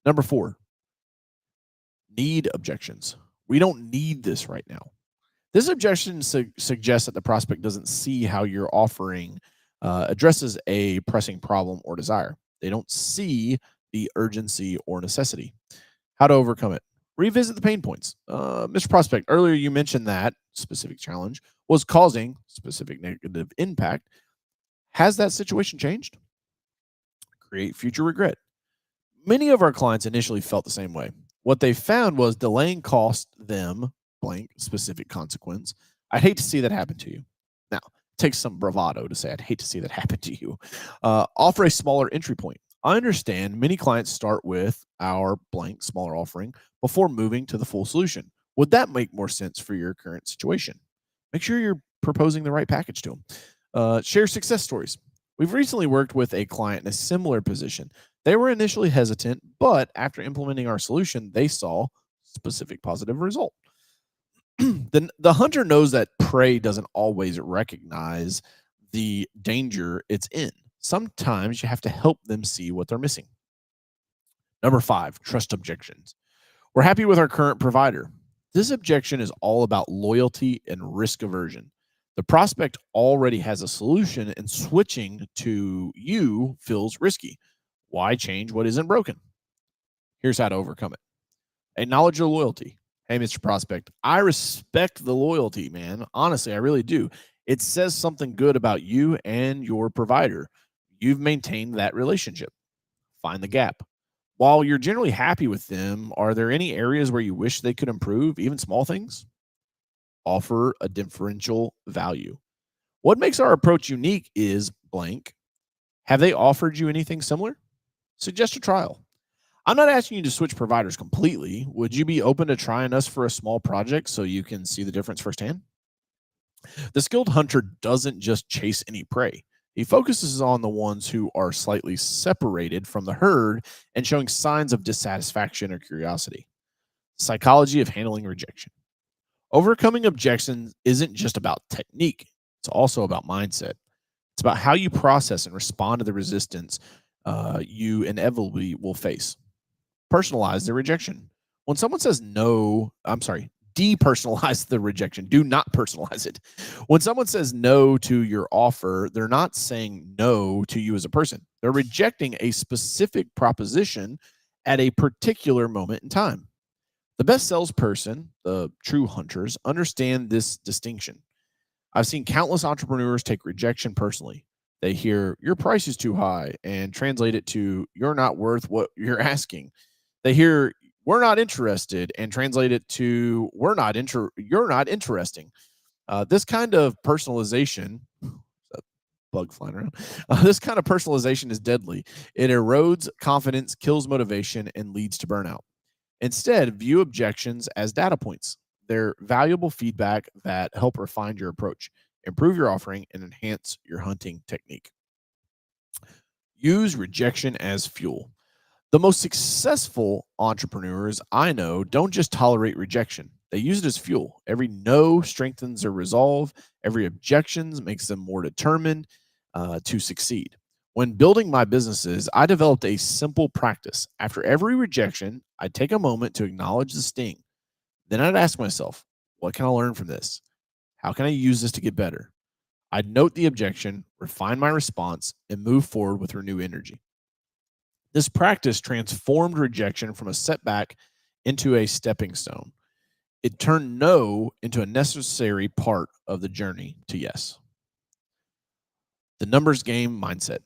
Number 4, need objections. We don't need this right now. This objection suggests that the prospect doesn't see how your offering addresses a pressing problem or desire. They don't see the urgency or necessity. How to overcome it? Revisit the pain points. Mr. Prospect, earlier you mentioned that specific challenge was causing specific negative impact. Has that situation changed? Create future regret. Many of our clients initially felt the same way. What they found was delaying cost them blank specific consequence. I'd hate to see that happen to you. Now, it takes some bravado to say I'd hate to see that happen to you. Offer a smaller entry point. I understand many clients start with our blank smaller offering before moving to the full solution. Would that make more sense for your current situation? Make sure you're proposing the right package to them. Share success stories. We've recently worked with a client in a similar position. They were initially hesitant, but after implementing our solution, they saw specific positive result. The hunter knows that prey doesn't always recognize the danger it's in. Sometimes you have to help them see what they're missing. Number 5, trust objections. We're happy with our current provider. This objection is all about loyalty and risk aversion. The prospect already has a solution, and switching to you feels risky. Why change what isn't broken? Here's how to overcome it. Acknowledge your loyalty. Hey, Mr. Prospect, I respect the loyalty, man. Honestly, I really do. It says something good about you and your provider. You've maintained that relationship. Find the gap. While you're generally happy with them, are there any areas where you wish they could improve, even small things? Offer a differential value. What makes our approach unique is blank. Have they offered you anything similar? Suggest a trial. I'm not asking you to switch providers completely. Would you be open to trying us for a small project so you can see the difference firsthand? The skilled hunter doesn't just chase any prey. He focuses on the ones who are slightly separated from the herd and showing signs of dissatisfaction or curiosity. Psychology of handling rejection. Overcoming objections isn't just about technique, it's also about mindset. It's about how you process and respond to the resistance you inevitably will face. Personalize the rejection. When someone says no, depersonalize the rejection. Do not personalize it. When someone says no to your offer, they're not saying no to you as a person. They're rejecting a specific proposition at a particular moment in time. The best salesperson, the true hunters, understand this distinction. I've seen countless entrepreneurs take rejection personally. They hear your price is too high and translate it to you're not worth what you're asking. They hear we're not interested and translate it to you're not interesting. This kind of personalization, bug flying around. This kind of personalization is deadly. It erodes confidence, kills motivation, and leads to burnout. Instead, view objections as data points. They're valuable feedback that help refine your approach, improve your offering, and enhance your hunting technique. Use rejection as fuel. The most successful entrepreneurs I know don't just tolerate rejection. They use it as fuel. Every no strengthens their resolve. Every objection makes them more determined to succeed. When building my businesses, I developed a simple practice. After every rejection, I'd take a moment to acknowledge the sting. Then I'd ask myself, what can I learn from this? How can I use this to get better? I'd note the objection, refine my response, and move forward with renewed energy. This practice transformed rejection from a setback into a stepping stone. It turned no into a necessary part of the journey to yes. The numbers game mindset.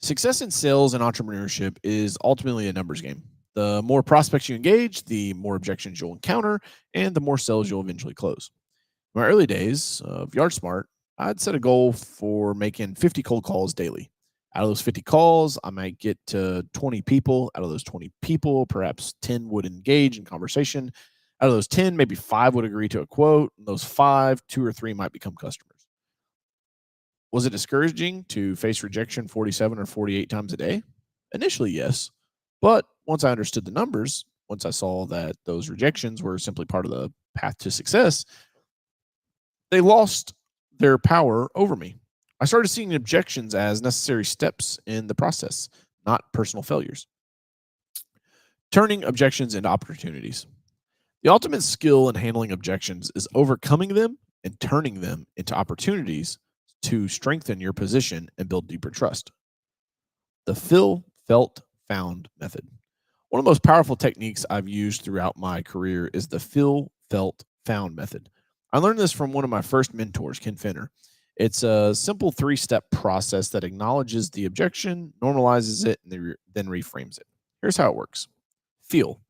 Success in sales and entrepreneurship is ultimately a numbers game. The more prospects you engage, the more objections you'll encounter, and the more sales you'll eventually close. In my early days of Yard Smart, I'd set a goal for making 50 cold calls daily. Out of those 50 calls, I might get to 20 people. Out of those 20 people, perhaps 10 would engage in conversation. Out of those 10, maybe 5 would agree to a quote. And those 5, 2 or 3 might become customers. Was it discouraging to face rejection 47 or 48 times a day? Initially, yes. But once I understood the numbers, once I saw that those rejections were simply part of the path to success, they lost their power over me. I started seeing objections as necessary steps in the process, not personal failures. Turning objections into opportunities. The ultimate skill in handling objections is overcoming them and turning them into opportunities to strengthen your position and build deeper trust. The feel, felt, found method. One of the most powerful techniques I've used throughout my career is the feel, felt, found method. I learned this from one of my first mentors, Ken Finner. It's a simple 3-step process that acknowledges the objection, normalizes it, and then reframes it. Here's how it works. Feel.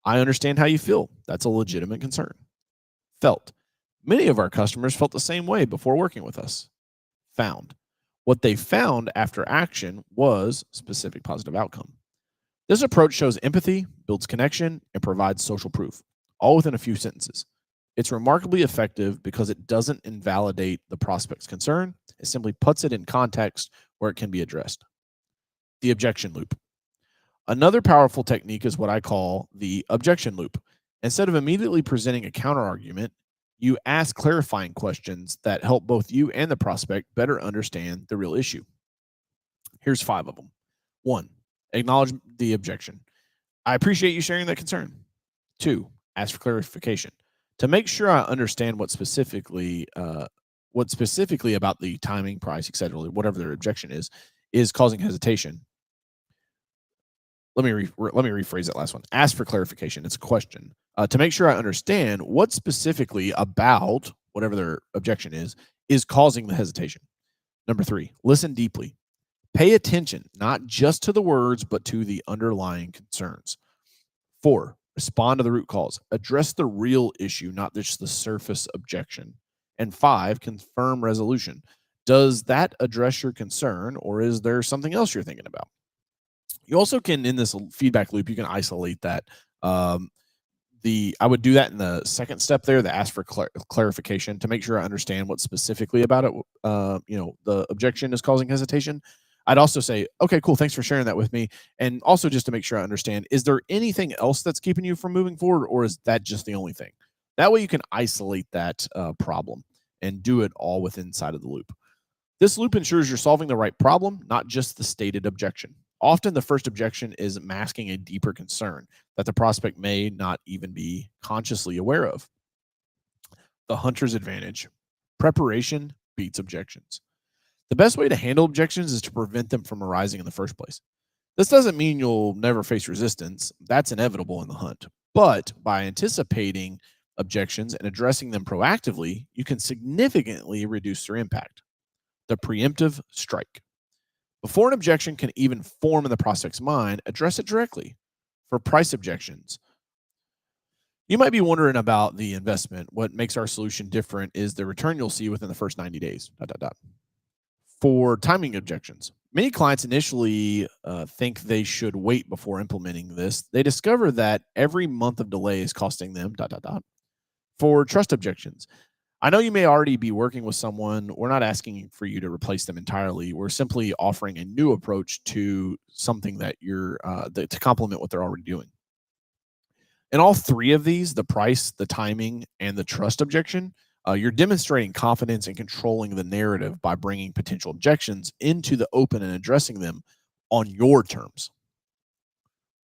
I understand how you feel. That's a legitimate concern. Felt. Many of our customers felt the same way before working with us. Found. What they found after action was specific positive outcome. This approach shows empathy, builds connection, and provides social proof, all within a few sentences. It's remarkably effective because it doesn't invalidate the prospect's concern. It simply puts it in context where it can be addressed. The objection loop. Another powerful technique is what I call the objection loop. Instead of immediately presenting a counterargument, you ask clarifying questions that help both you and the prospect better understand the real issue. Here's 5 of them. 1, acknowledge the objection. I appreciate you sharing that concern. 2, ask for clarification. To make sure I understand what specifically about the timing, price, etc., whatever their objection is causing hesitation. Let me rephrase that last one. Ask for clarification. It's a question. To make sure I understand what specifically about whatever their objection is causing the hesitation. Number 3, listen deeply. Pay attention, not just to the words, but to the underlying concerns. 4, respond to the root cause. Address the real issue, not just the surface objection. And 5, confirm resolution. Does that address your concern, or is there something else you're thinking about? You also can, in this feedback loop, you can isolate that. I would do that in the second step there, the ask for clarification, to make sure I understand what specifically about it, the objection is causing hesitation. I'd also say, okay, cool, thanks for sharing that with me. And also just to make sure I understand, is there anything else that's keeping you from moving forward, or is that just the only thing? That way you can isolate that problem and do it all within inside of the loop. This loop ensures you're solving the right problem, not just the stated objection. Often the first objection is masking a deeper concern that the prospect may not even be consciously aware of. The hunter's advantage. Preparation beats objections. The best way to handle objections is to prevent them from arising in the first place. This doesn't mean you'll never face resistance. That's inevitable in the hunt. But by anticipating objections and addressing them proactively, you can significantly reduce their impact. The preemptive strike. Before an objection can even form in the prospect's mind, address it directly. For price objections, you might be wondering about the investment. What makes our solution different is the return you'll see within the first 90 days. For timing objections, many clients initially think they should wait before implementing this. They discover that every month of delay is costing them. For trust objections, I know you may already be working with someone. We're not asking for you to replace them entirely. We're simply offering a new approach to something that to complement what they're already doing. In all 3 of these, the price, the timing, and the trust objection, You're demonstrating confidence and controlling the narrative by bringing potential objections into the open and addressing them on your terms.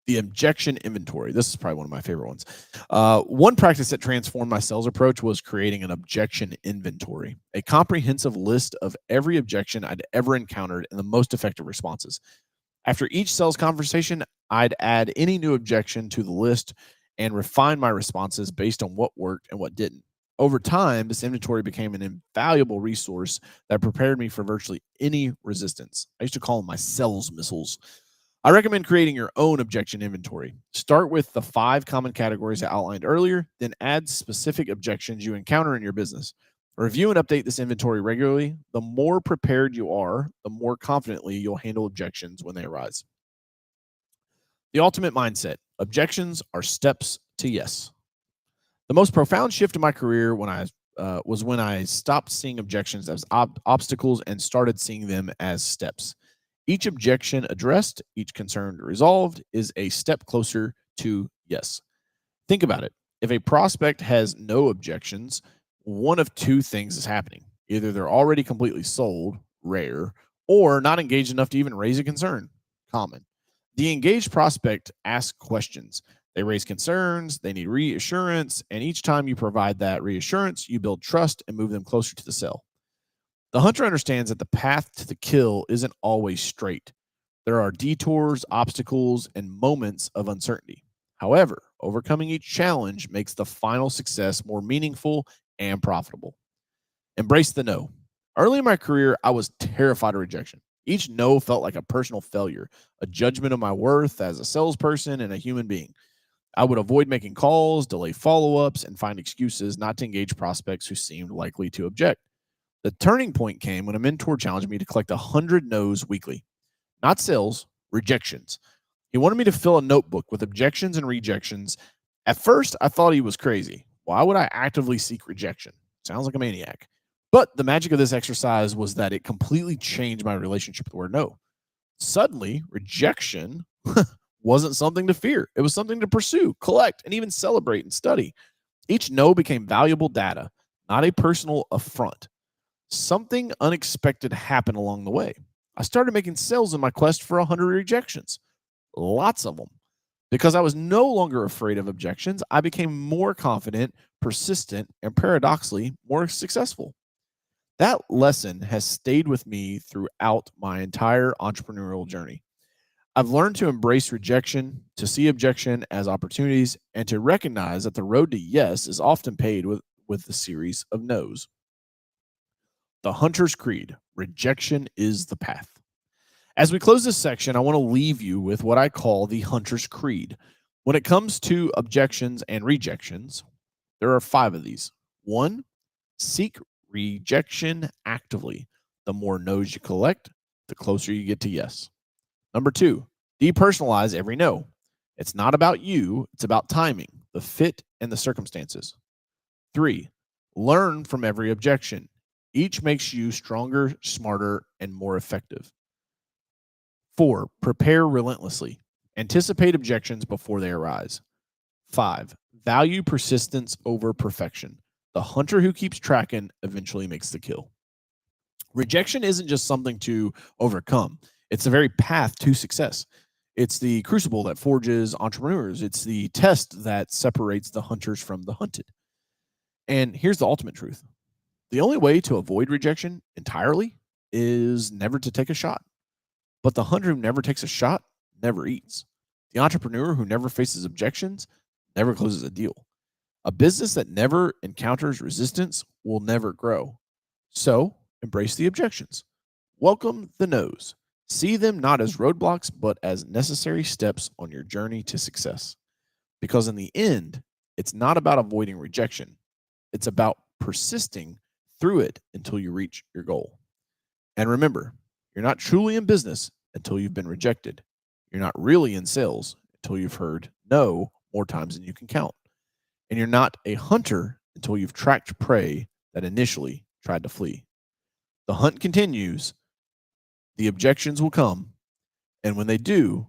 The objection inventory. This is probably one of my favorite ones. One practice that transformed my sales approach was creating an objection inventory, a comprehensive list of every objection I'd ever encountered and the most effective responses. After each sales conversation, I'd add any new objection to the list and refine my responses based on what worked and what didn't. Over time, this inventory became an invaluable resource that prepared me for virtually any resistance. I used to call them my sales missiles. I recommend creating your own objection inventory. Start with the 5 common categories I outlined earlier, then add specific objections you encounter in your business. Review and update this inventory regularly. The more prepared you are, the more confidently you'll handle objections when they arise. The ultimate mindset. Objections are steps to yes. The most profound shift in my career was when I stopped seeing objections as obstacles and started seeing them as steps. Each objection addressed, each concern resolved is a step closer to yes. Think about it. If a prospect has no objections, one of 2 things is happening. Either they're already completely sold, rare, or not engaged enough to even raise a concern, common. The engaged prospect asks questions. They raise concerns, they need reassurance, and each time you provide that reassurance, you build trust and move them closer to the sale. The hunter understands that the path to the kill isn't always straight. There are detours, obstacles, and moments of uncertainty. However, overcoming each challenge makes the final success more meaningful and profitable. Embrace the no. Early in my career, I was terrified of rejection. Each no felt like a personal failure, a judgment of my worth as a salesperson and a human being. I would avoid making calls, delay follow ups, and find excuses not to engage prospects who seemed likely to object. The turning point came when a mentor challenged me to collect 100 no's weekly. Not sales, rejections. He wanted me to fill a notebook with objections and rejections. At first, I thought he was crazy. Why would I actively seek rejection? Sounds like a maniac. But the magic of this exercise was that it completely changed my relationship with the word no. Suddenly, rejection wasn't something to fear. It was something to pursue, collect, and even celebrate and study. Each no became valuable data, not a personal affront. Something unexpected happened along the way. I started making sales in my quest for 100 rejections, lots of them. Because I was no longer afraid of objections, I became more confident, persistent, and paradoxically more successful. That lesson has stayed with me throughout my entire entrepreneurial journey. I've learned to embrace rejection, to see objection as opportunities, and to recognize that the road to yes is often paved with the series of no's. The Hunter's Creed, rejection is the path. As we close this section, I want to leave you with what I call the Hunter's Creed. When it comes to objections and rejections, there are 5 of these. 1, seek rejection actively. The more no's you collect, the closer you get to yes. Number 2, depersonalize every no. It's not about you, it's about timing, the fit, and the circumstances. 3, learn from every objection. Each makes you stronger, smarter, and more effective. 4, prepare relentlessly. Anticipate objections before they arise. 5, value persistence over perfection. The hunter who keeps tracking eventually makes the kill. Rejection isn't just something to overcome. It's the very path to success. It's the crucible that forges entrepreneurs. It's the test that separates the hunters from the hunted. And here's the ultimate truth. The only way to avoid rejection entirely is never to take a shot. But the hunter who never takes a shot never eats. The entrepreneur who never faces objections never closes a deal. A business that never encounters resistance will never grow. So embrace the objections. Welcome the no's. See them not as roadblocks, but as necessary steps on your journey to success. Because in the end, it's not about avoiding rejection. It's about persisting through it until you reach your goal. And remember, you're not truly in business until you've been rejected. You're not really in sales until you've heard no more times than you can count. And you're not a hunter until you've tracked prey that initially tried to flee. The hunt continues. The objections will come. And when they do,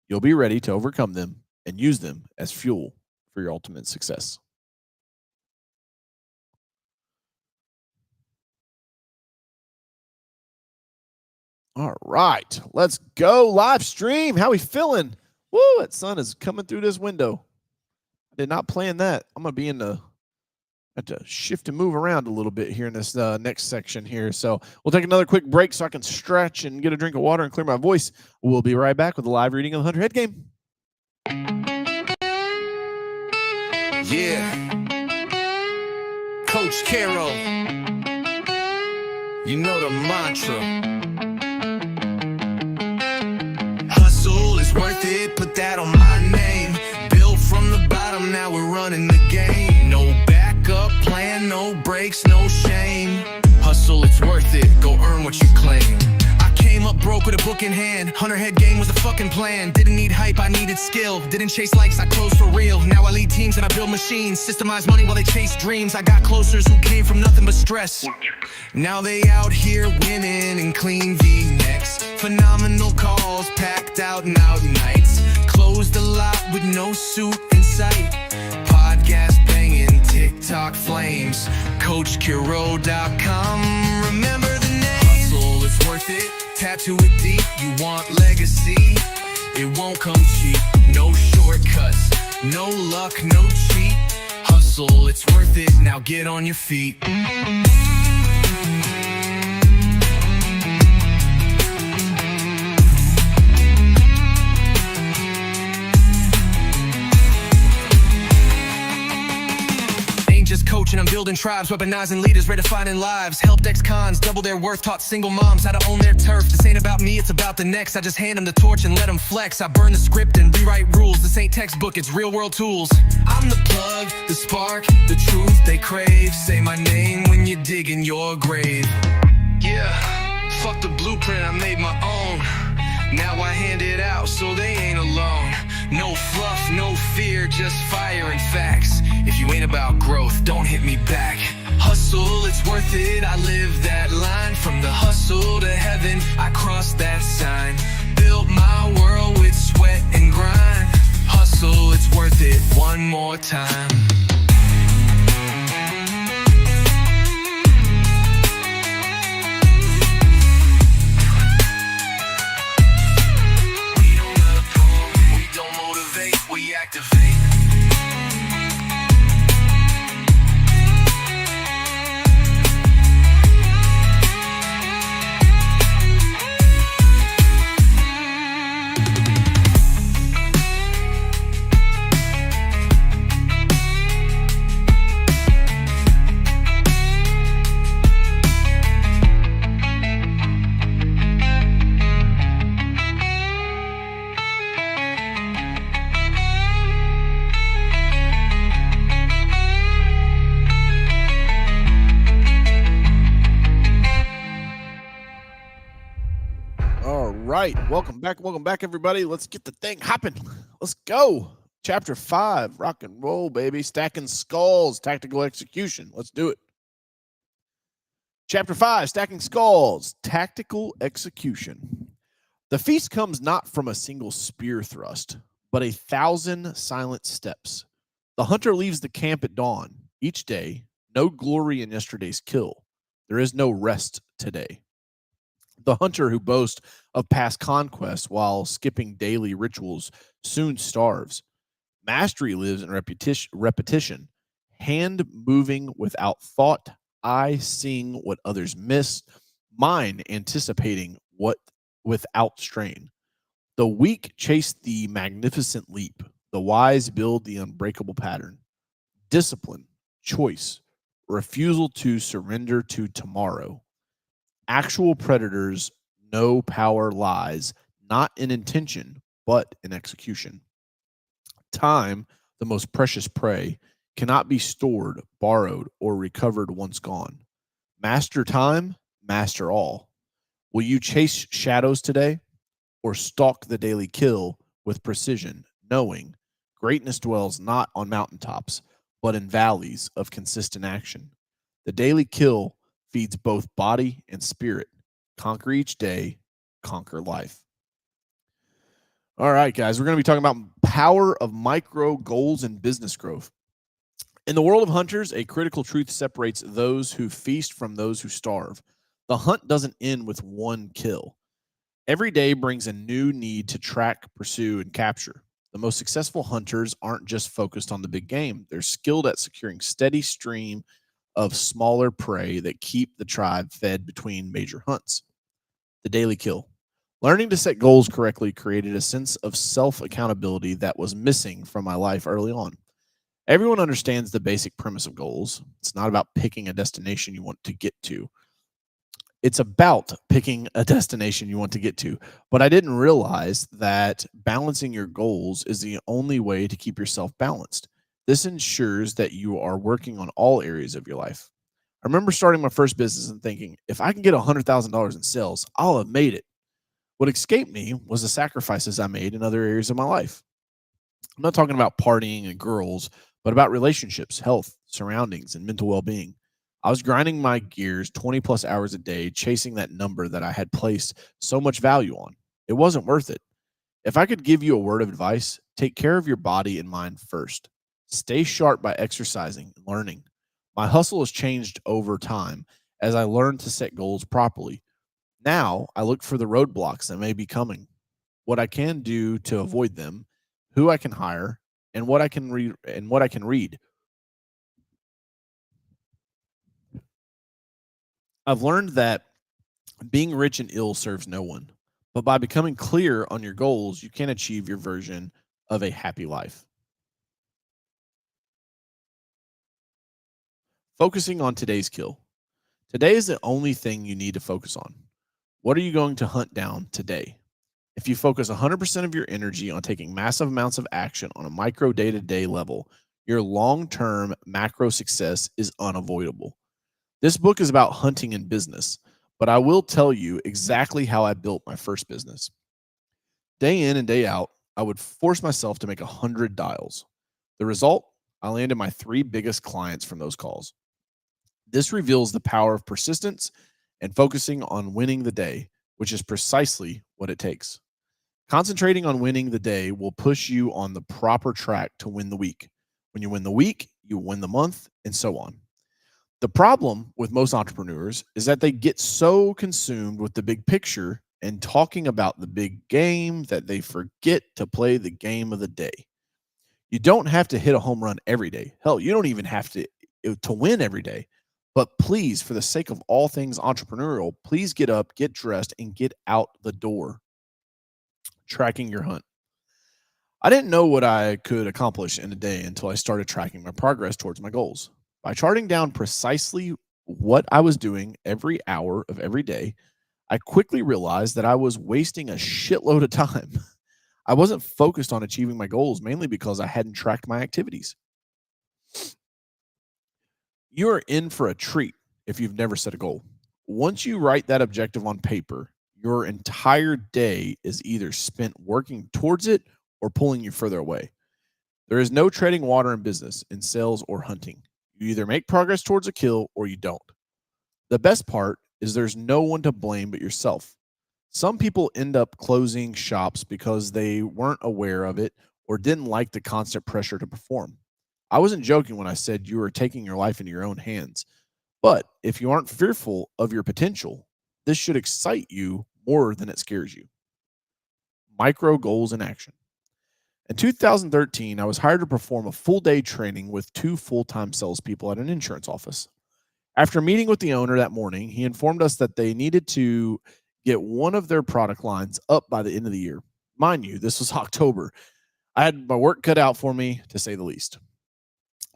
you'll be ready to overcome them and use them as fuel for your ultimate success. All right, let's go live stream. How we feeling? Woo, that sun is coming through this window. I did not plan that. I'm gonna be in the have to shift and move around a little bit here in this next section here. So we'll take another quick break so I can stretch and get a drink of water and clear my voice. We'll be right back with a live reading of the Hunter Head Game. Yeah. Coach Carroll. You know the mantra. Hustle is worth it, put that on my name. Built from the bottom, now we're running the game. No backup plan, no breaks, no shame. Hustle, it's worth it, go earn what you claim. I came up broke with a book in hand. Hunter Head Game was the fucking plan. Didn't need hype, I needed skill. Didn't chase likes, I closed for real. Now I lead teams and I build machines. Systemize money while they chase dreams. I got closers who came from nothing but stress. Now they out here winning in clean V-necks. Phenomenal calls, packed out and out nights. Closed a lot with no suit in sight. Podcast banging, TikTok flames. CoachCarroll.com. Remember the name. Hustle, it's worth it. Tattoo it deep. You want legacy? It won't come cheap. No shortcuts, no luck, no cheat. Hustle, it's worth it. Now get on your feet. Just coaching, I'm building tribes, weaponizing leaders, redefining lives. Helped ex-cons double their worth, taught single moms how to own their turf. This ain't about me, it's about the next. I just hand them the torch and let them flex. I burn the script and rewrite rules. This ain't textbook, it's real world tools. I'm the plug, the spark, the truth they crave. Say my name when you dig in your grave. Yeah, fuck the blueprint, I made my own. Now I hand it out so they ain't alone. No fluff, no fear, just fire and facts. If you ain't about growth, don't hit me back. Hustle, it's worth it, I live that line. From the hustle to heaven, I crossed that sign. Built my world with sweat and grind. Hustle, it's worth it, one more time. Activate. Welcome back, everybody. Let's get the thing hopping. Let's go. Chapter 5, rock and roll, baby. Stacking skulls, tactical execution. Let's do it. Chapter 5, stacking skulls, tactical execution. The feast comes not from a single spear thrust, but 1,000 silent steps. The hunter leaves the camp at dawn. Each day, no glory in yesterday's kill. There is no rest today. The hunter who boasts of past conquests while skipping daily rituals soon starves. Mastery lives in repetition, hand moving without thought, eye seeing what others miss, mind anticipating what without strain. The weak chase the magnificent leap, the wise build the unbreakable pattern. Discipline, choice, refusal to surrender to tomorrow. Actual predators know power lies not in intention, but in execution. Time, the most precious prey, cannot be stored, borrowed, or recovered once gone. Master time, master all. Will you chase shadows today, or stalk the daily kill with precision, knowing greatness dwells not on mountaintops, but in valleys of consistent action? The daily kill feeds both body and spirit. Conquer each day, conquer life. All right, guys, we're going to be talking about power of micro goals and business growth. In the world of hunters, a critical truth separates those who feast from those who starve. The hunt doesn't end with one kill. Every day brings a new need to track, pursue, and capture. The most successful hunters aren't just focused on the big game, they're skilled at securing steady stream of smaller prey that keep the tribe fed between major hunts. The daily kill. Learning to set goals correctly created a sense of self accountability that was missing from my life early on. Everyone understands the basic premise of goals. It's not about picking a destination you want to get to. It's about picking a destination you want to get to. But I didn't realize that balancing your goals is the only way to keep yourself balanced. This ensures that you are working on all areas of your life. I remember starting my first business and thinking, if I can get $100,000 in sales, I'll have made it. What escaped me was the sacrifices I made in other areas of my life. I'm not talking about partying and girls, but about relationships, health, surroundings, and mental well being. I was grinding my gears 20 plus hours a day, chasing that number that I had placed so much value on. It wasn't worth it. If I could give you a word of advice, take care of your body and mind first. Stay sharp by exercising and learning. My hustle has changed over time as I learned to set goals properly. Now I look for the roadblocks that may be coming, what I can do to avoid them, who I can hire, and what I can read. I've learned that being rich and ill serves no one, but by becoming clear on your goals, you can achieve your version of a happy life. Focusing on today's kill. Today is the only thing you need to focus on. What are you going to hunt down today? If you focus 100% of your energy on taking massive amounts of action on a micro day to day level, your long term macro success is unavoidable. This book is about hunting and business, but I will tell you exactly how I built my first business. Day in and day out, I would force myself to make 100 dials. The result, I landed my three biggest clients from those calls. This reveals the power of persistence and focusing on winning the day, which is precisely what it takes. Concentrating on winning the day will push you on the proper track to win the week. When you win the week, you win the month, and so on. The problem with most entrepreneurs is that they get so consumed with the big picture and talking about the big game that they forget to play the game of the day. You don't have to hit a home run every day. Hell, you don't even have to win every day. But please, for the sake of all things entrepreneurial, please get up, get dressed, and get out the door. Tracking your hunt. I didn't know what I could accomplish in a day until I started tracking my progress towards my goals. By charting down precisely what I was doing every hour of every day, I quickly realized that I was wasting a shitload of time. I wasn't focused on achieving my goals mainly because I hadn't tracked my activities. You are in for a treat if you've never set a goal. Once you write that objective on paper, your entire day is either spent working towards it or pulling you further away. There is no treading water in business, in sales, or hunting. You either make progress towards a kill or you don't. The best part is there's no one to blame but yourself. Some people end up closing shops because they weren't aware of it or didn't like the constant pressure to perform. I wasn't joking when I said you are taking your life into your own hands. But if you aren't fearful of your potential, this should excite you more than it scares you. Micro goals in action. In 2013, I was hired to perform a full day training with two full time salespeople at an insurance office. After meeting with the owner that morning, he informed us that they needed to get one of their product lines up by the end of the year. Mind you, this was October. I had my work cut out for me, to say the least.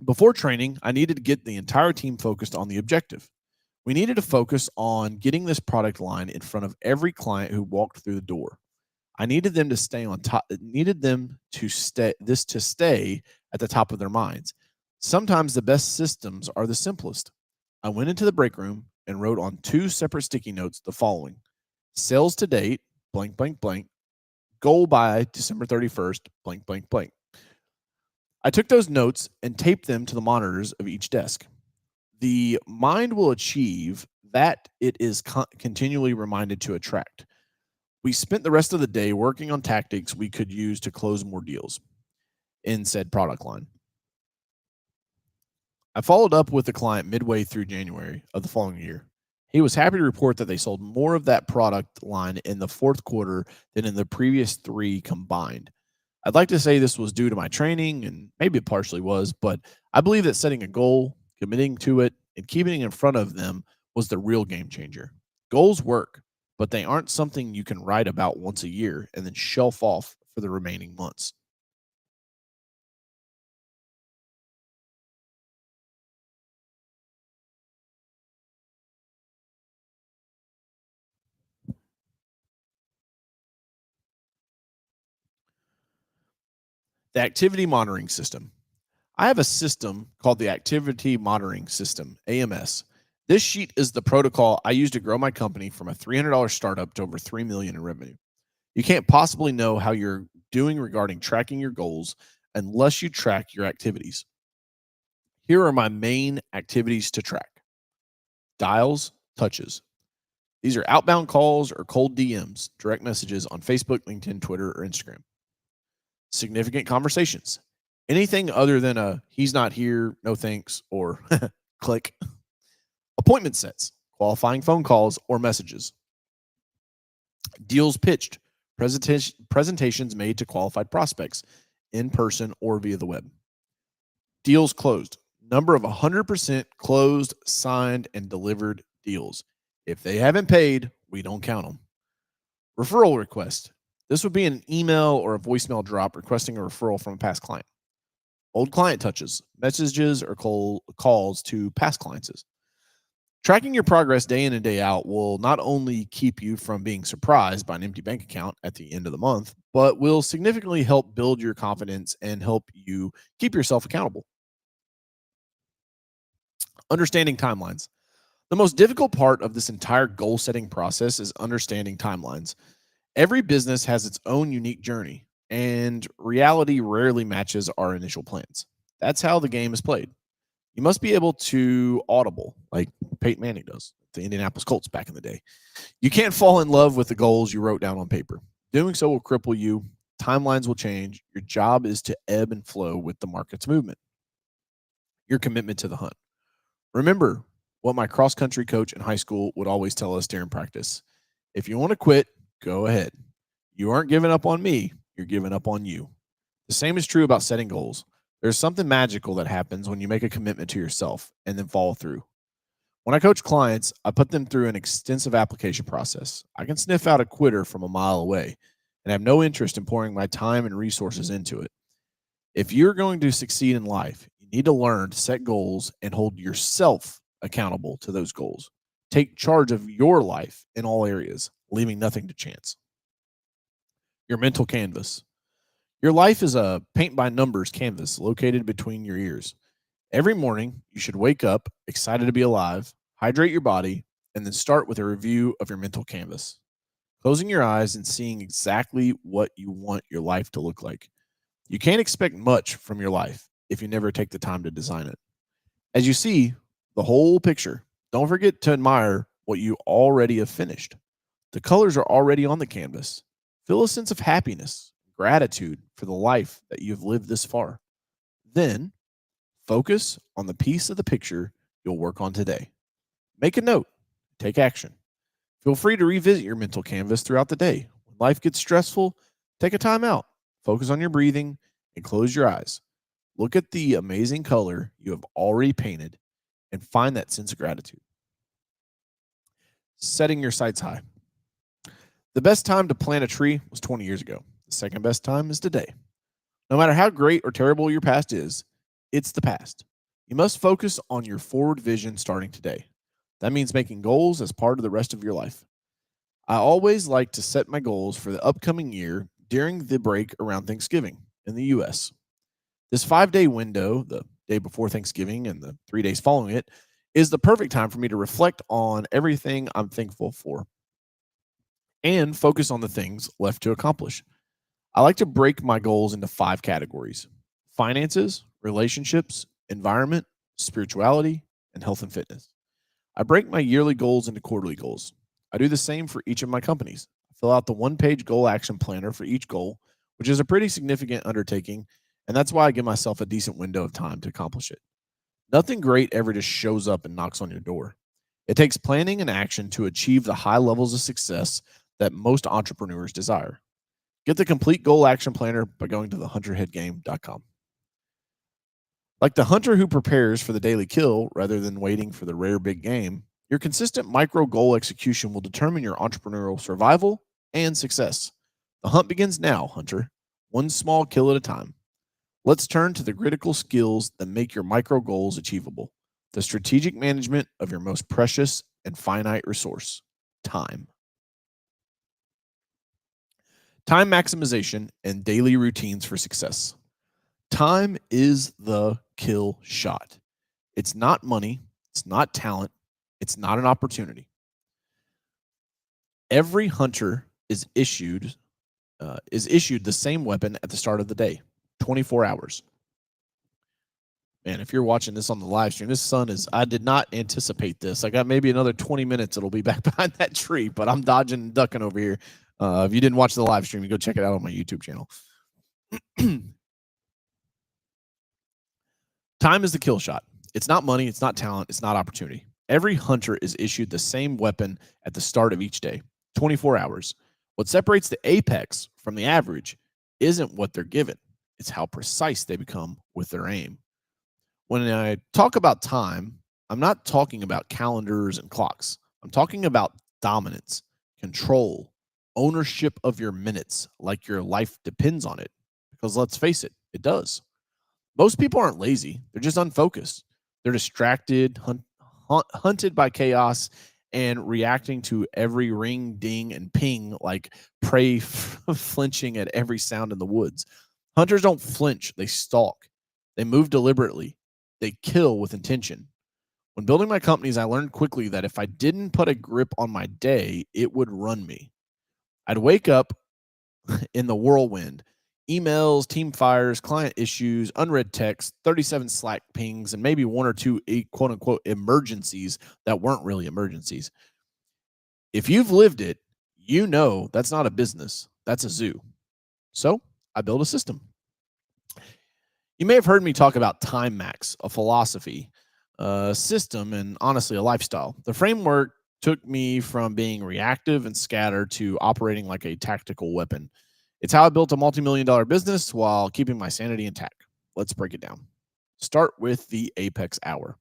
Before training, I needed to get the entire team focused on the objective. We needed to focus on getting this product line in front of every client who walked through the door. I needed them to stay on top, needed them to stay at the top of their minds. Sometimes the best systems are the simplest. I went into the break room and wrote on two separate sticky notes the following: sales to date, blank, blank, blank, goal by December 31st, blank, blank, blank. I took those notes and taped them to the monitors of each desk. The mind will achieve that it is continually reminded to attract. We spent the rest of the day working on tactics we could use to close more deals in said product line. I followed up with the client midway through January of the following year. He was happy to report that they sold more of that product line in the fourth quarter than in the previous three combined. I'd like to say this was due to my training, and maybe it partially was, but I believe that setting a goal, committing to it, and keeping it in front of them was the real game changer. Goals work, but they aren't something you can write about once a year and then shelf off for the remaining months. The activity monitoring system. I have a system called the Activity Monitoring System, AMS. This sheet is the protocol I use to grow my company from a $300 startup to over $3 million in revenue. You can't possibly know how you're doing regarding tracking your goals unless you track your activities. Here are my main activities to track: dials, touches. These are outbound calls or cold DMs, direct messages on Facebook, LinkedIn, Twitter, or Instagram. Significant conversations. Anything other than a he's not here, no thanks, or click. Appointment sets, qualifying phone calls or messages. Deals pitched, presentations made to qualified prospects in person or via the web. Deals closed, number of 100% closed, signed, and delivered deals. If they haven't paid, we don't count them. Referral request. This would be an email or a voicemail drop requesting a referral from a past client. Old client touches, messages or calls to past clients. Tracking your progress day in and day out will not only keep you from being surprised by an empty bank account at the end of the month, but will significantly help build your confidence and help you keep yourself accountable. Understanding timelines. The most difficult part of this entire goal setting process is understanding timelines. Every business has its own unique journey, and reality rarely matches our initial plans. That's how the game is played. You must be able to audible, like Peyton Manning does, the Indianapolis Colts back in the day. You can't fall in love with the goals you wrote down on paper. Doing so will cripple you. Timelines will change. Your job is to ebb and flow with the market's movement. Your commitment to the hunt. Remember what my cross country coach in high school would always tell us during practice: if you want to quit, go ahead. You aren't giving up on me, you're giving up on you. The same is true about setting goals. There's something magical that happens when you make a commitment to yourself and then follow through. When I coach clients, I put them through an extensive application process. I can sniff out a quitter from a mile away and have no interest in pouring my time and resources into it. If you're going to succeed in life, you need to learn to set goals and hold yourself accountable to those goals. Take charge of your life in all areas, leaving nothing to chance. Your mental canvas. Your life is a paint by numbers canvas located between your ears. Every morning, you should wake up excited to be alive, hydrate your body, and then start with a review of your mental canvas. Closing your eyes and seeing exactly what you want your life to look like. You can't expect much from your life if you never take the time to design it. As you see the whole picture, don't forget to admire what you already have finished. The colors are already on the canvas. Feel a sense of happiness, gratitude for the life that you have lived this far. Then focus on the piece of the picture you'll work on today. Make a note, take action. Feel free to revisit your mental canvas throughout the day. When life gets stressful, take a time out, focus on your breathing, and close your eyes. Look at the amazing color you have already painted and find that sense of gratitude. Setting your sights high. The best time to plant a tree was 20 years ago. The second best time is today. No matter how great or terrible your past is, it's the past. You must focus on your forward vision starting today. That means making goals as part of the rest of your life. I always like to set my goals for the upcoming year during the break around Thanksgiving in the US. This 5-day window, the day before Thanksgiving and the 3 days following it, is the perfect time for me to reflect on everything I'm thankful for and focus on the things left to accomplish. I like to break my goals into 5 categories: finances, relationships, environment, spirituality, and health and fitness. I break my yearly goals into quarterly goals. I do the same for each of my companies. I fill out the 1-page goal action planner for each goal, which is a pretty significant undertaking, and that's why I give myself a decent window of time to accomplish it. Nothing great ever just shows up and knocks on your door. It takes planning and action to achieve the high levels of success that most entrepreneurs desire. Get the complete goal action planner by going to thehunterheadgame.com. Like the hunter who prepares for the daily kill rather than waiting for the rare big game, your consistent micro goal execution will determine your entrepreneurial survival and success. The hunt begins now, hunter, one small kill at a time. Let's turn to the critical skills that make your micro goals achievable. The strategic management of your most precious and finite resource, time. Time maximization and daily routines for success. Time is the kill shot. It's not money. It's not talent. It's not an opportunity. Every hunter is issued the same weapon at the start of the day, 24 hours. Man, if you're watching this on the live stream, this sun is, I did not anticipate this. I got maybe another 20 minutes. It'll be back behind that tree, but I'm dodging and ducking over here. If you didn't watch the live stream, you go check it out on my YouTube channel. Time is the kill shot. It's not money. It's not talent. It's not opportunity. Every hunter is issued the same weapon at the start of each day, 24 hours. What separates the apex from the average isn't what they're given. It's how precise they become with their aim. When I talk about time, I'm not talking about calendars and clocks. I'm talking about dominance, control, ownership of your minutes, like your life depends on it. Because let's face it, it does. Most people aren't lazy. They're just unfocused. They're distracted, hunted by chaos, and reacting to every ring, ding, and ping like prey flinching at every sound in the woods. Hunters don't flinch. They stalk. They move deliberately. They kill with intention. When building my companies, I learned quickly that if I didn't put a grip on my day, it would run me. I'd wake up in the whirlwind. Emails, team fires, client issues, unread texts, 37 Slack pings, and maybe one or two quote-unquote emergencies that weren't really emergencies. If you've lived it, you know that's not a business. That's a zoo. So I built a system. You may have heard me talk about Time Max, a philosophy, a system, and honestly, a lifestyle. The framework took me from being reactive and scattered to operating like a tactical weapon. It's how I built a multi-million-dollar business while keeping my sanity intact. Let's break it down. Start with the Apex Hour.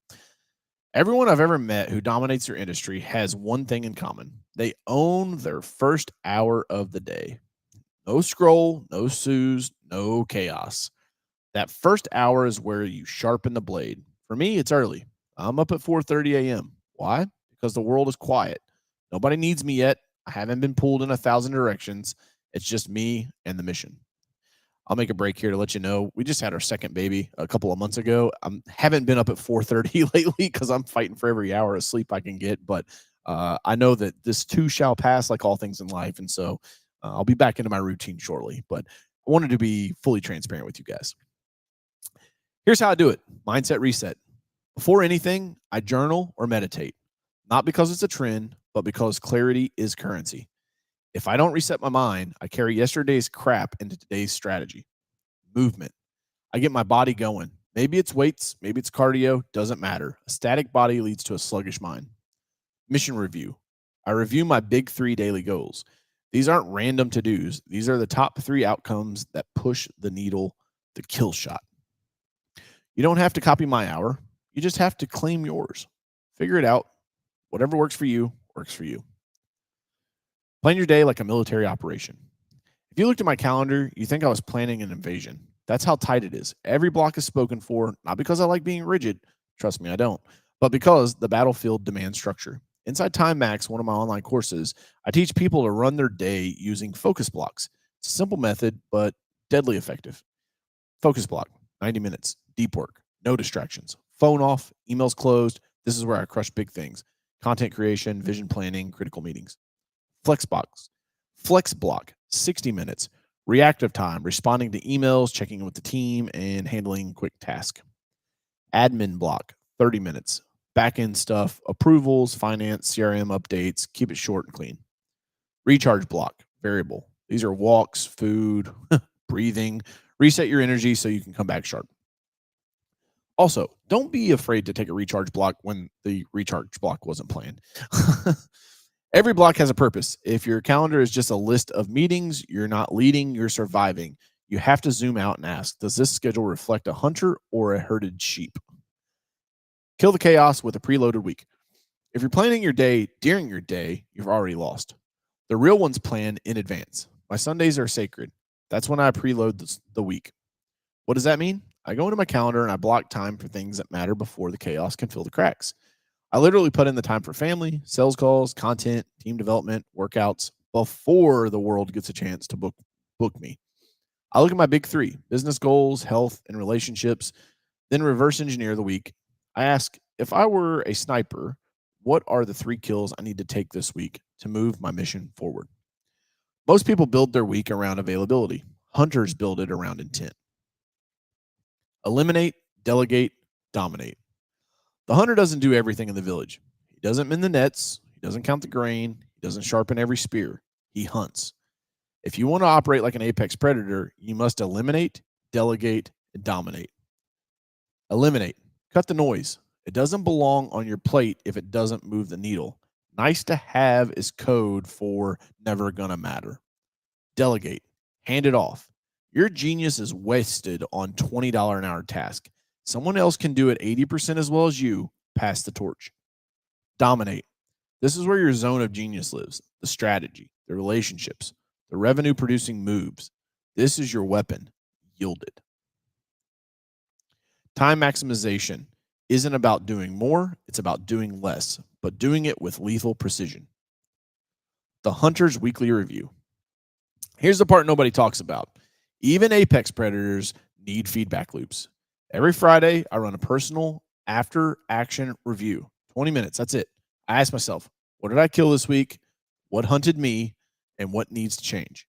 Everyone I've ever met who dominates their industry has one thing in common. They own their first hour of the day. No scroll, no snooze, no chaos. That first hour is where you sharpen the blade. For me, it's early. I'm up at 4:30 a.m. Why? Because the world is quiet. Nobody needs me yet. I haven't been pulled in 1,000 directions. It's just me and the mission. I'll make a break here to let you know we just had our second baby a couple of months ago. I haven't been up at 4:30 lately because I'm fighting for every hour of sleep I can get. But I know that this too shall pass, like all things in life. And so I'll be back into my routine shortly. But I wanted to be fully transparent with you guys. Here's how I do it. Mindset reset. Before anything, I journal or meditate. Not because it's a trend, but because clarity is currency. If I don't reset my mind, I carry yesterday's crap into today's strategy. Movement. I get my body going. Maybe it's weights, maybe it's cardio, doesn't matter. A static body leads to a sluggish mind. Mission review. I review my big 3 daily goals. These aren't random to-dos. These are the top 3 outcomes that push the needle, the kill shot. You don't have to copy my hour. You just have to claim yours. Figure it out. Whatever works for you, works for you. Plan your day like a military operation. If you looked at my calendar, you think I was planning an invasion. That's how tight it is. Every block is spoken for, not because I like being rigid. Trust me, I don't. But because the battlefield demands structure. Inside Time Max, one of my online courses, I teach people to run their day using focus blocks. It's a simple method, but deadly effective. Focus block, 90 minutes, deep work, no distractions, phone off, emails closed. This is where I crush big things. Content creation, vision planning, critical meetings. Flex block, 60 minutes, reactive time, responding to emails, checking in with the team, and handling quick tasks. Admin block, 30 minutes, back-end stuff, approvals, finance, CRM updates, keep it short and clean. Recharge block, variable. These are walks, food, breathing. Reset your energy so you can come back sharp. Also, don't be afraid to take a recharge block when the recharge block wasn't planned. Every block has a purpose. If your calendar is just a list of meetings, you're not leading, you're surviving. You have to zoom out and ask, does this schedule reflect a hunter or a herded sheep? Kill the chaos with a preloaded week. If you're planning your day during your day, you've already lost. The real ones plan in advance. My Sundays are sacred. That's when I preload the week. What does that mean? I go into my calendar and I block time for things that matter before the chaos can fill the cracks. I literally put in the time for family, sales calls, content, team development, workouts before the world gets a chance to book me. I look at my big three: business goals, health, and relationships, then reverse engineer the week. I ask, if I were a sniper, what are the 3 kills I need to take this week to move my mission forward? Most people build their week around availability. Hunters build it around intent. Eliminate, delegate, dominate. The hunter doesn't do everything in the village. He doesn't mend the nets. He doesn't count the grain. He doesn't sharpen every spear. He hunts. If you want to operate like an apex predator, you must eliminate, delegate, and dominate. Eliminate. Cut the noise. It doesn't belong on your plate if it doesn't move the needle. Nice to have is code for never gonna matter. Delegate. Hand it off. Your genius is wasted on $20 an hour task. Someone else can do it 80% as well as you. Pass the torch. Dominate. This is where your zone of genius lives: the strategy, the relationships, the revenue producing moves. This is your weapon. Yield it. Time maximization isn't about doing more, it's about doing less, but doing it with lethal precision. The Hunter's Weekly Review. Here's the part nobody talks about. Even apex predators need feedback loops. Every Friday, I run a personal after action review. 20 minutes, that's it. I ask myself, what did I kill this week? What hunted me? And what needs to change?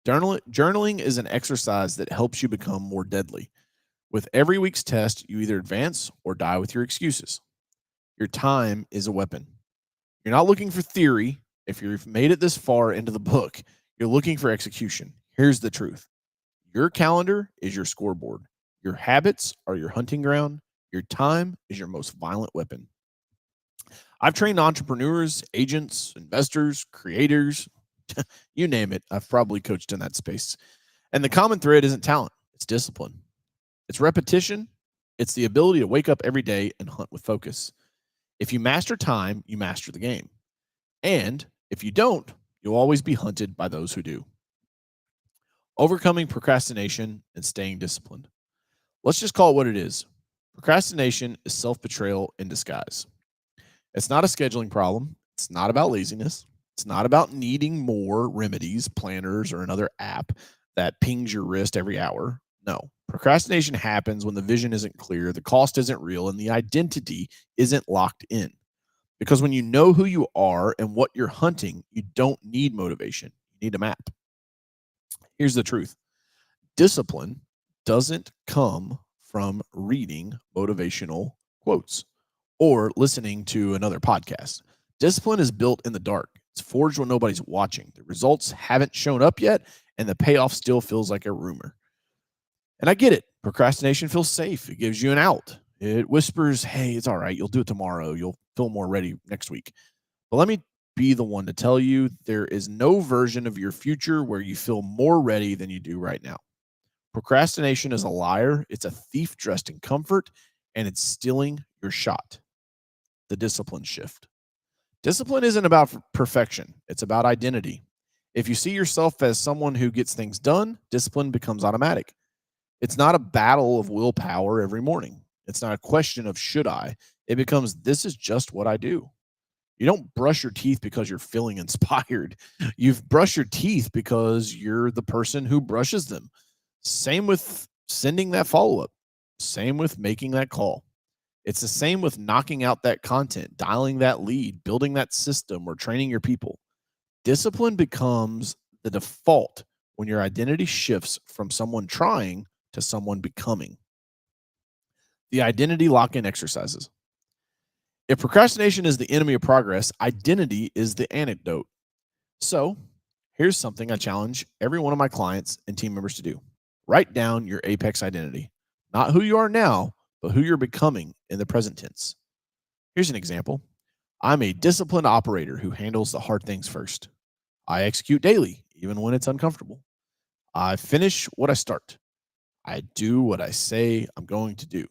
Journaling is an exercise that helps you become more deadly. With every week's test, you either advance or die with your excuses. Your time is a weapon. You're not looking for theory. If you've made it this far into the book, you're looking for execution. Here's the truth. Your calendar is your scoreboard. Your habits are your hunting ground. Your time is your most violent weapon. I've trained entrepreneurs, agents, investors, creators, you name it. I've probably coached in that space. And the common thread isn't talent, it's discipline. It's repetition. It's the ability to wake up every day and hunt with focus. If you master time, you master the game. And if you don't, you'll always be hunted by those who do. Overcoming procrastination and staying disciplined. Let's just call it what it is. Procrastination is self-betrayal in disguise. It's not a scheduling problem. It's not about laziness. It's not about needing more remedies, planners, or another app that pings your wrist every hour. No, procrastination happens when the vision isn't clear, the cost isn't real, and the identity isn't locked in. Because when you know who you are and what you're hunting, you don't need motivation. You need a map. Here's the truth. Discipline doesn't come from reading motivational quotes or listening to another podcast. Discipline is built in the dark. It's forged when nobody's watching. The results haven't shown up yet, and the payoff still feels like a rumor. And I get it. Procrastination feels safe. It gives you an out. It whispers, hey, it's all right. You'll do it tomorrow. You'll feel more ready next week. But let me be the one to tell you, there is no version of your future where you feel more ready than you do right now. Procrastination is a liar. It's a thief dressed in comfort, and it's stealing your shot. The discipline shift. Discipline isn't about perfection. It's about identity. If you see yourself as someone who gets things done, discipline becomes automatic. It's not a battle of willpower every morning. It's not a question of should I. It becomes, this is just what I do. You don't brush your teeth because you're feeling inspired. You've brushed your teeth because you're the person who brushes them. Same with sending that follow-up. Same with making that call. It's the same with knocking out that content, dialing that lead, building that system, or training your people. Discipline becomes the default when your identity shifts from someone trying to someone becoming. The identity lock-in exercises. If procrastination is the enemy of progress, identity is the antidote. So here's something I challenge every one of my clients and team members to do. Write down your apex identity. Not who you are now, but who you're becoming in the present tense. Here's an example. I'm a disciplined operator who handles the hard things first. I execute daily, even when it's uncomfortable. I finish what I start. I do what I say I'm going to do.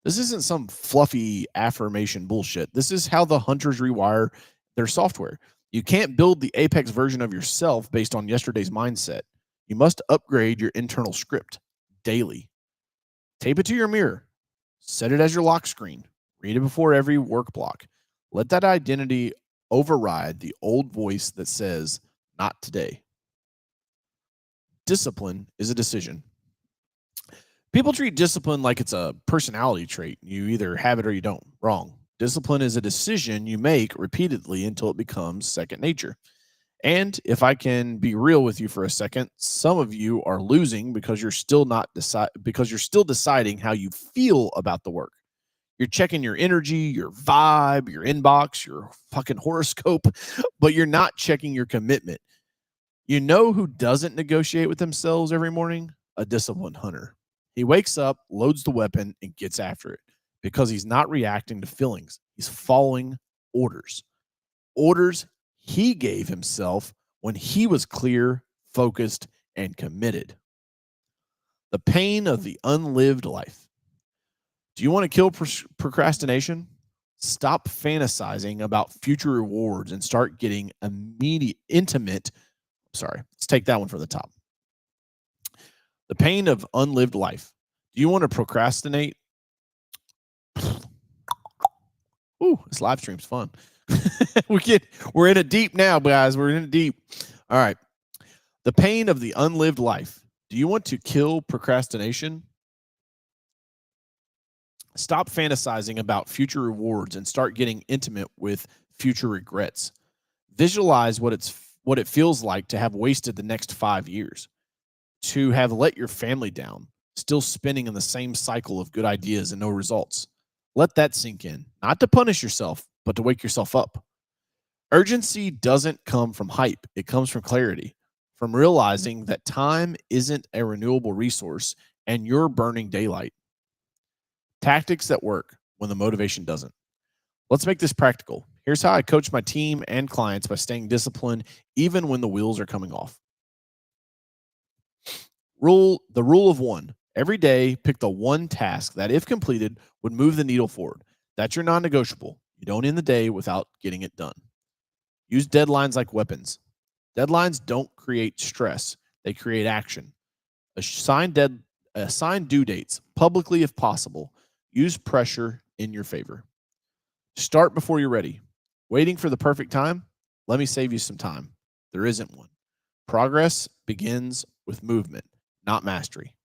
This isn't some fluffy affirmation bullshit. This is how the hunters rewire their software. You can't build the apex version of yourself based on yesterday's mindset. You must upgrade your internal script daily. Tape it to your mirror. Set it as your lock screen. Read it before every work block. Let that identity override the old voice that says, not today. Discipline is a decision. People treat discipline like it's a personality trait. You either have it or you don't. Wrong. Discipline is a decision you make repeatedly until it becomes second nature. And if I can be real with you for a second, some of you are losing because you're still deciding how you feel about the work. You're checking your energy, your vibe, your inbox, your fucking horoscope, but you're not checking your commitment. You know who doesn't negotiate with themselves every morning? A disciplined hunter. He wakes up, loads the weapon, and gets after it because he's not reacting to feelings. He's following orders. Orders he gave himself when he was clear, focused, and committed. The pain of the unlived life. Do you want to kill procrastination? Stop fantasizing about future rewards and start getting intimate. Sorry, let's take that one from the top. The pain of unlived life. Do you want to procrastinate? Ooh, this live stream's fun. We're in it deep now, guys. We're in it deep. All right. The pain of the unlived life. Do you want to kill procrastination? Stop fantasizing about future rewards and start getting intimate with future regrets. Visualize what it feels like to have wasted the next 5 years, to have let your family down, still spinning in the same cycle of good ideas and no results. Let that sink in, not to punish yourself, but to wake yourself up. Urgency doesn't come from hype. It comes from clarity, from realizing that time isn't a renewable resource and you're burning daylight. Tactics that work when the motivation doesn't. Let's make this practical. Here's how I coach my team and clients by staying disciplined even when the wheels are coming off. The rule of one. Every day, pick the one task that, if completed, would move the needle forward. That's your non-negotiable. You don't end the day without getting it done. Use deadlines like weapons. Deadlines don't create stress. They create action. Assign due dates publicly if possible. Use pressure in your favor. Start before you're ready. Waiting for the perfect time? Let me save you some time. There isn't one. Progress begins with movement, not mastery.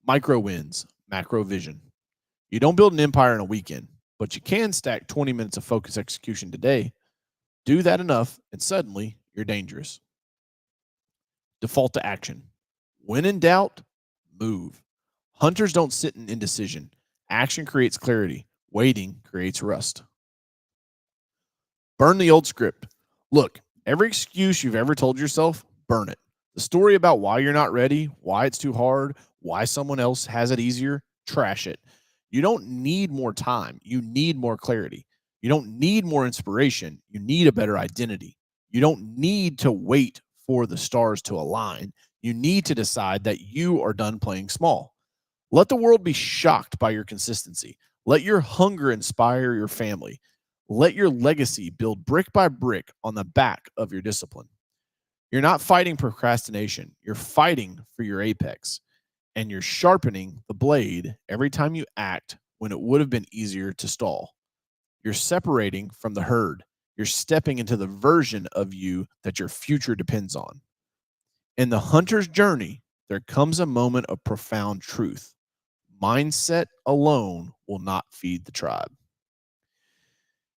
Micro wins, macro vision. You don't build an empire in a weekend, but you can stack 20 minutes of focused execution today. Do that enough, and suddenly you're dangerous. Default to action. When in doubt, move. Hunters don't sit in indecision. Action creates clarity. Waiting creates rust. Burn the old script. Look, every excuse you've ever told yourself, burn it. The story about why you're not ready, why it's too hard, why someone else has it easier, trash it. You don't need more time. You need more clarity. You don't need more inspiration. You need a better identity. You don't need to wait for the stars to align. You need to decide that you are done playing small. Let the world be shocked by your consistency. Let your hunger inspire your family. Let your legacy build brick by brick on the back of your discipline. You're not fighting procrastination. You're fighting for your apex. And you're sharpening the blade every time you act when it would have been easier to stall. You're separating from the herd. You're stepping into the version of you that your future depends on. In the hunter's journey, there comes a moment of profound truth. Mindset alone will not feed the tribe.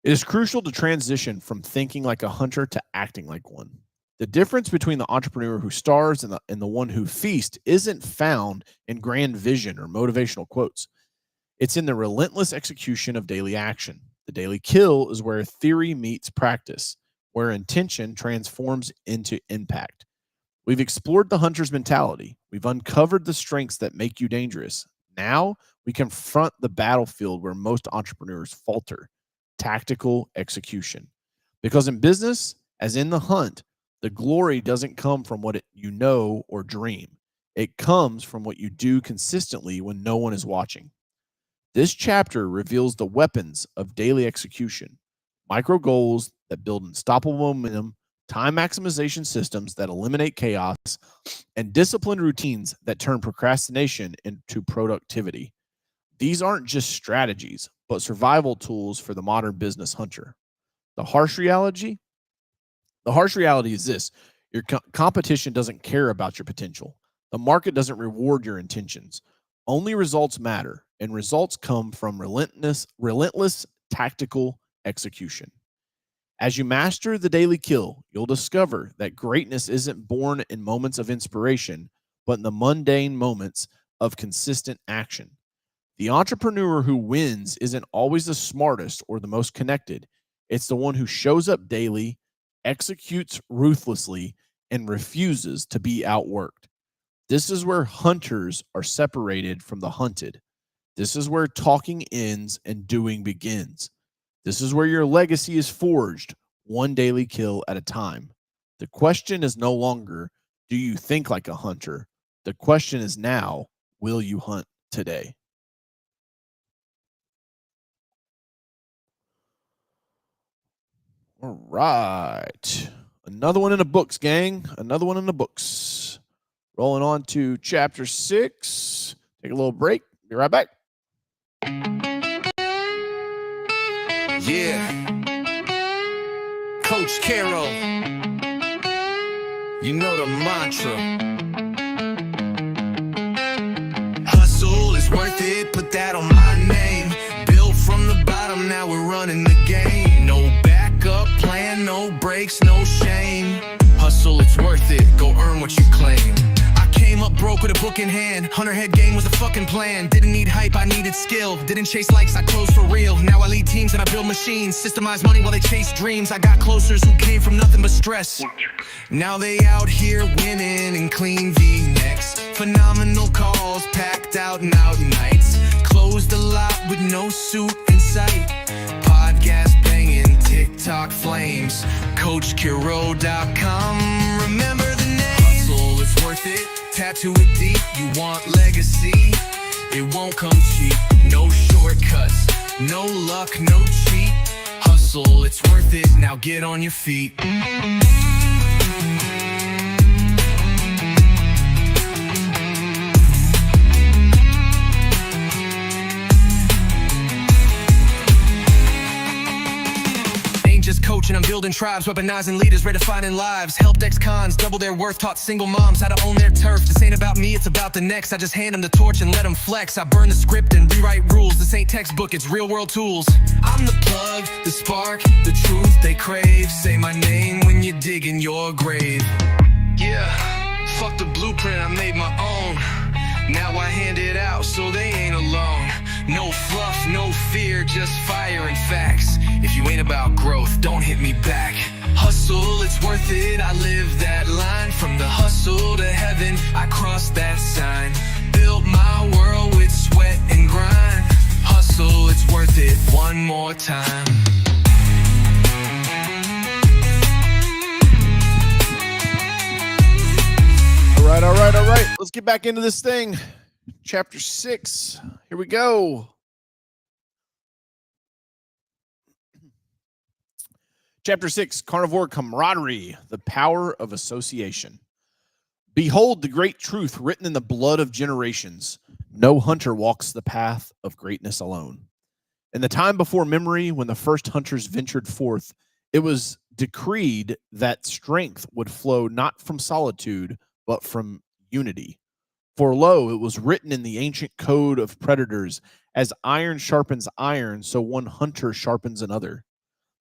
It is crucial to transition from thinking like a hunter to acting like one. The difference between the entrepreneur who starves and the one who feasts isn't found in grand vision or motivational quotes. It's in the relentless execution of daily action. The daily kill is where theory meets practice, where intention transforms into impact. We've explored the hunter's mentality. We've uncovered the strengths that make you dangerous. Now We confront the battlefield where most entrepreneurs falter: tactical execution. Because in business, as in the hunt, the glory doesn't come from what you know or dream. It comes from what you do consistently when no one is watching. This chapter reveals the weapons of daily execution: micro goals that build unstoppable momentum, time maximization systems that eliminate chaos, and disciplined routines that turn procrastination into productivity. These aren't just strategies, but survival tools for the modern business hunter. The harsh reality the harsh reality is this: your competition doesn't care about your potential. The market doesn't reward your intentions. Only results matter, and results come from relentless tactical execution. As you master the daily kill, you'll discover that greatness isn't born in moments of inspiration, but in the mundane moments of consistent action. The entrepreneur who wins isn't always the smartest or the most connected. It's the one who shows up daily, executes ruthlessly, and refuses to be outworked. This is where hunters are separated from the hunted. This is where talking ends and doing begins. This is where your legacy is forged, one daily kill at a time. The question is no longer, do you think like a hunter? The question is now, will you hunt today? All right. Another one in the books, gang. Another one in the books. Rolling on to chapter 6. Take a little break. Be right back. Yeah. Coach Carroll. You know the mantra. Hustle is worth it, put that on my name. Built from the bottom, now we're running the game. No backup plan, no breaks, no shame. Hustle, it's worth it, go earn what you claim. Came up broke with a book in hand. Hunter head game was a fucking plan. Didn't need hype, I needed skill. Didn't chase likes, I closed for real. Now I lead teams and I build machines. Systemize money while they chase dreams. I got closers who came from nothing but stress. Now they out here winning in clean V-necks. Phenomenal calls, packed out and out nights. Closed a lot with no suit in sight. Podcast banging, TikTok flames. CoachCarroll.com. Remember the name. Hustle, it's worth it. Tattoo it deep, you want legacy. It won't come cheap, no shortcuts, no luck, no cheat. Hustle, it's worth it, now get on your feet. Just coaching, I'm building tribes, weaponizing leaders, redefining lives. Helped ex-cons double their worth, taught single moms how to own their turf. This ain't about me, it's about the next. I just hand them the torch and let them flex. I burn the script and rewrite rules. This ain't textbook, it's real world tools. I'm the plug, the spark, the truth they crave. Say my name when you dig in your grave. Yeah, fuck the blueprint, I made my own. Now I hand it out so they ain't alone. No fluff, no fear, just fire and facts. If you ain't about growth, don't hit me back. Hustle, it's worth it, I live that line. From the hustle to heaven, I crossed that sign. Built my world with sweat and grind. Hustle, it's worth it, one more time. All right. Let's get back into this thing. Chapter 6. Here we go. Chapter 6, Carnivore Camaraderie, the Power of Association. Behold the great truth written in the blood of generations. No hunter walks the path of greatness alone. In the time before memory, when the first hunters ventured forth, it was decreed that strength would flow not from solitude, but from unity. For lo, it was written in the ancient code of predators, as iron sharpens iron, so one hunter sharpens another.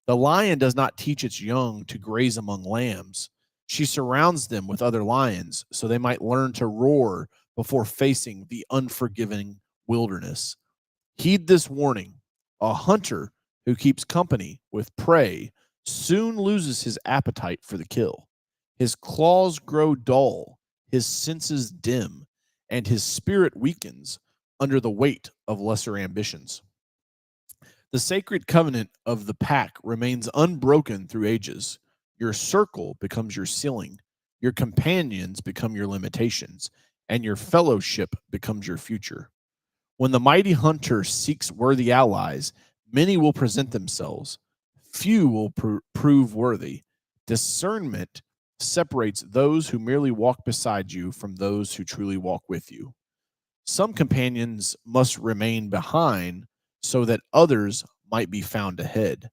The lion does not teach its young to graze among lambs. She surrounds them with other lions, so they might learn to roar before facing the unforgiving wilderness. Heed this warning. A hunter who keeps company with prey soon loses his appetite for the kill. His claws grow dull, his senses dim, and his spirit weakens under the weight of lesser ambitions. The sacred covenant of the pack remains unbroken through ages. Your circle becomes your ceiling, your companions become your limitations, and your fellowship becomes your future. When the mighty hunter seeks worthy allies, many will present themselves, few will prove worthy. Discernment separates those who merely walk beside you from those who truly walk with you. Some companions must remain behind so that others might be found ahead.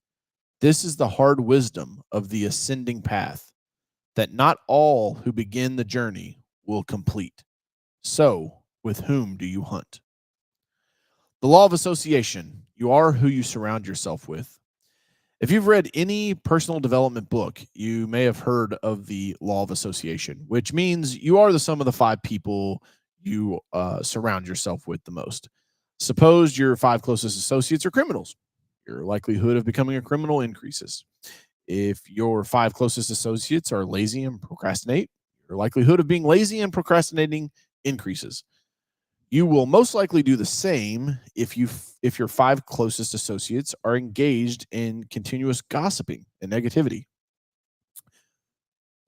This is the hard wisdom of the ascending path, that not all who begin the journey will complete. So, with whom do you hunt? The law of association. You are who you surround yourself with. If you've read any personal development book, you may have heard of the law of association, which means you are the sum of the 5 people you surround yourself with the most. Suppose your 5 closest associates are criminals. Your likelihood of becoming a criminal increases. If your 5 closest associates are lazy and procrastinate, your likelihood of being lazy and procrastinating increases. You will most likely do the same if your 5 closest associates are engaged in continuous gossiping and negativity.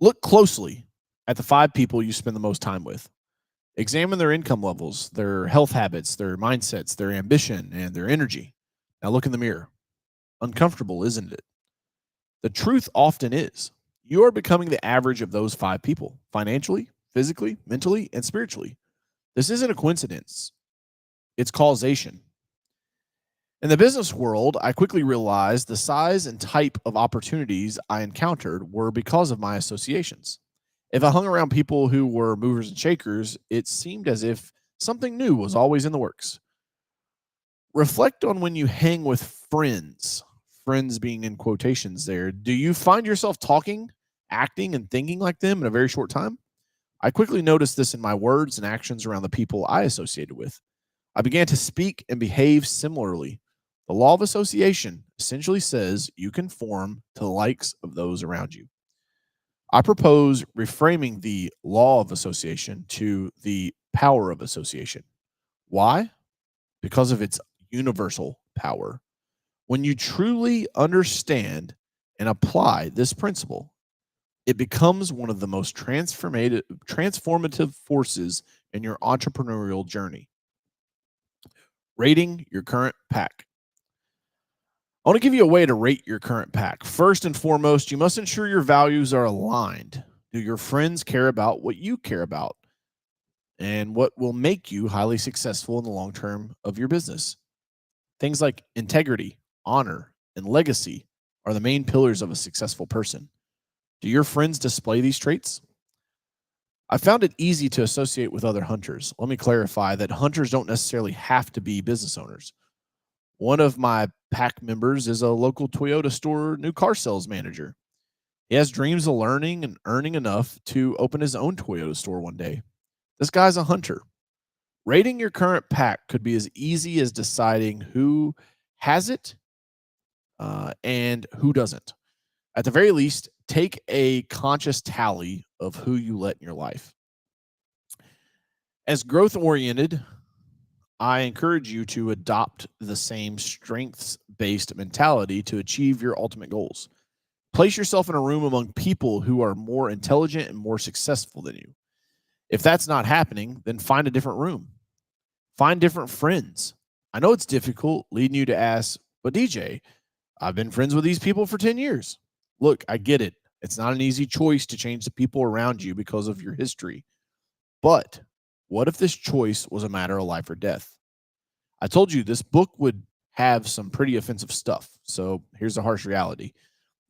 Look closely at the 5 people you spend the most time with. Examine their income levels, their health habits, their mindsets, their ambition, and their energy. Now look in the mirror. Uncomfortable, isn't it? The truth often is. You are becoming the average of those 5 people, financially, physically, mentally, and spiritually. This isn't a coincidence. It's causation. In the business world, I quickly realized the size and type of opportunities I encountered were because of my associations. If I hung around people who were movers and shakers, it seemed as if something new was always in the works. Reflect on when you hang with friends, friends being in quotations there. Do you find yourself talking, acting, and thinking like them in a very short time? I quickly noticed this in my words and actions around the people I associated with. I began to speak and behave similarly. The law of association essentially says you conform to the likes of those around you. I propose reframing the law of association to the power of association. Why? Because of its universal power. When you truly understand and apply this principle, it becomes one of the most transformative forces in your entrepreneurial journey. Rating your current pack. I want to give you a way to rate your current pack. First and foremost, you must ensure your values are aligned. Do your friends care about what you care about and what will make you highly successful in the long term of your business? Things like integrity, honor, and legacy are the main pillars of a successful person. Do your friends display these traits? I found it easy to associate with other hunters. Let me clarify that hunters don't necessarily have to be business owners. One of my pack members is a local Toyota store new car sales manager. He has dreams of learning and earning enough to open his own Toyota store one day. This guy's a hunter. Rating your current pack could be as easy as deciding who has it and who doesn't. At the very least, take a conscious tally of who you let in your life. As growth oriented, I encourage you to adopt the same strengths based mentality to achieve your ultimate goals. Place yourself in a room among people who are more intelligent and more successful than you. If that's not happening, then find a different room. Find different friends. I know it's difficult leading you to ask, but DJ, I've been friends with these people for 10 years. Look, I get it. It's not an easy choice to change the people around you because of your history. But what if this choice was a matter of life or death? I told you this book would have some pretty offensive stuff. So here's the harsh reality.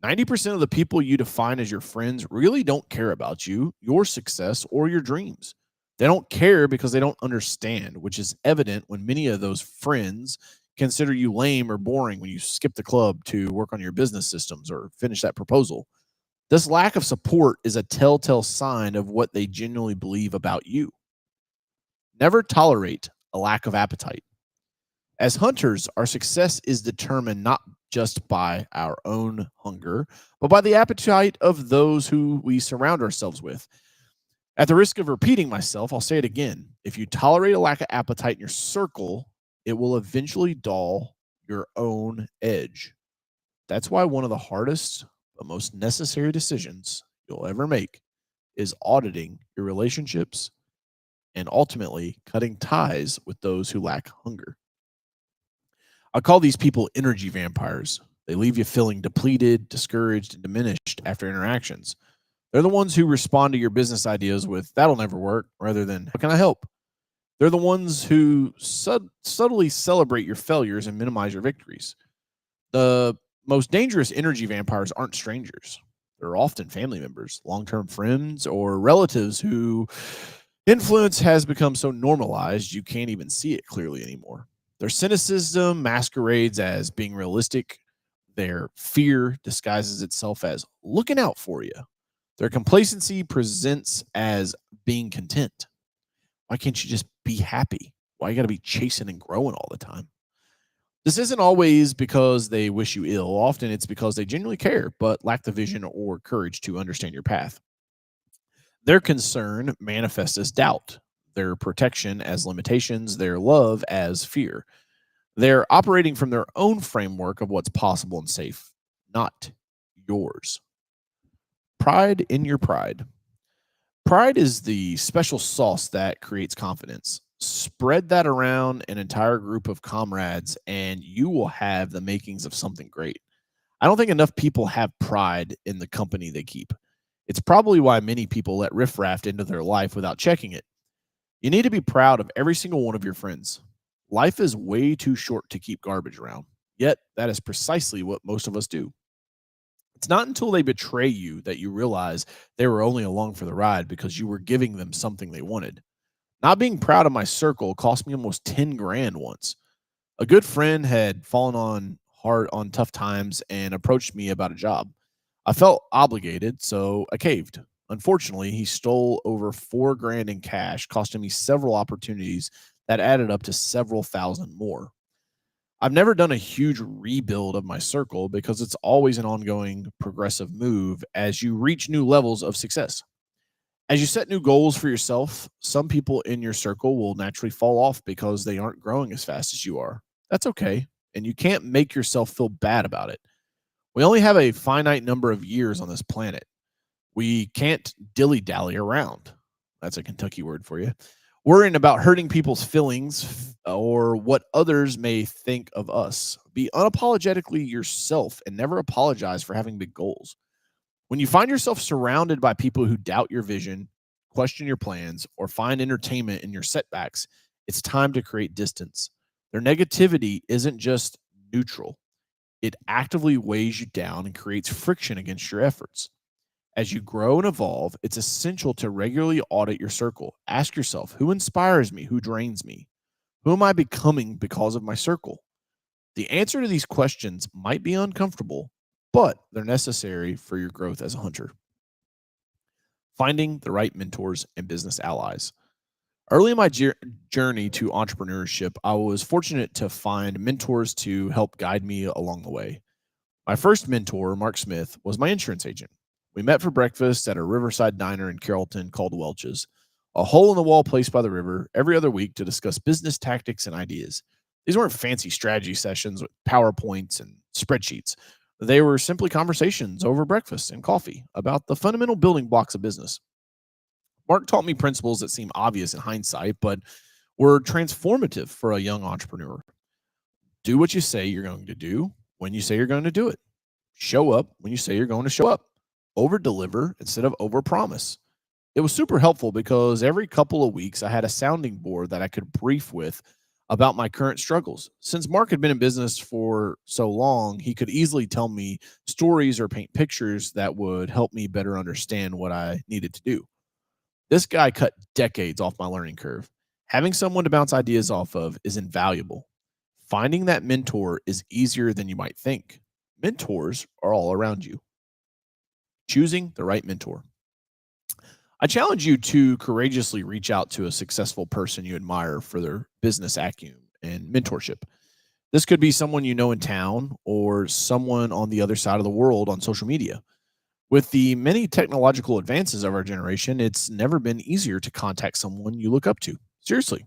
90% of the people you define as your friends really don't care about you, your success, or your dreams. They don't care because they don't understand, which is evident when many of those friends consider you lame or boring when you skip the club to work on your business systems or finish that proposal. This lack of support is a telltale sign of what they genuinely believe about you. Never tolerate a lack of appetite. As hunters, our success is determined not just by our own hunger, but by the appetite of those who we surround ourselves with. At the risk of repeating myself, I'll say it again. If you tolerate a lack of appetite in your circle, it will eventually dull your own edge. That's why one of the hardest but most necessary decisions you'll ever make is auditing your relationships and ultimately cutting ties with those who lack hunger. I call these people energy vampires. They leave you feeling depleted, discouraged, and diminished after interactions. They're the ones who respond to your business ideas with, that'll never work, rather than, how can I help? They're the ones who subtly celebrate your failures and minimize your victories. The most dangerous energy vampires aren't strangers. They're often family members, long term friends, or relatives who influence has become so normalized you can't even see it clearly anymore. Their cynicism masquerades as being realistic. Their fear disguises itself as looking out for you. Their complacency presents as being content. Why can't you just be happy? Why you got to be chasing and growing all the time? This isn't always because they wish you ill. Often it's because they genuinely care, but lack the vision or courage to understand your path. Their concern manifests as doubt, their protection as limitations, their love as fear. They're operating from their own framework of what's possible and safe, not yours. Pride in your pride. Pride is the special sauce that creates confidence. Spread that around an entire group of comrades, and you will have the makings of something great. I don't think enough people have pride in the company they keep. It's probably why many people let riffraff into their life without checking it. You need to be proud of every single one of your friends. Life is way too short to keep garbage around. Yet, that is precisely what most of us do. It's not until they betray you that you realize they were only along for the ride because you were giving them something they wanted. Not being proud of my circle cost me almost 10 grand once. A good friend had fallen on hard on tough times and approached me about a job. I felt obligated, so I caved. Unfortunately, he stole over 4 grand in cash, costing me several opportunities that added up to several thousand more. I've never done a huge rebuild of my circle because it's always an ongoing progressive move as you reach new levels of success. As you set new goals for yourself, some people in your circle will naturally fall off because they aren't growing as fast as you are. That's okay. And you can't make yourself feel bad about it. We only have a finite number of years on this planet. We can't dilly dally around. That's a Kentucky word for you. Worrying about hurting people's feelings or what others may think of us. Be unapologetically yourself and never apologize for having big goals. When you find yourself surrounded by people who doubt your vision, question your plans, or find entertainment in your setbacks, it's time to create distance. Their negativity isn't just neutral, it actively weighs you down and creates friction against your efforts. As you grow and evolve, it's essential to regularly audit your circle. Ask yourself, who inspires me? Who drains me? Who am I becoming because of my circle? The answer to these questions might be uncomfortable, but they're necessary for your growth as a hunter. Finding the right mentors and business allies. Early in my journey to entrepreneurship, I was fortunate to find mentors to help guide me along the way. My first mentor, Mark Smith, was my insurance agent. We met for breakfast at a riverside diner in Carrollton called Welch's, a hole in the wall place by the river, every other week to discuss business tactics and ideas. These weren't fancy strategy sessions with PowerPoints and spreadsheets. They were simply conversations over breakfast and coffee about the fundamental building blocks of business. Mark taught me principles that seem obvious in hindsight, but were transformative for a young entrepreneur. Do what you say you're going to do when you say you're going to do it. Show up when you say you're going to show up. Over deliver instead of over promise. It was super helpful because every couple of weeks I had a sounding board that I could brief with about my current struggles. Since Mark had been in business for so long, he could easily tell me stories or paint pictures that would help me better understand what I needed to do. This guy cut decades off my learning curve. Having someone to bounce ideas off of is invaluable. Finding that mentor is easier than you might think. Mentors are all around you. Choosing the right mentor. I challenge you to courageously reach out to a successful person you admire for their business acumen and mentorship. This could be someone you know in town or someone on the other side of the world on social media. With the many technological advances of our generation, it's never been easier to contact someone you look up to. Seriously,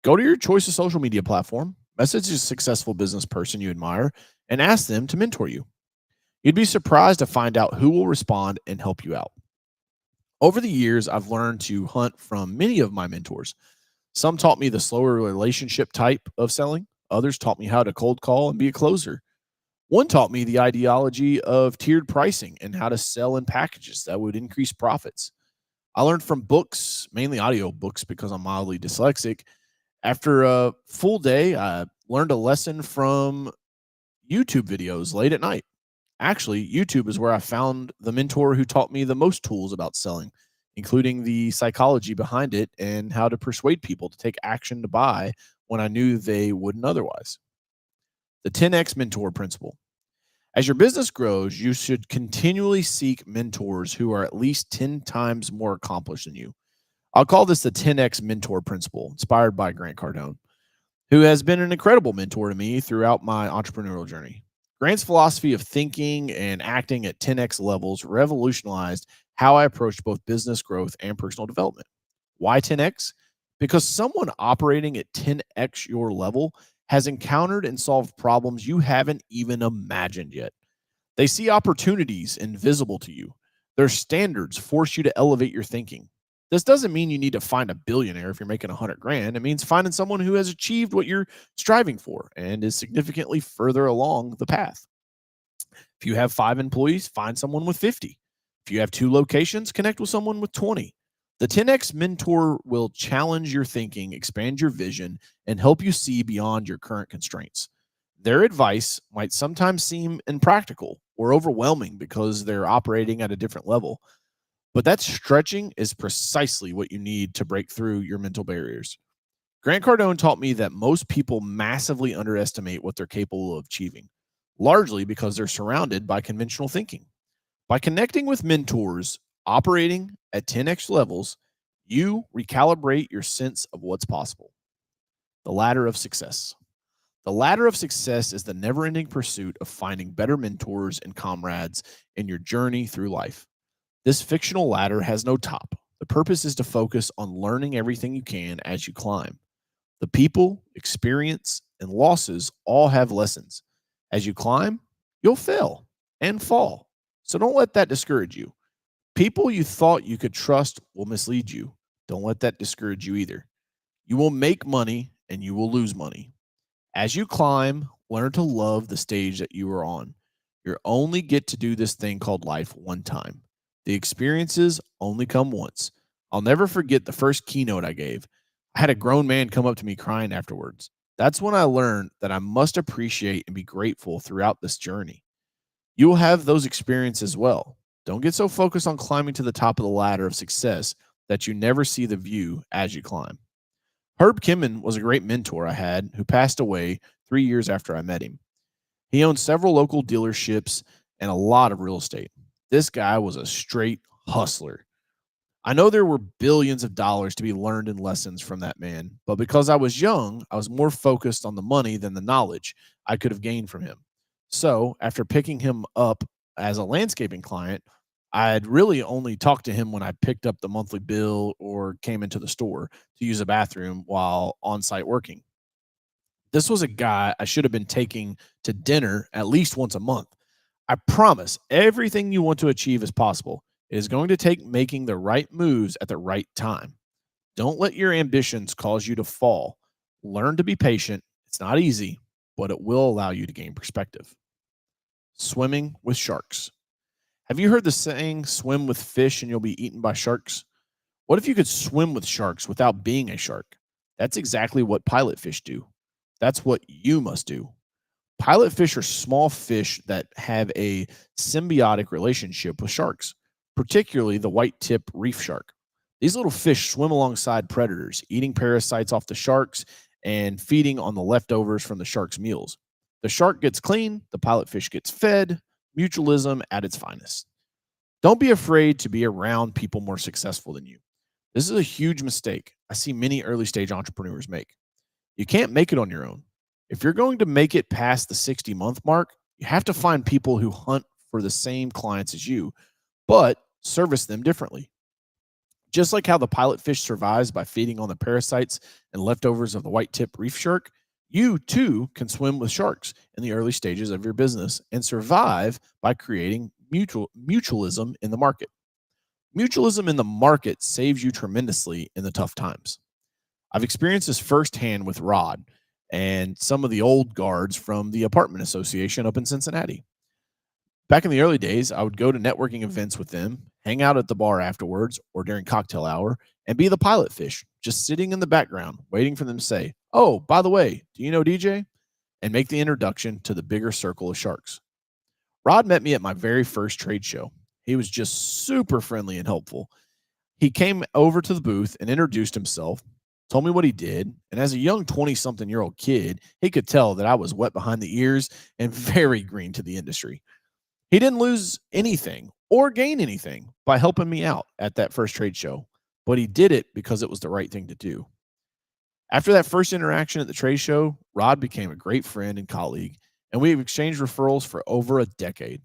go to your choice of social media platform, message a successful business person you admire, and ask them to mentor you. You'd be surprised to find out who will respond and help you out. Over the years, I've learned to hunt from many of my mentors. Some taught me the slower relationship type of selling, others taught me how to cold call and be a closer. One taught me the ideology of tiered pricing and how to sell in packages that would increase profits. I learned from books, mainly audiobooks because I'm mildly dyslexic. After a full day, I learned a lesson from YouTube videos late at night. Actually, YouTube is where I found the mentor who taught me the most tools about selling, including the psychology behind it and how to persuade people to take action to buy when I knew they wouldn't otherwise. The 10x mentor principle. As your business grows, you should continually seek mentors who are at least 10 times more accomplished than you. I'll call this the 10x mentor principle, inspired by Grant Cardone, who has been an incredible mentor to me throughout my entrepreneurial journey. Grant's philosophy of thinking and acting at 10x levels revolutionized how I approached both business growth and personal development. Why 10x? Because someone operating at 10x your level has encountered and solved problems you haven't even imagined yet. They see opportunities invisible to you. Their standards force you to elevate your thinking. This doesn't mean you need to find a billionaire if you're making 100 grand. It means finding someone who has achieved what you're striving for and is significantly further along the path. If you have 5 employees, find someone with 50. If you have 2 locations, connect with someone with 20. The 10x mentor will challenge your thinking, expand your vision, and help you see beyond your current constraints. Their advice might sometimes seem impractical or overwhelming because they're operating at a different level, but that stretching is precisely what you need to break through your mental barriers. Grant Cardone taught me that most people massively underestimate what they're capable of achieving, largely because they're surrounded by conventional thinking. By connecting with mentors operating at 10x levels, you recalibrate your sense of what's possible. The ladder of success. The ladder of success is the never ending pursuit of finding better mentors and comrades in your journey through life. This fictional ladder has no top. The purpose is to focus on learning everything you can as you climb. The people, experience, and losses all have lessons. As you climb, you'll fail and fall. So don't let that discourage you. People you thought you could trust will mislead you. Don't let that discourage you either. You will make money and you will lose money. As you climb, learn to love the stage that you are on. You only get to do this thing called life one time. The experiences only come once. I'll never forget the first keynote I gave. I had a grown man come up to me crying afterwards. That's when I learned that I must appreciate and be grateful throughout this journey. You will have those experiences as well. Don't get so focused on climbing to the top of the ladder of success that you never see the view as you climb. Herb Kimman was a great mentor I had who passed away 3 years after I met him. He owned several local dealerships and a lot of real estate. This guy was a straight hustler. I know there were billions of dollars to be learned in lessons from that man, but because I was young, I was more focused on the money than the knowledge I could have gained from him. So, after picking him up as a landscaping client, I'd really only talked to him when I picked up the monthly bill or came into the store to use a bathroom while on site working. This was a guy I should have been taking to dinner at least once a month. I promise everything you want to achieve is possible. It is going to take making the right moves at the right time. Don't let your ambitions cause you to fall. Learn to be patient. It's not easy, but it will allow you to gain perspective. Swimming with sharks. Have you heard the saying, swim with fish and you'll be eaten by sharks? What if you could swim with sharks without being a shark? That's exactly what pilot fish do. That's what you must do. Pilot fish are small fish that have a symbiotic relationship with sharks, particularly the white tip reef shark. These little fish swim alongside predators, eating parasites off the sharks and feeding on the leftovers from the shark's meals. The shark gets clean, the pilot fish gets fed, mutualism at its finest. Don't be afraid to be around people more successful than you. This is a huge mistake I see many early stage entrepreneurs make. You can't make it on your own. If you're going to make it past the 60-month mark, you have to find people who hunt for the same clients as you, but service them differently. Just like how the pilot fish survives by feeding on the parasites and leftovers of the white tip reef shark, you too can swim with sharks in the early stages of your business and survive by creating mutualism in the market. Mutualism in the market saves you tremendously in the tough times. I've experienced this firsthand with Rod and some of the old guards from the apartment association up in Cincinnati. Back in the early days, I would go to networking events with them, hang out at the bar afterwards or during cocktail hour, and be the pilot fish, just sitting in the background, waiting for them to say, "Oh, by the way, do you know DJ?" and make the introduction to the bigger circle of sharks. Rod met me at my very first trade show. He was just super friendly and helpful. He came over to the booth and introduced himself, told me what he did, and as a young 20-something-year-old kid, he could tell that I was wet behind the ears and very green to the industry. He didn't lose anything or gain anything by helping me out at that first trade show, but he did it because it was the right thing to do. After that first interaction at the trade show, Rod became a great friend and colleague, and we have exchanged referrals for over a decade.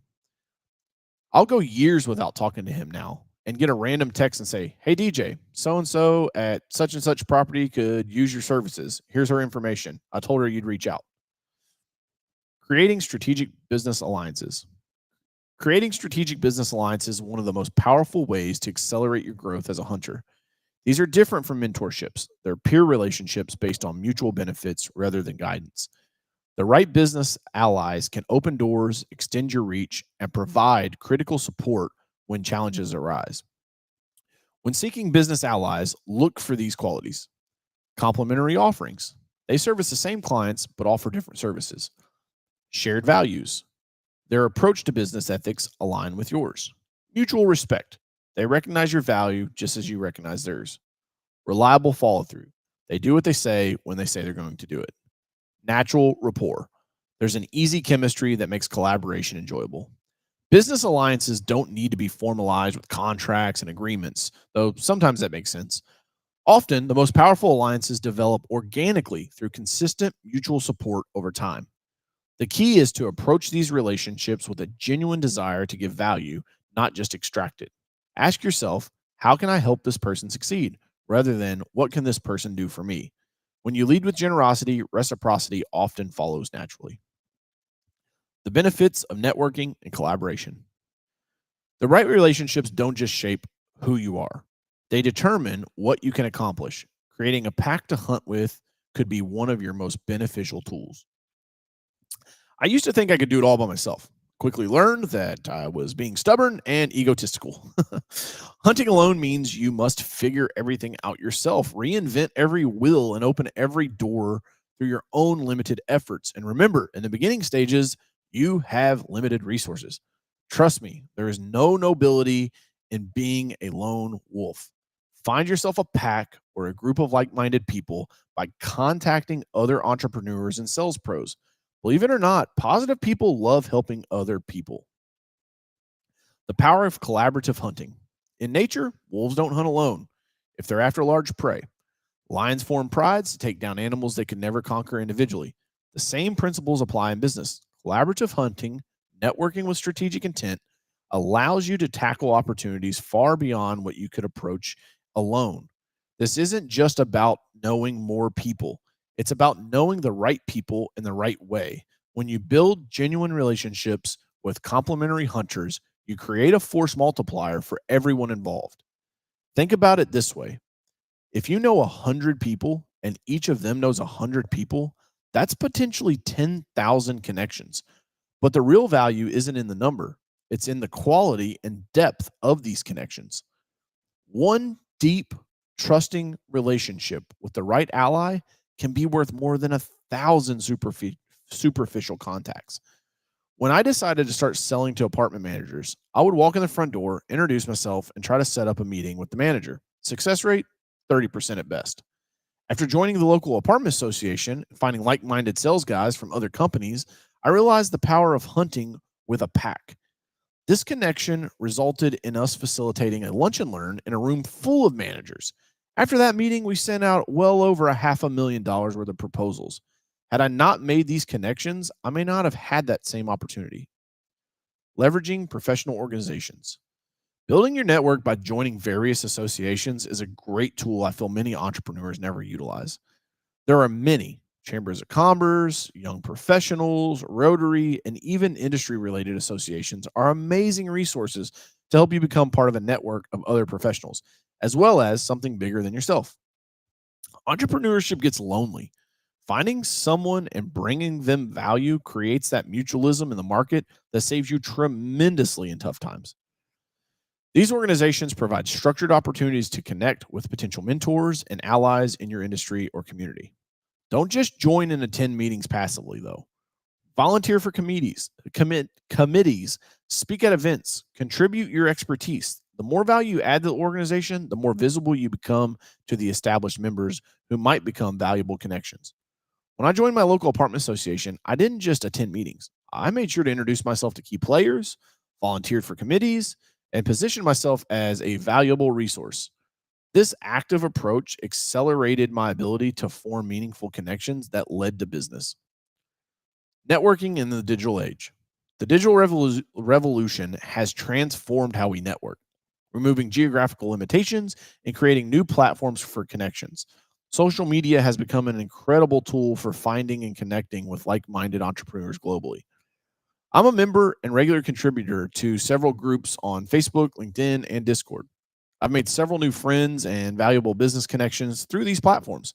I'll go years without talking to him now and get a random text and say, "Hey, DJ, so and so at such and such property could use your services. Here's her information. I told her you'd reach out." Creating strategic business alliances. Creating strategic business alliances is one of the most powerful ways to accelerate your growth as a hunter. These are different from mentorships. They're peer relationships based on mutual benefits rather than guidance. The right business allies can open doors, extend your reach, and provide critical support when challenges arise. When seeking business allies, look for these qualities. Complementary offerings. They service the same clients but offer different services. Shared values. Their approach to business ethics align with yours. Mutual respect. They recognize your value just as you recognize theirs. Reliable follow through. They do what they say when they say they're going to do it. Natural rapport. There's an easy chemistry that makes collaboration enjoyable. Business alliances don't need to be formalized with contracts and agreements, though sometimes that makes sense. Often, the most powerful alliances develop organically through consistent mutual support over time. The key is to approach these relationships with a genuine desire to give value, not just extract it. Ask yourself, how can I help this person succeed? Rather than, what can this person do for me? When you lead with generosity, reciprocity often follows naturally. The benefits of networking and collaboration. The right relationships don't just shape who you are, they determine what you can accomplish. Creating a pack to hunt with could be one of your most beneficial tools. I used to think I could do it all by myself. Quickly learned that I was being stubborn and egotistical. Hunting alone means you must figure everything out yourself, reinvent every wheel, and open every door through your own limited efforts. And remember, in the beginning stages, you have limited resources. Trust me, there is no nobility in being a lone wolf. Find yourself a pack or a group of like-minded people by contacting other entrepreneurs and sales pros. Believe it or not, positive people love helping other people. The power of collaborative hunting. In nature, wolves don't hunt alone if they're after large prey. Lions form prides to take down animals they could never conquer individually. The same principles apply in business. Collaborative hunting, networking with strategic intent, allows you to tackle opportunities far beyond what you could approach alone. This isn't just about knowing more people. It's about knowing the right people in the right way. When you build genuine relationships with complementary hunters, you create a force multiplier for everyone involved. Think about it this way. If you know 100 people and each of them knows 100 people, that's potentially 10,000 connections. But the real value isn't in the number. It's in the quality and depth of these connections. One deep, trusting relationship with the right ally can be worth more than 1,000 superficial contacts. When I decided to start selling to apartment managers, I would walk in the front door, introduce myself, and try to set up a meeting with the manager. Success rate, 30% at best. After joining the local apartment association and finding like-minded sales guys from other companies, I realized the power of hunting with a pack. This connection resulted in us facilitating a lunch and learn in a room full of managers. After that meeting, we sent out well over $500,000 worth of proposals. Had I not made these connections, I may not have had that same opportunity. leveraging professional organizations. Building your network by joining various associations is a great tool I feel many entrepreneurs never utilize. There are many chambers of commerce, young professionals, Rotary, and even industry related associations are amazing resources to help you become part of a network of other professionals, as well as something bigger than yourself. Entrepreneurship gets lonely. Finding someone and bringing them value creates that mutualism in the market that saves you tremendously in tough times. These organizations provide structured opportunities to connect with potential mentors and allies in your industry or community. Don't just join and attend meetings passively, though. Volunteer for committees, speak at events, contribute your expertise. The more value you add to the organization, the more visible you become to the established members who might become valuable connections. When I joined my local apartment association, I didn't just attend meetings. I made sure to introduce myself to key players, volunteered for committees, and positioned myself as a valuable resource. This active approach accelerated my ability to form meaningful connections that led to business. Networking in the digital age. The digital revolution has transformed how we network, removing geographical limitations and creating new platforms for connections. Social media has become an incredible tool for finding and connecting with like minded entrepreneurs globally. I'm a member and regular contributor to several groups on Facebook, LinkedIn, and Discord. I've made several new friends and valuable business connections through these platforms.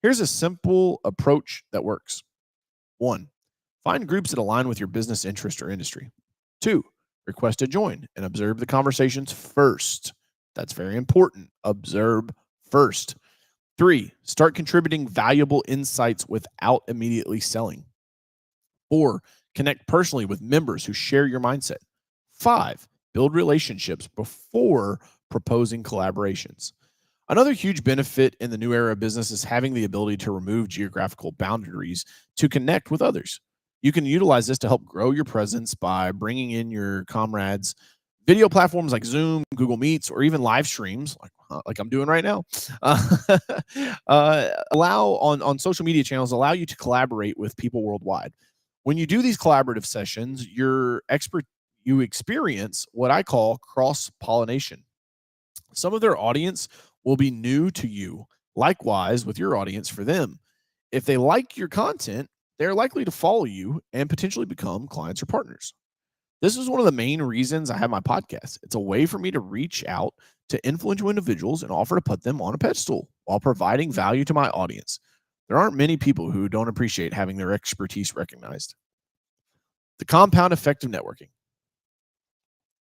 Here's a simple approach that works. One, find groups that align with your business interest or industry. Two, request to join and observe the conversations first. That's very important. Observe first. Three, start contributing valuable insights without immediately selling. Four, connect personally with members who share your mindset. Five, build relationships before proposing collaborations. Another huge benefit in the new era of business is having the ability to remove geographical boundaries to connect with others. You can utilize this to help grow your presence by bringing in your comrades. Video platforms like Zoom, Google Meets, or even live streams, like I'm doing right now, uh, allow on social media channels allow you to collaborate with people worldwide. When you do these collaborative sessions, you experience what I call cross pollination. Some of their audience will be new to you. Likewise, with your audience for them. If they like your content, they're likely to follow you and potentially become clients or partners. This is one of the main reasons I have my podcast. It's a way for me to reach out to influential individuals and offer to put them on a pedestal while providing value to my audience. There aren't many people who don't appreciate having their expertise recognized. The compound effect of networking.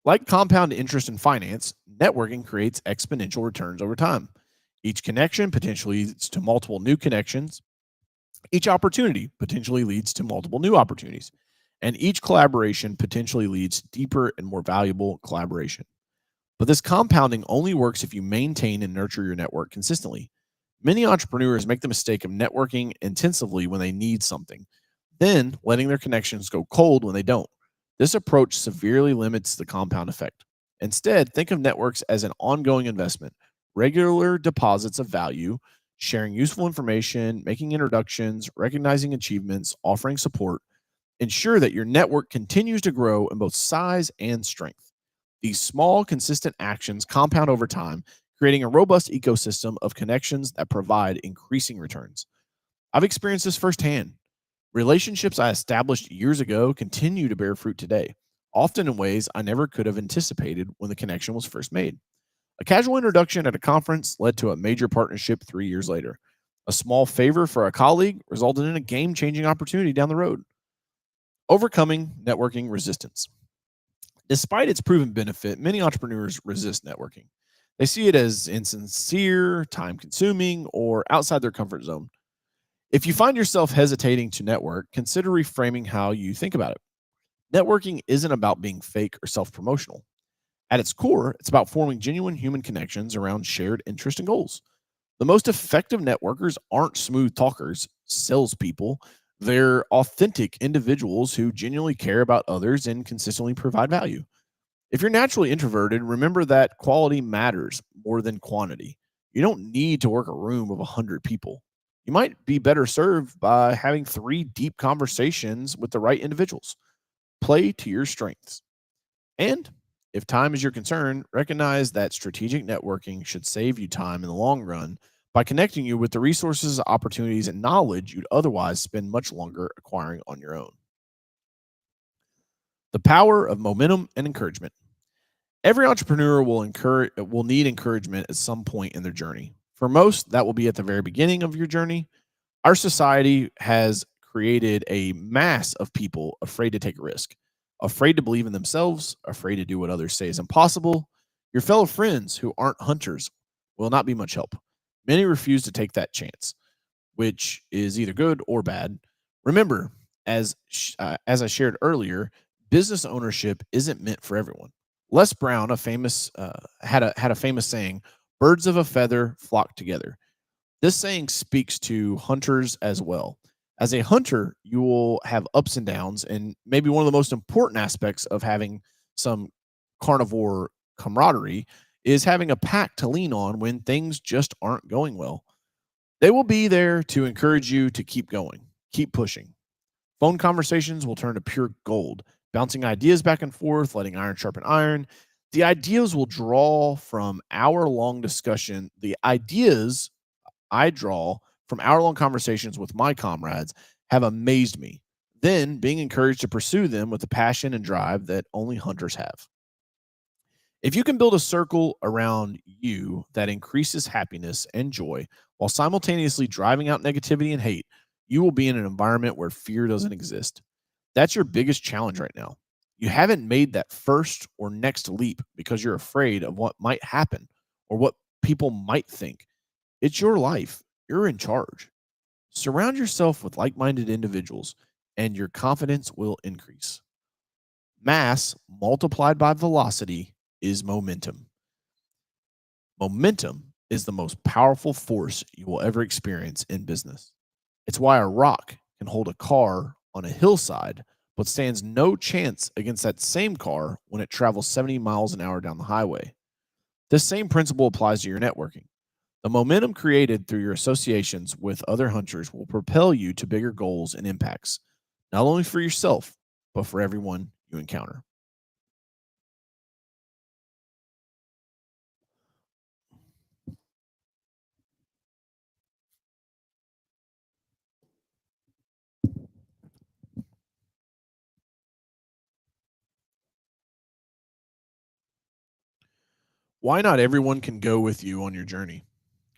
Like compound interest in finance, networking creates exponential returns over time. Each connection potentially leads to multiple new connections. Each opportunity potentially leads to multiple new opportunities. And each collaboration potentially leads to deeper and more valuable collaboration. But this compounding only works if you maintain and nurture your network consistently. Many entrepreneurs make the mistake of networking intensively when they need something, then letting their connections go cold when they don't. This approach severely limits the compound effect. Instead, think of networks as an ongoing investment, regular deposits of value, sharing useful information, making introductions, recognizing achievements, offering support. Ensure that your network continues to grow in both size and strength. These small, consistent actions compound over time, creating a robust ecosystem of connections that provide increasing returns. I've experienced this firsthand. Relationships I established years ago continue to bear fruit today, often in ways I never could have anticipated when the connection was first made. A casual introduction at a conference led to a major partnership 3 years later. A small favor for a colleague resulted in a game changing opportunity down the road. Overcoming networking resistance. Despite its proven benefit, many entrepreneurs resist networking. They see it as insincere, time consuming, or outside their comfort zone. If you find yourself hesitating to network, consider reframing how you think about it. Networking isn't about being fake or self promotional. At its core, it's about forming genuine human connections around shared interests and goals. The most effective networkers aren't smooth talkers, salespeople. They're authentic individuals who genuinely care about others and consistently provide value. If you're naturally introverted, remember that quality matters more than quantity. You don't need to work a room of 100 people. You might be better served by having 3 deep conversations with the right individuals. Play to your strengths. And if time is your concern, recognize that strategic networking should save you time in the long run by connecting you with the resources, opportunities, and knowledge you'd otherwise spend much longer acquiring on your own. The power of momentum and encouragement. Every entrepreneur will need encouragement at some point in their journey. For most, that will be at the very beginning of your journey. Our society has created a mass of people afraid to take a risk, afraid to believe in themselves, afraid to do what others say is impossible. Your fellow friends who aren't hunters will not be much help. Many refuse to take that chance, which is either good or bad. Remember, as I shared earlier, business ownership isn't meant for everyone. Les Brown, a famous had a famous saying: "Birds of a feather flock together." This saying speaks to hunters as well. As a hunter, you will have ups and downs, and maybe one of the most important aspects of having some carnivore camaraderie is having a pack to lean on when things just aren't going well. They will be there to encourage you to keep going, keep pushing. Phone conversations will turn to pure gold, bouncing ideas back and forth, letting iron sharpen iron. The ideas will draw from hour long discussion. The ideas I draw from hour long conversations with my comrades have amazed me. Then being encouraged to pursue them with the passion and drive that only hunters have. If you can build a circle around you that increases happiness and joy while simultaneously driving out negativity and hate, you will be in an environment where fear doesn't exist. That's your biggest challenge right now. You haven't made that first or next leap because you're afraid of what might happen or what people might think. It's your life. You're in charge. Surround yourself with like minded individuals, and your confidence will increase. Mass multiplied by velocity is momentum. Momentum is the most powerful force you will ever experience in business. It's why a rock can hold a car on a hillside, but stands no chance against that same car when it travels 70 miles an hour down the highway. This same principle applies to your networking. The momentum created through your associations with other hunters will propel you to bigger goals and impacts, not only for yourself, but for everyone you encounter. Why not everyone can go with you on your journey?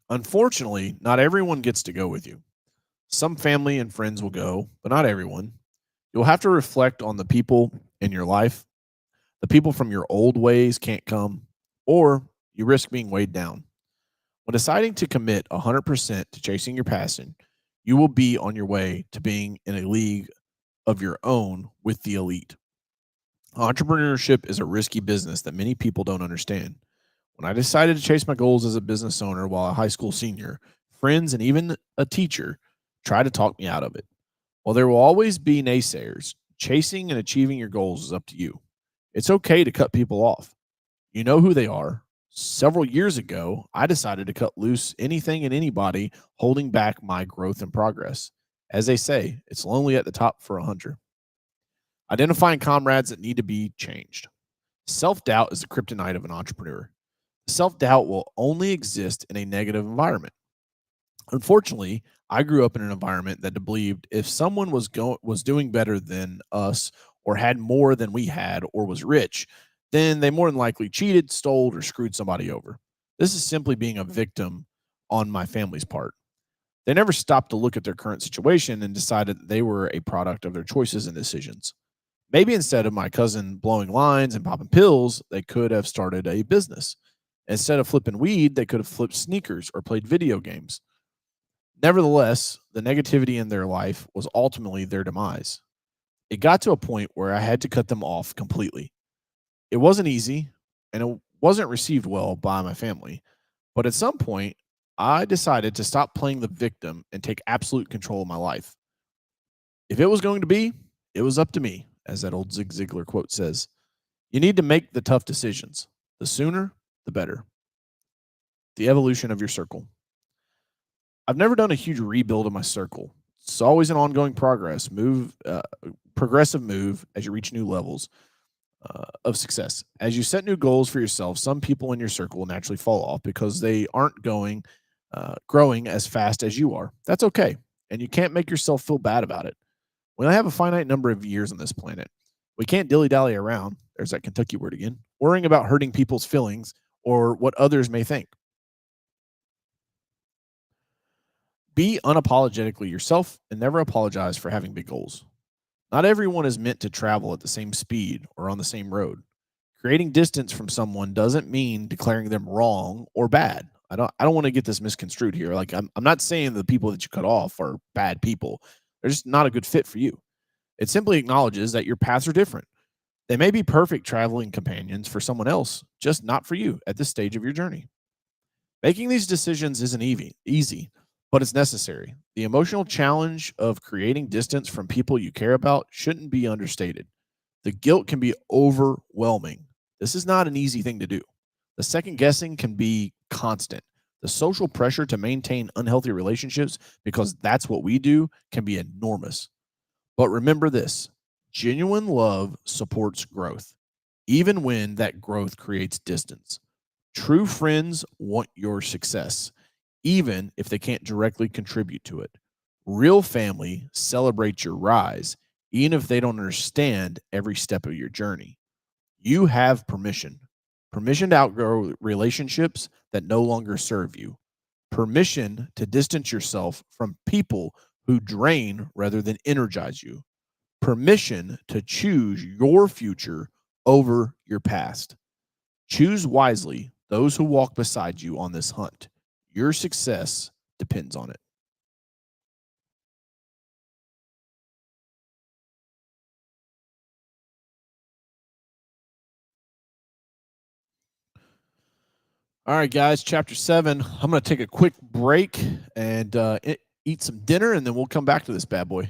Unfortunately, not everyone gets to go with you. Some family and friends will go, but not everyone. You'll have to reflect on the people in your life. The people from your old ways can't come, or you risk being weighed down. When deciding to commit 100% to chasing your passion, you will be on your way to being in a league of your own with the elite. Entrepreneurship is a risky business that many people don't understand. When I decided to chase my goals as a business owner while a high school senior, friends and even a teacher tried to talk me out of it. While there will always be naysayers, chasing and achieving your goals is up to you. It's okay to cut people off. You know who they are. Several years ago, I decided to cut loose anything and anybody holding back my growth and progress. As they say, it's lonely at the top for a hunter. Identifying comrades that need to be changed. Self doubt is the kryptonite of an entrepreneur. Self doubt will only exist in a negative environment. Unfortunately, I grew up in an environment that believed if someone was doing better than us, or had more than we had, or was rich, then they more than likely cheated, stole, or screwed somebody over. This is simply being a victim on my family's part. They never stopped to look at their current situation and decided that they were a product of their choices and decisions. Maybe instead of my cousin blowing lines and popping pills, they could have started a business. Instead of flipping weed, they could have flipped sneakers or played video games. Nevertheless, the negativity in their life was ultimately their demise. It got to a point where I had to cut them off completely. It wasn't easy, and it wasn't received well by my family. But at some point, I decided to stop playing the victim and take absolute control of my life. If it was going to be, it was up to me, as that old Zig Ziglar quote says. You need to make the tough decisions. The sooner, the better. The evolution of your circle. I've never done a huge rebuild of my circle. It's always an ongoing progressive move as you reach new levels. of success. As you set new goals for yourself, some people in your circle will naturally fall off because they aren't growing as fast as you are. That's okay, and you can't make yourself feel bad about it. We only have a finite number of years on this planet. We can't dilly dally around. There's that Kentucky word again. Worrying about hurting people's feelings or what others may think. Be unapologetically yourself and never apologize for having big goals. Not everyone is meant to travel at the same speed or on the same road. Creating distance from someone doesn't mean declaring them wrong or bad. I don't want to get this misconstrued here. Like I'm not saying the people that you cut off are bad people. They're just not a good fit for you. It simply acknowledges that your paths are different. They may be perfect traveling companions for someone else, just not for you at this stage of your journey. Making these decisions isn't easy, but it's necessary. The emotional challenge of creating distance from people you care about shouldn't be understated. The guilt can be overwhelming. This is not an easy thing to do. The second guessing can be constant. The social pressure to maintain unhealthy relationships, because that's what we do, can be enormous. But remember this: genuine love supports growth, even when that growth creates distance. True friends want your success, even if they can't directly contribute to it. Real family celebrates your rise, even if they don't understand every step of your journey. You have permission to outgrow relationships that no longer serve you, permission to distance yourself from people who drain rather than energize you, permission to choose your future over your past. Choose wisely those who walk beside you on this hunt. Your success depends on it. All right, guys, chapter 7. I'm going to take a quick break and eat some dinner, and then we'll come back to this bad boy.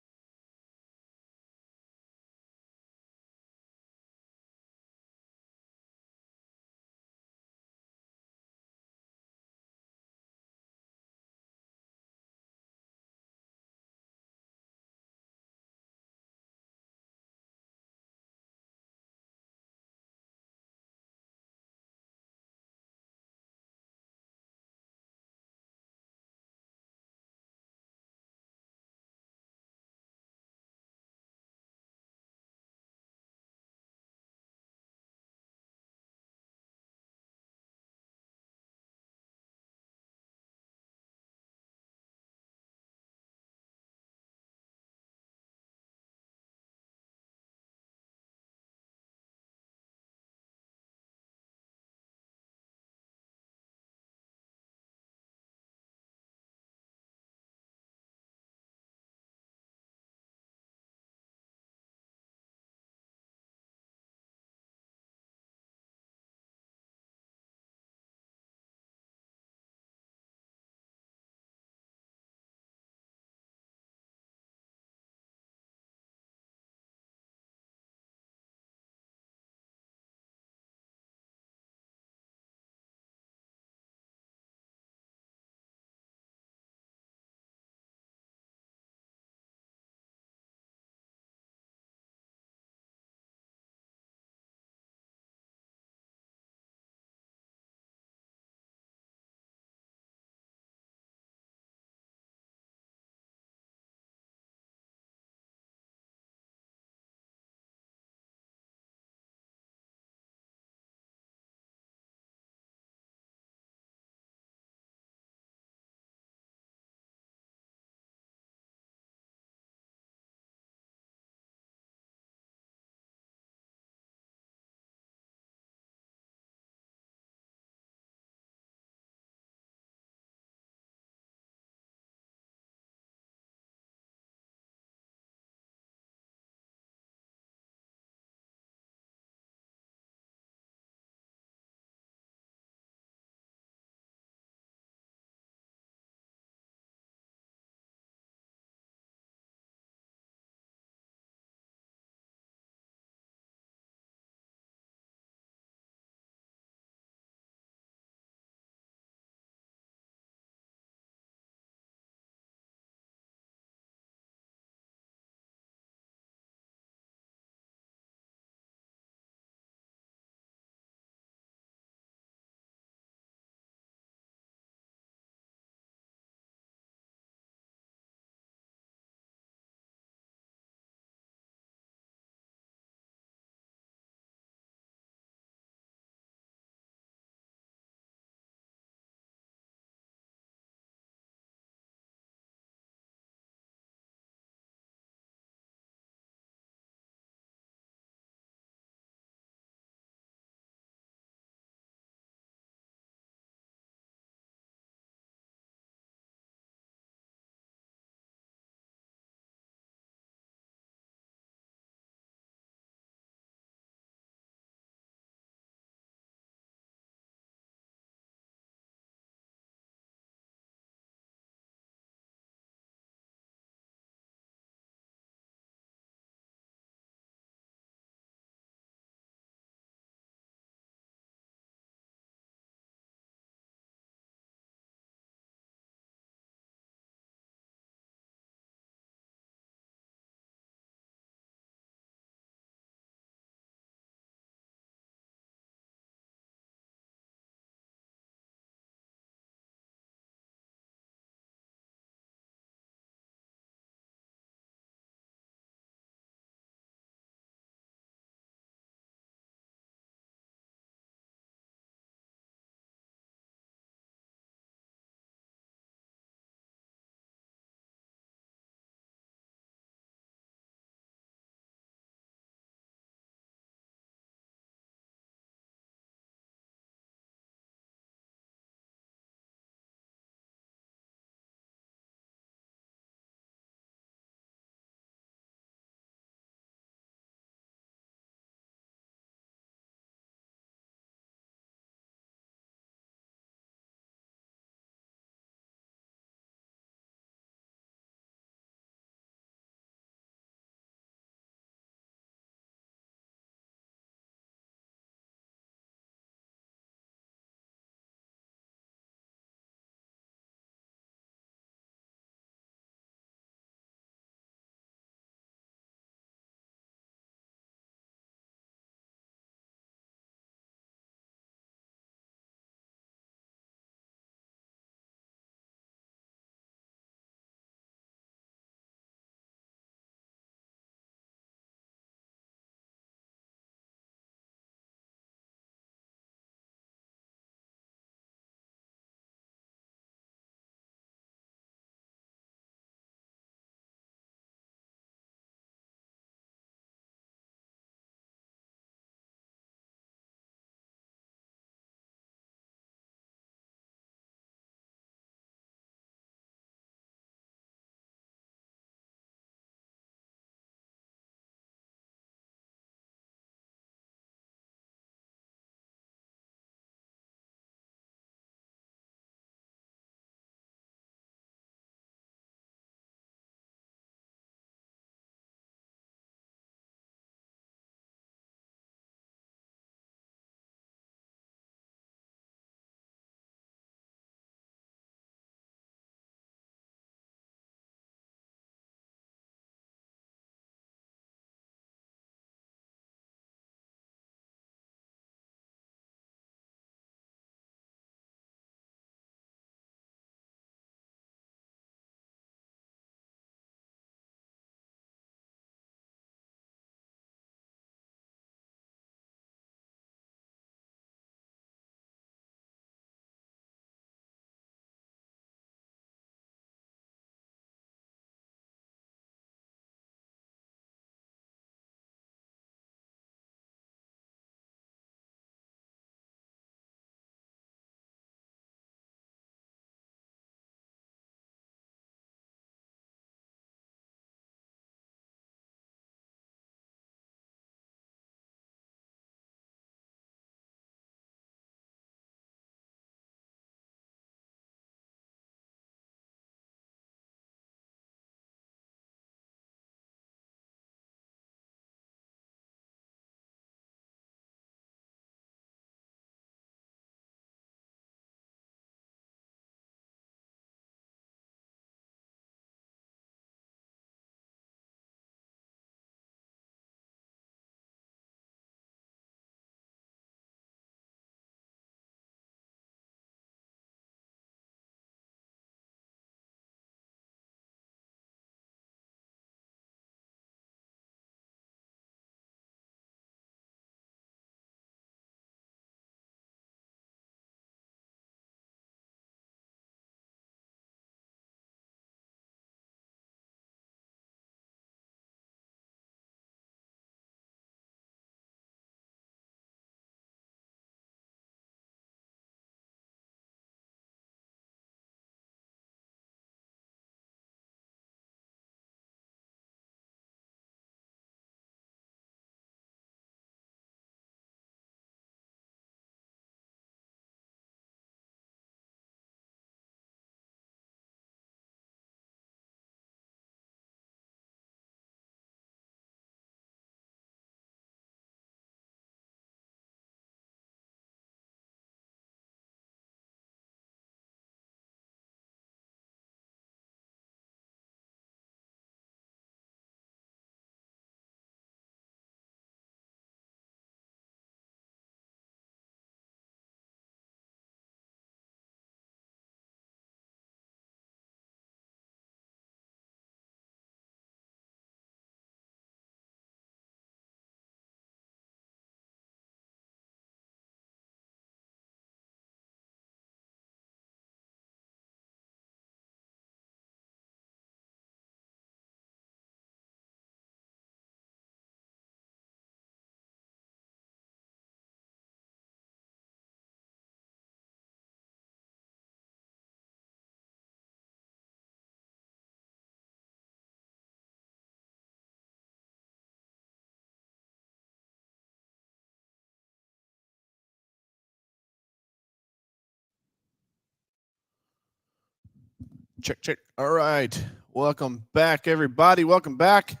Check. All right. Welcome back, everybody. Welcome back.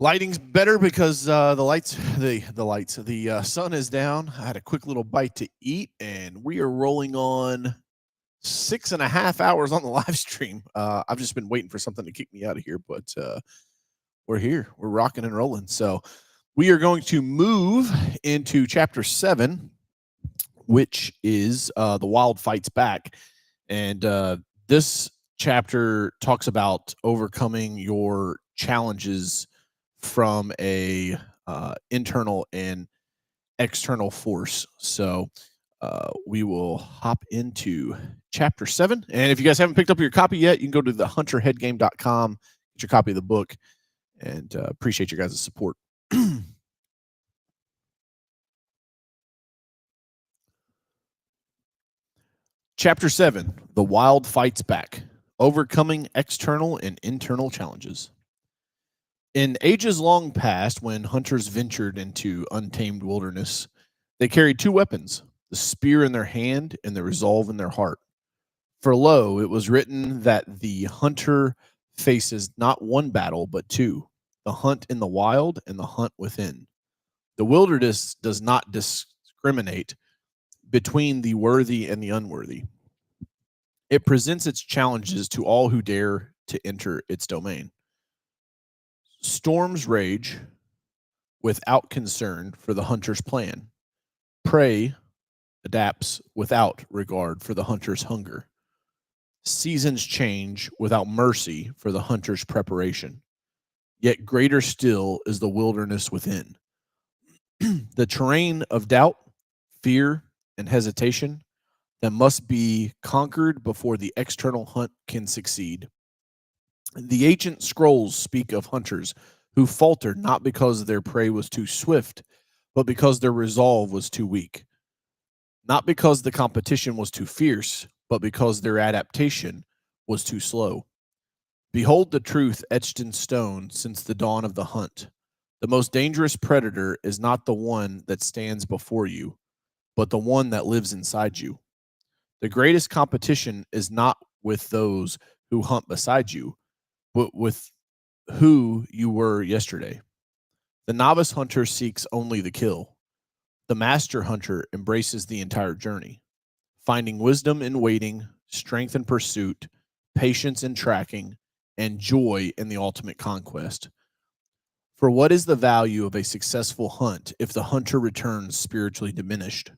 Lighting's better because the sun is down. I had a quick little bite to eat, and we are rolling on 6.5 hours on the live stream. I've just been waiting for something to kick me out of here, but we're here. We're rocking and rolling. So we are going to move into chapter 7, which is The Wild Fights Back. And this chapter talks about overcoming your challenges from a internal and external force. So we will hop into chapter 7. And if you guys haven't picked up your copy yet, you can go to thehunterheadgame.com, get your copy of the book, and appreciate your guys' support. Chapter 7, The Wild Fights Back, Overcoming External and Internal Challenges. In ages long past, when hunters ventured into untamed wilderness, they carried two weapons, the spear in their hand and the resolve in their heart. For lo, it was written that the hunter faces not one battle, but two, the hunt in the wild and the hunt within. The wilderness does not discriminate between the worthy and the unworthy. It presents its challenges to all who dare to enter its domain. Storms rage without concern for the hunter's plan. Prey adapts without regard for the hunter's hunger. Seasons change without mercy for the hunter's preparation. Yet greater still is the wilderness within. The terrain of doubt, fear, and hesitation that must be conquered before the external hunt can succeed. The ancient scrolls speak of hunters who faltered not because their prey was too swift, but because their resolve was too weak. Not because the competition was too fierce, but because their adaptation was too slow. Behold the truth etched in stone since the dawn of the hunt. The most dangerous predator is not the one that stands before you, but the one that lives inside you. The greatest competition is not with those who hunt beside you, but with who you were yesterday. The novice hunter seeks only the kill. The master hunter embraces the entire journey, finding wisdom in waiting, strength in pursuit, patience in tracking, and joy in the ultimate conquest. For what is the value of a successful hunt if the hunter returns spiritually diminished?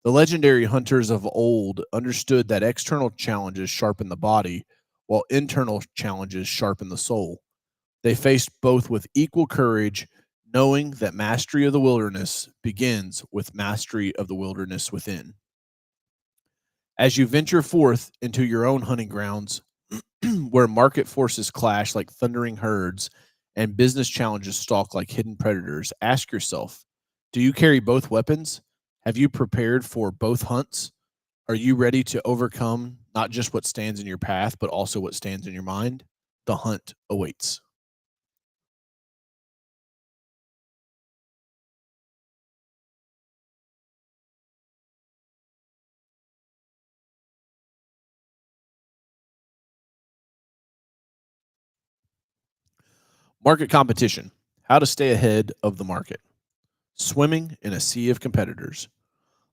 The legendary hunters of old understood that external challenges sharpen the body, while internal challenges sharpen the soul. They faced both with equal courage, knowing that mastery of the wilderness begins with mastery of the wilderness within. As you venture forth into your own hunting grounds, where market forces clash like thundering herds and business challenges stalk like hidden predators, ask yourself, do you carry both weapons? Have you prepared for both hunts? Are you ready to overcome not just what stands in your path, but also what stands in your mind? The hunt awaits. Market competition. How to stay ahead of the market. Swimming in a sea of competitors.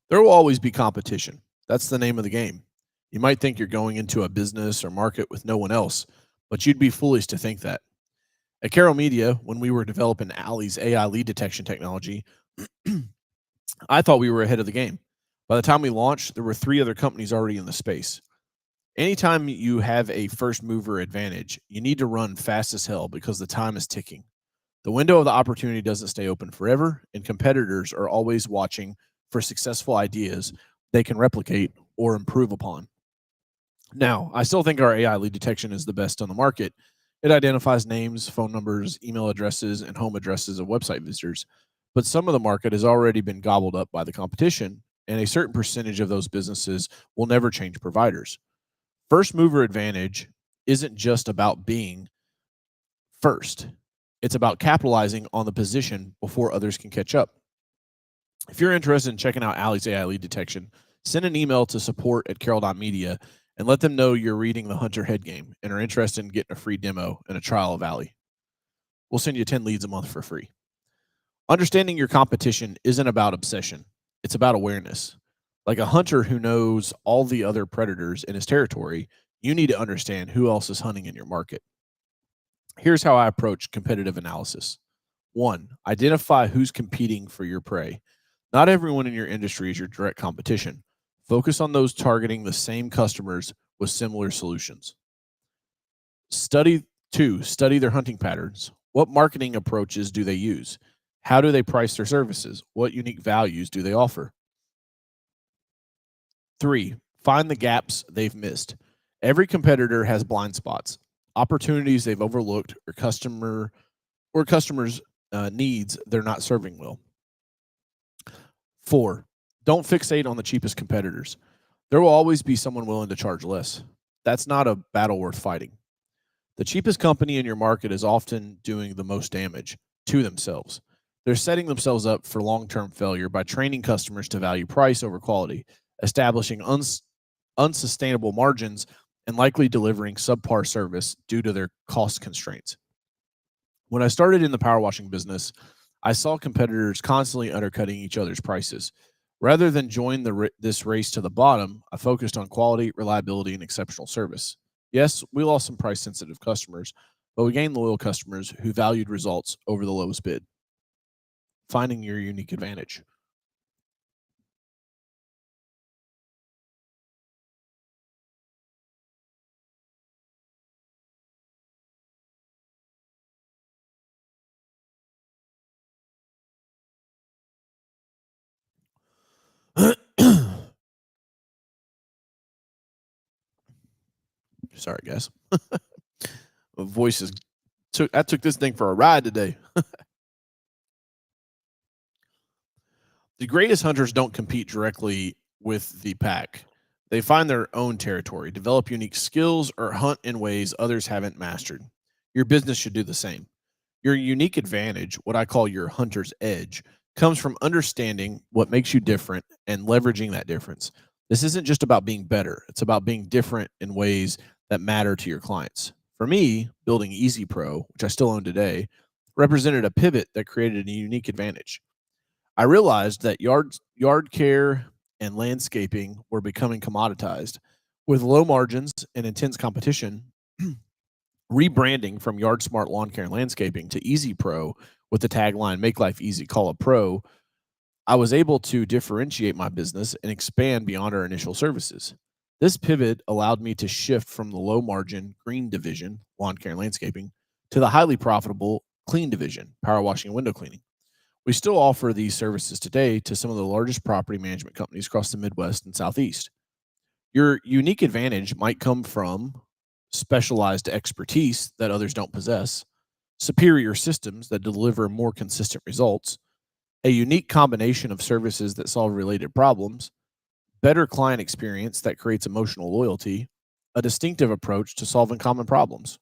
There will always be competition. That's the name of the game. You might think you're going into a business or market with no one else, but you'd be foolish to think that. At Carroll Media, when we were developing Allie's AI lead detection technology, I thought we were ahead of the game. By the time we launched, there were 3 other companies already in the space. Anytime you have a first mover advantage, you need to run fast as hell because the time is ticking. The window of the opportunity doesn't stay open forever, and competitors are always watching for successful ideas they can replicate or improve upon. Now, I still think our AI lead detection is the best on the market. It identifies names, phone numbers, email addresses, and home addresses of website visitors. But some of the market has already been gobbled up by the competition, and a certain percentage of those businesses will never change providers. First mover advantage isn't just about being first. It's about capitalizing on the position before others can catch up. If you're interested in checking out Allie's AI lead detection, send an email to support@carroll.media and let them know you're reading the Hunter head game and are interested in getting a free demo and a trial of Valley. We'll send you 10 leads a month for free. Understanding your competition isn't about obsession, it's about awareness. Like a hunter who knows all the other predators in his territory, you need to understand who else is hunting in your market. Here's how I approach competitive analysis. One, identify who's competing for your prey. Not everyone in your industry is your direct competition. Focus on those targeting the same customers with similar solutions. Study study their hunting patterns. What marketing approaches do they use? How do they price their services? What unique values do they offer? 3, find the gaps they've missed. Every competitor has blind spots, opportunities they've overlooked, or customers' needs they're not serving well. 4, don't fixate on the cheapest competitors. There will always be someone willing to charge less. That's not a battle worth fighting. The cheapest company in your market is often doing the most damage to themselves. They're setting themselves up for long-term failure by training customers to value price over quality, establishing unsustainable margins, and likely delivering subpar service due to their cost constraints. When I started in the power washing business, I saw competitors constantly undercutting each other's prices. Rather than join this race to the bottom, I focused on quality, reliability, and exceptional service. Yes, we lost some price-sensitive customers, but we gained loyal customers who valued results over the lowest bid. Finding your unique advantage. Sorry, guys. My voice is I took this thing for a ride today. The greatest hunters don't compete directly with the pack. They find their own territory, develop unique skills, or hunt in ways others haven't mastered. Your business should do the same. Your unique advantage, what I call your hunter's edge, comes from understanding what makes you different and leveraging that difference. This isn't just about being better, it's about being different in ways that matter to your clients. For me, building Easy Pro, which I still own today, represented a pivot that created a unique advantage. I realized that yard care and landscaping were becoming commoditized. With low margins and intense competition, rebranding from Yard Smart Lawn Care and Landscaping to Easy Pro with the tagline "Make Life Easy, Call a Pro," I was able to differentiate my business and expand beyond our initial services. This pivot allowed me to shift from the low margin green division, lawn care and landscaping, to the highly profitable clean division, power washing and window cleaning. We still offer these services today to some of the largest property management companies across the Midwest and Southeast. Your unique advantage might come from specialized expertise that others don't possess, superior systems that deliver more consistent results, a unique combination of services that solve related problems, better client experience that creates emotional loyalty, a distinctive approach to solving common problems.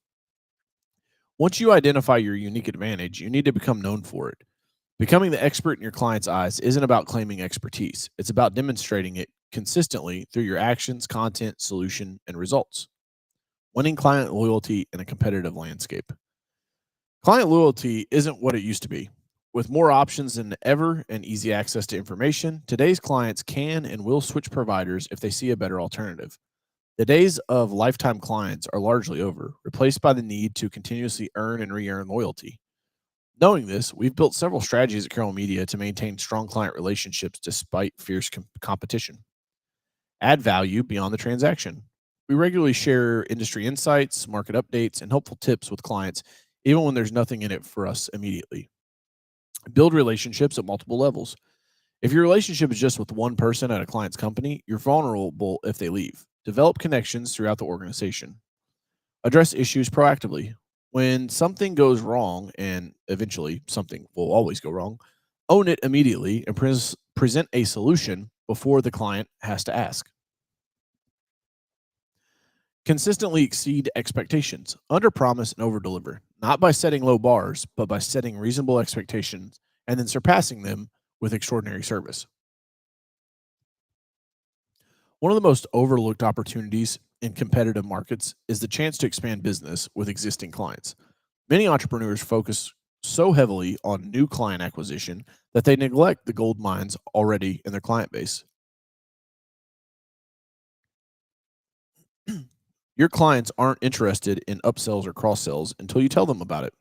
Once you identify your unique advantage, you need to become known for it. Becoming the expert in your client's eyes isn't about claiming expertise. It's about demonstrating it consistently through your actions, content, solution, and results. Winning client loyalty in a competitive landscape. Client loyalty isn't what it used to be. With more options than ever and easy access to information, today's clients can and will switch providers if they see a better alternative. The days of lifetime clients are largely over, replaced by the need to continuously earn and re-earn loyalty. Knowing this, we've built several strategies at Carroll Media to maintain strong client relationships despite fierce competition. Add value beyond the transaction. We regularly share industry insights, market updates, and helpful tips with clients, even when there's nothing in it for us immediately. Build relationships at multiple levels. If your relationship is just with one person at a client's company, you're vulnerable if they leave. Develop connections throughout the organization. Address issues proactively. When something goes wrong, and eventually something will always go wrong, own it immediately and present a solution before the client has to ask. Consistently exceed expectations. Underpromise and overdeliver, not by setting low bars, but by setting reasonable expectations and then surpassing them with extraordinary service. One of the most overlooked opportunities in competitive markets is the chance to expand business with existing clients. Many entrepreneurs focus so heavily on new client acquisition that they neglect the gold mines already in their client base. Your clients aren't interested in upsells or cross sells until you tell them about it.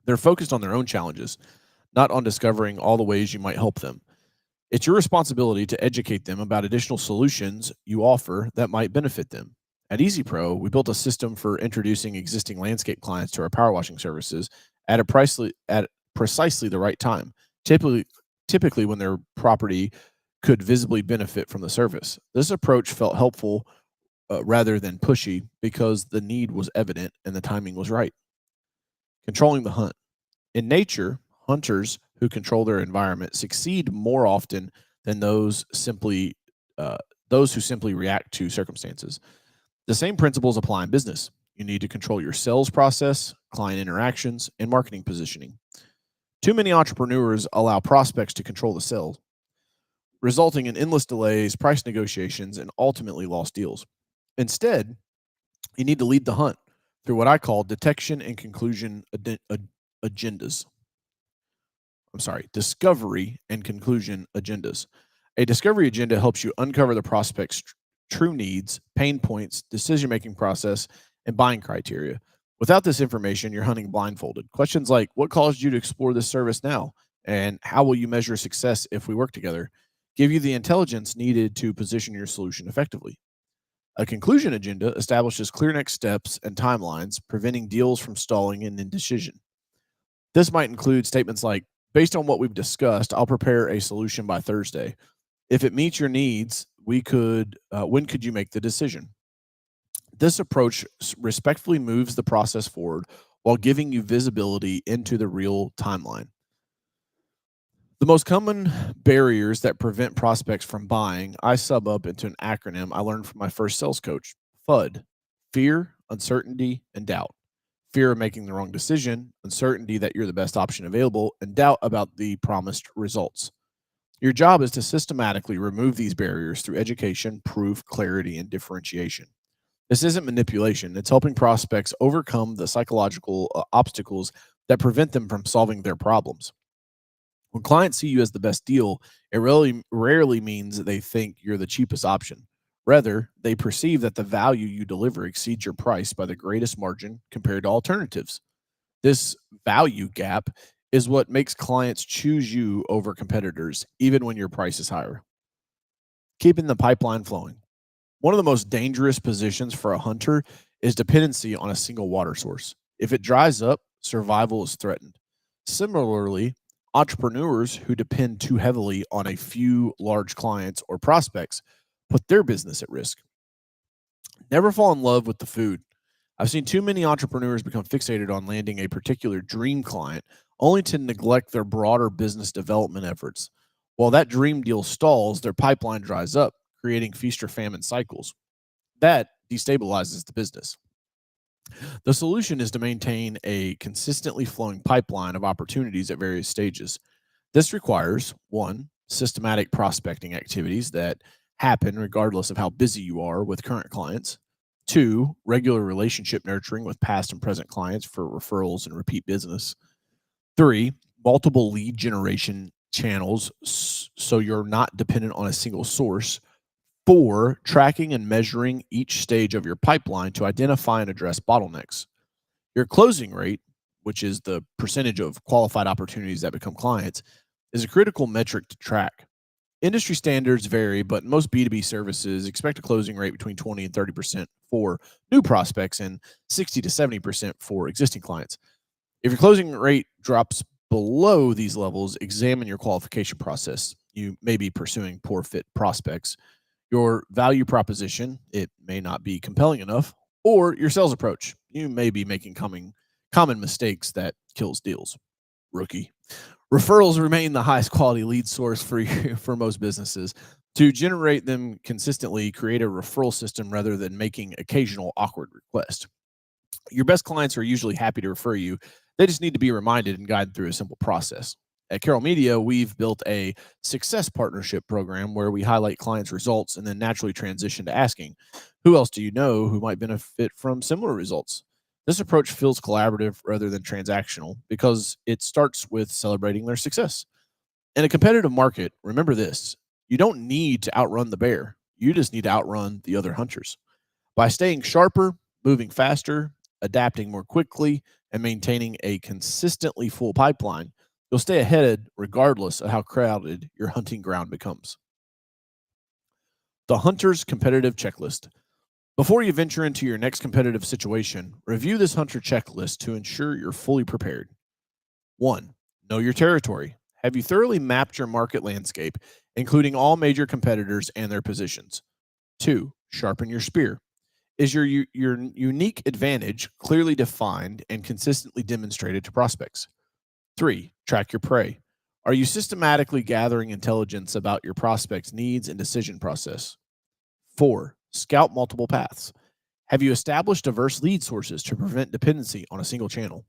They're focused on their own challenges, not on discovering all the ways you might help them. It's your responsibility to educate them about additional solutions you offer that might benefit them. At Easy Pro, we built a system for introducing existing landscape clients to our power washing services at precisely the right time, typically typically when their property could visibly benefit from the service. This approach felt helpful rather than pushy because the need was evident and the timing was right. Controlling the hunt. In nature, hunters who control their environment succeed more often than uh, those who simply react to circumstances. The same principles apply in business. You need to control your sales process, client interactions, and marketing positioning. Too many entrepreneurs allow prospects to control the sales, resulting in endless delays, price negotiations, and ultimately lost deals. Instead, you need to lead the hunt through what I call detection and conclusion agendas. I'm sorry, discovery and conclusion agendas. A discovery agenda helps you uncover the prospect's true needs, pain points, decision making process, and buying criteria. Without this information, you're hunting blindfolded. Questions like, what caused you to explore this service now? And how will you measure success if we work together? Give you the intelligence needed to position your solution effectively. A conclusion agenda establishes clear next steps and timelines, preventing deals from stalling and indecision. This might include statements like, based on what we've discussed, I'll prepare a solution by Thursday. If it meets your needs, when could you make the decision? This approach respectfully moves the process forward while giving you visibility into the real timeline. The most common barriers that prevent prospects from buying, I sum up into an acronym I learned from my first sales coach: FUD, fear, uncertainty, and doubt. Fear of making the wrong decision, uncertainty that you're the best option available, and doubt about the promised results. Your job is to systematically remove these barriers through education, proof, clarity, and differentiation. This isn't manipulation, it's helping prospects overcome the psychological obstacles that prevent them from solving their problems. When clients see you as the best deal, it really rarely means that they think you're the cheapest option. Rather, they perceive that the value you deliver exceeds your price by the greatest margin compared to alternatives. This value gap is what makes clients choose you over competitors, even when your price is higher. Keeping the pipeline flowing. One of the most dangerous positions for a hunter is dependency on a single water source. If it dries up, survival is threatened. Similarly, entrepreneurs who depend too heavily on a few large clients or prospects put their business at risk. Never fall in love with the food. I've seen too many entrepreneurs become fixated on landing a particular dream client only to neglect their broader business development efforts. While that dream deal stalls, their pipeline dries up, creating feast or famine cycles. That destabilizes the business. The solution is to maintain a consistently flowing pipeline of opportunities at various stages. This requires one, systematic prospecting activities that happen regardless of how busy you are with current clients. Two, regular relationship nurturing with past and present clients for referrals and repeat business. Three, multiple lead generation channels so you're not dependent on a single source. Four, tracking and measuring each stage of your pipeline to identify and address bottlenecks. Your closing rate, which is the percentage of qualified opportunities that become clients, is a critical metric to track. Industry standards vary, but most B2B services expect a closing rate between 20 and 30% for new prospects and 60 to 70% for existing clients. If your closing rate drops below these levels, examine your qualification process. You may be pursuing poor fit prospects. Your value proposition, it may not be compelling enough, or your sales approach. You may be making common mistakes that kills deals. Rookie. Referrals remain the highest quality lead source for most businesses. To generate them consistently, create a referral system rather than making occasional awkward requests. Your best clients are usually happy to refer you. They just need to be reminded and guided through a simple process. At Carroll Media, we've built a success partnership program where we highlight clients' results and then naturally transition to asking, who else do you know who might benefit from similar results? This approach feels collaborative rather than transactional because it starts with celebrating their success. In a competitive market, remember this: you don't need to outrun the bear, you just need to outrun the other hunters. By staying sharper, moving faster, adapting more quickly, and maintaining a consistently full pipeline, you'll stay ahead regardless of how crowded your hunting ground becomes. The Hunter's Competitive Checklist. Before you venture into your next competitive situation, review this Hunter checklist to ensure you're fully prepared. 1. Know your territory. Have you thoroughly mapped your market landscape, including all major competitors and their positions? 2. Sharpen your spear. Is your unique advantage clearly defined and consistently demonstrated to prospects? 3. Track your prey. Are you systematically gathering intelligence about your prospects' needs and decision process? 4. Scout multiple paths. Have you established diverse lead sources to prevent dependency on a single channel?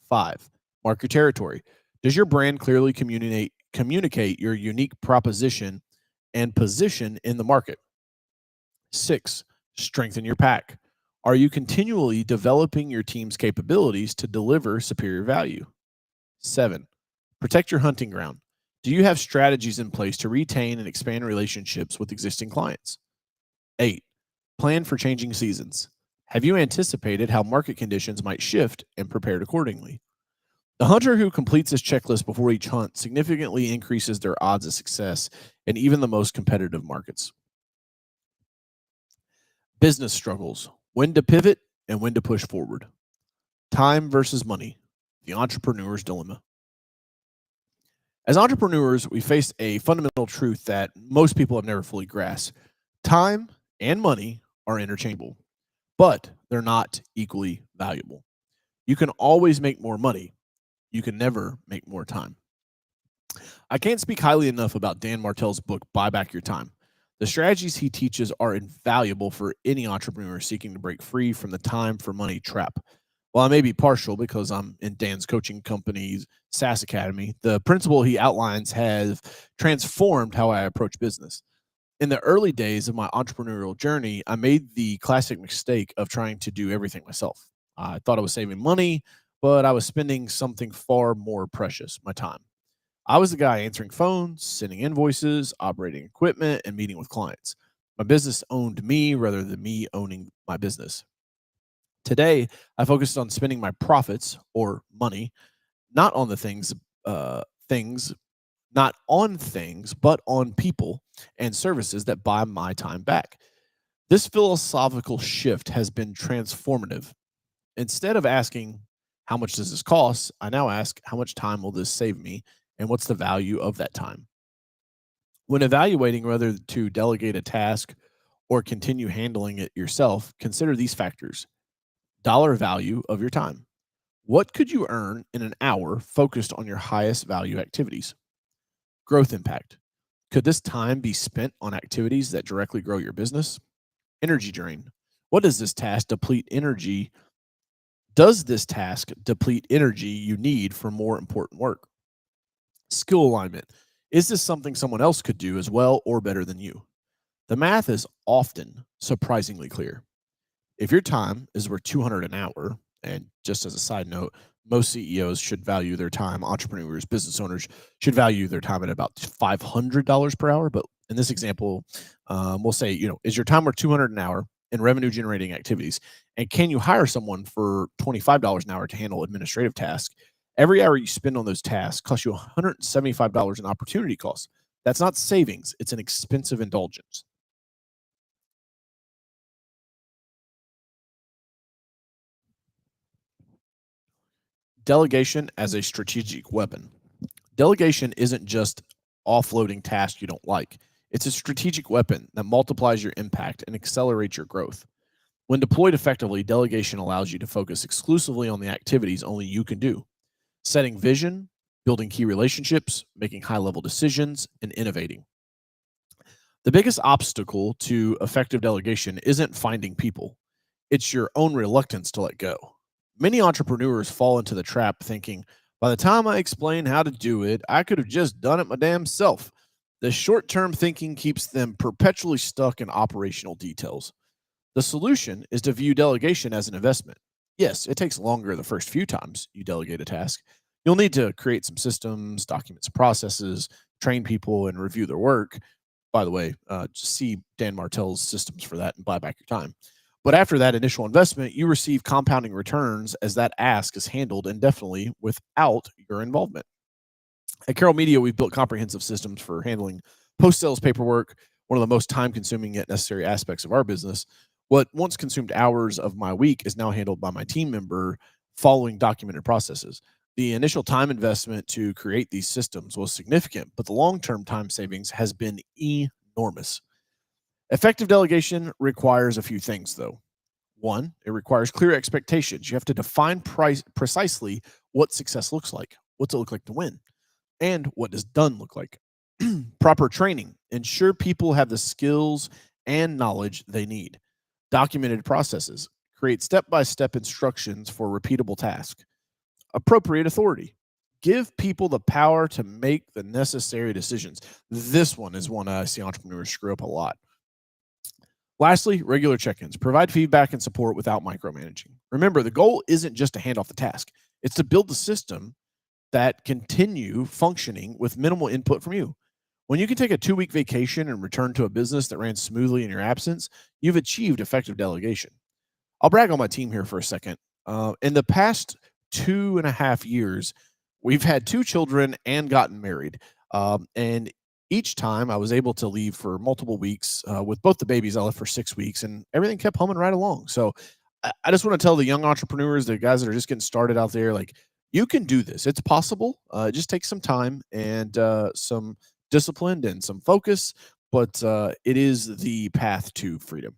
5. Mark your territory. Does your brand clearly communicate your unique proposition and position in the market? 6. Strengthen your pack. Are you continually developing your team's capabilities to deliver superior value? 7. Protect your hunting ground. Do you have strategies in place to retain and expand relationships with existing clients? 8. Plan for changing seasons. Have you anticipated how market conditions might shift and prepared accordingly? The hunter who completes this checklist before each hunt significantly increases their odds of success in even the most competitive markets. Business struggles: when to pivot and when to push forward. Time versus money, the entrepreneur's dilemma. As entrepreneurs, we face a fundamental truth that most people have never fully grasped. Time and money are interchangeable, but they're not equally valuable. You can always make more money. You can never make more time. I can't speak highly enough about Dan Martell's book, Buy Back Your Time. The strategies he teaches are invaluable for any entrepreneur seeking to break free from the time for money trap. While I may be partial because I'm in Dan's coaching company's SaaS Academy, the principle he outlines have transformed how I approach business. In the early days of my entrepreneurial journey, I made the classic mistake of trying to do everything myself. I thought I was saving money, but I was spending something far more precious: my time. I was the guy answering phones, sending invoices, operating equipment, and meeting with clients. My business owned me rather than me owning my business. Today, I focused on spending my profits or money not on the things, not on things, but on people and services that buy my time back. This philosophical shift has been transformative. Instead of asking, how much does this cost? I now ask, how much time will this save me? And what's the value of that time? When evaluating whether to delegate a task or continue handling it yourself, consider these factors: dollar value of your time. What could you earn in an hour focused on your highest value activities? Growth impact. Could this time be spent on activities that directly grow your business? Energy drain. What does this task deplete energy? Does this task deplete energy you need for more important work? Skill alignment. Is this something someone else could do as well or better than you? The math is often surprisingly clear. If your time is worth 200 an hour, and just as a side note, most CEOs should value their time, entrepreneurs, business owners should value their time at about $500 per hour. But in this example, we'll say, is your time worth 200 an hour in revenue generating activities? And can you hire someone for $25 an hour to handle administrative tasks? Every hour you spend on those tasks costs you $175 in opportunity costs. That's not savings, it's an expensive indulgence. Delegation as a strategic weapon. Delegation isn't just offloading tasks you don't like. It's a strategic weapon that multiplies your impact and accelerates your growth. When deployed effectively, delegation allows you to focus exclusively on the activities only you can do: setting vision, building key relationships, making high-level decisions, and innovating. The biggest obstacle to effective delegation isn't finding people. It's your own reluctance to let go. Many entrepreneurs fall into the trap thinking, By the time I explain how to do it, I could have just done it my damn self. The short term thinking keeps them perpetually stuck in operational details. The solution is to view delegation as an investment. Yes, it takes longer the first few times you delegate a task. You'll need to create some systems, document some processes, train people, and review their work. By the way, just see Dan Martell's systems for that and buy back your time. But after that initial investment, you receive compounding returns as that ask is handled indefinitely without your involvement. At Carroll Media, we've built comprehensive systems for handling post sales paperwork, one of the most time consuming yet necessary aspects of our business. What once consumed hours of my week is now handled by my team member following documented processes. The initial time investment to create these systems was significant, but the long term time savings has been enormous. Effective delegation requires a few things, though. One, it requires clear expectations. You have to define precisely what success looks like. What's it look like to win? And what does done look like? Proper training. Ensure people have the skills and knowledge they need. Documented processes. Create step by step instructions for repeatable tasks. Appropriate authority. Give people the power to make the necessary decisions. This one is one I see entrepreneurs screw up a lot. Lastly, regular check-ins. Provide feedback and support without micromanaging. Remember, the goal isn't just to hand off the task. It's to build the system that continue functioning with minimal input from you. When you can take a 2-week vacation and return to a business that ran smoothly in your absence, you've achieved effective delegation. I'll brag on my team here for a second. In the past 2.5 years, we've had 2 children and gotten married. And each time I was able to leave for multiple weeks. With both the babies, I left for 6 weeks and everything kept humming right along. So I just want to tell the young entrepreneurs, the guys that are just getting started out there, like, you can do this. It's possible. It just takes some time and some discipline and some focus, but it is the path to freedom.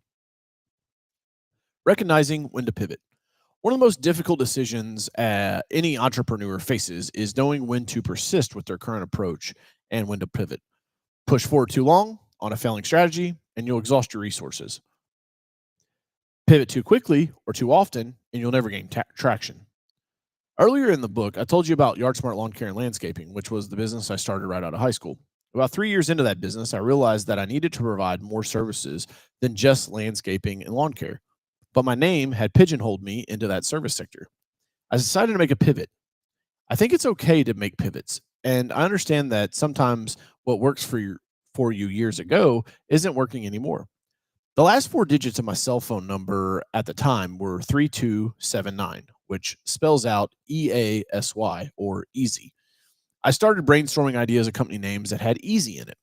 Recognizing when to pivot. One of the most difficult decisions any entrepreneur faces is knowing when to persist with their current approach and when to pivot. Push forward too long on a failing strategy, and you'll exhaust your resources. Pivot too quickly or too often, and you'll never gain traction. Earlier in the book, I told you about Yard Smart Lawn Care and Landscaping, which was the business I started right out of high school. About 3 years into that business, I realized that I needed to provide more services than just landscaping and lawn care. But my name had pigeonholed me into that service sector. I decided to make a pivot. I think it's okay to make pivots, and I understand that sometimes what works for you years ago isn't working anymore. The last 4 digits of my cell phone number at the time were 3279, which spells out EASY, or easy. I started brainstorming ideas of company names that had easy in it.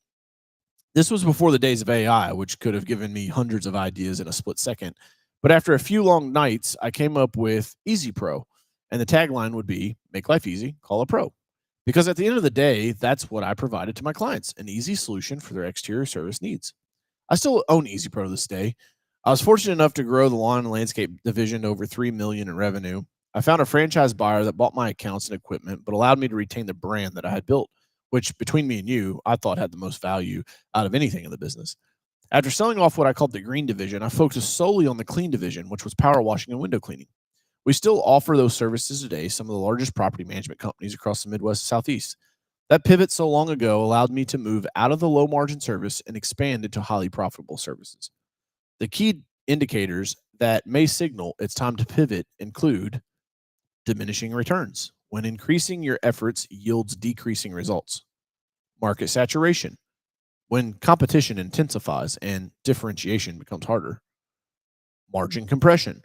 This was before the days of AI, which could have given me hundreds of ideas in a split second. But after a few long nights, I came up with Easy Pro, and the tagline would be, "Make life easy, call a pro." Because at the end of the day, that's what I provided to my clients, an easy solution for their exterior service needs. I still own Easy Pro to this day. I was fortunate enough to grow the lawn and landscape division to over $3 million in revenue. I found a franchise buyer that bought my accounts and equipment, but allowed me to retain the brand that I had built, which between me and you, I thought had the most value out of anything in the business. After selling off what I called the green division, I focused solely on the clean division, which was power washing and window cleaning. We still offer those services today, some of the largest property management companies across the Midwest and Southeast. That pivot so long ago allowed me to move out of the low margin service and expand into highly profitable services. The key indicators that may signal it's time to pivot include diminishing returns, when increasing your efforts yields decreasing results; market saturation, when competition intensifies and differentiation becomes harder; margin compression,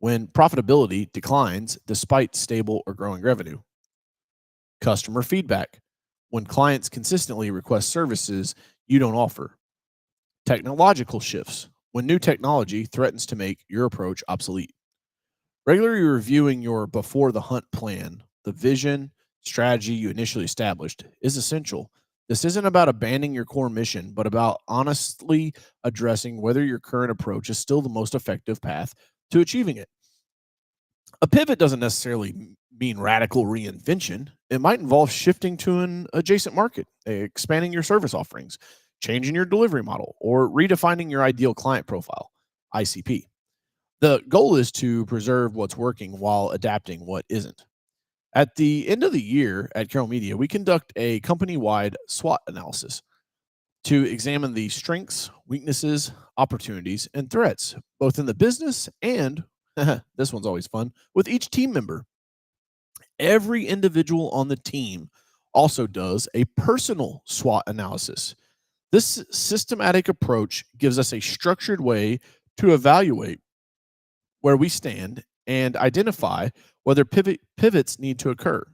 when profitability declines despite stable or growing revenue; customer feedback, when clients consistently request services you don't offer; technological shifts, when new technology threatens to make your approach obsolete. Regularly reviewing your before the hunt plan, the vision, strategy you initially established, is essential. This isn't about abandoning your core mission, but about honestly addressing whether your current approach is still the most effective path to achieving it. A pivot doesn't necessarily mean radical reinvention. It might involve shifting to an adjacent market, expanding your service offerings, changing your delivery model, or redefining your ideal client profile, ICP. The goal is to preserve what's working while adapting what isn't. At the end of the year at Carroll Media, we conduct a company wide SWOT analysis to examine the strengths, weaknesses, opportunities, and threats, both in the business and this one's always fun with each team member. Every individual on the team also does a personal SWOT analysis. This systematic approach gives us a structured way to evaluate where we stand and identify whether pivots need to occur,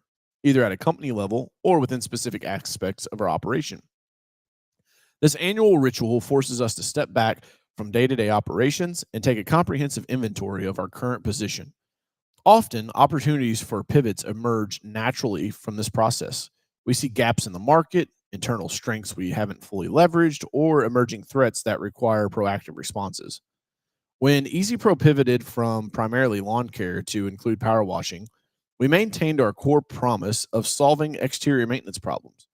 either at a company level or within specific aspects of our operation. This annual ritual forces us to step back from day to day operations and take a comprehensive inventory of our current position. Often, opportunities for pivots emerge naturally from this process. We see gaps in the market, internal strengths we haven't fully leveraged, or emerging threats that require proactive responses. When EasyPro pivoted from primarily lawn care to include power washing, we maintained our core promise of solving exterior maintenance problems.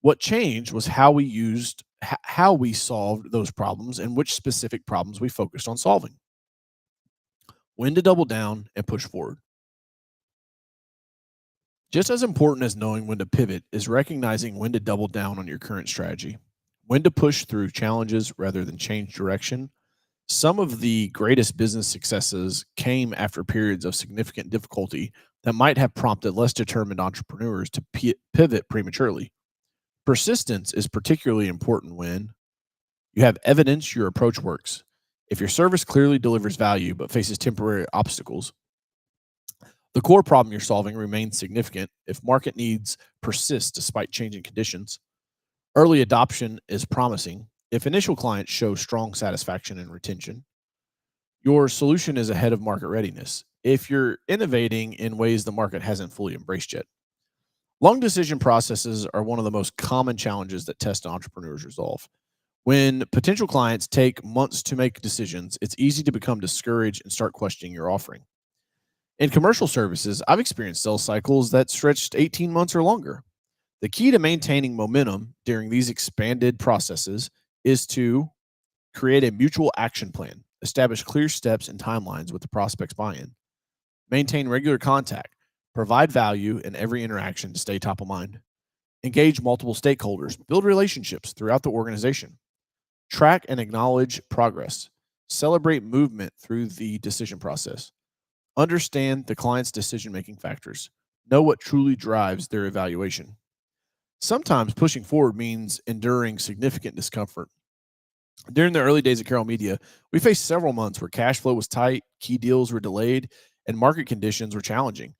What changed was how we solved those problems and which specific problems we focused on solving. When to double down and push forward. Just as important as knowing when to pivot is recognizing when to double down on your current strategy, when to push through challenges rather than change direction. Some of the greatest business successes came after periods of significant difficulty that might have prompted less determined entrepreneurs to pivot prematurely. Persistence is particularly important when you have evidence your approach works. If your service clearly delivers value but faces temporary obstacles, the core problem you're solving remains significant. If market needs persist despite changing conditions, early adoption is promising. If initial clients show strong satisfaction and retention, your solution is ahead of market readiness. If you're innovating in ways the market hasn't fully embraced yet, long decision processes are one of the most common challenges that test entrepreneurs' resolve. When potential clients take months to make decisions, it's easy to become discouraged and start questioning your offering. In commercial services, I've experienced sales cycles that stretched 18 months or longer. The key to maintaining momentum during these expanded processes is to create a mutual action plan, establish clear steps and timelines with the prospect's buy in, maintain regular contact, provide value in every interaction to stay top of mind, engage multiple stakeholders, build relationships throughout the organization, track and acknowledge progress, celebrate movement through the decision process, understand the client's decision making factors, know what truly drives their evaluation. Sometimes pushing forward means enduring significant discomfort. During the early days of Carroll Media, we faced several months where cash flow was tight, key deals were delayed, and market conditions were challenging.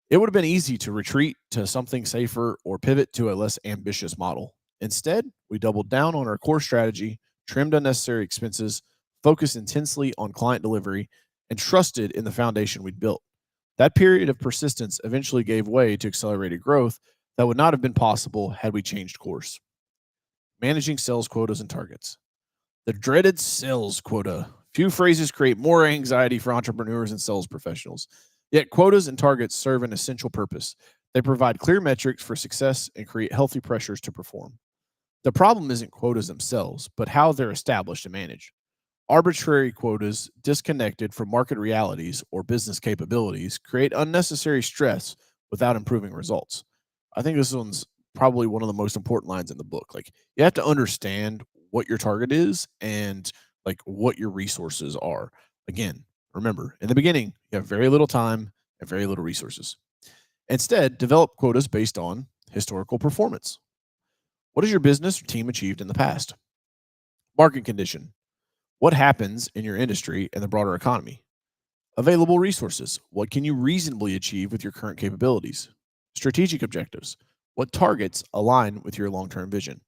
It would have been easy to retreat to something safer or pivot to a less ambitious model. Instead, we doubled down on our core strategy, trimmed unnecessary expenses, focused intensely on client delivery, and trusted in the foundation we'd built. That period of persistence eventually gave way to accelerated growth that would not have been possible had we changed course. Managing sales quotas and targets. The dreaded sales quota. Few phrases create more anxiety for entrepreneurs and sales professionals. Yet quotas and targets serve an essential purpose. They provide clear metrics for success and create healthy pressures to perform. The problem isn't quotas themselves, but how they're established and managed. Arbitrary quotas, disconnected from market realities or business capabilities, create unnecessary stress without improving results. I think this one's probably one of the most important lines in the book. Like, you have to understand what your target is and like what your resources are. Again, remember, in the beginning, you have very little time and very little resources. Instead, develop quotas based on historical performance. What has your business or team achieved in the past? Market condition. What happens in your industry and the broader economy? Available resources. What can you reasonably achieve with your current capabilities? Strategic objectives. What targets align with your long term vision?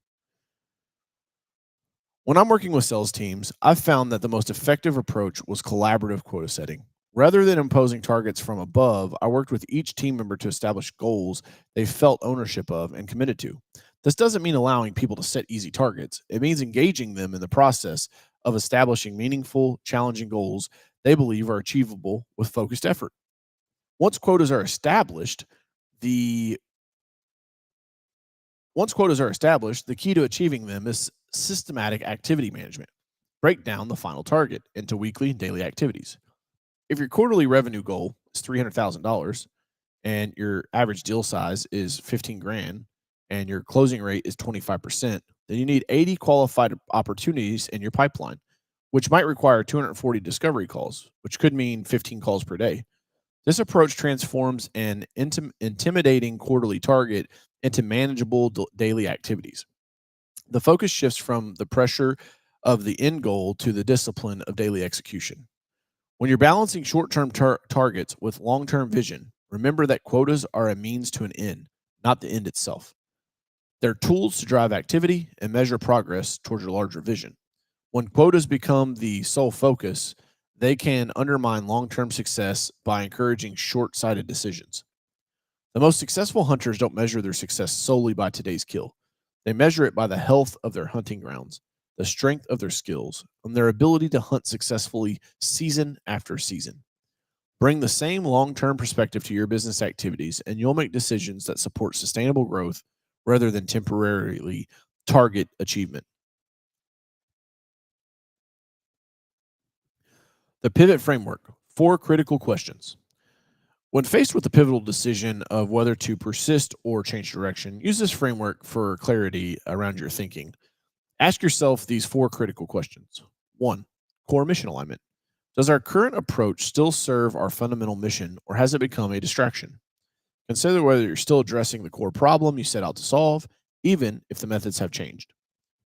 When I'm working with sales teams, I've found that the most effective approach was collaborative quota setting. Rather than imposing targets from above, I worked with each team member to establish goals they felt ownership of and committed to. This doesn't mean allowing people to set easy targets. It means engaging them in the process of establishing meaningful, challenging goals they believe are achievable with focused effort. Once quotas are established, the the key to achieving them is systematic activity management. Break down the final target into weekly and daily activities. If your quarterly revenue goal is $300,000, and your average deal size is 15 grand and your closing rate is 25%, then you need 80 qualified opportunities in your pipeline, which might require 240 discovery calls, which could mean 15 calls per day. This approach transforms an intimidating quarterly target into manageable daily activities. The focus shifts from the pressure of the end goal to the discipline of daily execution. When you're balancing short term targets with long term vision, remember that quotas are a means to an end, not the end itself. They're tools to drive activity and measure progress towards your larger vision. When quotas become the sole focus, they can undermine long term success by encouraging short sighted decisions. The most successful hunters don't measure their success solely by today's kill. They measure it by the health of their hunting grounds, the strength of their skills, and their ability to hunt successfully season after season. Bring the same long term perspective to your business activities, and you'll make decisions that support sustainable growth rather than temporarily target achievement. The pivot framework, 4 critical questions. When faced with the pivotal decision of whether to persist or change direction, use this framework for clarity around your thinking. Ask yourself these 4 critical questions. 1. Core mission alignment. Does our current approach still serve our fundamental mission, or has it become a distraction? Consider whether you're still addressing the core problem you set out to solve, even if the methods have changed.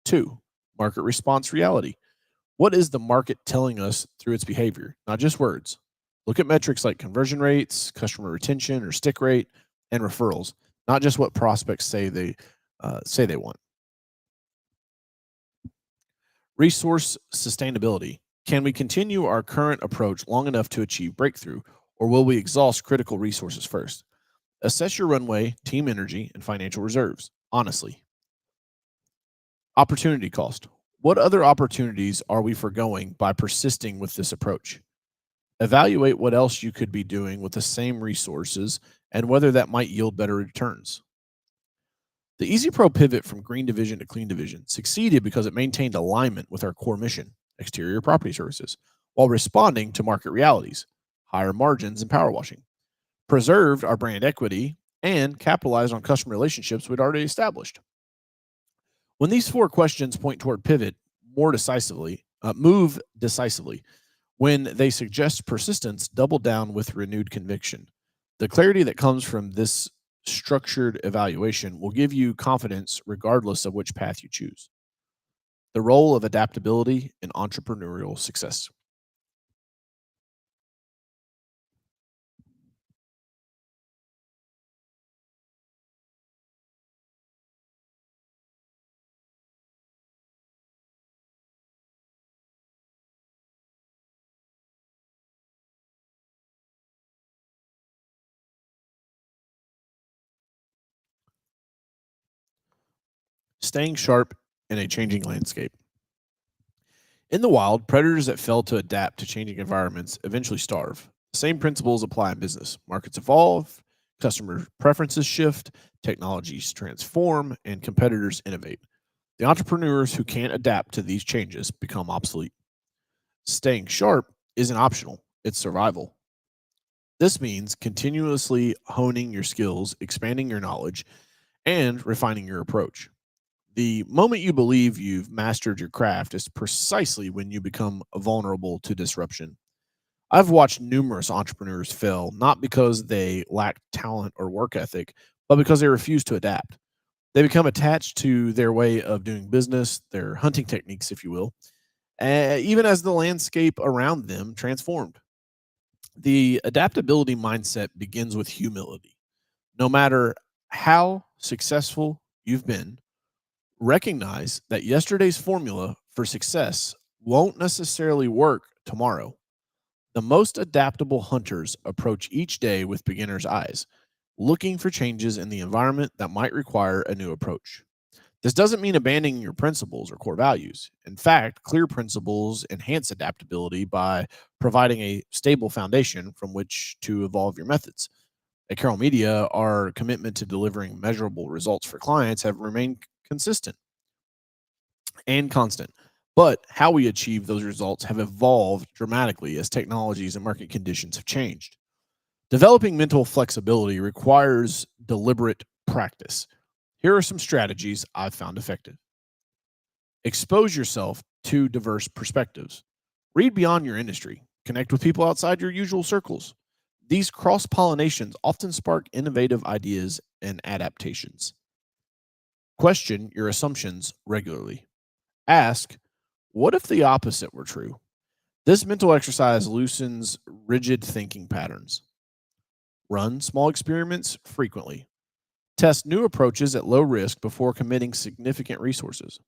2. Market response reality. What is the market telling us through its behavior, not just words? Look at metrics like conversion rates, customer retention or stick rate, and referrals, not just what prospects say they want. Resource sustainability. Can we continue our current approach long enough to achieve breakthrough, or will we exhaust critical resources first? Assess your runway, team energy, and financial reserves, honestly. Opportunity cost. What other opportunities are we foregoing by persisting with this approach? Evaluate what else you could be doing with the same resources and whether that might yield better returns. The Easy Pro pivot from green division to clean division succeeded because it maintained alignment with our core mission, exterior property services, while responding to market realities, higher margins and power washing, preserved our brand equity, and capitalized on customer relationships we'd already established. When these 4 questions point toward pivot move decisively. When they suggest persistence, double down with renewed conviction. The clarity that comes from this structured evaluation will give you confidence regardless of which path you choose. The role of adaptability in entrepreneurial success. Staying sharp in a changing landscape. In the wild, predators that fail to adapt to changing environments eventually starve. The same principles apply in business. Markets evolve, customer preferences shift, technologies transform, and competitors innovate. The entrepreneurs who can't adapt to these changes become obsolete. Staying sharp isn't optional, it's survival. This means continuously honing your skills, expanding your knowledge, and refining your approach. The moment you believe you've mastered your craft is precisely when you become vulnerable to disruption. I've watched numerous entrepreneurs fail not because they lack talent or work ethic, but because they refuse to adapt. They become attached to their way of doing business, their hunting techniques, if you will, even as the landscape around them transformed. The adaptability mindset begins with humility. No matter how successful you've been, recognize that yesterday's formula for success won't necessarily work tomorrow. The most adaptable hunters approach each day with beginner's eyes, looking for changes in the environment that might require a new approach. This doesn't mean abandoning your principles or core values. In fact, clear principles enhance adaptability by providing a stable foundation from which to evolve your methods. At Carroll Media, our commitment to delivering measurable results for clients have remained consistent and constant. But how we achieve those results have evolved dramatically as technologies and market conditions have changed. Developing mental flexibility requires deliberate practice. Here are some strategies I've found effective. Expose yourself to diverse perspectives. Read beyond your industry. Connect with people outside your usual circles. These cross pollinations often spark innovative ideas and adaptations. Question your assumptions regularly. Ask, what if the opposite were true? This mental exercise loosens rigid thinking patterns. Run small experiments frequently. Test new approaches at low risk before committing significant resources.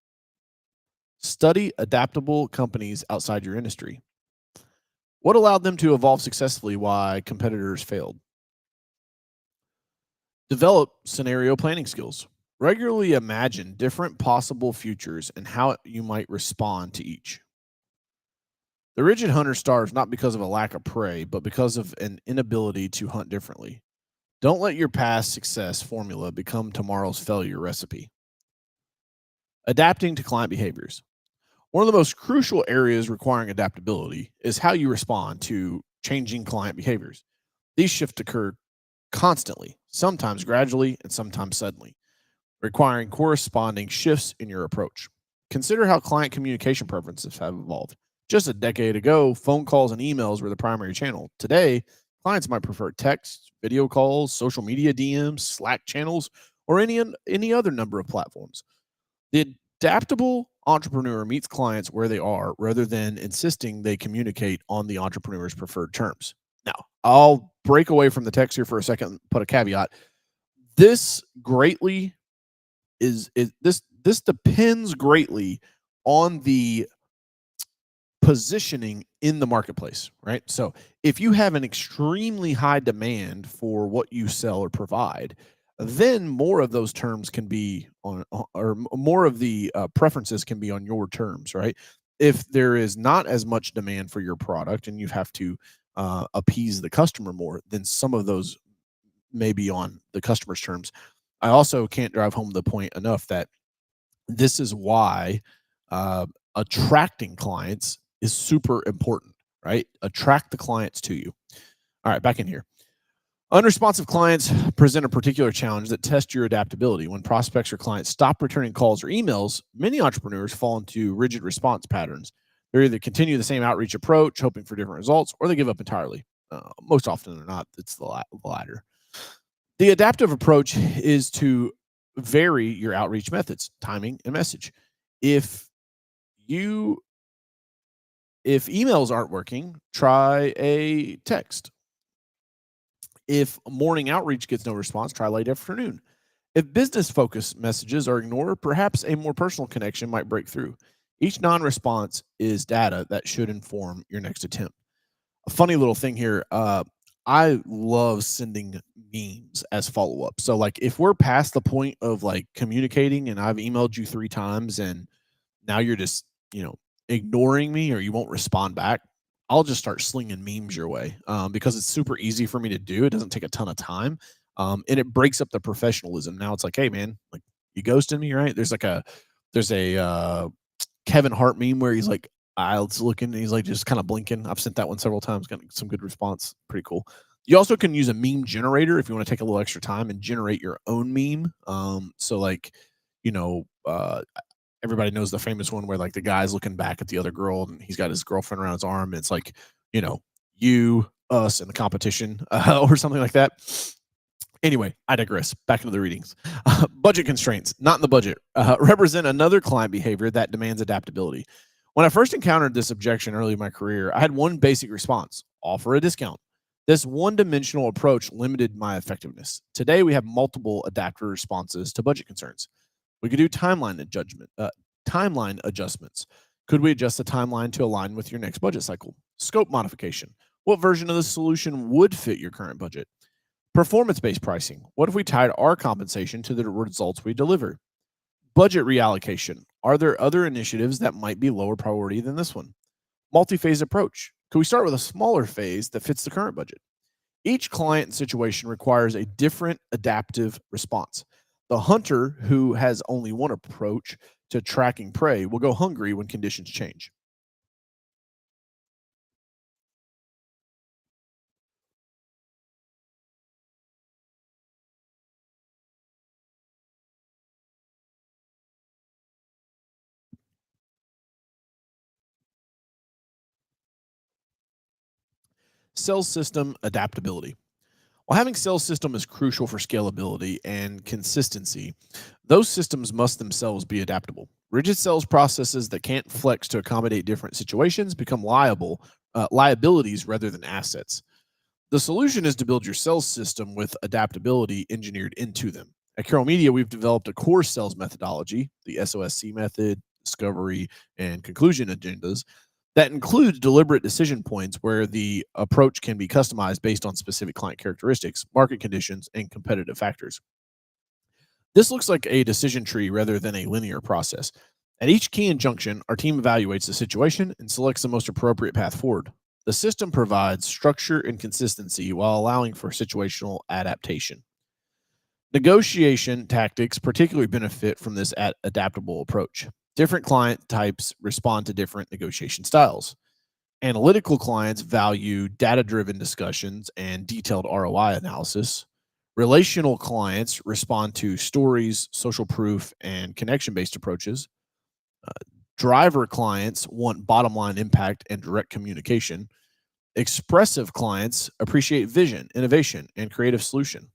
Study adaptable companies outside your industry. What allowed them to evolve successfully while competitors failed? Develop scenario planning skills. Regularly imagine different possible futures and how you might respond to each. The rigid hunter starves not because of a lack of prey, but because of an inability to hunt differently. Don't let your past success formula become tomorrow's failure recipe. Adapting to client behaviors. One of the most crucial areas requiring adaptability is how you respond to changing client behaviors. These shifts occur constantly, sometimes gradually and sometimes suddenly, requiring corresponding shifts in your approach. Consider how client communication preferences have evolved. Just a decade ago, phone calls and emails were the primary channel. Today, clients might prefer text, video calls, social media DMs, Slack channels, or any other number of platforms. The adaptable entrepreneur meets clients where they are rather than insisting they communicate on the entrepreneur's preferred terms. Now, I'll break away from the text here for a second and put a caveat. This greatly this depends greatly on the positioning in the marketplace, right? So if you have an extremely high demand for what you sell or provide, then more of those terms can be or more of the preferences can be on your terms, right? If there is not as much demand for your product and you have to appease the customer more, then some of those may be on the customer's terms. I also can't drive home the point enough that this is why attracting clients is super important, right? Attract the clients to you. All right, back in here. Unresponsive clients present a particular challenge that tests your adaptability. When prospects or clients stop returning calls or emails, many entrepreneurs fall into rigid response patterns. They either continue the same outreach approach, hoping for different results, or they give up entirely. Most often than not, it's the latter. The adaptive approach is to vary your outreach methods, timing, and message. If you if emails aren't working, try a text. If morning outreach gets no response, try late afternoon. If business focused messages are ignored, perhaps a more personal connection might break through. Each non response is data that should inform your next attempt. A funny little thing here. I love sending memes as follow up. So, like, if we're past the point of like communicating and I've emailed you 3 times and now you're just, ignoring me or you won't respond back, I'll just start slinging memes your way because it's super easy for me to do. It doesn't take a ton of time. And it breaks up the professionalism. Now it's like, hey, man, like you ghosted me, right? There's a Kevin Hart meme where he's like, eyes looking and he's like just kind of blinking. I've sent that one several times, got some good response. Pretty cool. You also can use a meme generator if you want to take a little extra time and generate your own meme. So like, you know, everybody knows the famous one where like the guy's looking back at the other girl and he's got his girlfriend around his arm. And it's like, you, us, and the competition or something like that. Anyway, I digress. Back into the readings. Budget constraints, not in the budget, represent another client behavior that demands adaptability. When I first encountered this objection early in my career, I had one basic response: offer a discount. This one dimensional approach limited my effectiveness. Today, we have multiple adaptive responses to budget concerns. We could do timeline adjustments. Could we adjust the timeline to align with your next budget cycle? Scope modification. What version of the solution would fit your current budget? Performance-based pricing. What if we tied our compensation to the results we deliver? Budget reallocation. Are there other initiatives that might be lower priority than this one? Multi-phase approach. Could we start with a smaller phase that fits the current budget? Each client and situation requires a different adaptive response. The hunter who has only one approach to tracking prey will go hungry when conditions change. Sales system adaptability. While having sales system is crucial for scalability and consistency, those systems must themselves be adaptable. Rigid sales processes that can't flex to accommodate different situations become liabilities rather than assets. The solution is to build your sales system with adaptability engineered into them. At Carroll Media, we've developed a core sales methodology, the SOSC method, discovery, and conclusion agendas that includes deliberate decision points where the approach can be customized based on specific client characteristics, market conditions, and competitive factors. This looks like a decision tree rather than a linear process. At each key injunction, our team evaluates the situation and selects the most appropriate path forward. The system provides structure and consistency while allowing for situational adaptation. Negotiation tactics particularly benefit from this adaptable approach. Different client types respond to different negotiation styles. Analytical clients value data driven discussions and detailed ROI analysis. Relational clients respond to stories, social proof, and connection based approaches. Driver clients want bottom line impact and direct communication. Expressive clients appreciate vision, innovation, and creative solution.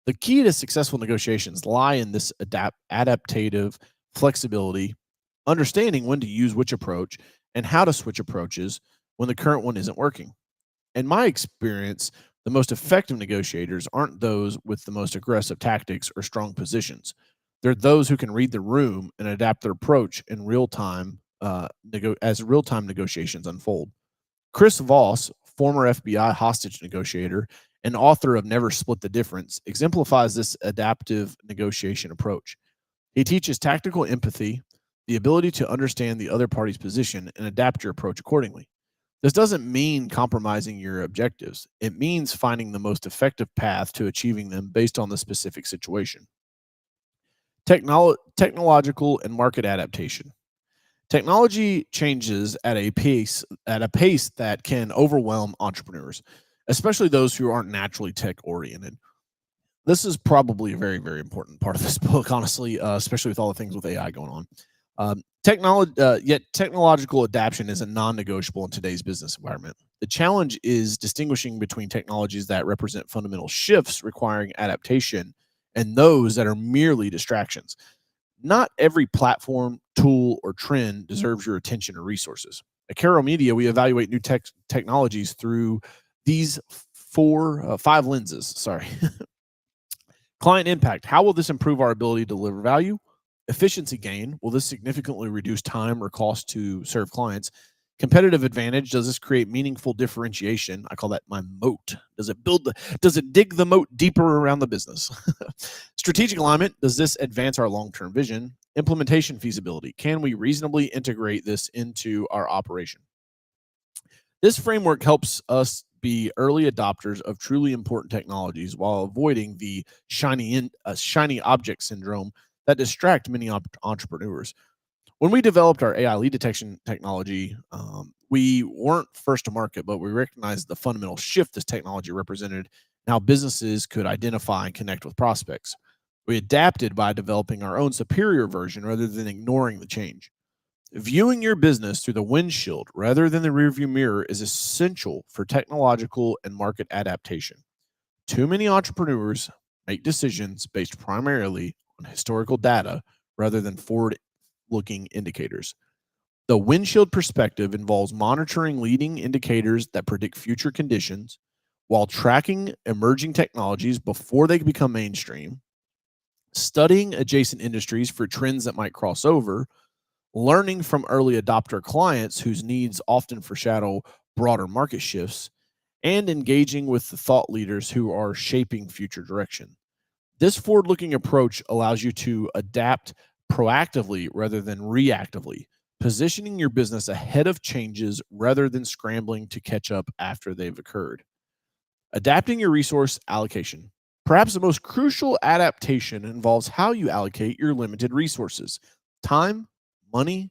The key to successful negotiations lie in this adaptive flexibility, understanding when to use which approach and how to switch approaches when the current one isn't working. In my experience, the most effective negotiators aren't those with the most aggressive tactics or strong positions. They're those who can read the room and adapt their approach in real time as real time negotiations unfold. Chris Voss, former FBI hostage negotiator and author of Never Split the Difference, exemplifies this adaptive negotiation approach. He teaches tactical empathy, the ability to understand the other party's position and adapt your approach accordingly. This doesn't mean compromising your objectives. It means finding the most effective path to achieving them based on the specific situation. Technological and market adaptation. Technology changes at a pace that can overwhelm entrepreneurs, especially those who aren't naturally tech oriented. This is probably a very, very important part of this book, honestly, especially with all the things with AI going on. Yet technological adaptation is a non-negotiable in today's business environment. The challenge is distinguishing between technologies that represent fundamental shifts requiring adaptation and those that are merely distractions. Not every platform, tool, or trend deserves your attention or resources. At Carroll Media, we evaluate new technologies through these five lenses. Sorry. Client impact. How will this improve our ability to deliver value? Efficiency gain. Will this significantly reduce time or cost to serve clients? Competitive advantage. Does this create meaningful differentiation? I call that my moat. Does it dig the moat deeper around the business? Strategic alignment. Does this advance our long-term vision? Implementation feasibility. Can we reasonably integrate this into our operation? This framework helps us be early adopters of truly important technologies while avoiding the shiny object syndrome that distract many entrepreneurs. When we developed our AI lead detection technology, we weren't first to market, but we recognized the fundamental shift this technology represented and how businesses could identify and connect with prospects. We adapted by developing our own superior version rather than ignoring the change. Viewing your business through the windshield rather than the rearview mirror is essential for technological and market adaptation. Too many entrepreneurs make decisions based primarily on historical data rather than forward-looking indicators. The windshield perspective involves monitoring leading indicators that predict future conditions while tracking emerging technologies before they become mainstream, studying adjacent industries for trends that might cross over, learning from early adopter clients whose needs often foreshadow broader market shifts, and engaging with the thought leaders who are shaping future direction. This forward-looking approach allows you to adapt proactively rather than reactively, positioning your business ahead of changes rather than scrambling to catch up after they've occurred. Adapting your resource allocation. Perhaps the most crucial adaptation involves how you allocate your limited resources: time, money,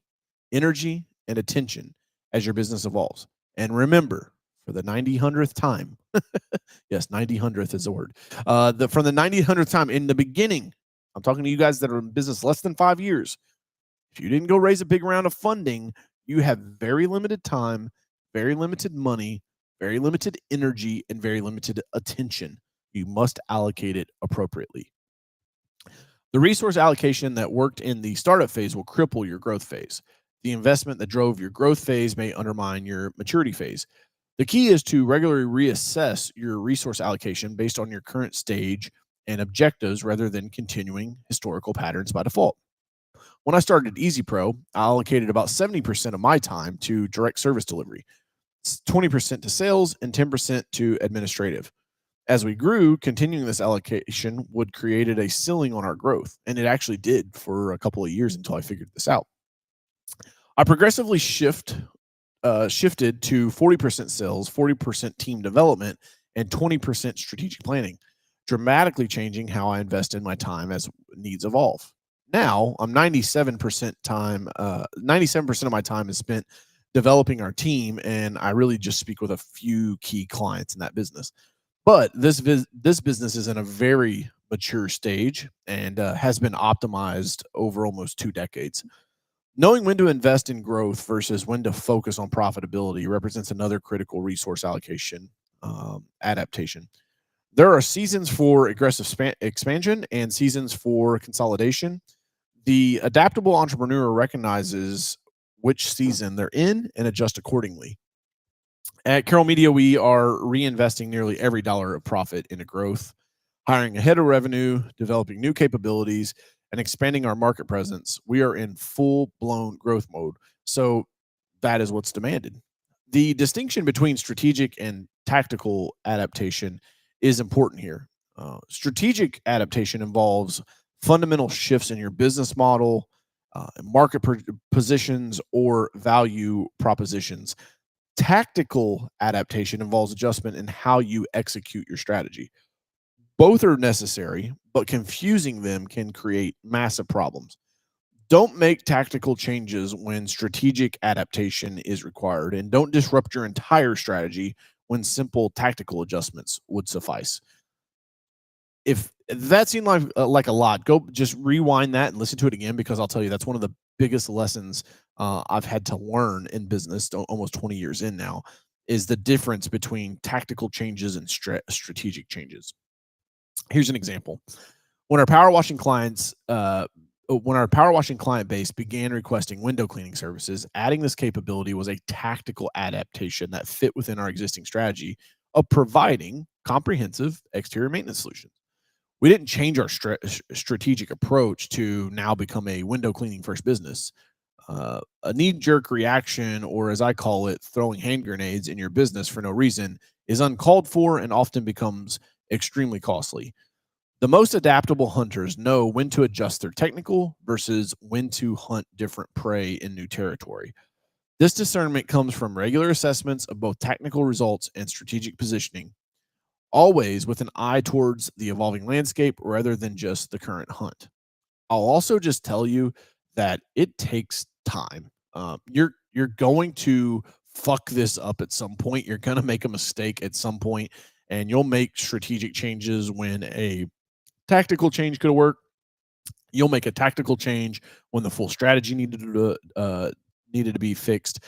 energy, and attention as your business evolves. And remember, for the 90-100th time, yes, 90-100th is the word. From the 90-100th time in the beginning, I'm talking to you guys that are in business less than 5 years. If you didn't go raise a big round of funding, you have very limited time, very limited money, very limited energy, and very limited attention. You must allocate it appropriately. The resource allocation that worked in the startup phase will cripple your growth phase. The investment that drove your growth phase may undermine your maturity phase. The key is to regularly reassess your resource allocation based on your current stage and objectives rather than continuing historical patterns by default. When I started Easy Pro, I allocated about 70% of my time to direct service delivery, 20% to sales, and 10% to administrative. As we grew, continuing this allocation would created a ceiling on our growth, and it actually did for a couple of years until I figured this out. I progressively shifted to 40% sales, 40% team development, and 20% strategic planning, dramatically changing how I invest in my time as needs evolve. Now I'm 97% of my time is spent developing our team, and I really just speak with a few key clients in that business. But this business is in a very mature stage and has been optimized over almost 2 decades. Knowing when to invest in growth versus when to focus on profitability represents another critical resource allocation adaptation. There are seasons for aggressive expansion and seasons for consolidation. The adaptable entrepreneur recognizes which season they're in and adjust accordingly. At Carroll Media, we are reinvesting nearly every dollar of profit into growth, hiring ahead of revenue, developing new capabilities, and expanding our market presence. We are in full blown growth mode. So that is what's demanded. The distinction between strategic and tactical adaptation is important here. Strategic adaptation involves fundamental shifts in your business model, market positions, or value propositions. Tactical adaptation involves adjustment in how you execute your strategy. Both are necessary, but confusing them can create massive problems. Don't make tactical changes when strategic adaptation is required, and don't disrupt your entire strategy when simple tactical adjustments would suffice. If that seemed like a lot, go just rewind that and listen to it again, because I'll tell you that's one of the biggest lessons I've had to learn in business, almost 20 years in now, is the difference between tactical changes and strategic changes. Here's an example. When our power washing clients, when our power washing client base began requesting window cleaning services, adding this capability was a tactical adaptation that fit within our existing strategy of providing comprehensive exterior maintenance solutions. We didn't change our strategic approach to now become a window cleaning first business. A knee-jerk reaction, or as I call it, throwing hand grenades in your business for no reason, is uncalled for and often becomes extremely costly. The most adaptable hunters know when to adjust their technical versus when to hunt different prey in new territory. This discernment comes from regular assessments of both technical results and strategic positioning, always with an eye towards the evolving landscape rather than just the current hunt. I'll also just tell you that it takes time. You're going to fuck this up at some point. You're going to make a mistake at some point, and you'll make strategic changes when a tactical change could work. You'll make a tactical change when the full strategy needed to be fixed.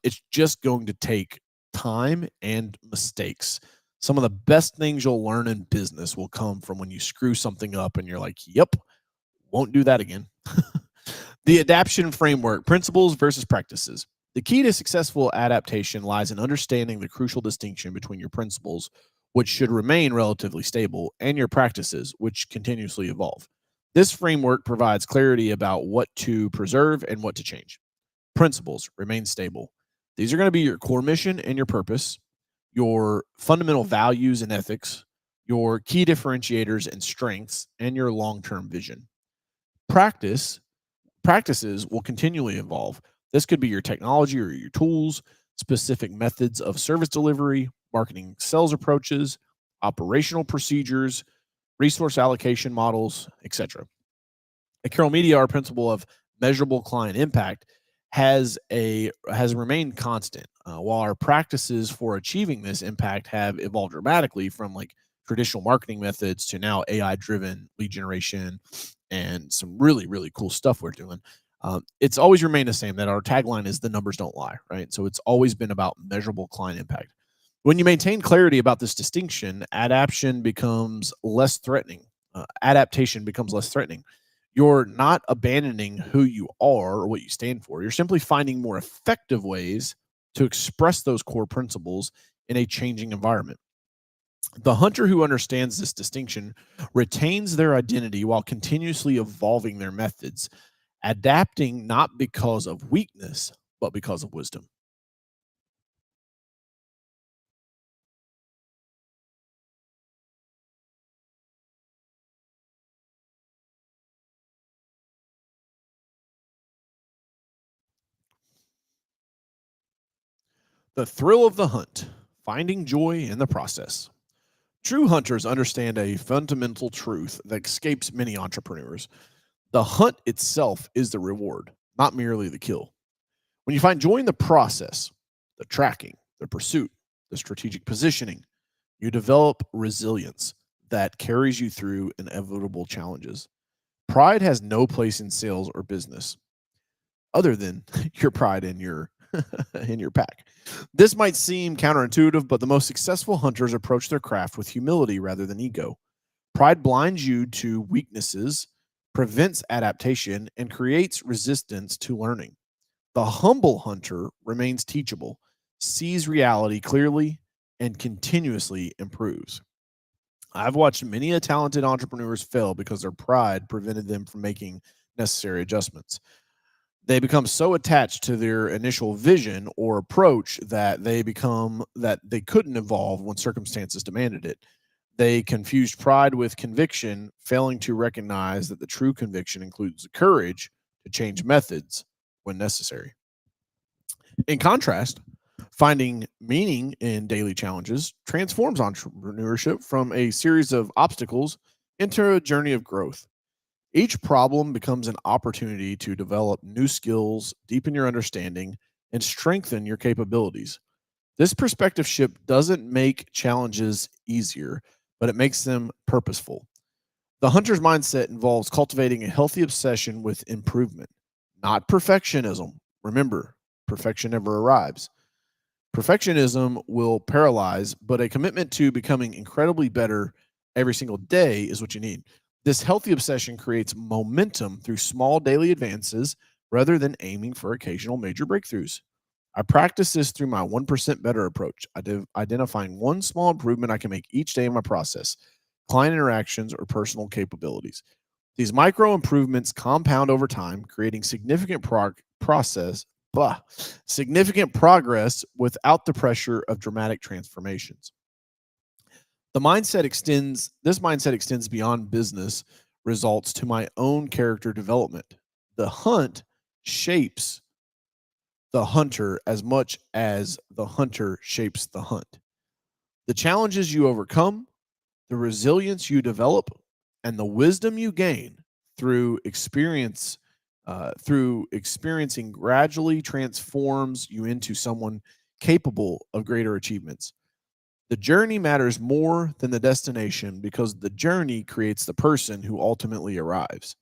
It's just going to take time and mistakes. Some of the best things you'll learn in business will come from when you screw something up and you're like, yep, won't do that again. The adaptation framework, principles versus practices. The key to successful adaptation lies in understanding the crucial distinction between your principles, which should remain relatively stable, and your practices, which continuously evolve. This framework provides clarity about what to preserve and what to change. Principles remain stable. These are going to be your core mission and your purpose, your fundamental values and ethics, your key differentiators and strengths, and your long-term vision. Practices will continually evolve. This could be your technology or your tools, specific methods of service delivery, marketing sales approaches, operational procedures, resource allocation models, etc. At Carroll Media, our principle of measurable client impact has remained constant, while our practices for achieving this impact have evolved dramatically from like traditional marketing methods to now AI-driven lead generation and some really, really cool stuff we're doing. It's always remained the same, that our tagline is the numbers don't lie, right? So it's always been about measurable client impact. When you maintain clarity about this distinction, adaptation becomes less threatening. Adaptation becomes less threatening. You're not abandoning who you are or what you stand for. You're simply finding more effective ways to express those core principles in a changing environment. The hunter who understands this distinction retains their identity while continuously evolving their methods, adapting not because of weakness, but because of wisdom. The thrill of the hunt, finding joy in the process. True hunters understand a fundamental truth that escapes many entrepreneurs. The hunt itself is the reward, not merely the kill. When you find joy in the process, the tracking, the pursuit, the strategic positioning, you develop resilience that carries you through inevitable challenges. Pride has no place in sales or business other than your pride in your in your pack. This might seem counterintuitive, but the most successful hunters approach their craft with humility rather than ego. Pride blinds you to weaknesses, prevents adaptation, and creates resistance to learning. The humble hunter remains teachable, sees reality clearly, and continuously improves. I've watched many a talented entrepreneurs fail because their pride prevented them from making necessary adjustments. They become so attached to their initial vision or approach that they couldn't evolve when circumstances demanded it. They confused pride with conviction, failing to recognize that the true conviction includes the courage to change methods when necessary. In contrast, finding meaning in daily challenges transforms entrepreneurship from a series of obstacles into a journey of growth. Each problem becomes an opportunity to develop new skills, deepen your understanding, and strengthen your capabilities. This perspective shift doesn't make challenges easier, but it makes them purposeful. The hunter's mindset involves cultivating a healthy obsession with improvement, not perfectionism. Remember, perfection never arrives. Perfectionism will paralyze, but a commitment to becoming incredibly better every single day is what you need. This healthy obsession creates momentum through small daily advances rather than aiming for occasional major breakthroughs. I practice this through my 1% better approach, identifying one small improvement I can make each day in my process, client interactions, or personal capabilities. These micro improvements compound over time, creating blah, significant progress without the pressure of dramatic transformations. This mindset extends beyond business results to my own character development. The hunt shapes the hunter as much as the hunter shapes the hunt. The challenges you overcome, the resilience you develop, and the wisdom you gain through experiencing gradually transforms you into someone capable of greater achievements. The journey matters more than the destination because the journey creates the person who ultimately arrives.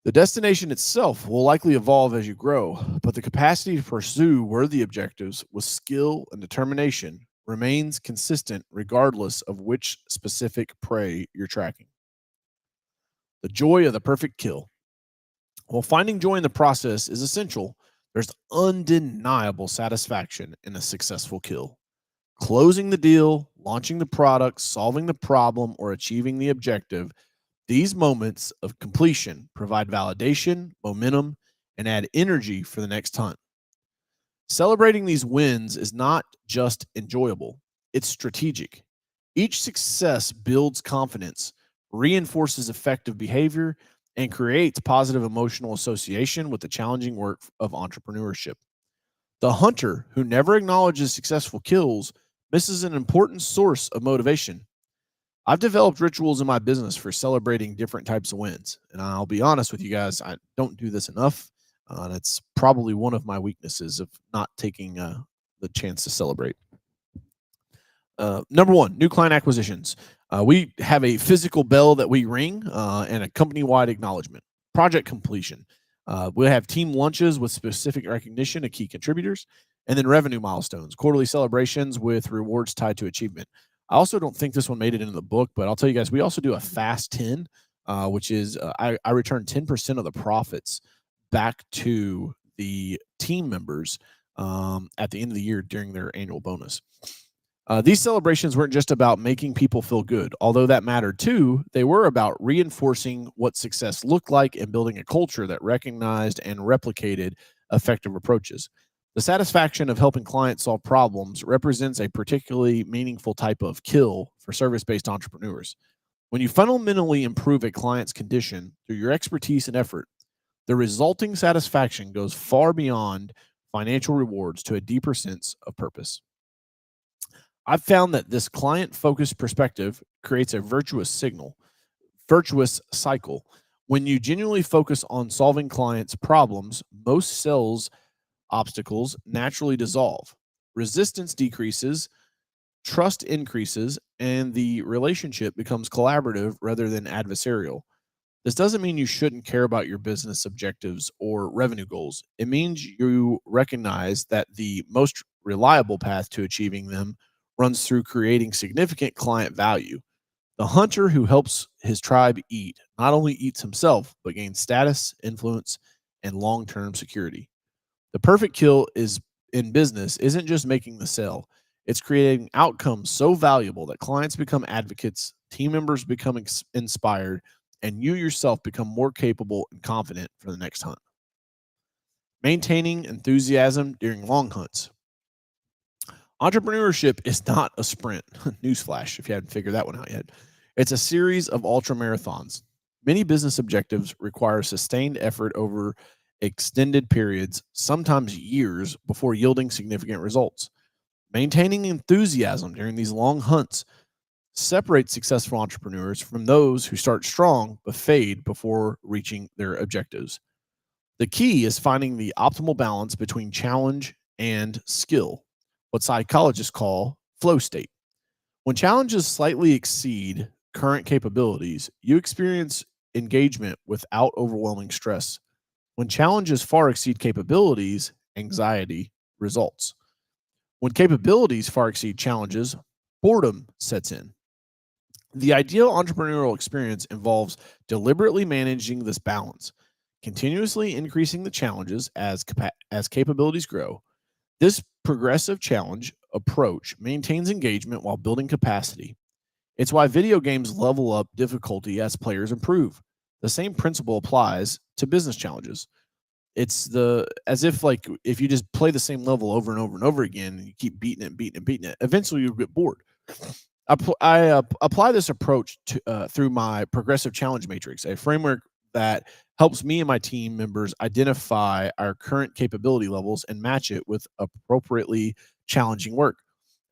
The destination itself will likely evolve as you grow, but the capacity to pursue worthy objectives with skill and determination remains consistent regardless of which specific prey you're tracking. The joy of the perfect kill. While finding joy in the process is essential, there's undeniable satisfaction in a successful kill. Closing the deal, launching the product, solving the problem, or achieving the objective, these moments of completion provide validation, momentum, and add energy for the next hunt. Celebrating these wins is not just enjoyable, it's strategic. Each success builds confidence, reinforces effective behavior, and creates positive emotional association with the challenging work of entrepreneurship. The hunter who never acknowledges successful kills misses an important source of motivation. I've developed rituals in my business for celebrating different types of wins. And I'll be honest with you guys, I don't do this enough. And it's probably one of my weaknesses of not taking the chance to celebrate. Number one, new client acquisitions. We have a physical bell that we ring and a company wide acknowledgement. Project completion. We have team lunches with specific recognition of key contributors And then revenue milestones, quarterly celebrations with rewards tied to achievement. I also don't think this one made it into the book, but I'll tell you guys, we also do a fast 10, which is I return 10% of the profits back to the team members at the end of the year during their annual bonus. These celebrations weren't just about making people feel good, although that mattered too. They were about reinforcing what success looked like and building a culture that recognized and replicated effective approaches. The satisfaction of helping clients solve problems represents a particularly meaningful type of kill for service based entrepreneurs. When you fundamentally improve a client's condition through your expertise and effort, the resulting satisfaction goes far beyond financial rewards to a deeper sense of purpose. I've found that this client focused perspective creates a virtuous cycle. When you genuinely focus on solving clients' problems, most sales obstacles naturally dissolve. Resistance decreases, trust increases, and the relationship becomes collaborative rather than adversarial. This doesn't mean you shouldn't care about your business objectives or revenue goals. It means you recognize that the most reliable path to achieving them runs through creating significant client value. The hunter who helps his tribe eat not only eats himself, but gains status, influence, and long term security. The perfect kill is in business isn't just making the sale. It's creating outcomes so valuable that clients become advocates, team members become inspired, and you yourself become more capable and confident for the next hunt. Maintaining enthusiasm during long hunts. Entrepreneurship is not a sprint. Newsflash, if you hadn't figured that one out yet. It's a series of ultra marathons. Many business objectives require sustained effort over extended periods, sometimes years, before yielding significant results. Maintaining enthusiasm during these long hunts separates successful entrepreneurs from those who start strong but fade before reaching their objectives. The key is finding the optimal balance between challenge and skill, what psychologists call flow state. When challenges slightly exceed current capabilities, you experience engagement without overwhelming stress. When challenges far exceed capabilities, anxiety results. When capabilities far exceed challenges, boredom sets in. The ideal entrepreneurial experience involves deliberately managing this balance, continuously increasing the challenges as capabilities grow. This progressive challenge approach maintains engagement while building capacity. It's why video games level up difficulty as players improve. The same principle applies to business challenges. It's the as if like if you just play the same level over and over and over again and you keep beating it, eventually you'll get bored. I apply this approach to through my progressive challenge matrix, a framework that helps me and my team members identify our current capability levels and match it with appropriately challenging work.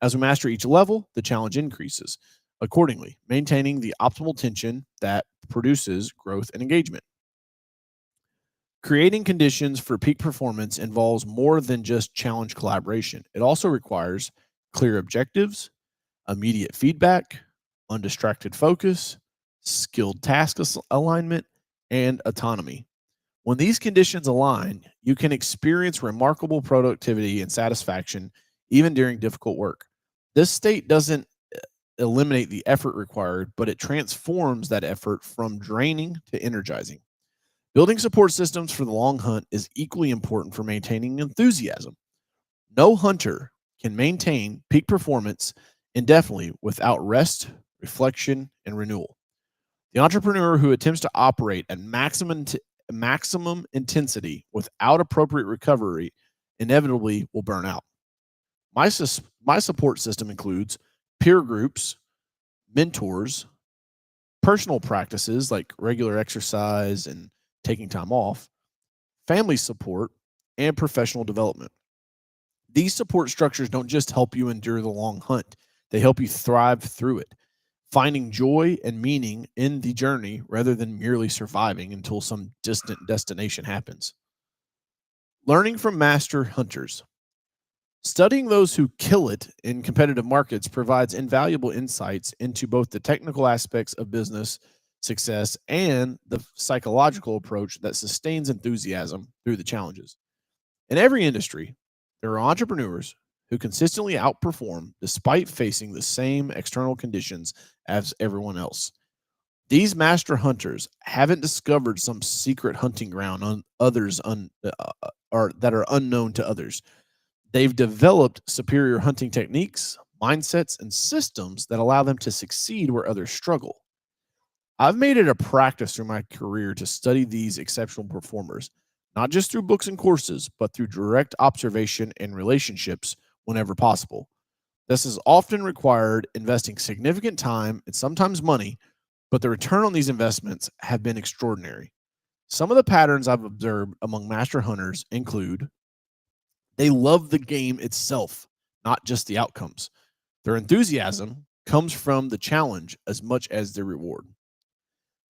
As we master each level, the challenge increases accordingly, maintaining the optimal tension that produces growth and engagement. Creating conditions for peak performance involves more than just challenge collaboration. It also requires clear objectives, immediate feedback, undistracted focus, skilled task alignment, and autonomy. When these conditions align, you can experience remarkable productivity and satisfaction even during difficult work. This state doesn't eliminate the effort required, but it transforms that effort from draining to energizing. Building support systems for the long hunt is equally important for maintaining enthusiasm. No hunter can maintain peak performance indefinitely without rest, reflection, and renewal. The entrepreneur who attempts to operate at maximum intensity without appropriate recovery inevitably will burn out. My support system includes peer groups, mentors, personal practices like regular exercise and taking time off, family support, and professional development. These support structures don't just help you endure the long hunt, they help you thrive through it, finding joy and meaning in the journey rather than merely surviving until some distant destination happens. Learning from master hunters. Studying those who kill it in competitive markets provides invaluable insights into both the technical aspects of business success and the psychological approach that sustains enthusiasm through the challenges. In every industry, There are entrepreneurs who consistently outperform despite facing the same external conditions as everyone else. These master hunters haven't discovered some secret hunting ground on others or that are unknown to others. They've developed superior hunting techniques, mindsets, and systems that allow them to succeed where others struggle. I've made it a practice through my career to study these exceptional performers, not just through books and courses, but through direct observation and relationships whenever possible. This has often required investing significant time and sometimes money, but the return on these investments have been extraordinary. Some of the patterns I've observed among master hunters include: they love the game itself, not just the outcomes. Their enthusiasm comes from the challenge as much as the reward.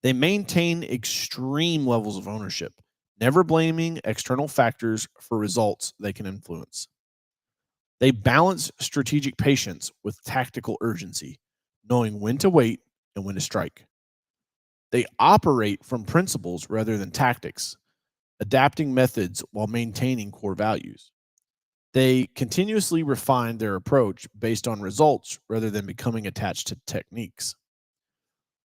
They maintain extreme levels of ownership, never blaming external factors for results they can influence. They balance strategic patience with tactical urgency, knowing when to wait and when to strike. They operate from principles rather than tactics, adapting methods while maintaining core values. They continuously refine their approach based on results rather than becoming attached to techniques.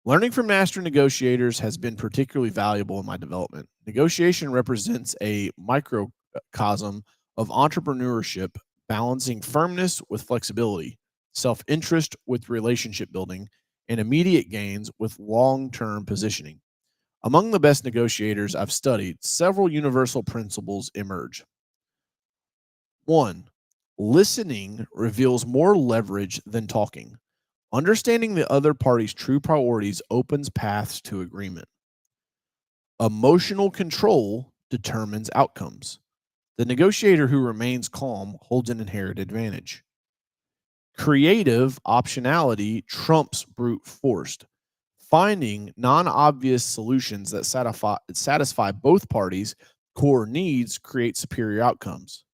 Learning from master negotiators has been particularly valuable in my development. Negotiation represents a microcosm of entrepreneurship, balancing firmness with flexibility, self interest with relationship building, and immediate gains with long term positioning. Among the best negotiators I've studied, several universal principles emerge. One, listening reveals more leverage than talking. Understanding the other party's true priorities opens paths to agreement. Emotional control determines outcomes. The negotiator who remains calm holds an inherent advantage. Creative optionality trumps brute force. Finding non obvious solutions that satisfy both parties' core needs create superior outcomes.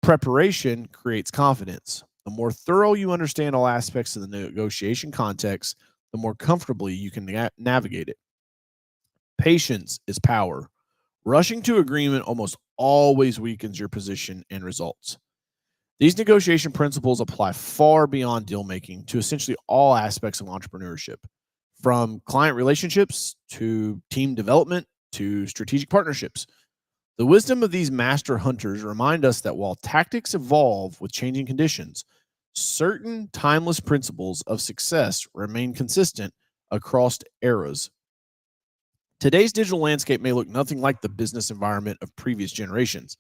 Preparation creates confidence. The more thorough you understand all aspects of the negotiation context, the more comfortably you can navigate it. Patience is power. Rushing to agreement almost always weakens your position and results. These negotiation principles apply far beyond deal making to essentially all aspects of entrepreneurship, from client relationships to team development to strategic partnerships. The wisdom of these master hunters remind us that while tactics evolve with changing conditions, certain timeless principles of success remain consistent across eras. Today's digital landscape may look nothing like the business environment of previous generations,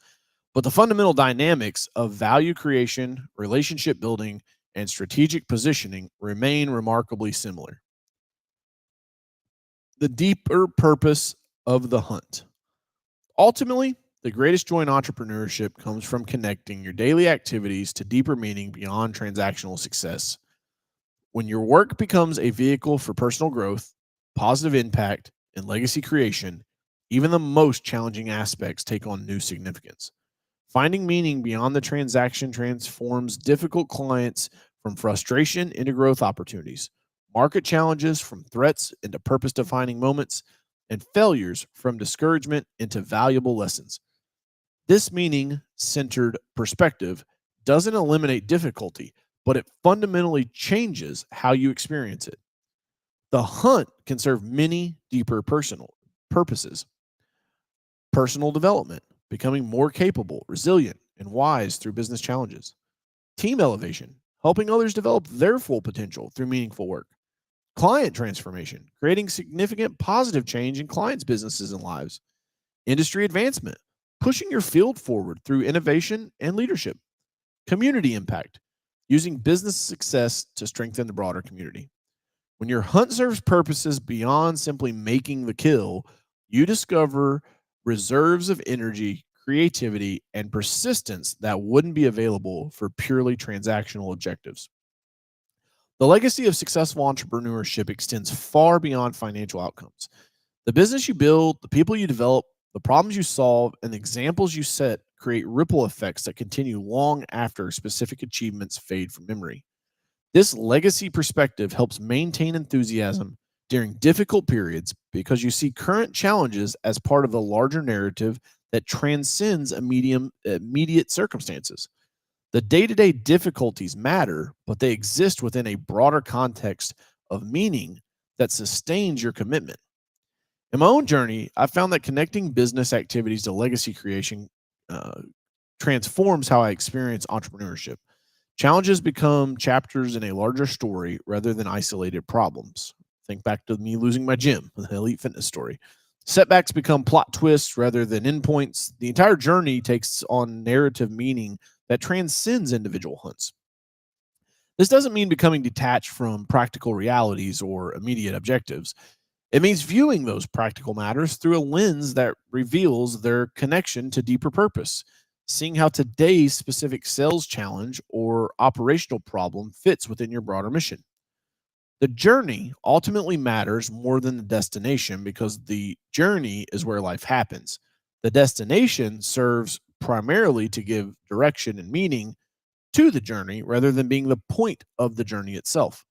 but the fundamental dynamics of value creation, relationship building, and strategic positioning remain remarkably similar. The deeper purpose of the hunt. Ultimately, the greatest joy in entrepreneurship comes from connecting your daily activities to deeper meaning beyond transactional success. When your work becomes a vehicle for personal growth, positive impact, and legacy creation, even the most challenging aspects take on new significance. Finding meaning beyond the transaction transforms difficult clients from frustration into growth opportunities, market challenges from threats into purpose defining moments, and failures from discouragement into valuable lessons. This meaning centered perspective doesn't eliminate difficulty, but it fundamentally changes how you experience it. The hunt can serve many deeper personal purposes: personal development, becoming more capable, resilient, and wise through business challenges; team elevation, helping others develop their full potential through meaningful work; client transformation, creating significant positive change in clients' businesses and lives; industry advancement, pushing your field forward through innovation and leadership; community impact, using business success to strengthen the broader community. When your hunt serves purposes beyond simply making the kill, you discover reserves of energy, creativity, and persistence that wouldn't be available for purely transactional objectives. The legacy of successful entrepreneurship extends far beyond financial outcomes. The business you build, the people you develop, the problems you solve, and the examples you set create ripple effects that continue long after specific achievements fade from memory. This legacy perspective helps maintain enthusiasm during difficult periods because you see current challenges as part of the larger narrative that transcends immediate circumstances. The day to day difficulties matter, but they exist within a broader context of meaning that sustains your commitment. In my own journey, I found that connecting business activities to legacy creation uh, transforms how I experience entrepreneurship. Challenges become chapters in a larger story rather than isolated problems. Think back to me losing my gym, the elite fitness story. Setbacks become plot twists rather than endpoints. The entire journey takes on narrative meaning that transcends individual hunts. This doesn't mean becoming detached from practical realities or immediate objectives. It means viewing those practical matters through a lens that reveals their connection to deeper purpose, seeing how today's specific sales challenge or operational problem fits within your broader mission. The journey ultimately matters more than the destination because the journey is where life happens. The destination serves primarily to give direction and meaning to the journey rather than being the point of the journey itself.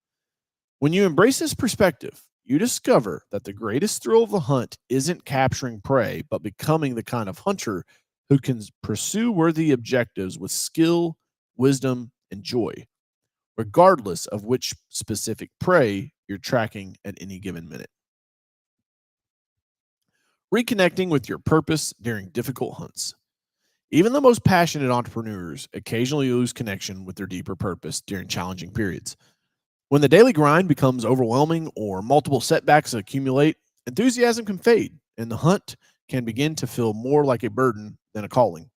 When you embrace this perspective, you discover that the greatest thrill of the hunt isn't capturing prey, but becoming the kind of hunter who can pursue worthy objectives with skill, wisdom, and joy, regardless of which specific prey you're tracking at any given minute. Reconnecting with your purpose during difficult hunts. Even the most passionate entrepreneurs occasionally lose connection with their deeper purpose during challenging periods. When the daily grind becomes overwhelming or multiple setbacks accumulate, enthusiasm can fade and the hunt can begin to feel more like a burden than a calling.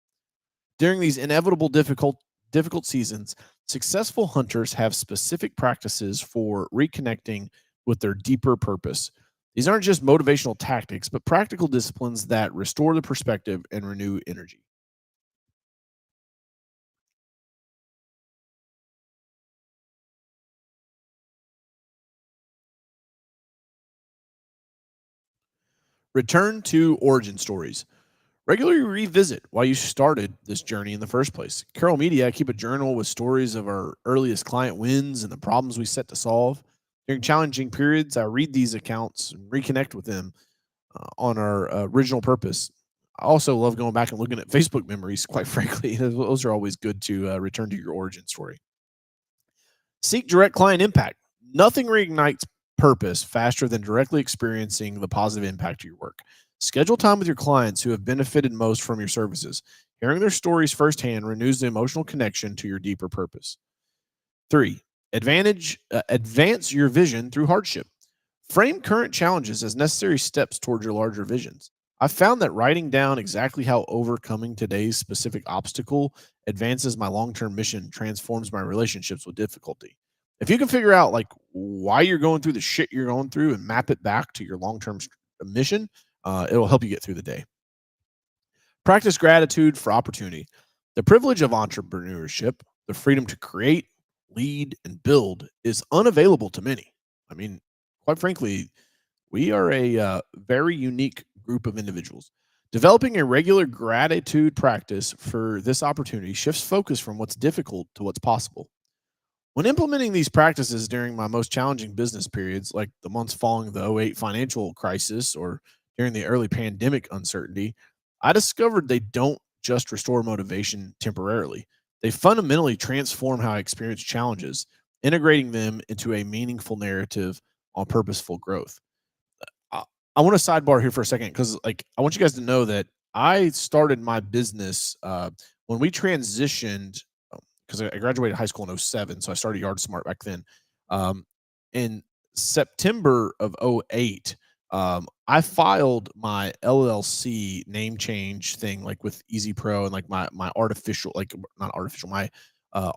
During these inevitable difficult seasons, successful hunters have specific practices for reconnecting with their deeper purpose. These aren't just motivational tactics, but practical disciplines that restore the perspective and renew energy. Return to origin stories. Regularly revisit why you started this journey in the first place. Carroll Media, I keep a journal with stories of our earliest client wins and the problems we set to solve. During challenging periods, I read these accounts and reconnect with them on our original purpose. I also love going back and looking at Facebook memories, quite frankly. Those are always good to return to your origin story. Seek direct client impact. Nothing reignites purpose faster than directly experiencing the positive impact of your work. Schedule time with your clients who have benefited most from your services. Hearing their stories firsthand renews the emotional connection to your deeper purpose. Three, advance your vision through hardship. Frame current challenges as necessary steps towards your larger visions. I've found that writing down exactly how overcoming today's specific obstacle advances my long-term mission transforms my relationships with difficulty. If you can figure out like why you're going through the shit you're going through and map it back to your long-term mission, it'll help you get through the day. Practice gratitude for opportunity. The privilege of entrepreneurship, the freedom to create, lead, and build is unavailable to many. I mean, quite frankly, we are a very unique group of individuals. Developing a regular gratitude practice for this opportunity shifts focus from what's difficult to what's possible. When implementing these practices during my most challenging business periods, like the months following the '08 financial crisis or during the early pandemic uncertainty, I discovered they don't just restore motivation temporarily. They fundamentally transform how I experience challenges, integrating them into a meaningful narrative on purposeful growth. I, I want to sidebar here for a second because, like, I want you guys to know that I started my business when we transitioned because I graduated high school in '07, so I started Yard Smart back then. In September of '08, I filed my LLC name change thing like with Easy Pro and like my artificial, like not artificial, my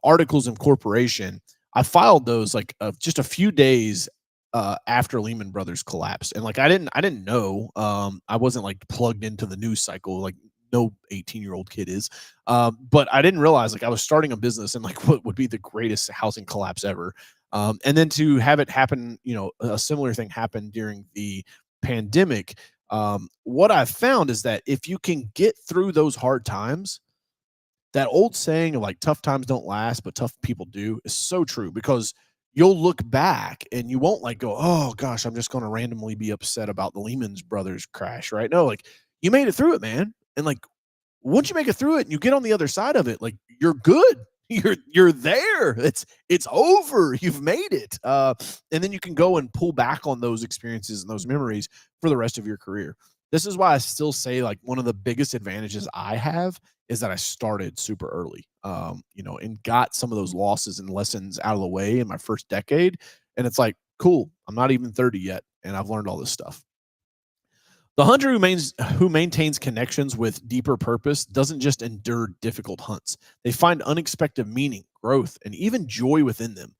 articles of incorporation. I filed those like just a few days after Lehman Brothers collapsed, and like I didn't know, I wasn't like plugged into the news cycle like no 18-year-old kid is. But I didn't realize like I was starting a business and like what would be the greatest housing collapse ever. And then to have it happen, you know, a similar thing happened during the pandemic. What I've found is that if you can get through those hard times, that old saying of like tough times don't last, but tough people do is so true because you'll look back and you won't like go, oh gosh, I'm just going to randomly be upset about the Lehman Brothers crash, right? No, like you made it through it, man. And like once you make it through it and you get on the other side of it, like you're good. You're there. It's over. You've made it. And then you can go and pull back on those experiences and those memories for the rest of your career. This is why I still say like one of the biggest advantages I have is that I started super early, and got some of those losses and lessons out of the way in my first decade. And it's like, cool, I'm not even 30 yet, and I've learned all this stuff. The hunter who maintains connections with deeper purpose doesn't just endure difficult hunts. They find unexpected meaning, growth, and even joy within them.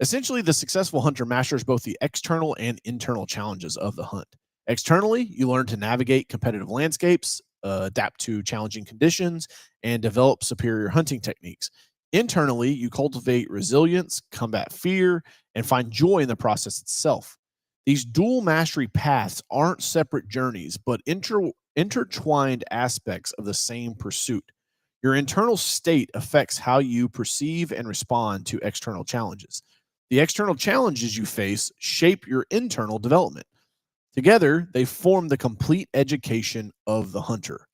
Essentially, the successful hunter masters both the external and internal challenges of the hunt. Externally, you learn to navigate competitive landscapes, adapt to challenging conditions, and develop superior hunting techniques. Internally, you cultivate resilience, combat fear, and find joy in the process itself. These dual mastery paths aren't separate journeys, but intertwined aspects of the same pursuit. Your internal state affects how you perceive and respond to external challenges. The external challenges you face shape your internal development. Together, they form the complete education of the hunter.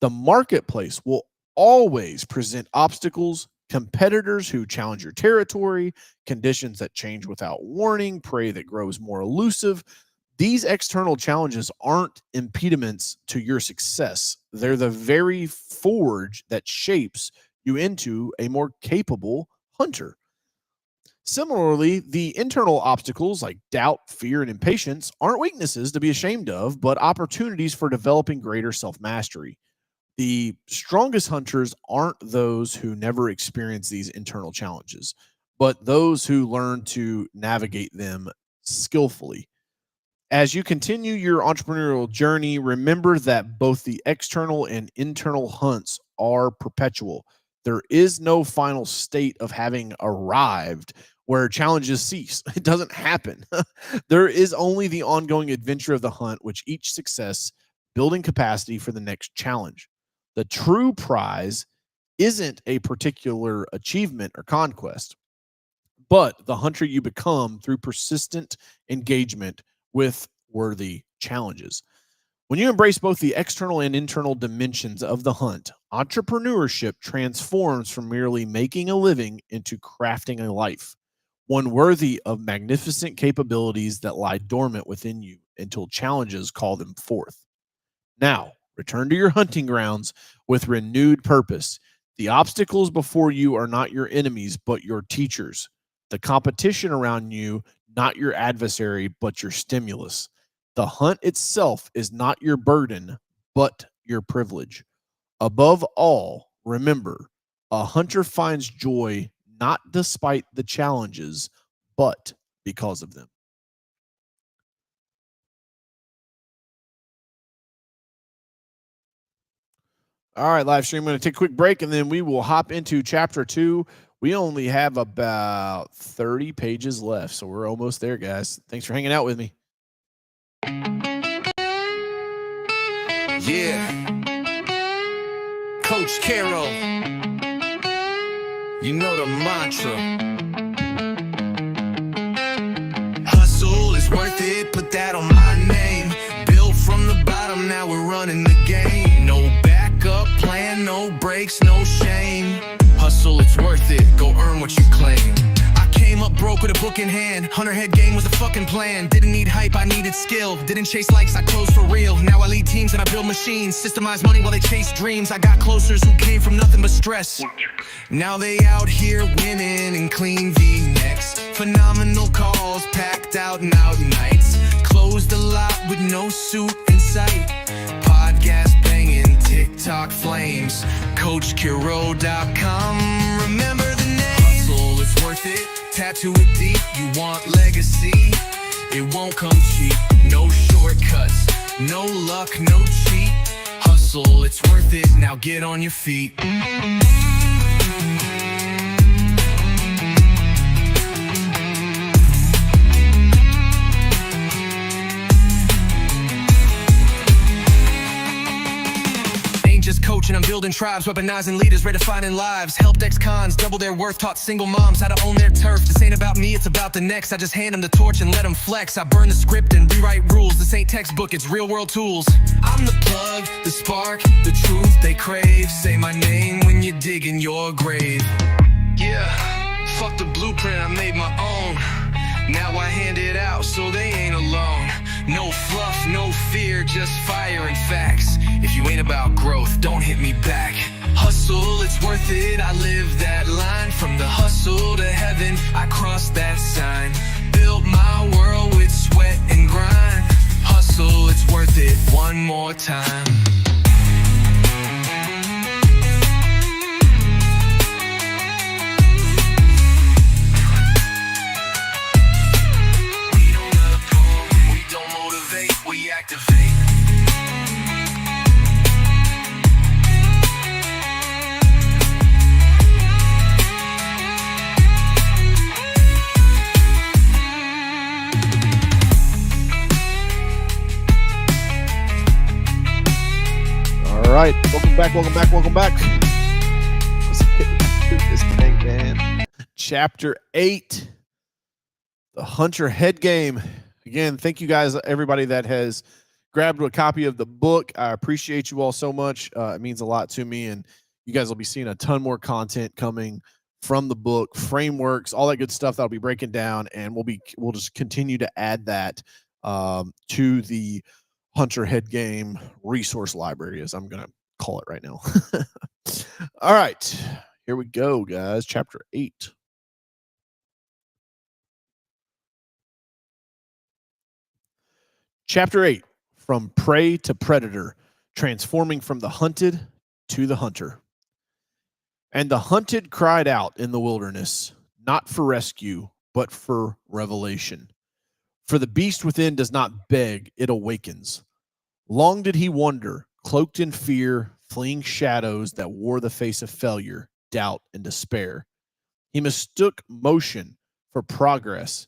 The marketplace will always present obstacles, competitors who challenge your territory, conditions that change without warning, prey that grows more elusive. These external challenges aren't impediments to your success. They're the very forge that shapes you into a more capable hunter. Similarly, the internal obstacles like doubt, fear, and impatience aren't weaknesses to be ashamed of, but opportunities for developing greater self-mastery. The strongest hunters aren't those who never experience these internal challenges, but those who learn to navigate them skillfully. As you continue your entrepreneurial journey, remember that both the external and internal hunts are perpetual. There is no final state of having arrived where challenges cease. It doesn't happen. There is only the ongoing adventure of the hunt, which each success building capacity for the next challenge. The true prize isn't a particular achievement or conquest, but the hunter you become through persistent engagement with worthy challenges. When you embrace both the external and internal dimensions of the hunt, entrepreneurship transforms from merely making a living into crafting a life, one worthy of magnificent capabilities that lie dormant within you until challenges call them forth. Now, return to your hunting grounds with renewed purpose. The obstacles before you are not your enemies, but your teachers. The competition around you, not your adversary, but your stimulus. The hunt itself is not your burden, but your privilege. Above all, remember, a hunter finds joy not despite the challenges, but because of them. All right, live stream. I'm going to take a quick break and then we will hop into chapter 2. We only have about 30 pages left, so we're almost there, guys. Thanks for hanging out with me. Yeah. Coach Carroll. You know the mantra. Hustle is worth it, put that on my name. Built from the bottom, now we're running the game. No backup plan, no breaks, no shame. Hustle, it's worth it, go earn what you claim. I came up broke with a book in hand. Hunter head game was the fucking plan. Didn't need hype, I needed skill. Didn't chase likes, I closed for real. Now I lead teams and I build machines. Systemize money while they chase dreams. I got closers who came from nothing but stress. Now they out here winning in clean V-necks. Phenomenal calls, packed out and out nights. Closed a lot with no suit in sight. Podcast banging, TikTok flames. CoachCarroll.com. Remember the name. Hustle is worth it. Tattoo it deep. You want legacy? It won't come cheap. No shortcuts, no luck, no cheat. Hustle, it's worth it. Now get on your feet. Just coaching, I'm building tribes, weaponizing leaders, redefining lives. Helped ex-cons double their worth, taught single moms how to own their turf. This ain't about me, it's about the next. I just hand them the torch and let them flex. I burn the script and rewrite rules. This ain't textbook, it's real world tools. I'm the plug, the spark, the truth they crave. Say my name when you're digging your grave. Yeah, fuck the blueprint, I made my own. Now I hand it out so they ain't alone. No fluff, no fear, just fire and facts. If you ain't about growth, don't hit me back. Hustle, it's worth it, I live that line. From the hustle to heaven, I crossed that sign. Built my world with sweat and grind. Hustle, it's worth it, one more time. All right, welcome back. Let's get through this thing, man. Chapter 8, the Hunter Head Game. Again, thank you guys, everybody that has grabbed a copy of the book. I appreciate you all so much. It means a lot to me, and you guys will be seeing a ton more content coming from the book, frameworks, all that good stuff that I'll be breaking down, and we'll just continue to add that to the Hunter Head Game resource library, as I'm going to call it right now. All right, here we go, guys. Chapter 8. Chapter 8, from prey to predator, transforming from the hunted to the hunter. And the hunted cried out in the wilderness, not for rescue, but for revelation. For the beast within does not beg, it awakens. Long did he wander, cloaked in fear, fleeing shadows that wore the face of failure, doubt, and despair. He mistook motion for progress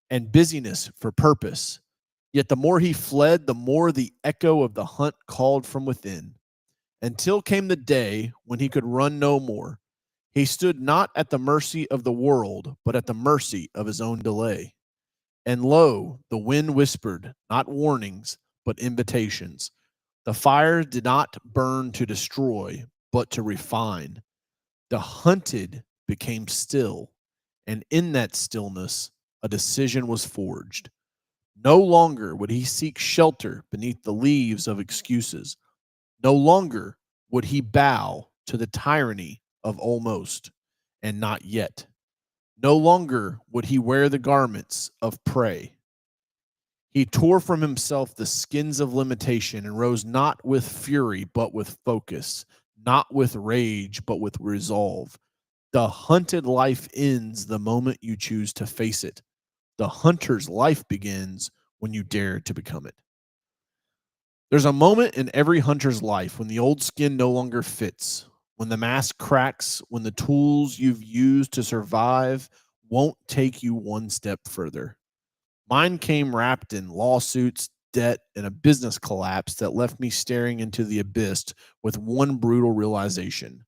and busyness for purpose. Yet the more he fled, the more the echo of the hunt called from within. Until came the day when he could run no more. He stood not at the mercy of the world, but at the mercy of his own delay. And lo, the wind whispered, not warnings, but invitations. The fire did not burn to destroy, but to refine. The hunted became still, and in that stillness, a decision was forged. No longer would he seek shelter beneath the leaves of excuses. No longer would he bow to the tyranny of almost and not yet. No longer would he wear the garments of prey. He tore from himself the skins of limitation and rose not with fury, but with focus, not with rage, but with resolve. The hunted life ends the moment you choose to face it. The hunter's life begins when you dare to become it. There's a moment in every hunter's life when the old skin no longer fits, when the mask cracks, when the tools you've used to survive won't take you one step further. Mine came wrapped in lawsuits, debt, and a business collapse that left me staring into the abyss with one brutal realization.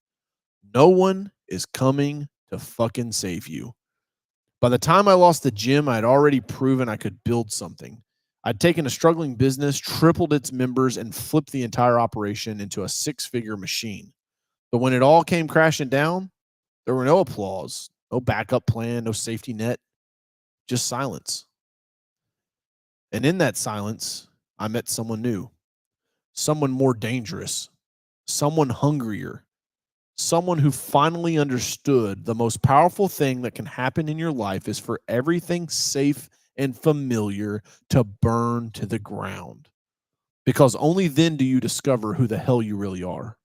No one is coming to fucking save you. By the time I lost the gym, I had already proven I could build something. I'd taken a struggling business, tripled its members, and flipped the entire operation into a six-figure machine. But when it all came crashing down, there were no applause, no backup plan, no safety net, just silence. And in that silence, I met someone new, someone more dangerous, someone hungrier, someone who finally understood the most powerful thing that can happen in your life is for everything safe and familiar to burn to the ground. Because only then do you discover who the hell you really are.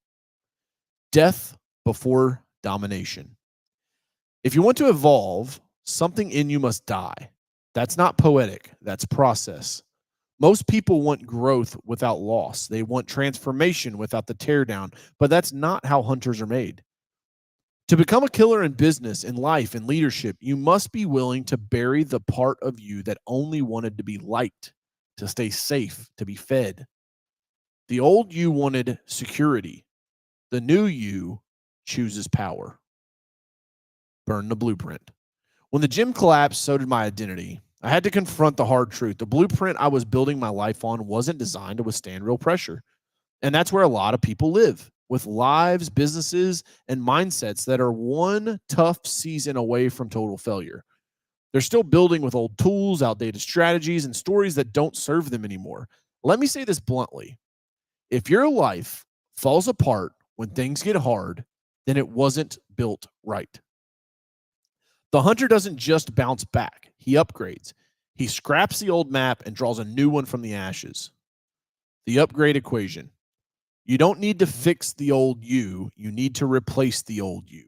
Death before domination. If you want to evolve, something in you must die. That's not poetic, that's process. Most people want growth without loss. They want transformation without the teardown, but that's not how hunters are made. To become a killer in business, in life, in leadership, you must be willing to bury the part of you that only wanted to be liked, to stay safe, to be fed. The old you wanted security. The new you chooses power. Burn the blueprint. When the gym collapsed, so did my identity. I had to confront the hard truth. The blueprint I was building my life on wasn't designed to withstand real pressure. And that's where a lot of people live, with lives, businesses, and mindsets that are one tough season away from total failure. They're still building with old tools, outdated strategies, and stories that don't serve them anymore. Let me say this bluntly. If your life falls apart when things get hard, then it wasn't built right. The hunter doesn't just bounce back, he upgrades. He scraps the old map and draws a new one from the ashes. The upgrade equation. You don't need to fix the old you need to replace the old you.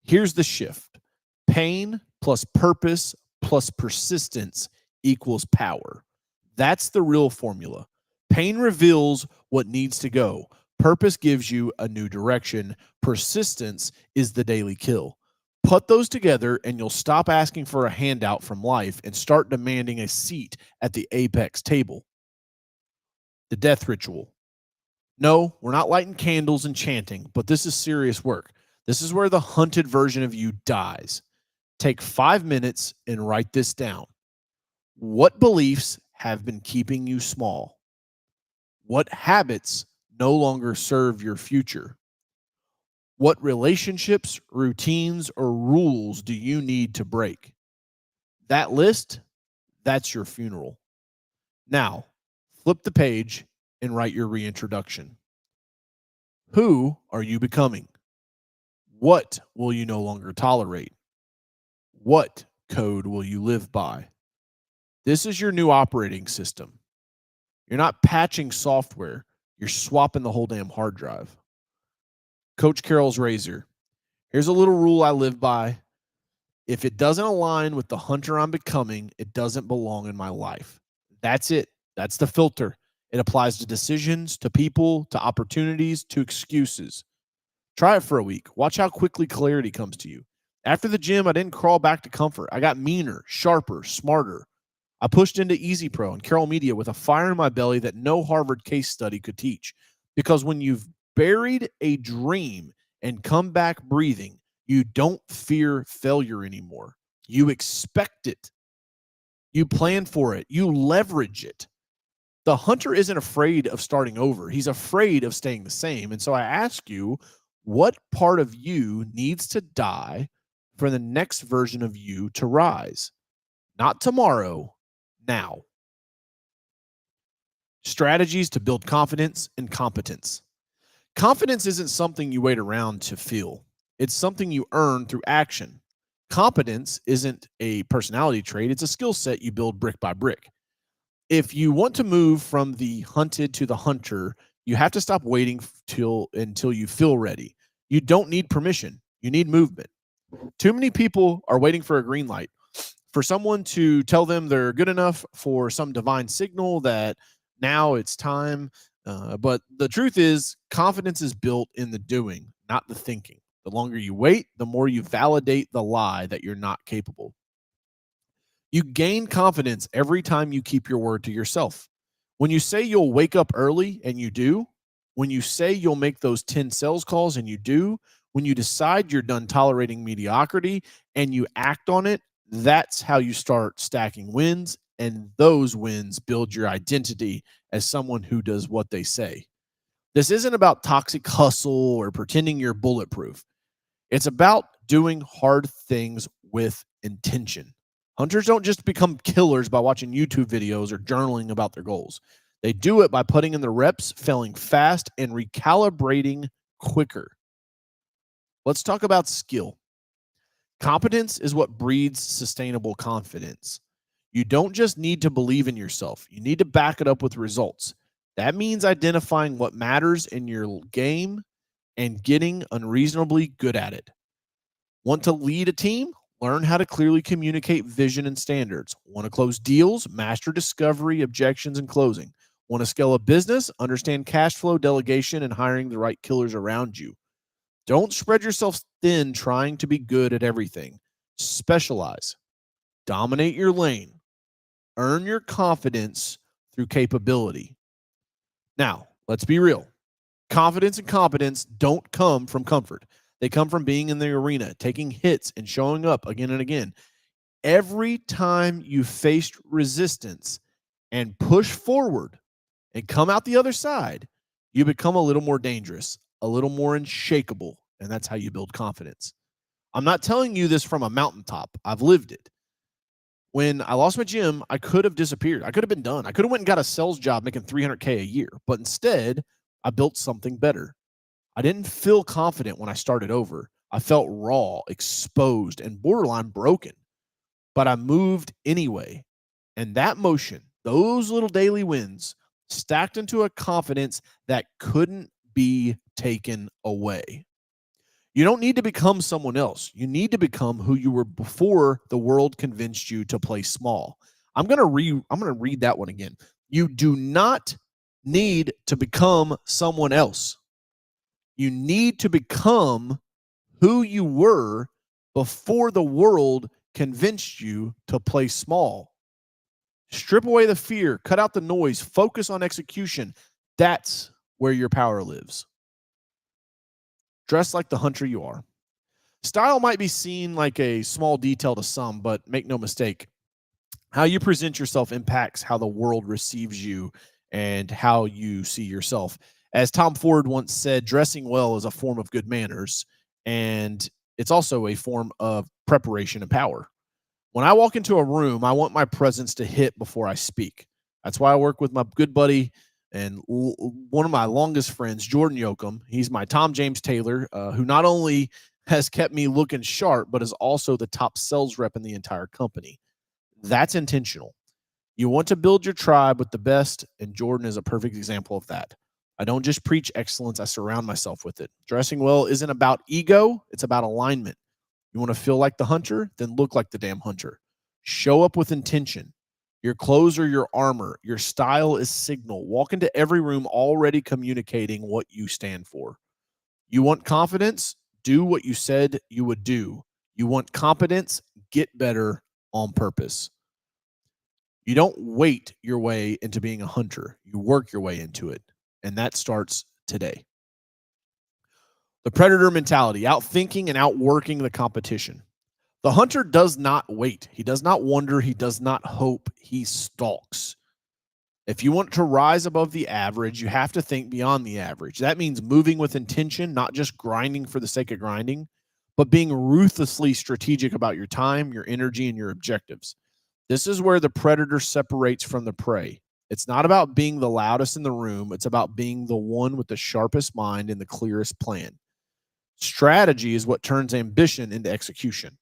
Here's the shift. Pain plus purpose plus persistence equals power. That's the real formula. Pain reveals what needs to go. Purpose gives you a new direction. Persistence is the daily kill. Put those together and you'll stop asking for a handout from life and start demanding a seat at the apex table. The death ritual. No, we're not lighting candles and chanting, but this is serious work. This is where the hunted version of you dies. Take 5 minutes and write this down. What beliefs have been keeping you small? What habits no longer serve your future? What relationships, routines, or rules do you need to break? That list, that's your funeral. Now, flip the page and write your reintroduction. Who are you becoming? What will you no longer tolerate? What code will you live by? This is your new operating system. You're not patching software, you're swapping the whole damn hard drive. Coach Carroll's razor. Here's a little rule I live by. If it doesn't align with the hunter I'm becoming, it doesn't belong in my life. That's it. That's the filter. It applies to decisions, to people, to opportunities, to excuses. Try it for a week. Watch how quickly clarity comes to you. After the gym, I didn't crawl back to comfort. I got meaner, sharper, smarter. I pushed into Easy Pro and Carroll Media with a fire in my belly that no Harvard case study could teach. Because when you've buried a dream and come back breathing, you don't fear failure anymore. You expect it. You plan for it. You leverage it. The hunter isn't afraid of starting over. He's afraid of staying the same. And so I ask you, what part of you needs to die for the next version of you to rise? Not tomorrow, now. Strategies to build confidence and competence. Confidence isn't something you wait around to feel. It's something you earn through action. Competence isn't a personality trait. It's a skill set you build brick by brick. If you want to move from the hunted to the hunter, you have to stop waiting until you feel ready. You don't need permission. You need movement. Too many people are waiting for a green light, for someone to tell them they're good enough, for some divine signal that now it's time. But the truth is, confidence is built in the doing, not the thinking. The longer you wait, the more you validate the lie that you're not capable. You gain confidence every time you keep your word to yourself. When you say you'll wake up early and you do, when you say you'll make those 10 sales calls and you do, when you decide you're done tolerating mediocrity and you act on it, that's how you start stacking wins. And those wins build your identity as someone who does what they say. This isn't about toxic hustle or pretending you're bulletproof. It's about doing hard things with intention. Hunters don't just become killers by watching YouTube videos or journaling about their goals. They do it by putting in the reps, failing fast, and recalibrating quicker. Let's talk about skill. Competence is what breeds sustainable confidence. You don't just need to believe in yourself. You need to back it up with results. That means identifying what matters in your game and getting unreasonably good at it. Want to lead a team? Learn how to clearly communicate vision and standards. Want to close deals? Master discovery, objections, and closing. Want to scale a business? Understand cash flow, delegation, and hiring the right killers around you. Don't spread yourself thin trying to be good at everything. Specialize. Dominate your lane. Earn your confidence through capability. Now, let's be real. Confidence and competence don't come from comfort. They come from being in the arena, taking hits, and showing up again and again. Every time you faced resistance and push forward and come out the other side, you become a little more dangerous, a little more unshakable. And that's how you build confidence. I'm not telling you this from a mountaintop. I've lived it. When I lost my gym, I could have disappeared. I could have been done. I could have went and got a sales job making $300K a year, but instead, I built something better. I didn't feel confident when I started over. I felt raw, exposed, and borderline broken, but I moved anyway. And that motion, those little daily wins, stacked into a confidence that couldn't be taken away. You don't need to become someone else. You need to become who you were before the world convinced you to play small. I'm going to read that one again. You do not need to become someone else. You need to become who you were before the world convinced you to play small. Strip away the fear, cut out the noise, focus on execution. That's where your power lives. Dress like the hunter you are. Style might be seen like a small detail to some, but make no mistake, how you present yourself impacts how the world receives you and how you see yourself. As Tom Ford once said, dressing well is a form of good manners, and it's also a form of preparation and power. When I walk into a room, I want my presence to hit before I speak. That's why I work with my good buddy and one of my longest friends, Jordan Yoakum. He's my Tom James Taylor, who not only has kept me looking sharp, but is also the top sales rep in the entire company. That's intentional. You want to build your tribe with the best, and Jordan is a perfect example of that. I don't just preach excellence, I surround myself with it. Dressing well isn't about ego, it's about alignment. You want to feel like the hunter? Then look like the damn hunter. Show up with intention. Your clothes are your armor. Your style is signal. Walk into every room already communicating what you stand for. You want confidence? Do what you said you would do. You want competence? Get better on purpose. You don't wait your way into being a hunter. You work your way into it. And that starts today. The predator mentality, outthinking and outworking the competition. The hunter does not wait. He does not wonder. He does not hope. He stalks. If you want to rise above the average, you have to think beyond the average. That means moving with intention, not just grinding for the sake of grinding, but being ruthlessly strategic about your time, your energy, and your objectives. This is where the predator separates from the prey. It's not about being the loudest in the room. It's about being the one with the sharpest mind and the clearest plan. Strategy is what turns ambition into execution.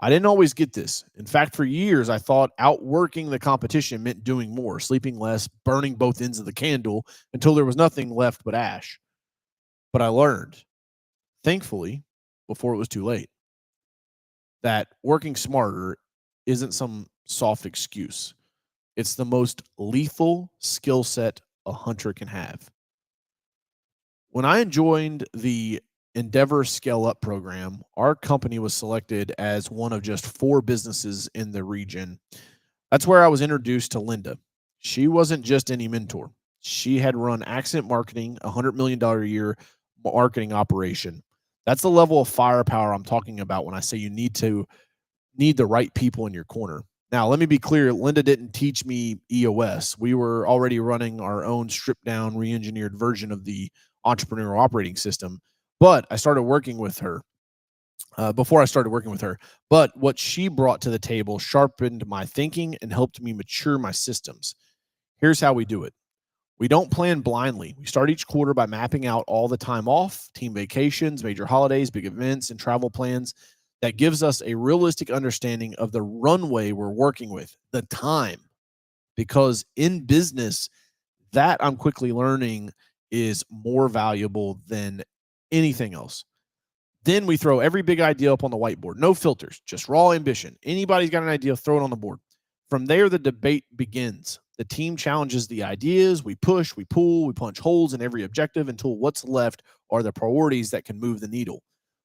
I didn't always get this. In fact, for years, I thought outworking the competition meant doing more, sleeping less, burning both ends of the candle until there was nothing left but ash. But I learned, thankfully, before it was too late, that working smarter isn't some soft excuse. It's the most lethal skill set a hunter can have. When I joined the Endeavor Scale Up program, our company was selected as one of just 4 businesses in the region. That's where I was introduced to Linda. She wasn't just any mentor. She had run Accent Marketing, a $100 million a year marketing operation. That's the level of firepower I'm talking about when I say you need the right people in your corner. Now, let me be clear. Linda didn't teach me EOS. We were already running our own stripped down, re-engineered version of the entrepreneurial operating system. But I started working with her before I started working with her. But what she brought to the table sharpened my thinking and helped me mature my systems. Here's how we do it. We don't plan blindly. We start each quarter by mapping out all the time off, team vacations, major holidays, big events, and travel plans. That gives us a realistic understanding of the runway we're working with, the time. Because in business, that I'm quickly learning is more valuable than anything else. Then we throw every big idea up on the whiteboard. No filters, just raw ambition. Anybody's got an idea, throw it on the board. From there, the debate begins. The team challenges the ideas. We push, we pull, we punch holes in every objective until what's left are the priorities that can move the needle.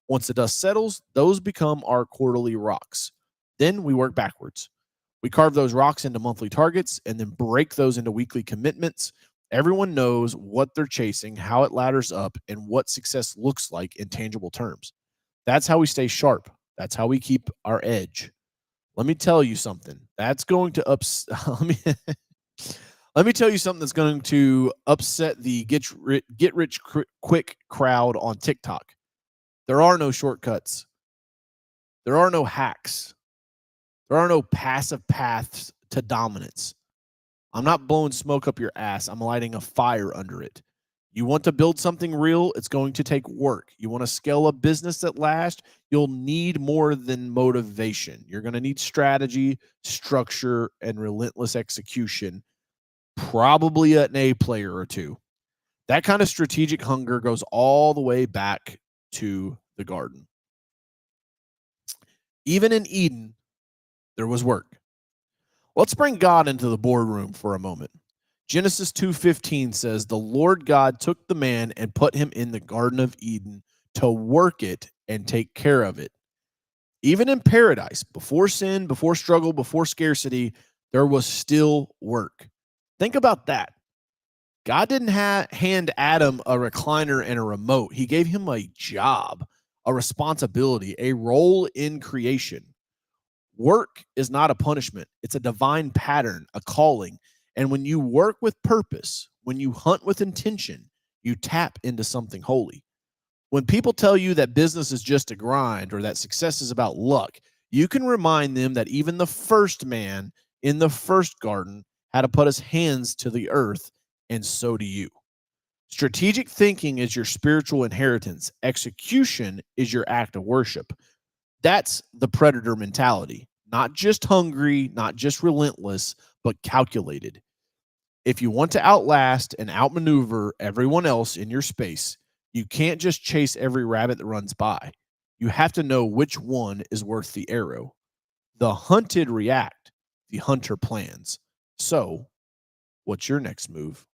Once the dust settles, those become our quarterly rocks. Then we work backwards. We carve those rocks into monthly targets and then break those into weekly commitments. Everyone knows what they're chasing, how it ladders up, and what success looks like in tangible terms. That's how we stay sharp. That's how we keep our edge. Let me tell you something. That's going to let me tell you something that's going to upset the get rich quick crowd on TikTok. There are no shortcuts. There are no hacks. There are no passive paths to dominance. I'm not blowing smoke up your ass. I'm lighting a fire under it. You want to build something real, it's going to take work. You want to scale a business that lasts, you'll need more than motivation. You're going to need strategy, structure, and relentless execution, probably an A player or two. That kind of strategic hunger goes all the way back to the garden. Even in Eden, there was work. Let's bring God into the boardroom for a moment. Genesis 2:15 says, "The Lord God took the man and put him in the Garden of Eden to work it and take care of it." Even in paradise, before sin, before struggle, before scarcity, there was still work. Think about that. God didn't hand Adam a recliner and a remote. He gave him a job, a responsibility, a role in creation. Work is not a punishment. It's a divine pattern, a calling. And when you work with purpose, when you hunt with intention, you tap into something holy. When people tell you that business is just a grind or that success is about luck, you can remind them that even the first man in the first garden had to put his hands to the earth, and so do you. Strategic thinking is your spiritual inheritance. Execution is your act of worship. That's the predator mentality. Not just hungry, not just relentless, but calculated. If you want to outlast and outmaneuver everyone else in your space, you can't just chase every rabbit that runs by. You have to know which one is worth the arrow. The hunted react, the hunter plans. So, what's your next move?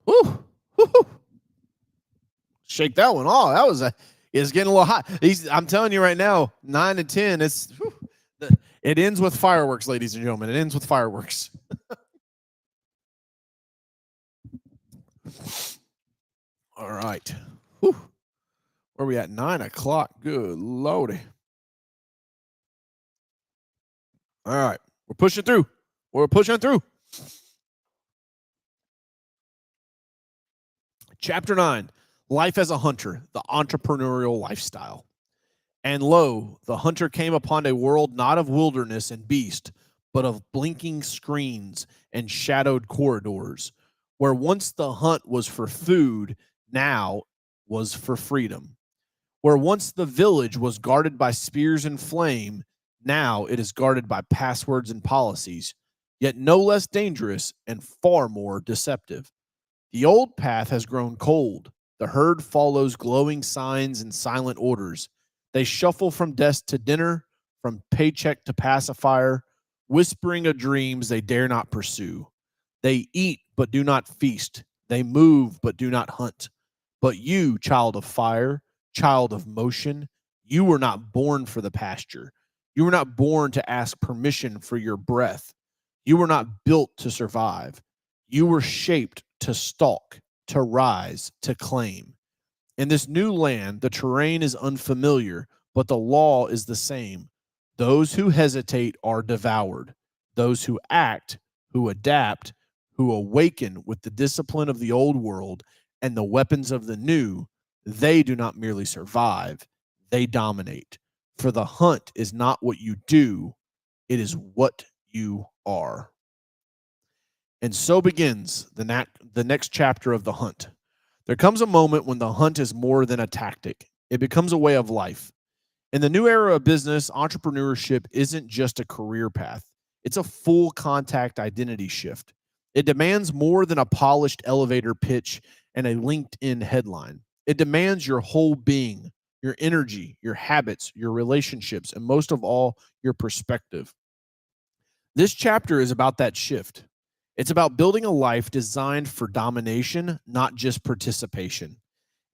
Woo! Woo-hoo. Shake that one off. That was it's getting a little hot. I'm telling you right now, 9 to 10, it ends with fireworks, ladies and gentlemen. It ends with fireworks. All right. Whew. Where are we at? 9 o'clock. Good Lordy. All right. We're pushing through. We're pushing through. Chapter 9, Life as a Hunter, the Entrepreneurial Lifestyle. And lo, the hunter came upon a world not of wilderness and beast, but of blinking screens and shadowed corridors, where once the hunt was for food, now was for freedom. Where once the village was guarded by spears and flame, now it is guarded by passwords and policies, yet no less dangerous and far more deceptive. The old path has grown cold. The herd follows glowing signs and silent orders. They shuffle from desk to dinner, from paycheck to pacifier, whispering of dreams they dare not pursue. They eat but do not feast. They move but do not hunt. But you, child of fire, child of motion, you were not born for the pasture. You were not born to ask permission for your breath. You were not built to survive. You were shaped to stalk, to rise, to claim. In this new land, the terrain is unfamiliar, but the law is the same. Those who hesitate are devoured. Those who act, who adapt, who awaken with the discipline of the old world and the weapons of the new, they do not merely survive, they dominate. For the hunt is not what you do, it is what you are. And so begins the next chapter of the hunt. There comes a moment when the hunt is more than a tactic. It becomes a way of life. In the new era of business, entrepreneurship isn't just a career path. It's a full contact identity shift. It demands more than a polished elevator pitch and a LinkedIn headline. It demands your whole being, your energy, your habits, your relationships, and most of all, your perspective. This chapter is about that shift. It's about building a life designed for domination, not just participation.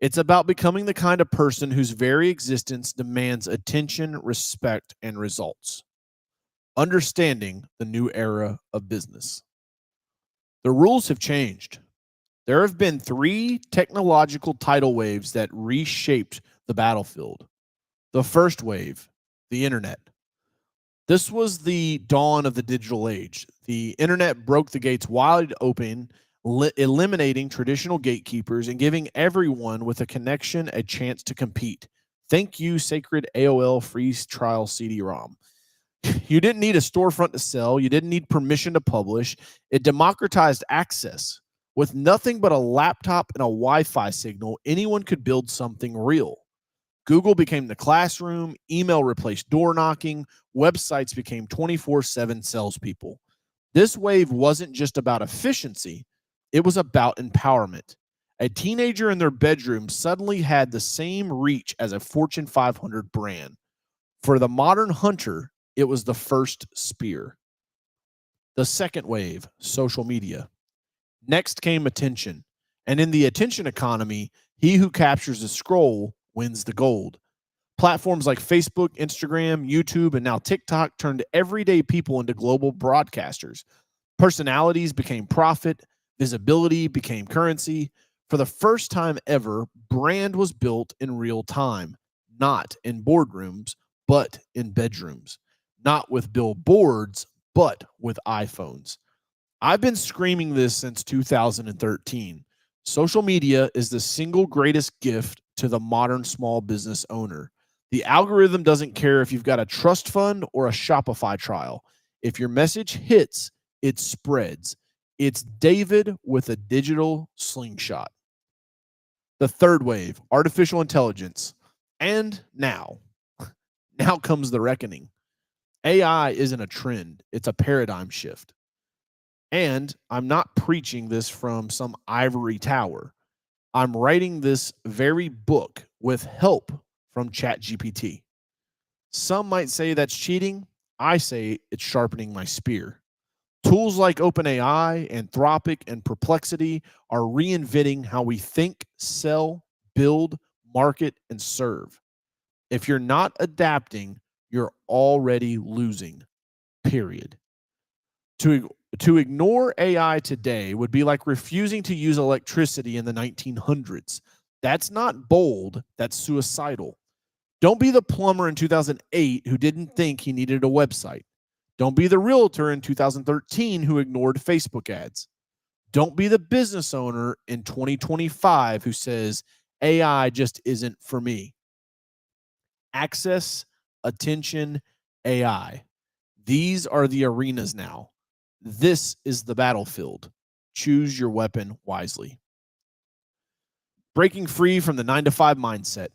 It's about becoming the kind of person whose very existence demands attention, respect, and results. Understanding the new era of business. The rules have changed. There have been 3 technological tidal waves that reshaped the battlefield. The first wave, the internet. This was the dawn of the digital age. The internet broke the gates wide open, eliminating traditional gatekeepers and giving everyone with a connection a chance to compete. Thank you, sacred AOL free trial CD-ROM. You didn't need a storefront to sell. You didn't need permission to publish. It democratized access. With nothing but a laptop and a Wi-Fi signal, anyone could build something real. Google became the classroom, email replaced door knocking, websites became 24/7 salespeople. This wave wasn't just about efficiency, it was about empowerment. A teenager in their bedroom suddenly had the same reach as a Fortune 500 brand. For the modern hunter, it was the first spear. The second wave, social media. Next came attention. And in the attention economy, he who captures the scroll wins the gold. Platforms like Facebook, Instagram, YouTube, and now TikTok turned everyday people into global broadcasters. Personalities became profit, visibility became currency. For the first time ever, brand was built in real time, not in boardrooms, but in bedrooms. Not with billboards, but with iPhones. I've been screaming this since 2013. Social media is the single greatest gift to the modern small business owner. The algorithm doesn't care if you've got a trust fund or a Shopify trial. If your message hits, it spreads. It's David with a digital slingshot. The third wave, artificial intelligence. And now comes the reckoning. AI isn't a trend, it's a paradigm shift. And I'm not preaching this from some ivory tower. I'm writing this very book with help from ChatGPT. Some might say that's cheating. I say it's sharpening my spear. Tools like OpenAI, Anthropic, and Perplexity are reinventing how we think, sell, build, market, and serve. If you're not adapting, you're already losing, period. To ignore AI today would be like refusing to use electricity in the 1900s. That's not bold, that's suicidal. Don't be the plumber in 2008 who didn't think he needed a website. Don't be the realtor in 2013 who ignored Facebook ads. Don't be the business owner in 2025 who says AI just isn't for me. Access, attention, AI. These are the arenas now. This is the battlefield. Choose your weapon wisely. Breaking free from the 9-to-5 mindset.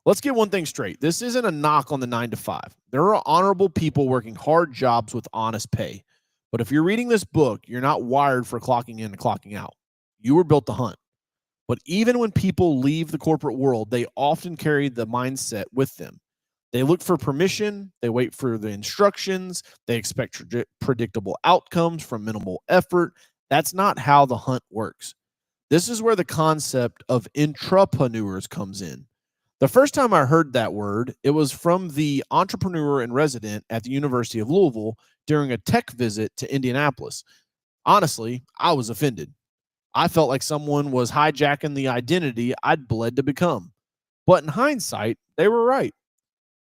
Let's get one thing straight. This isn't a knock on the 9-to-5. There are honorable people working hard jobs with honest pay. But if you're reading this book, you're not wired for clocking in and clocking out. You were built to hunt. But even when people leave the corporate world, they often carry the mindset with them. They look for permission. They wait for the instructions. They expect predictable outcomes from minimal effort. That's not how the hunt works. This is where the concept of intrapreneurs comes in. The first time I heard that word, it was from the entrepreneur in resident at the University of Louisville during a tech visit to Indianapolis. Honestly, I was offended. I felt like someone was hijacking the identity I'd bled to become. But in hindsight, they were right.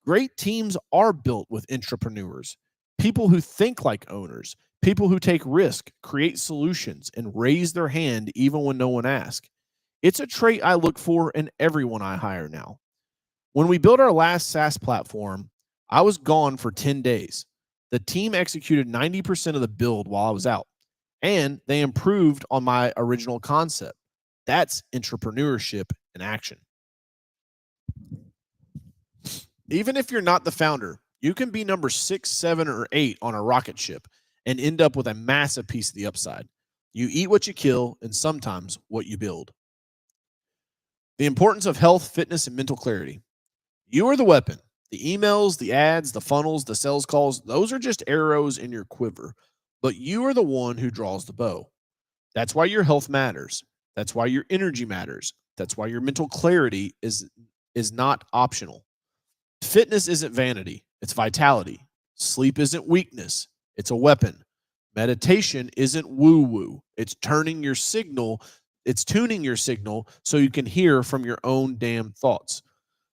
Great teams are built with intrapreneurs, people who think like owners, people who take risk, create solutions, and raise their hand even when no one asks. It's a trait I look for in everyone I hire now. When we built our last SaaS platform, I was gone for 10 days. The team executed 90% of the build while I was out, and they improved on my original concept. That's entrepreneurship in action. Even if you're not the founder, you can be number 6, 7, or 8 on a rocket ship and end up with a massive piece of the upside. You eat what you kill, and sometimes what you build. The importance of health, fitness, and mental clarity. You are the weapon. The emails, the ads, the funnels, the sales calls, those are just arrows in your quiver. But you are the one who draws the bow. That's why your health matters. That's why your energy matters. That's why your mental clarity is not optional. Fitness isn't vanity, it's vitality. Sleep isn't weakness, it's a weapon. Meditation isn't woo-woo. It's tuning your signal so you can hear from your own damn thoughts.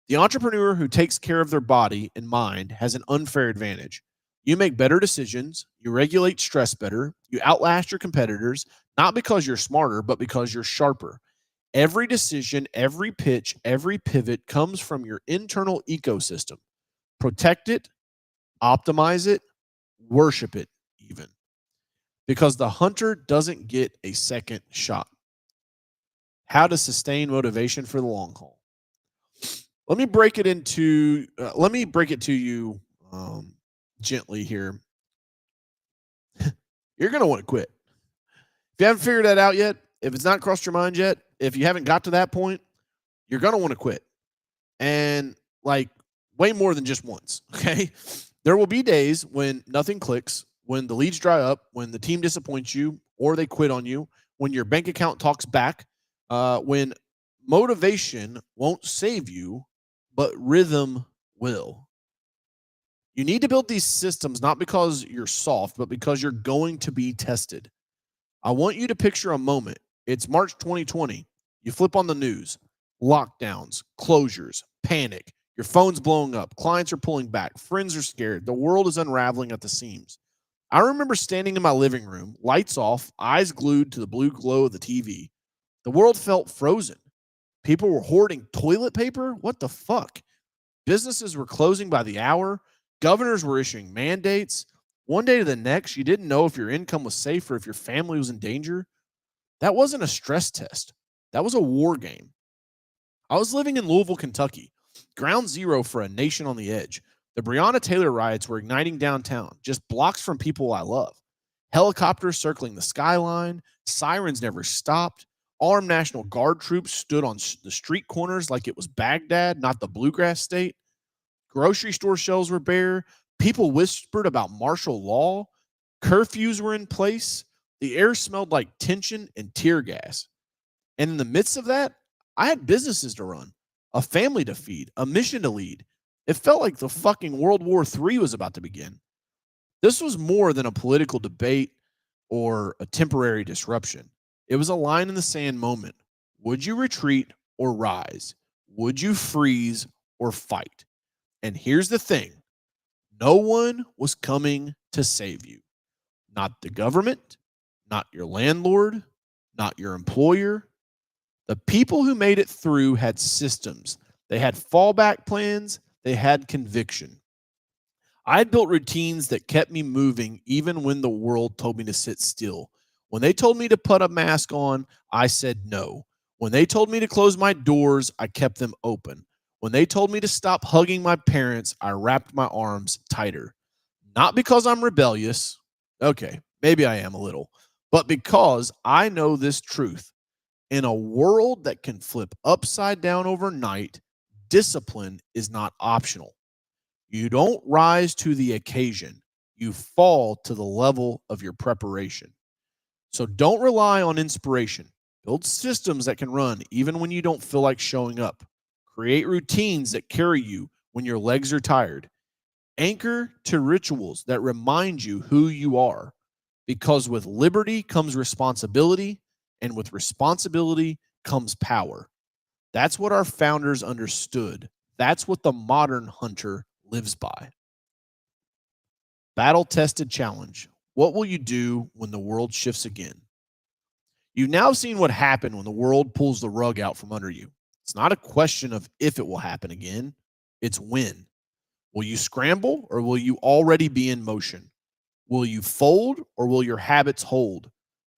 The entrepreneur who takes care of their body and mind has an unfair advantage. You make better decisions, you regulate stress better, you outlast your competitors, not because you're smarter, but because you're sharper. Every decision, every pitch, every pivot comes from your internal ecosystem. Protect it, optimize it, worship it, even. Because the hunter doesn't get a second shot. How to sustain motivation for the long haul. Let me break it to you gently here. You're going to want to quit. If you haven't figured that out yet, if it's not crossed your mind yet, if you haven't got to that point, you're going to want to quit. And like way more than just once, okay? There will be days when nothing clicks, when the leads dry up, when the team disappoints you or they quit on you, when your bank account talks back, when motivation won't save you, but rhythm will. You need to build these systems not because you're soft, but because you're going to be tested. I want you to picture a moment. It's March 2020. You flip on the news, lockdowns, closures, panic. Your phone's blowing up. Clients are pulling back. Friends are scared. The world is unraveling at the seams. I remember standing in my living room, lights off, eyes glued to the blue glow of the TV. The world felt frozen. People were hoarding toilet paper. What the fuck? Businesses were closing by the hour. Governors were issuing mandates. One day to the next, you didn't know if your income was safe or if your family was in danger. That wasn't a stress test. That was a war game. I was living in Louisville, Kentucky, ground zero for a nation on the edge. The Breonna Taylor riots were igniting downtown, just blocks from people I love. Helicopters circling the skyline, sirens never stopped. Armed National Guard troops stood on the street corners like it was Baghdad, not the bluegrass state. Grocery store shelves were bare. People whispered about martial law. Curfews were in place. The air smelled like tension and tear gas. And in the midst of that, I had businesses to run, a family to feed, a mission to lead. It felt like the fucking World War III was about to begin. This was more than a political debate or a temporary disruption. It was a line in the sand moment. Would you retreat or rise? Would you freeze or fight? And here's the thing. No one was coming to save you. Not the government, not your landlord, not your employer. The people who made it through had systems. They had fallback plans. They had conviction. I had built routines that kept me moving even when the world told me to sit still. When they told me to put a mask on, I said no. When they told me to close my doors, I kept them open. When they told me to stop hugging my parents, I wrapped my arms tighter. Not because I'm rebellious. Okay, maybe I am a little. But because I know this truth. In a world that can flip upside down overnight, discipline is not optional. You don't rise to the occasion. You fall to the level of your preparation. So don't rely on inspiration. Build systems that can run even when you don't feel like showing up. Create routines that carry you when your legs are tired. Anchor to rituals that remind you who you are. Because with liberty comes responsibility, and with responsibility comes power. That's what our founders understood. That's what the modern hunter lives by. Battle-tested challenge. What will you do when the world shifts again? You've now seen what happened when the world pulls the rug out from under you. It's not a question of if it will happen again. It's when. Will you scramble or will you already be in motion? Will you fold or will your habits hold?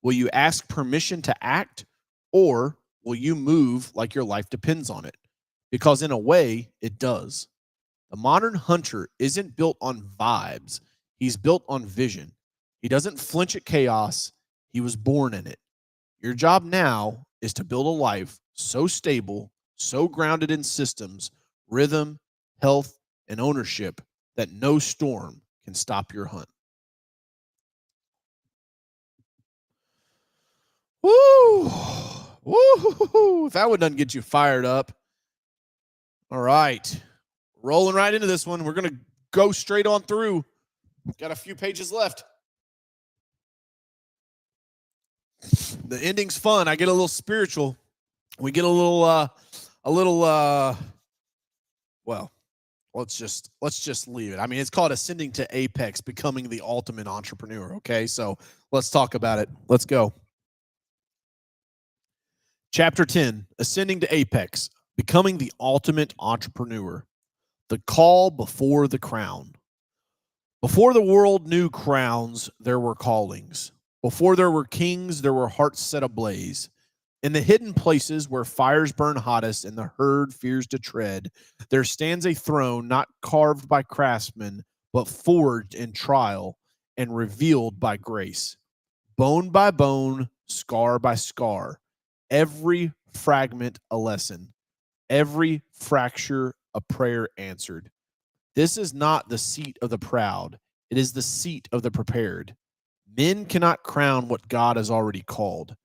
Will you ask permission to act or will you move like your life depends on it? Because in a way, it does. The modern hunter isn't built on vibes. He's built on vision. He doesn't flinch at chaos. He was born in it. Your job now is to build a life so stable, so grounded in systems, rhythm, health, and ownership that no storm can stop your hunt. Woo! Woo! If that one doesn't get you fired up. All right. Rolling right into this one. We're going to go straight on through. Got a few pages left. The ending's fun. I get a little spiritual. We get a little well, let's just leave it. I mean, it's called Ascending to Apex, Becoming the Ultimate Entrepreneur. Okay, so let's talk about it. Let's go. Chapter 10, Ascending to Apex, Becoming the Ultimate Entrepreneur. The Call Before the Crown. Before the world knew crowns, there were callings. Before there were kings, there were hearts set ablaze. In the hidden places where fires burn hottest and the herd fears to tread, there stands a throne not carved by craftsmen, but forged in trial and revealed by grace. Bone by bone, scar by scar, every fragment a lesson, every fracture a prayer answered. This is not the seat of the proud, it is the seat of the prepared. Men cannot crown what God has already called.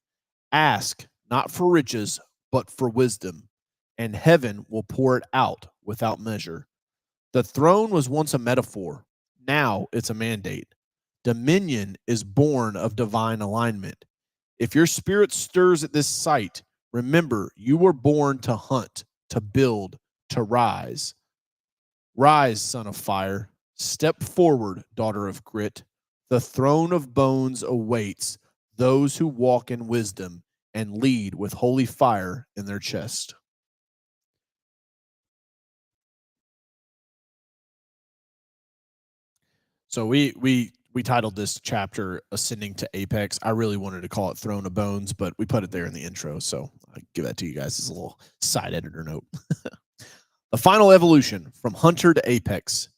Ask not for riches, but for wisdom, and heaven will pour it out without measure. The throne was once a metaphor. Now it's a mandate. Dominion is born of divine alignment. If your spirit stirs at this sight, remember you were born to hunt, to build, to rise. Rise, son of fire. Step forward, daughter of grit. The throne of bones awaits those who walk in wisdom and lead with holy fire in their chest. So we titled this chapter Ascending to Apex. I really wanted to call it Throne of Bones, but we put it there in the intro, so I give that to you guys as a little side editor note. The final evolution from hunter to apex.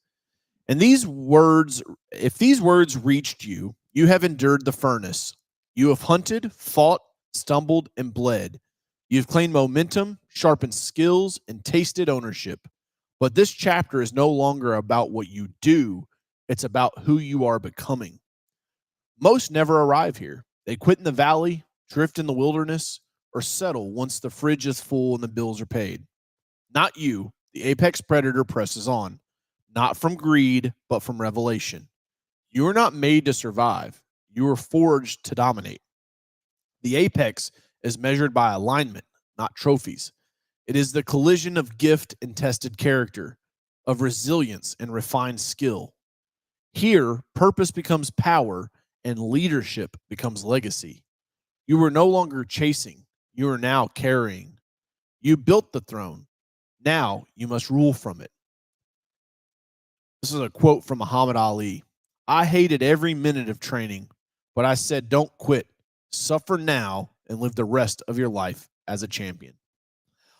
And these words, if these words reached you, you have endured the furnace. You have hunted, fought, stumbled, and bled. You've claimed momentum, sharpened skills, and tasted ownership. But this chapter is no longer about what you do, it's about who you are becoming. Most never arrive here. They quit in the valley, drift in the wilderness, or settle once the fridge is full and the bills are paid. Not you. The apex predator presses on, not from greed, but from revelation. You are not made to survive. You are forged to dominate. The apex is measured by alignment, not trophies. It is the collision of gift and tested character, of resilience and refined skill. Here, purpose becomes power and leadership becomes legacy. You are no longer chasing. You are now carrying. You built the throne. Now you must rule from it. This is a quote from Muhammad Ali. I hated every minute of training, but I said, don't quit. Suffer now and live the rest of your life as a champion.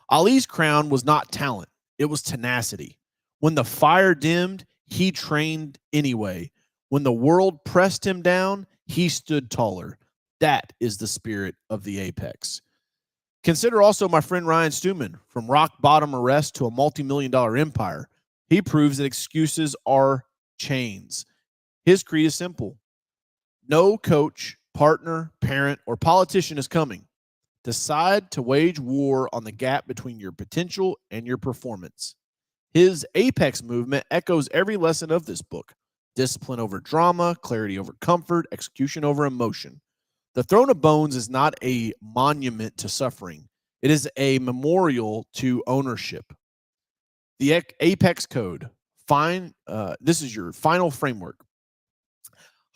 Ali's crown was not talent. It was tenacity. When the fire dimmed, he trained anyway. When the world pressed him down, he stood taller. That is the spirit of the apex. Consider also my friend Ryan Stewman, from rock bottom arrest to a multi-million-dollar empire. He proves that excuses are chains. His creed is simple. No coach, partner, parent, or politician is coming. Decide to wage war on the gap between your potential and your performance. His apex movement echoes every lesson of this book. Discipline over drama, clarity over comfort, execution over emotion. The Throne of Bones is not a monument to suffering. It is a memorial to ownership. The Apex Code. This is your final framework.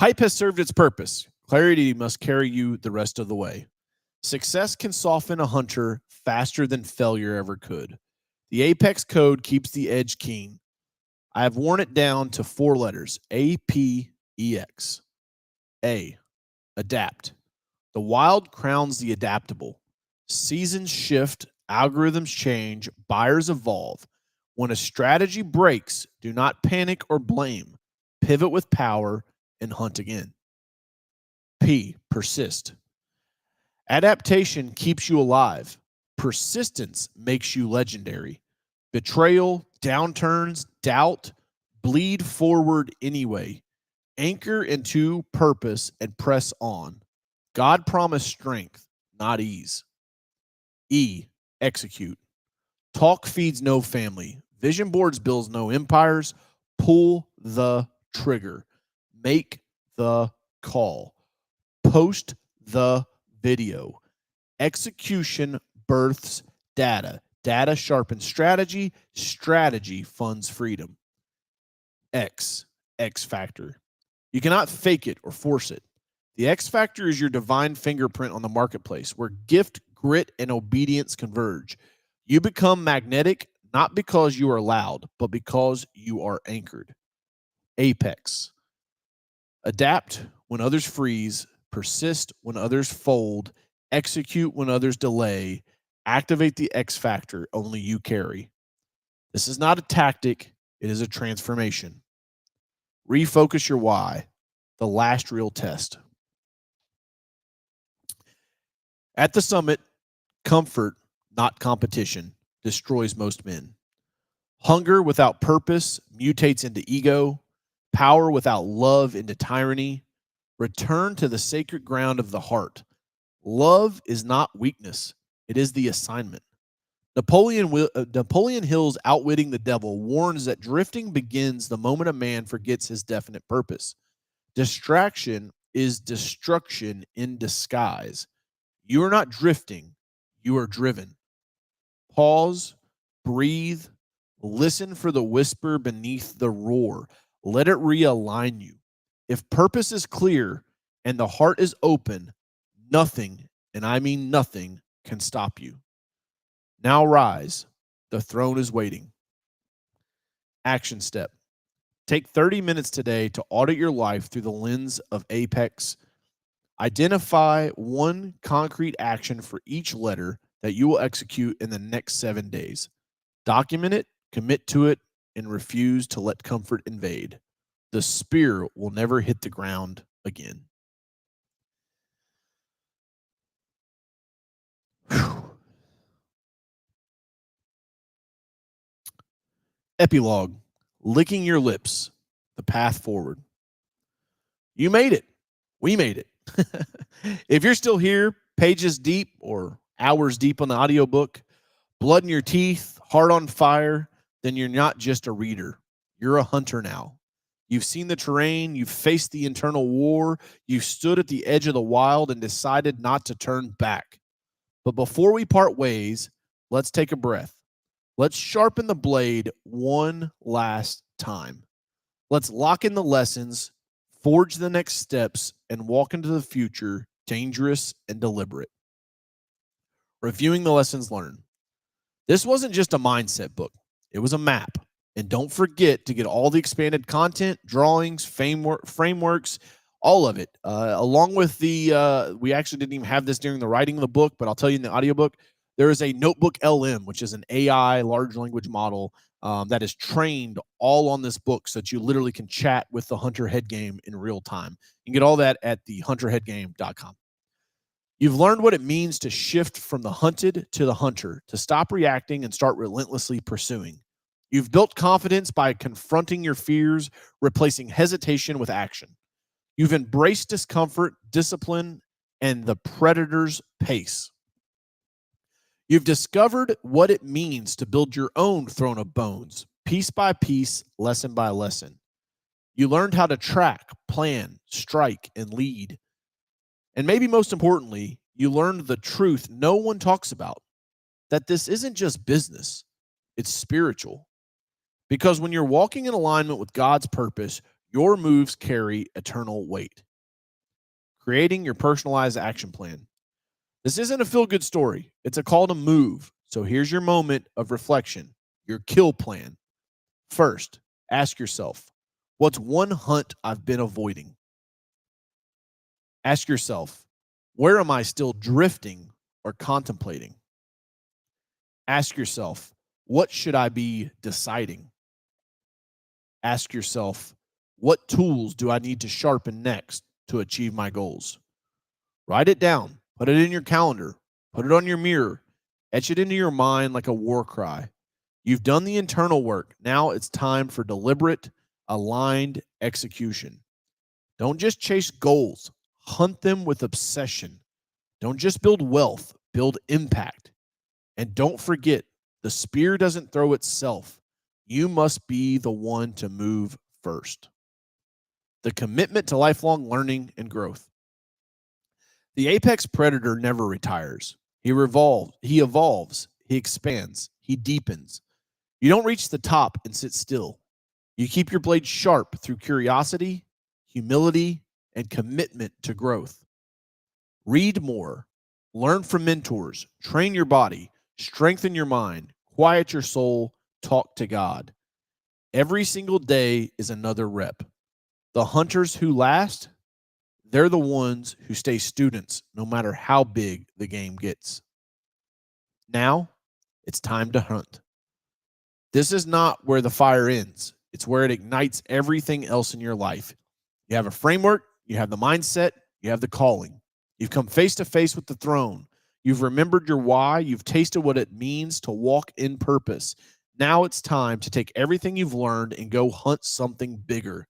Hype has served its purpose. Clarity must carry you the rest of the way. Success can soften a hunter faster than failure ever could. The Apex Code keeps the edge keen. I have worn it down to 4 letters. APEX. A. Adapt. The wild crowns the adaptable. Seasons shift, algorithms change, buyers evolve. When a strategy breaks, do not panic or blame. Pivot with power and hunt again. P. Persist. Adaptation keeps you alive. Persistence makes you legendary. Betrayal, downturns, doubt, bleed forward anyway. Anchor into purpose and press on. God promised strength, not ease. E. Execute. Talk feeds no family. Vision boards builds no empires. Pull the trigger. Make the call. Post the video. Execution births data. Data sharpens strategy. Strategy funds freedom. X factor. You cannot fake it or force it. The X factor is your divine fingerprint on the marketplace where gift, grit, and obedience converge. You become magnetic not because you are loud, but because you are anchored. Apex. Adapt when others freeze, persist when others fold, execute when others delay, activate the X factor only you carry. This is not a tactic, it is a transformation. Refocus your why, the last real test. At the summit, comfort, not competition, destroys most men. Hunger without purpose mutates into ego. Power without love into tyranny. Return to the sacred ground of the heart. Love is not weakness. It is the assignment. Napoleon Hill's Outwitting the Devil warns that drifting begins the moment a man forgets his definite purpose. Distraction is destruction in disguise. You are not drifting, you are driven. Pause, breathe, listen for the whisper beneath the roar. Let it realign you. If purpose is clear and the heart is open, nothing, and I mean nothing, can stop you. Now rise. The throne is waiting. Action step. Take 30 minutes today to audit your life through the lens of Apex. Identify one concrete action for each letter that you will execute in the next 7 days. Document it, commit to it, and refuse to let comfort invade. The spear will never hit the ground again. Whew. Epilogue. Licking your lips. The path forward. You made it. We made it. If you're still here, pages deep or hours deep on the audiobook, blood in your teeth, heart on fire, then you're not just a reader. You're a hunter now. You've seen the terrain. You've faced the internal war. You've stood at the edge of the wild and decided not to turn back. But before we part ways, let's take a breath. Let's sharpen the blade one last time. Let's lock in the lessons, forge the next steps, and walk into the future dangerous and deliberate. Reviewing the lessons learned. This wasn't just a mindset book. It was a map. And don't forget to get all the expanded content, drawings, frameworks, all of it. Along with we actually didn't even have this during the writing of the book, but I'll tell you in the audiobook, there is a Notebook LM, which is an AI large language model that is trained all on this book so that you literally can chat with the Hunter Head Game in real time. You can get all that at thehunterheadgame.com. You've learned what it means to shift from the hunted to the hunter, to stop reacting and start relentlessly pursuing. You've built confidence by confronting your fears, replacing hesitation with action. You've embraced discomfort, discipline, and the predator's pace. You've discovered what it means to build your own throne of bones, piece by piece, lesson by lesson. You learned how to track, plan, strike, and lead. And maybe most importantly, you learned the truth no one talks about, that this isn't just business, it's spiritual. Because when you're walking in alignment with God's purpose, your moves carry eternal weight. Creating your personalized action plan. This isn't a feel-good story. It's a call to move. So here's your moment of reflection, your kill plan. First, ask yourself, what's one hunt I've been avoiding? Ask yourself, where am I still drifting or contemplating? Ask yourself, what should I be deciding? Ask yourself, what tools do I need to sharpen next to achieve my goals? Write it down. Put it in your calendar. Put it on your mirror. Etch it into your mind like a war cry. You've done the internal work. Now it's time for deliberate, aligned execution. Don't just chase goals. Hunt them with obsession. Don't just build wealth. Build impact. And don't forget, the spear doesn't throw itself. You must be the one to move first. the commitment to lifelong learning and growth. The apex predator never retires. He evolves, he expands, he deepens. You don't reach the top and sit still. You keep your blade sharp through curiosity, humility, and commitment to growth. Read more, learn from mentors, train your body, strengthen your mind, quiet your soul, talk to God. Every single day is another rep. The hunters who last, they're the ones who stay students no matter how big the game gets. Now, it's time to hunt. This is not where the fire ends. It's where it ignites everything else in your life. You have a framework, you have the mindset, you have the calling. You've come face to face with the throne. You've remembered your why. You've tasted what it means to walk in purpose. Now it's time to take everything you've learned and go hunt something bigger.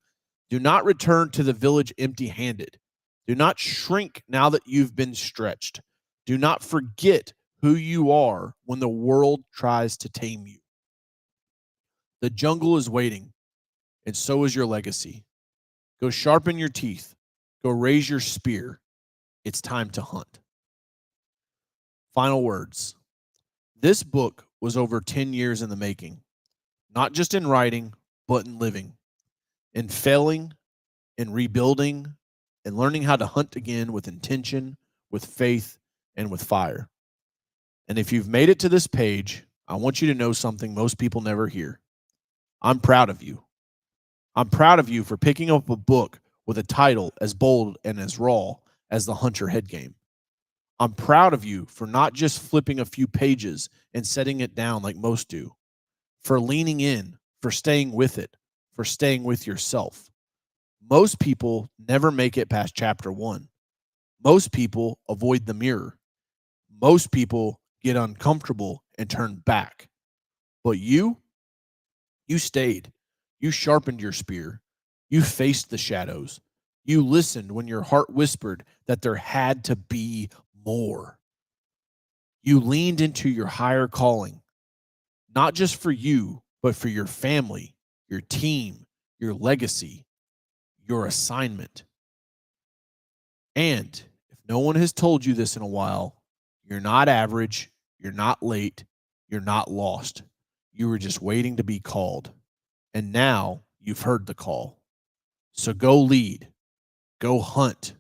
Do not return to the village empty-handed. Do not shrink now that you've been stretched. Do not forget who you are when the world tries to tame you. The jungle is waiting, and so is your legacy. Go sharpen your teeth. Go raise your spear. It's time to hunt. Final words. This book was over 10 years in the making, not just in writing, but in living, in failing, in rebuilding, and learning how to hunt again with intention, with faith, and with fire. And if you've made it to this page, I want you to know something most people never hear. I'm proud of you. I'm proud of you for picking up a book with a title as bold and as raw as The Hunter Head Game. I'm proud of you for not just flipping a few pages and setting it down like most do, for leaning in, for staying with it, for staying with yourself. Most people never make it past chapter 1. Most people avoid the mirror. Most people get uncomfortable and turn back. But you stayed. You sharpened your spear. You faced the shadows. You listened when your heart whispered that there had to be more. You leaned into your higher calling, not just for you, but for your family, your team, your legacy, your assignment. And if no one has told you this in a while, you're not average, you're not late, you're not lost. You were just waiting to be called. And now you've heard the call. So go lead, go hunt,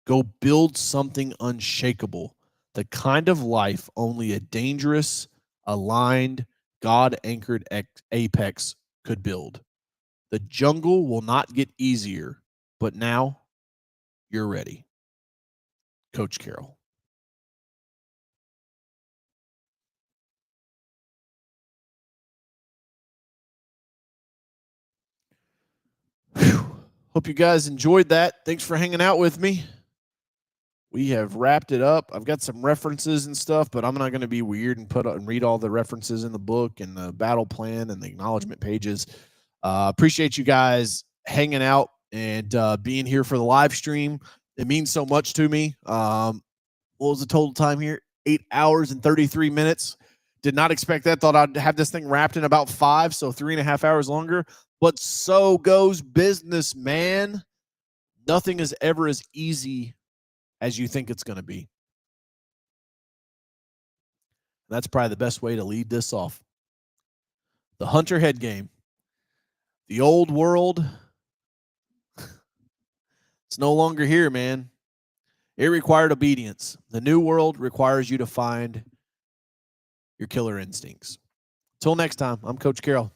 go build something unshakable, the kind of life only a dangerous, aligned, God-anchored apex could build. The jungle will not get easier, but now you're ready. Coach Carroll. Whew. Hope you guys enjoyed that. Thanks for hanging out with me. We have wrapped it up. I've got some references and stuff, but I'm not going to be weird and read all the references in the book and the battle plan and the acknowledgement pages. Appreciate you guys hanging out and being here for the live stream. It means so much to me. What was the total time here? 8 hours and 33 minutes. Did not expect that. Thought I'd have this thing wrapped in about 5, so 3.5 hours longer. But so goes business, man. Nothing is ever as easy as you think it's going to be. That's probably the best way to lead this off. The Hunter Head Game. The old world, it's no longer here, man. It required obedience. The new world requires you to find your killer instincts. Until next time, I'm Coach Carroll.